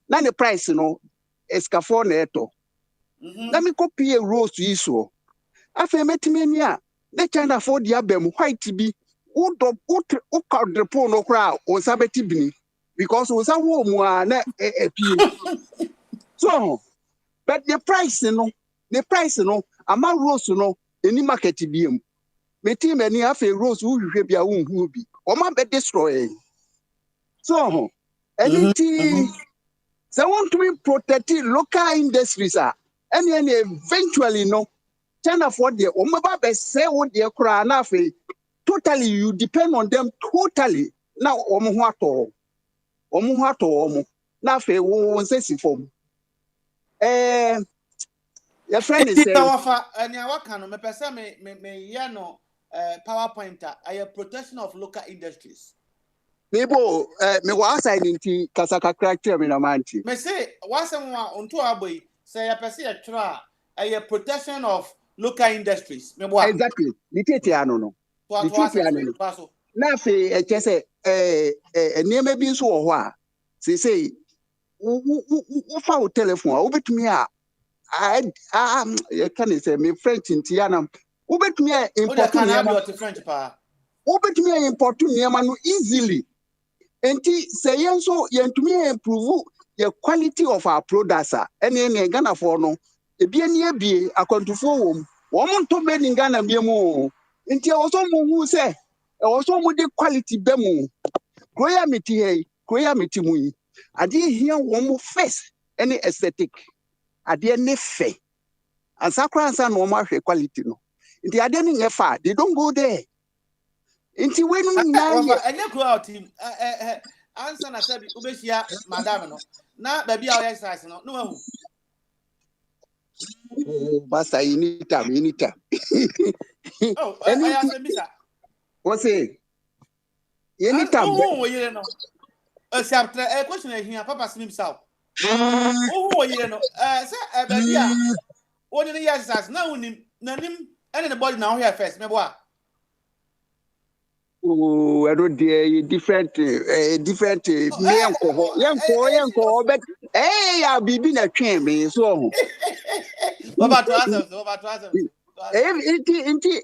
na the price no escafo na eto na me copy Rose iso afa metime ni a na China for dia bem white bi o quadruple no kra o sabeti bini because o sa wo mu a na pie so but the price no ama Rose no any market bi em meti many afa Rose who hwehwe bia wo hu bi o ma be destroy so anything they want to be protecting local industries and then eventually no China for the o ma ba be say wo de kra na afa totally you depend on them totally now o mo ho ato na afa wo nsesi form your friend is saying and I can no me pesa me ya no PowerPoint a protection of local industries. People me was signing to Kasaka character me na manti. Me say wasemwa onto aboy say ya pesa ya tra a protection of local industries. Me boa. Exactly. Litete ano no. Litete ano no. Na fe che say niam bi so wo ho a say wo fa wo telephone wo betumi a can say me French ntiana ubetumi import French pa ubetumi import niam no easily enti say yenso yentumi improve the quality of our products ene Ghana for no ebie ne ebie akontufo wo monto be ni Ghana biemu enti oso mu hu say oso mu de quality be mu koya miti mu adeɛ hia wɔn first any aesthetic adeɛ ne fɛ ansa kora ansa na wɔn ahwɛ quality no nti adeɛ no nyɛ fa they don't go there nti we no nyinaa yɛ ɛnyɛ kura team ansa na sɛ ubehia madam no na baabi a ɔyɛ exercise no no wahu basta anytime oh I ask Misa what say anytime oh you know chapter question here papa slim south oh you know say baabi a woni no exercise na wonim nanim and the body now here first me boa oh I don't different yanko but ya bibi na twen me so over to us inti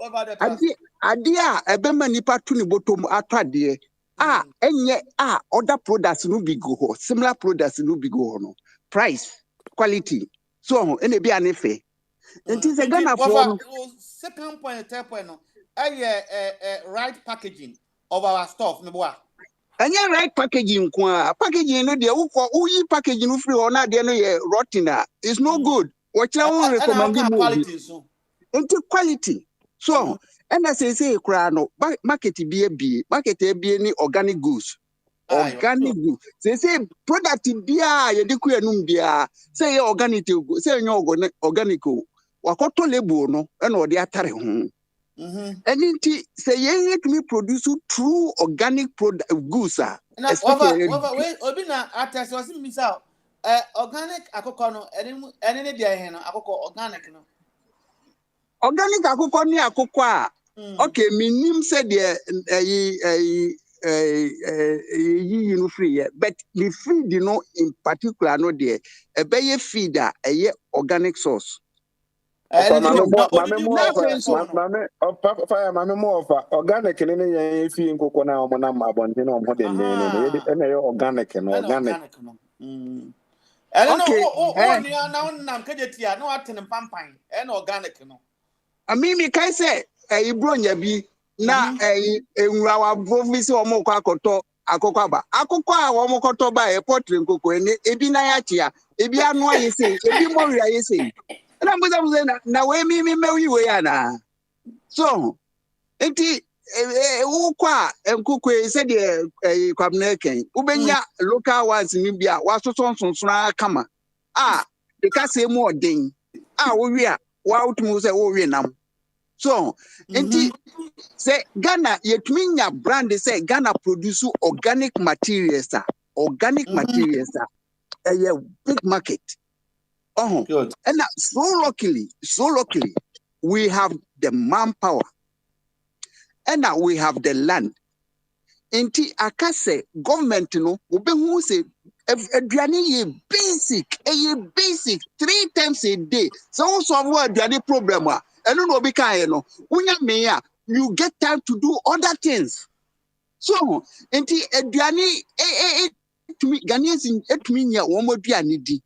ade a ebema nipa to ne bottom atade enye other products no bi go ho similar products no bi go ho no price quality so ene bi anefe inti se Ghana for second point third point no right packaging of our stuff me boa anya right packaging kwa packaging no de uyi packaging no free ona de no ye rotten it's no good what you recommend quality so into quality so and I say kura no market be ni organic goods say product bia ye de ku enum bia say organic say nyo organic wakoto label no e no de atare ho anything say you to me produce true organic product goods especially obi na attest was misa organic akoko no ene ne dia hen no akoko organic no organic akoko ni akoko a okay minim say the you know free but the feed you know in particular no there e be feed organic source Mame more of organic and feeding coconut or monama bontin or modern and organic and organic. I don't know. Now, Kajetia, no acting and pampine and organic. No, I mean, me can say a bronya be na a province or more quacoto, a cocaba, a cocoa or mocoto by a portrait cocoa, and ebinayatia, ebia no, I say, ebi more, I say. And I'm saying, now, we are so, enti, and cook said a Quabnecan, Ubenya, local ones in Libya, was so kama. The case more ding. We are, wow, to move the so, enti, say Ghana, yet mean your brand, they say Ghana produce organic materials, materials, a big market. Good. And now, so luckily, we have the manpower, and now we have the land. Inti akase government no ube who say aduane ye basic 3 times a day. So what aduane problem a eno no be kan no. Unya me a you get time to do other things. So inti aduane to me Ghanaians etumi nya wo mo aduane di.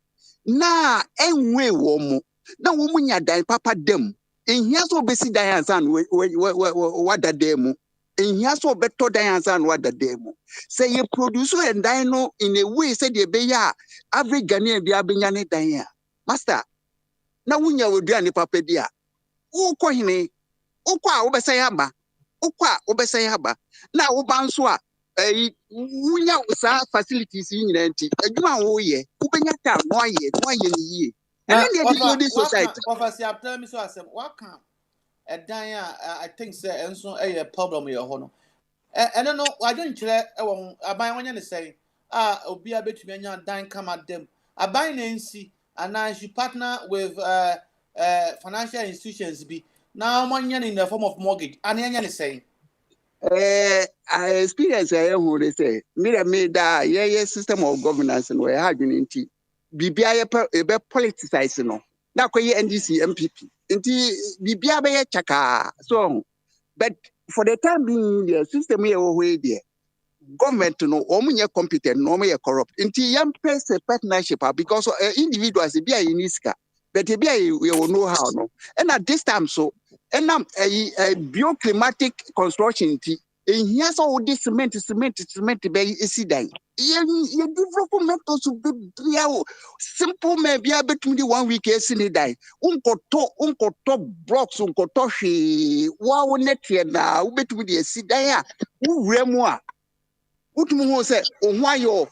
Na enwe womo na womu nya dan papa dem ehia so besi dan ansan wada dem ehia so beto dan ansan wada dem say you produce and dan no in a way say the be ya average Ghanaian bia benya ne dan ya master na wunya woduane papa dia ukọ hene ukọ a obesa ya ba na wo banso a wunya sa facilities nyina nti adwuma wo ye ubenya ta no aye ni ye and then the society office tell me so asem what can dan I think say enso a problem here ho no and no I don't kire e won aban wonya ne say obi abetumi anya dan kama dem aban na nsi and I should partner with financial institutions be now money in the form of mortgage and anya ne say I experience who they say me da ye system of governance and we had in bibia be politicize no na koye NDC MPP nti bibia be chaka so but for the time being the system here we there government no omunye competent no omunye corrupt nti yam press a partnership because individuals bia uniska but bia we know how no and at this time so and a bioclimatic construction ehia so wo de cement be esidan ye develop methods to be simple me bia betumi di 1 week esinidan unkoto blocks unkoto hwe wa wo netie na wo betumi di esidan a wo wremu a utumi ho se ohun ayo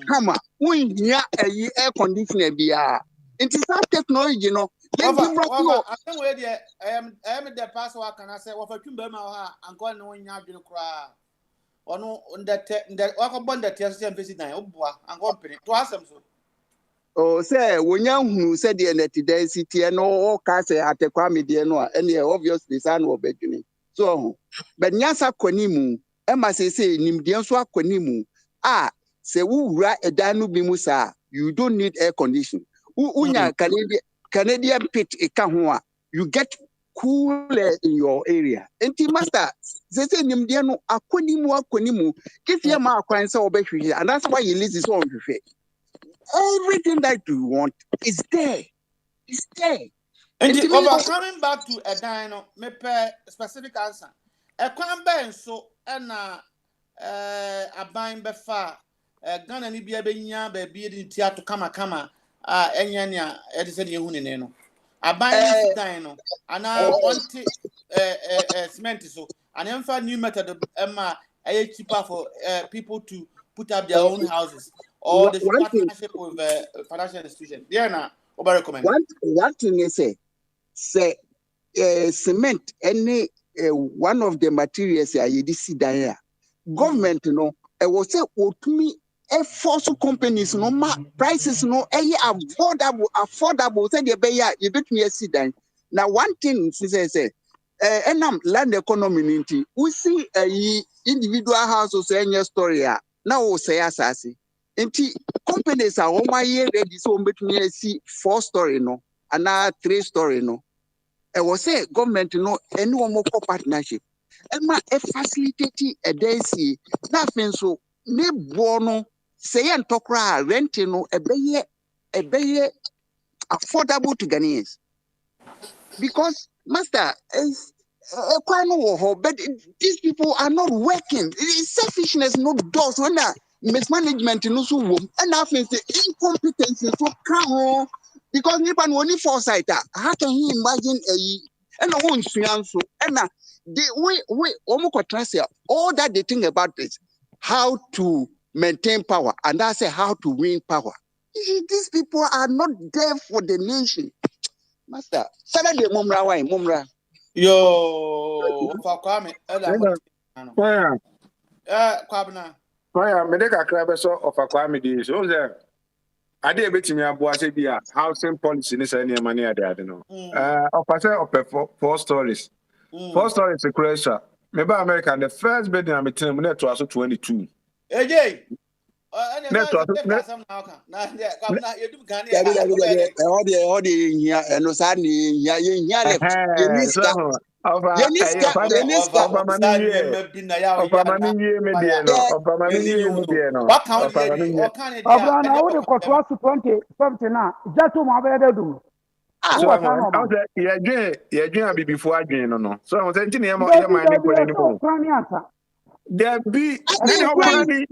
kama unhia air conditioner bia it is that technology no I think we dey I am the password can I say what for twumba ma ha anko no nya adwene kra ono ndete wakobon the test system face dan oboa anko mpene to asem so oh say wonya hunu say the density no o ka say atekwa me de no ene obviously san obedwene so but nyasa kwanimu e ma say nimde nso akwanimu say wura edan no bi mu sa you don't need air condition unya Canadian pit eka you get cooler in your area enti master say nimde no akwanimu if you ma akwan say obehwe and that's why you listen so onhwe everything that you want is there. It's there. And coming back to a dino, me per specific answer. A cranberry so and a buying befa, a gun and be a baby in theatre kama Enyania, Edison Yunino. A buying dino, and I want cement so, and then new method of Emma, a cheaper for people to put up their own houses. Or the partnership with financial institution. Yeah, now, recommend. One thing is say cement any one of the materials you see there. Government was say me force companies prices affordable say they pay you bet me see then. Now one thing say land economy we see individual houses any story now say asasi. Enti companies are on my year ready so between see 4-story no and 3-story no. I was say government any one more partnership. And my facilitating a day see nothing so ne bono say and talk rent a bay affordable to Ghanaians. Because master is but these people are not working. It is selfishness, not doors when mismanagement in also and I think the incompetence so come because Nipan only foresight. How can he imagine and I won't see so and we almost all that they think about is how to maintain power and I say how to win power. These people are not there for the nation. Master, Saturday Mumra. Yo, for Kwame, Kwabna. Me dey kakra be so of Kwame dey so there. Ade betimi aboa se bia housing policy ni say na mani ade no. Of 4 stories. 4 stories e crazy. Me ba America the first building I met him net to 22. AJ. There be so energy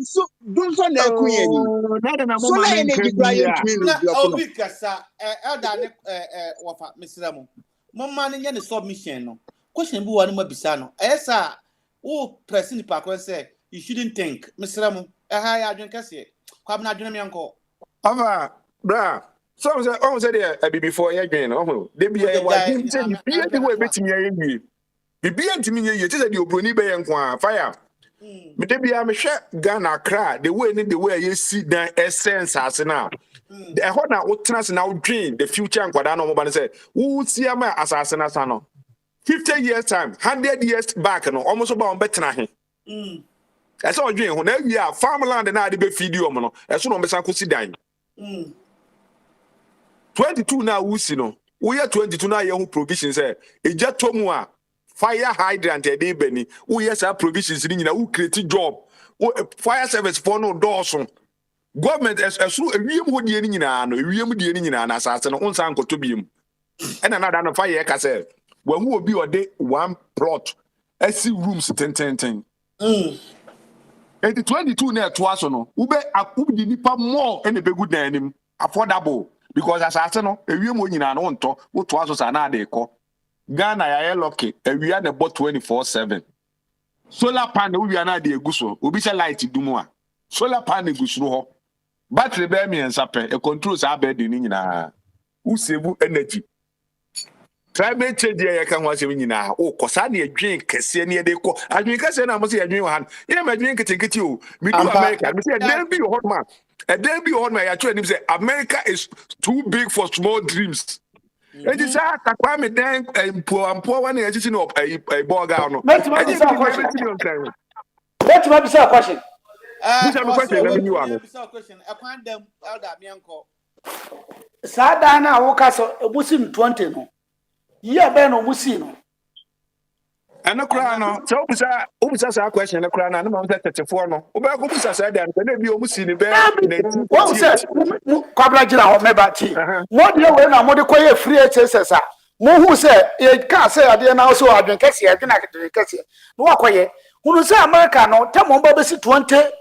submission no question bi wani mabisa no esa wo pressing pa say you shouldn't think Mr. Mo ya adwen kase kwabna adwen me anko ava bra so on say there before you adwen no dey be ya wa dim say be the way betimi ya yie be antimi yie te say the obroni be ya nko fire me dey be ya me hwe Ghana Accra the way you see dan essence as now the ho na utena se na udwen the future nkwada no mo ba say wo sia ma asase na sa no 50 years time 100 years back no almost about betena he that's all dream ho na wi farmland na ade be feed you no eso no besan ko si dan 22 na wo si no wo ye 22 na ye ho provisions eja tomu a fire hydrant e dey bani wo ye sa provisions ni nyina wo create job fire service for no doorso government esuru ewiem ho die ni nyina no ewiem die ni nyina na asase no unsa nkoto biem ena na da no fire ka say when we be ode one plot I see rooms 10. 22 na to aso no ube akudi nipa more ene be good na anim affordable because asase no ewiem onyina no nto wo to aso sa na de ko Ghana ya lucky ewia na bo 24/7 solar panel wia na de eguso obi se light dumu a solar panel gusuro ho battery be mi ensape e control sa be de ni nyina wo save energy climate change ya kan wase nyina o kosa na edwen kese na de ko adwen kese na mo se edwen han ye ma edwen ketekete o me do America me say there be hot man there be hot man ya tell him say America is too big for small dreams. And it's a takwa me den ampo one na titi no burger no. Let me ask a question. Let me ask a question. This is a question let me you am. Question I find them elder me uncle. Sada na wo ka so ebusi 20 no. Yeah, Ben Omusi no. And no cry no. So obisa sa question no cry na no man 34 no. Oba ko obisa sa dan na bi Omusi ni be na. What say? Kwabra gira ho meba chi. Mo de we na mo de koye free HSS a. Mo hu say e ka say ade na so adwen kese e na kese. No wakoye. Hunu say America no temo mba besi 20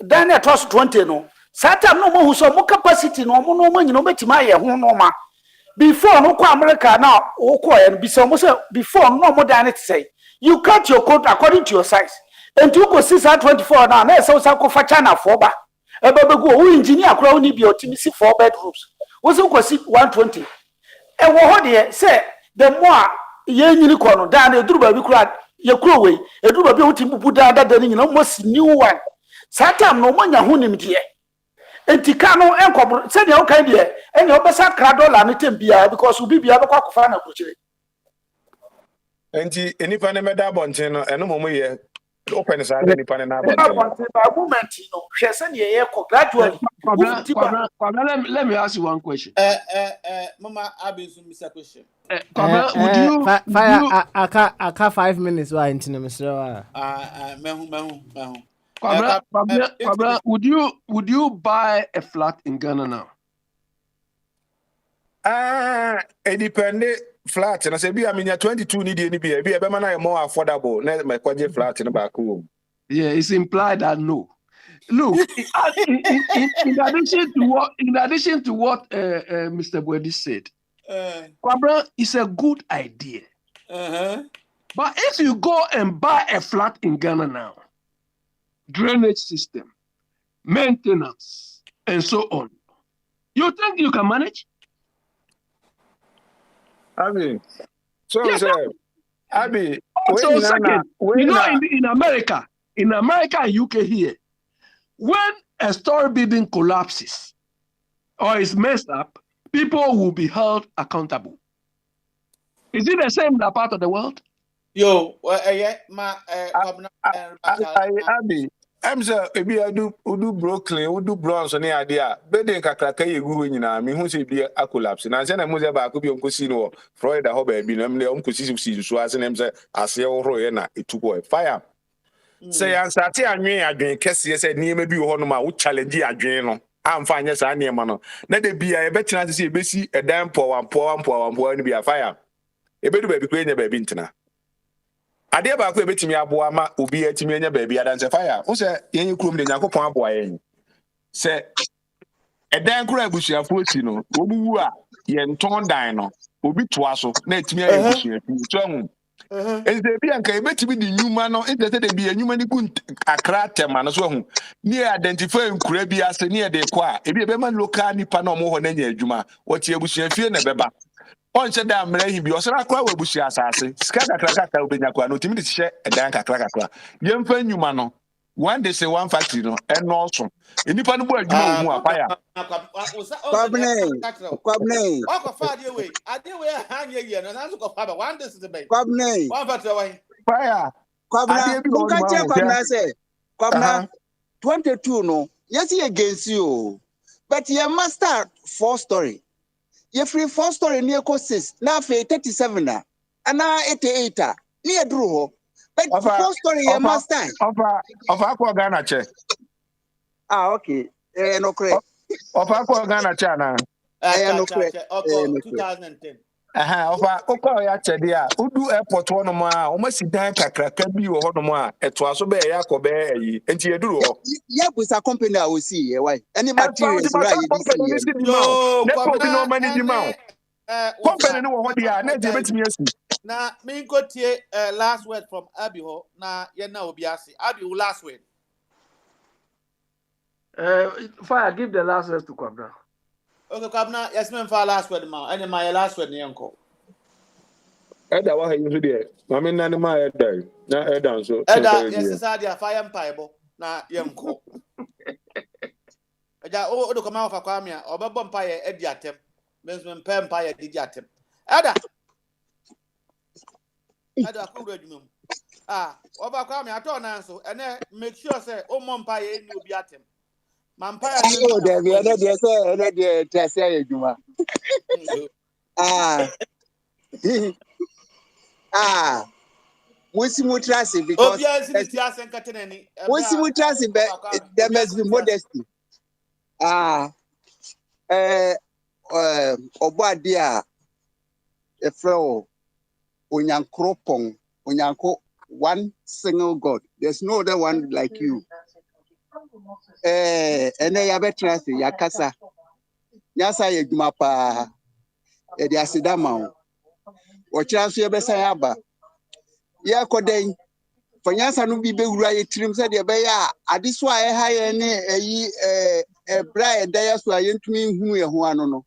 dan na toss 20 no. Satam no mo hu so mo capacity no mo no nyino betima ye ho no ma. Before no kwa America now, and before no more than it say, you cut your coat according to your size. And you go 624 now, let's also go for China 4 bar. A baby go, engineer crown be your team 4 bedrooms. Was go see 120. And what here say, the more ye unicorn down a drubber we cried, your crow way, a drubber beauty put down that the almost new one. Satam no money hunim dear. Etikano enko said you kind here and your best $100 na tembia because we be able to find a kuchire Enti enipa ne meda bonten no eno momo ye open sa enipa ne na bonten by moment no hwe se ne ye ko gradually let me ask you one question. Mama Abisu Mr. question. Would you fire aka 5 minutes why into Mr. Mehu. Kwabra, would you buy a flat in Ghana now? It depends flat. And I say, I mean, 22 need any be a more affordable. Let my quadri flat in the back room. Yeah, it's implied that no. Look, in addition to what Mr. Bwedi said, Kwabra is a good idea. But if you go and buy a flat in Ghana now, drainage system, maintenance, and so on, you think you can manage? Abby, so yes, Abby, also second, you know, in America and UK here, when a store building collapses or is messed up, people will be held accountable. Is it the same in that part of the world? Yo, Abby, I'm sure if you do Brooklyn, we do Bronx on the idea. Bedding Kakaka, you go in a me who say be a collapse. And I said, I'm about to be on Cosino, Freud, the hobby, be them on Cosino, so as an emser, as your Royana, it took a fire. Say, I'm starting a new again, Cassie said, near maybe Honoma would challenge you again. I'm fine, yes, I near man. Let there be a better to see Bessie, a damn poor, and be a fire. A better baby, queen, a baby interna. Ade ba ko ebetimi aboa ma obi atimi anya ba bia dan se fire wo se yen krom de Yakopon aboa yen se edan kura abusuafo si no obuwu a yen ton dan no obi toa so na atimi ayi abusuafi so hu eze bi anka ebetimi di nyuma no ente de bi nyuma ni ku akra tema no so hu ni identify nkura bi ase ni e de ko a ebi ebe ma local nipa na omo ho na nya adwuma woti abusuafi na beba on said that Mary be also akwa wabushi asase sika kakra obenya kwa no timi de hye edan kakra yemfa nyuma no one day say one factory no and also enipa no bo adwuma omu afire kwabne okofa ade we hanye ye no nanso kofa ba one day is the bay kwabne one factory why fire kwabna ukache kwabna say kwabna 22 no yes against you but you must start 4-story. You free 4-story near courses, now 37 na, and now 88 near Drew. But 4-story you must start. Of Aqua Ghana check. Okay. No correct. Of Aqua Ghana chana. No correct. 2010. Aha, ofa okọ ya chede a udu airport ho no ma o ma sidan kakraka bi wo ho no ma eto aso be ya akọbe yi enti eduru ho Yeah, busa company I will see here. Why? Any and found materials ma right sa you company see ni here. si di ma o Yo, na ko bi no Kwabena ma ni di ma o ene company wafa ni wo ho dia na je betimi asi na me go tie last word from Abi ho na ye na obi ase. Abi wo last word. Fire, give the last word to Kwabena. Okay, Kwabena, yes me for last word ma. Any my last word ni enko. eda wa ha yusu de ma me na ma eda na eda so Eda yes is dia fire empire na ye enko. Eja o do kama ofa kwa me a obebọ mpa ye edi atem. Menso mpa mpa ye di atem. Eda akuru adwuma mu. Oba kwa me ato na nso ene make sure say o mo mpa ye ni obi atem. Ma mpa ya ni Oh, there be another say another test say Juma. Ah. Ah. Musimu trust because Obia si ni ti asen katenani. Musimu trust there must be modesty. Ah. Obadi a efro onyankropon onyanko one single God. There's no other one like you. Ene ya betra se yakasa. Nyasa ye dwuma pa. E di asida ma wo. Wo kira so ye besa ya ba. Ye koden. Fanyasa no bi bewura ye tirim se de be ya ade so a ha ye ne eyi bra e da ya so a ye ntumi hunu ye ho ano no.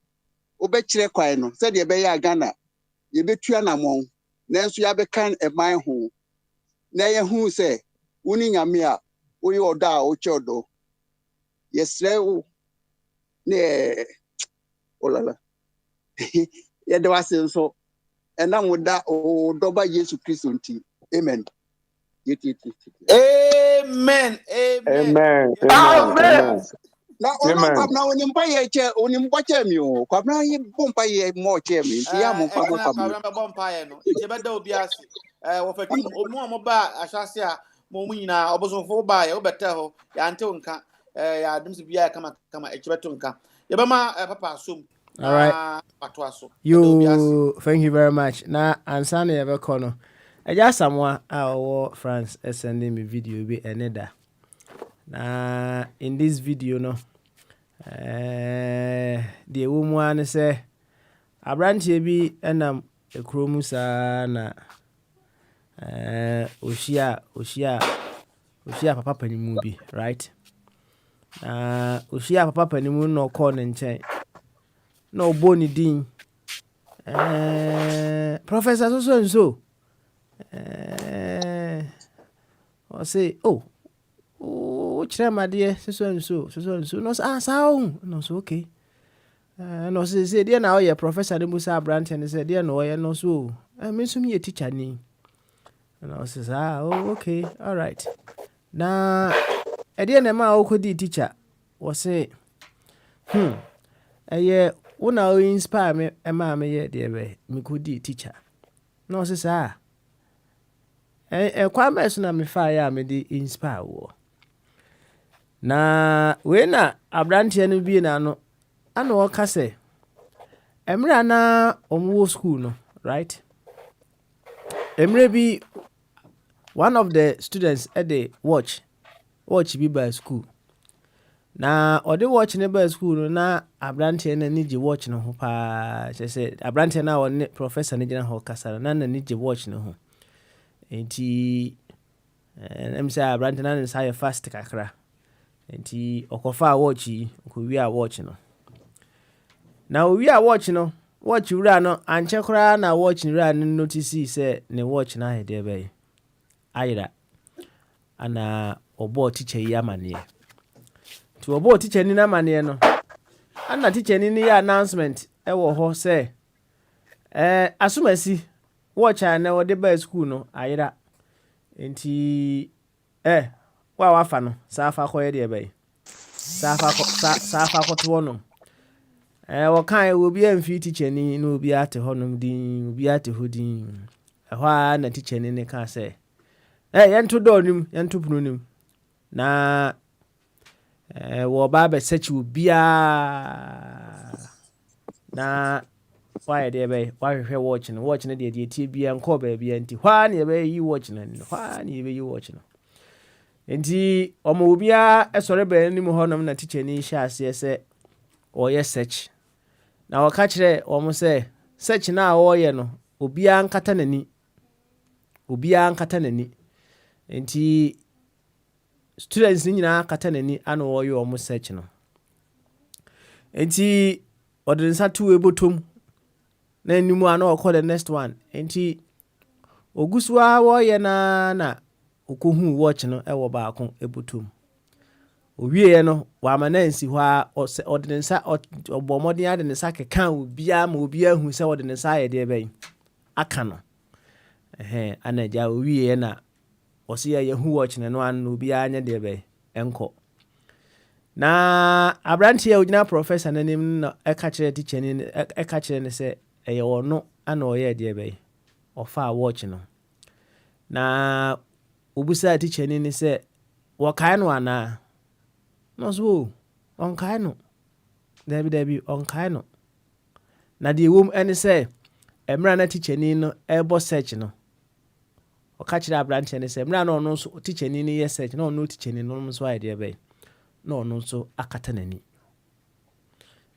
Wo be kire kwan no se de be ya Ghana. Ye betua na mo. Nanso ya be kan e man ho. Na ye hu se woni nyame a wo ye oda a wo chodo. Yesre wo ne olala. Ye de wase nso ena ngoda o doba Yesu Kristo nti. Amen. Amen. Na ono kwabna oni mpa ye che oni mpa che mi o kwabna ye bompa ye mo che mi nti ya mo mpa mo kwabna kwabna bompa ye no nti be da obi ase wo fatum mo ba ahwase a mo mu nyina obosofo ba ye obeta ho ya ante nka ya adum se bia kama echibeto nka ye ba ma papa asom all right you thank you very much na ansana ye be kono eja samwa a wo France sending me video bi eneda na in this video no the woman say abrantie bi enam ekromu sa na oshia papa panimu bi right oshia papa panimu no call ne nchen no oboni din professor so o say Chramade, so no sound no so okay. No say dear now your professor the Musa Brandt and said dear no I no so. I mean some ye teacher ni. And I says okay, all right. Now a dear nama o could teacher was say una inspire me a mamma ye dear way me could teacher. No says kwame so na me fire me di inspire wo. Na we na abrantie no bi na no ana o ka se emra na omwo school no right emre bi one of the students at the watch bi by school na o de watch ne by school no na abrantie na ni je watch no ho pa se abrantie na won professor ne gina ho kasa na ni je watch no ho enti em say abrantie na say fast kakra enti okofa watch ko wi a watch no na wi a watch no watch wura no anche kra na watch wura no notice say ne watch na he de be ayira ana obo teacher yi amane to obo teacher ni na amane no ana teacher ni ya announcement e wo ho say asumasi watch na wo de ba school no ayira enti wa wafa no safa koye de be safa koto no wo kan obi amfi teacher ni no obi ate honum din obi ate hodin ehwa na teacher ni ne ka say yento donim yento pununim na wo ba be search obia na why there be why we watching the TV and call baby and why you watching and why you watching. Enti omo obia esore ba anim ho nom na teacher ni hia ase se oye search na waka kire omo se search na oye no obia nkata nani enti students ni nyina kata nani ana oye omo search no enti odinsa tu ebotom na animu ana okọ the next one enti ogusua oye na okohu watch no ewo baako ebutum owie no wa manansi hɔ a ɔdensa ɔbɔmɔden ade ne sa keka obia ma obia hu sɛ ɔde ne sa yɛ de bɛn aka no anaja owie na ɔse yɛ hu watch no an obia anya de bɛn enko na abrantie ogina professor nanim na ɛka kyerɛ teacher ni ɛka kyerɛ ne sɛ ɛyɛ ɔno ana ɔyɛ de bɛn ɔfa watch no na obusa teacher ni sɛ wɔkae no ana no so onkae no dabi onkae no na de wom ene sɛ emra na teacher ni no ebo search no ɔka kyerɛ abrante ne sɛ emra na ɔno so teacher ni yɛ search na ɔno teacher ni no so ayɛ bɛ na ɔno so akata nani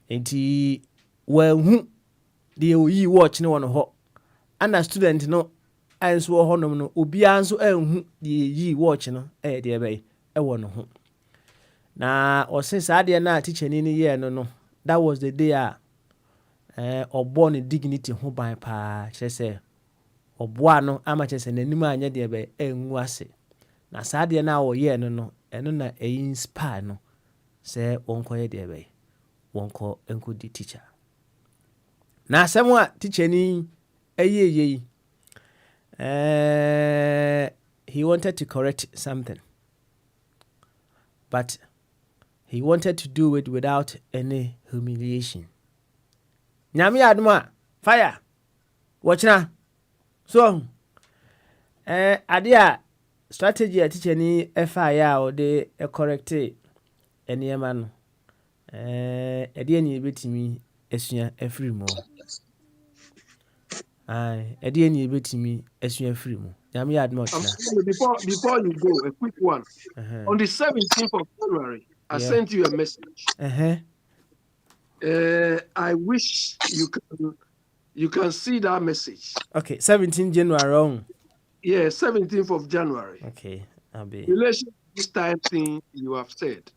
enti wanhu de oyi watch no wɔ hɔ ana student no anso wɔ hɔ nom no obia nso anhu de yi watch no ɛyɛ de bɛ ɛwɔ no ho na ɔse saa de na teacher ni yɛ no that was the day ɔbɔ ne dignity ho ban pa kyerɛ sɛ ɔboa no ama kyerɛ sɛ n'anim anya de bɛ engu ase na saa de na ɔyɛ no ɛno na inspire no sɛ wɔnkɔ yɛ de bɛ wɔnkɔ enko di teacher na asɛm a teacher ni ɛyɛ he wanted to correct something but he wanted to do it without any humiliation. Nyami aduma fire. Watchna. So adia strategy a teacher ni fire or de correct any man. Adia ni betimi esua afiri mo. Adia ni betimi esua afiri mo. Nyami aduma before you go, a quick one. On the 17th of January, I sent you a message. I wish you can see that message. Okay, 17th January. Yeah, 17th of January. Okay, I'll be. Relation to this time thing you have said.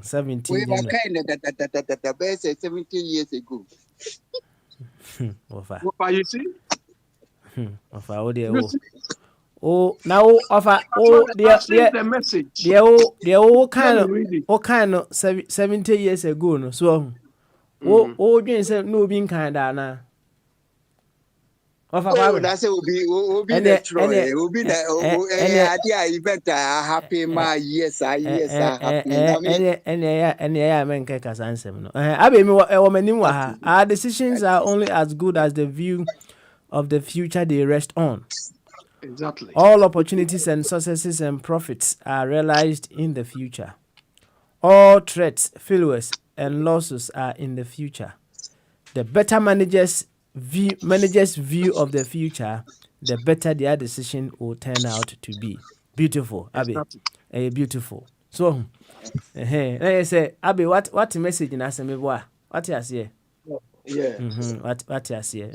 17 we were kind of the best 17 years ago. What you see? Oh, now offer the message. Kind of 70 years ago no so dream say no being kind na offer that's will be the Troy will be the idea event happy my yes happy and men kaka ansem no abi me o manim wa ha our decisions are only as good as the view of the future they rest on. Exactly. All opportunities and successes and profits are realized in the future. All threats, failures, and losses are in the future. The better managers' view of the future, the better their decision will turn out to be. Beautiful, Abby. Beautiful. So, I say, Abby, what message in Assemble? What you say? Yeah. What you say?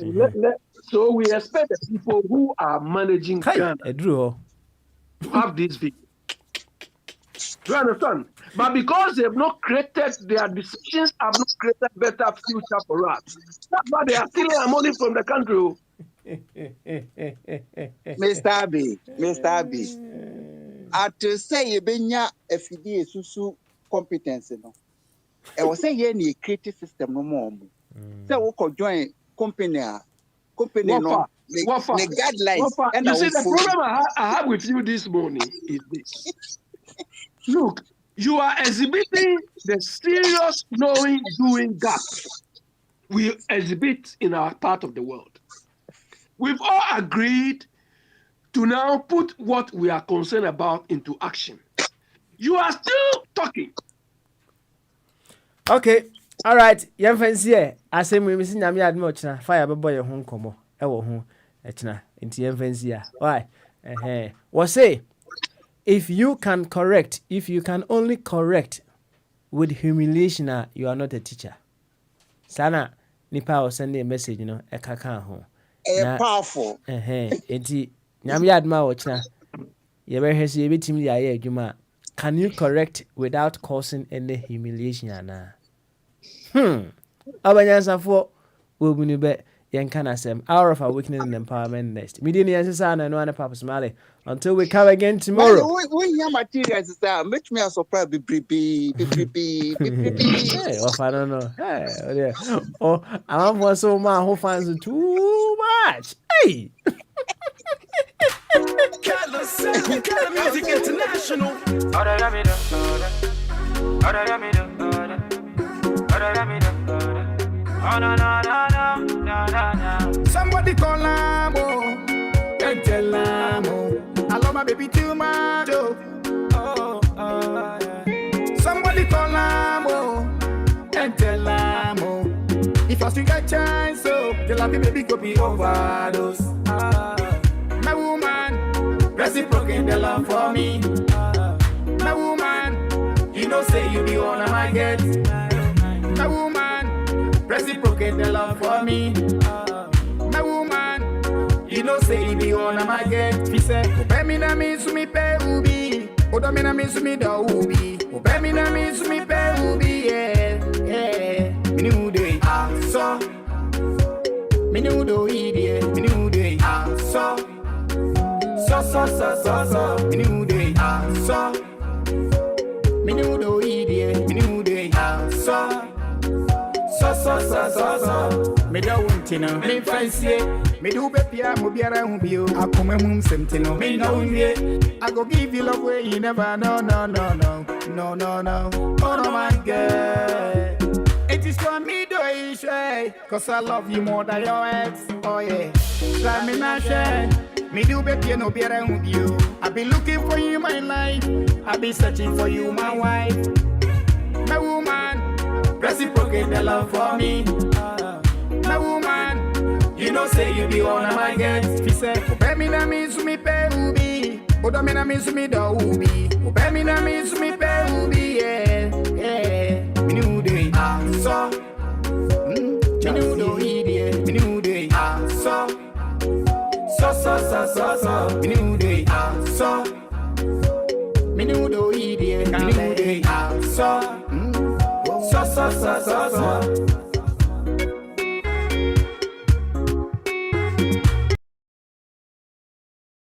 So we expect the people who are managing Ghana to have this vision. Do you understand? But because they have not created their decisions, have not created better future for us. That's why they are stealing our money from the country. Mr. Abbey, I to say you benya FD susu competence no. I was saying any creative system no more. So we could join company no the guidelines. And you see the problem I have with you this morning is this. Look, you are exhibiting the serious knowing doing gap we exhibit in our part of the world. We've all agreed to now put what we are concerned about into action. You are still talking. Okay, All right, young fancy here. I say we missing Yami ad much na fire boy your home como. Ewo home etna into young fancy here. Why? What say? If you can only correct with humiliation, you are not a teacher. Sana nipa will send a message, a kaka home. Powerful. Enti Yami ad ma watchna. You ever hear say everything you are Juma. Can you correct without causing any humiliation? Abanyansa for will be bet Yankanasem, hour of awakening and empowerment next. Median answers and one Papa Smiley. Until we come again tomorrow. When your materials is there, make me a surprise. Hey, I don't know. Hey, oh, I'm for so much who finds it too much. Hey. Music International. Somebody call Lambo and tell Lambo I love my baby too much. Somebody call Lambo and tell Lambo if I still get chance, so the love baby could be overdose. My woman, reciprocate the love for me. My woman, you know say you be one of my gets. My woman, reciprocate the love for me. My woman, you know say you be one of my gets. He said, Obemina means to me pay ubi. Odomina means to me da ubi. Obemina means to me pay ubi. Yeah. Minu day so. Minu do idiot. Minu day so. So. Minu day so. Minu do idiot. Minu day so. Me da wuntina, me fancy. Me do bepia, mo biara hubio. Akome mum semtino, me no unye. I go give you love where you never know, no. Oh no my God. It is for me do I say, cause I love you more than your ex. Oh yeah, try me not share. Me do bepia no biara hubio. I be looking for you my life. I be searching for you my wife. My woman, reciprocate the love for me. My woman, you know say you be one of my gets. He said, Obemina means to me pay ubi. Odomina means to me da ubi. Obemina means to me pay ubi. Yeah. Minu day so. Minu do idiot. Minu day so. So. Minu day so. Minu do idiot. Minu day so. So.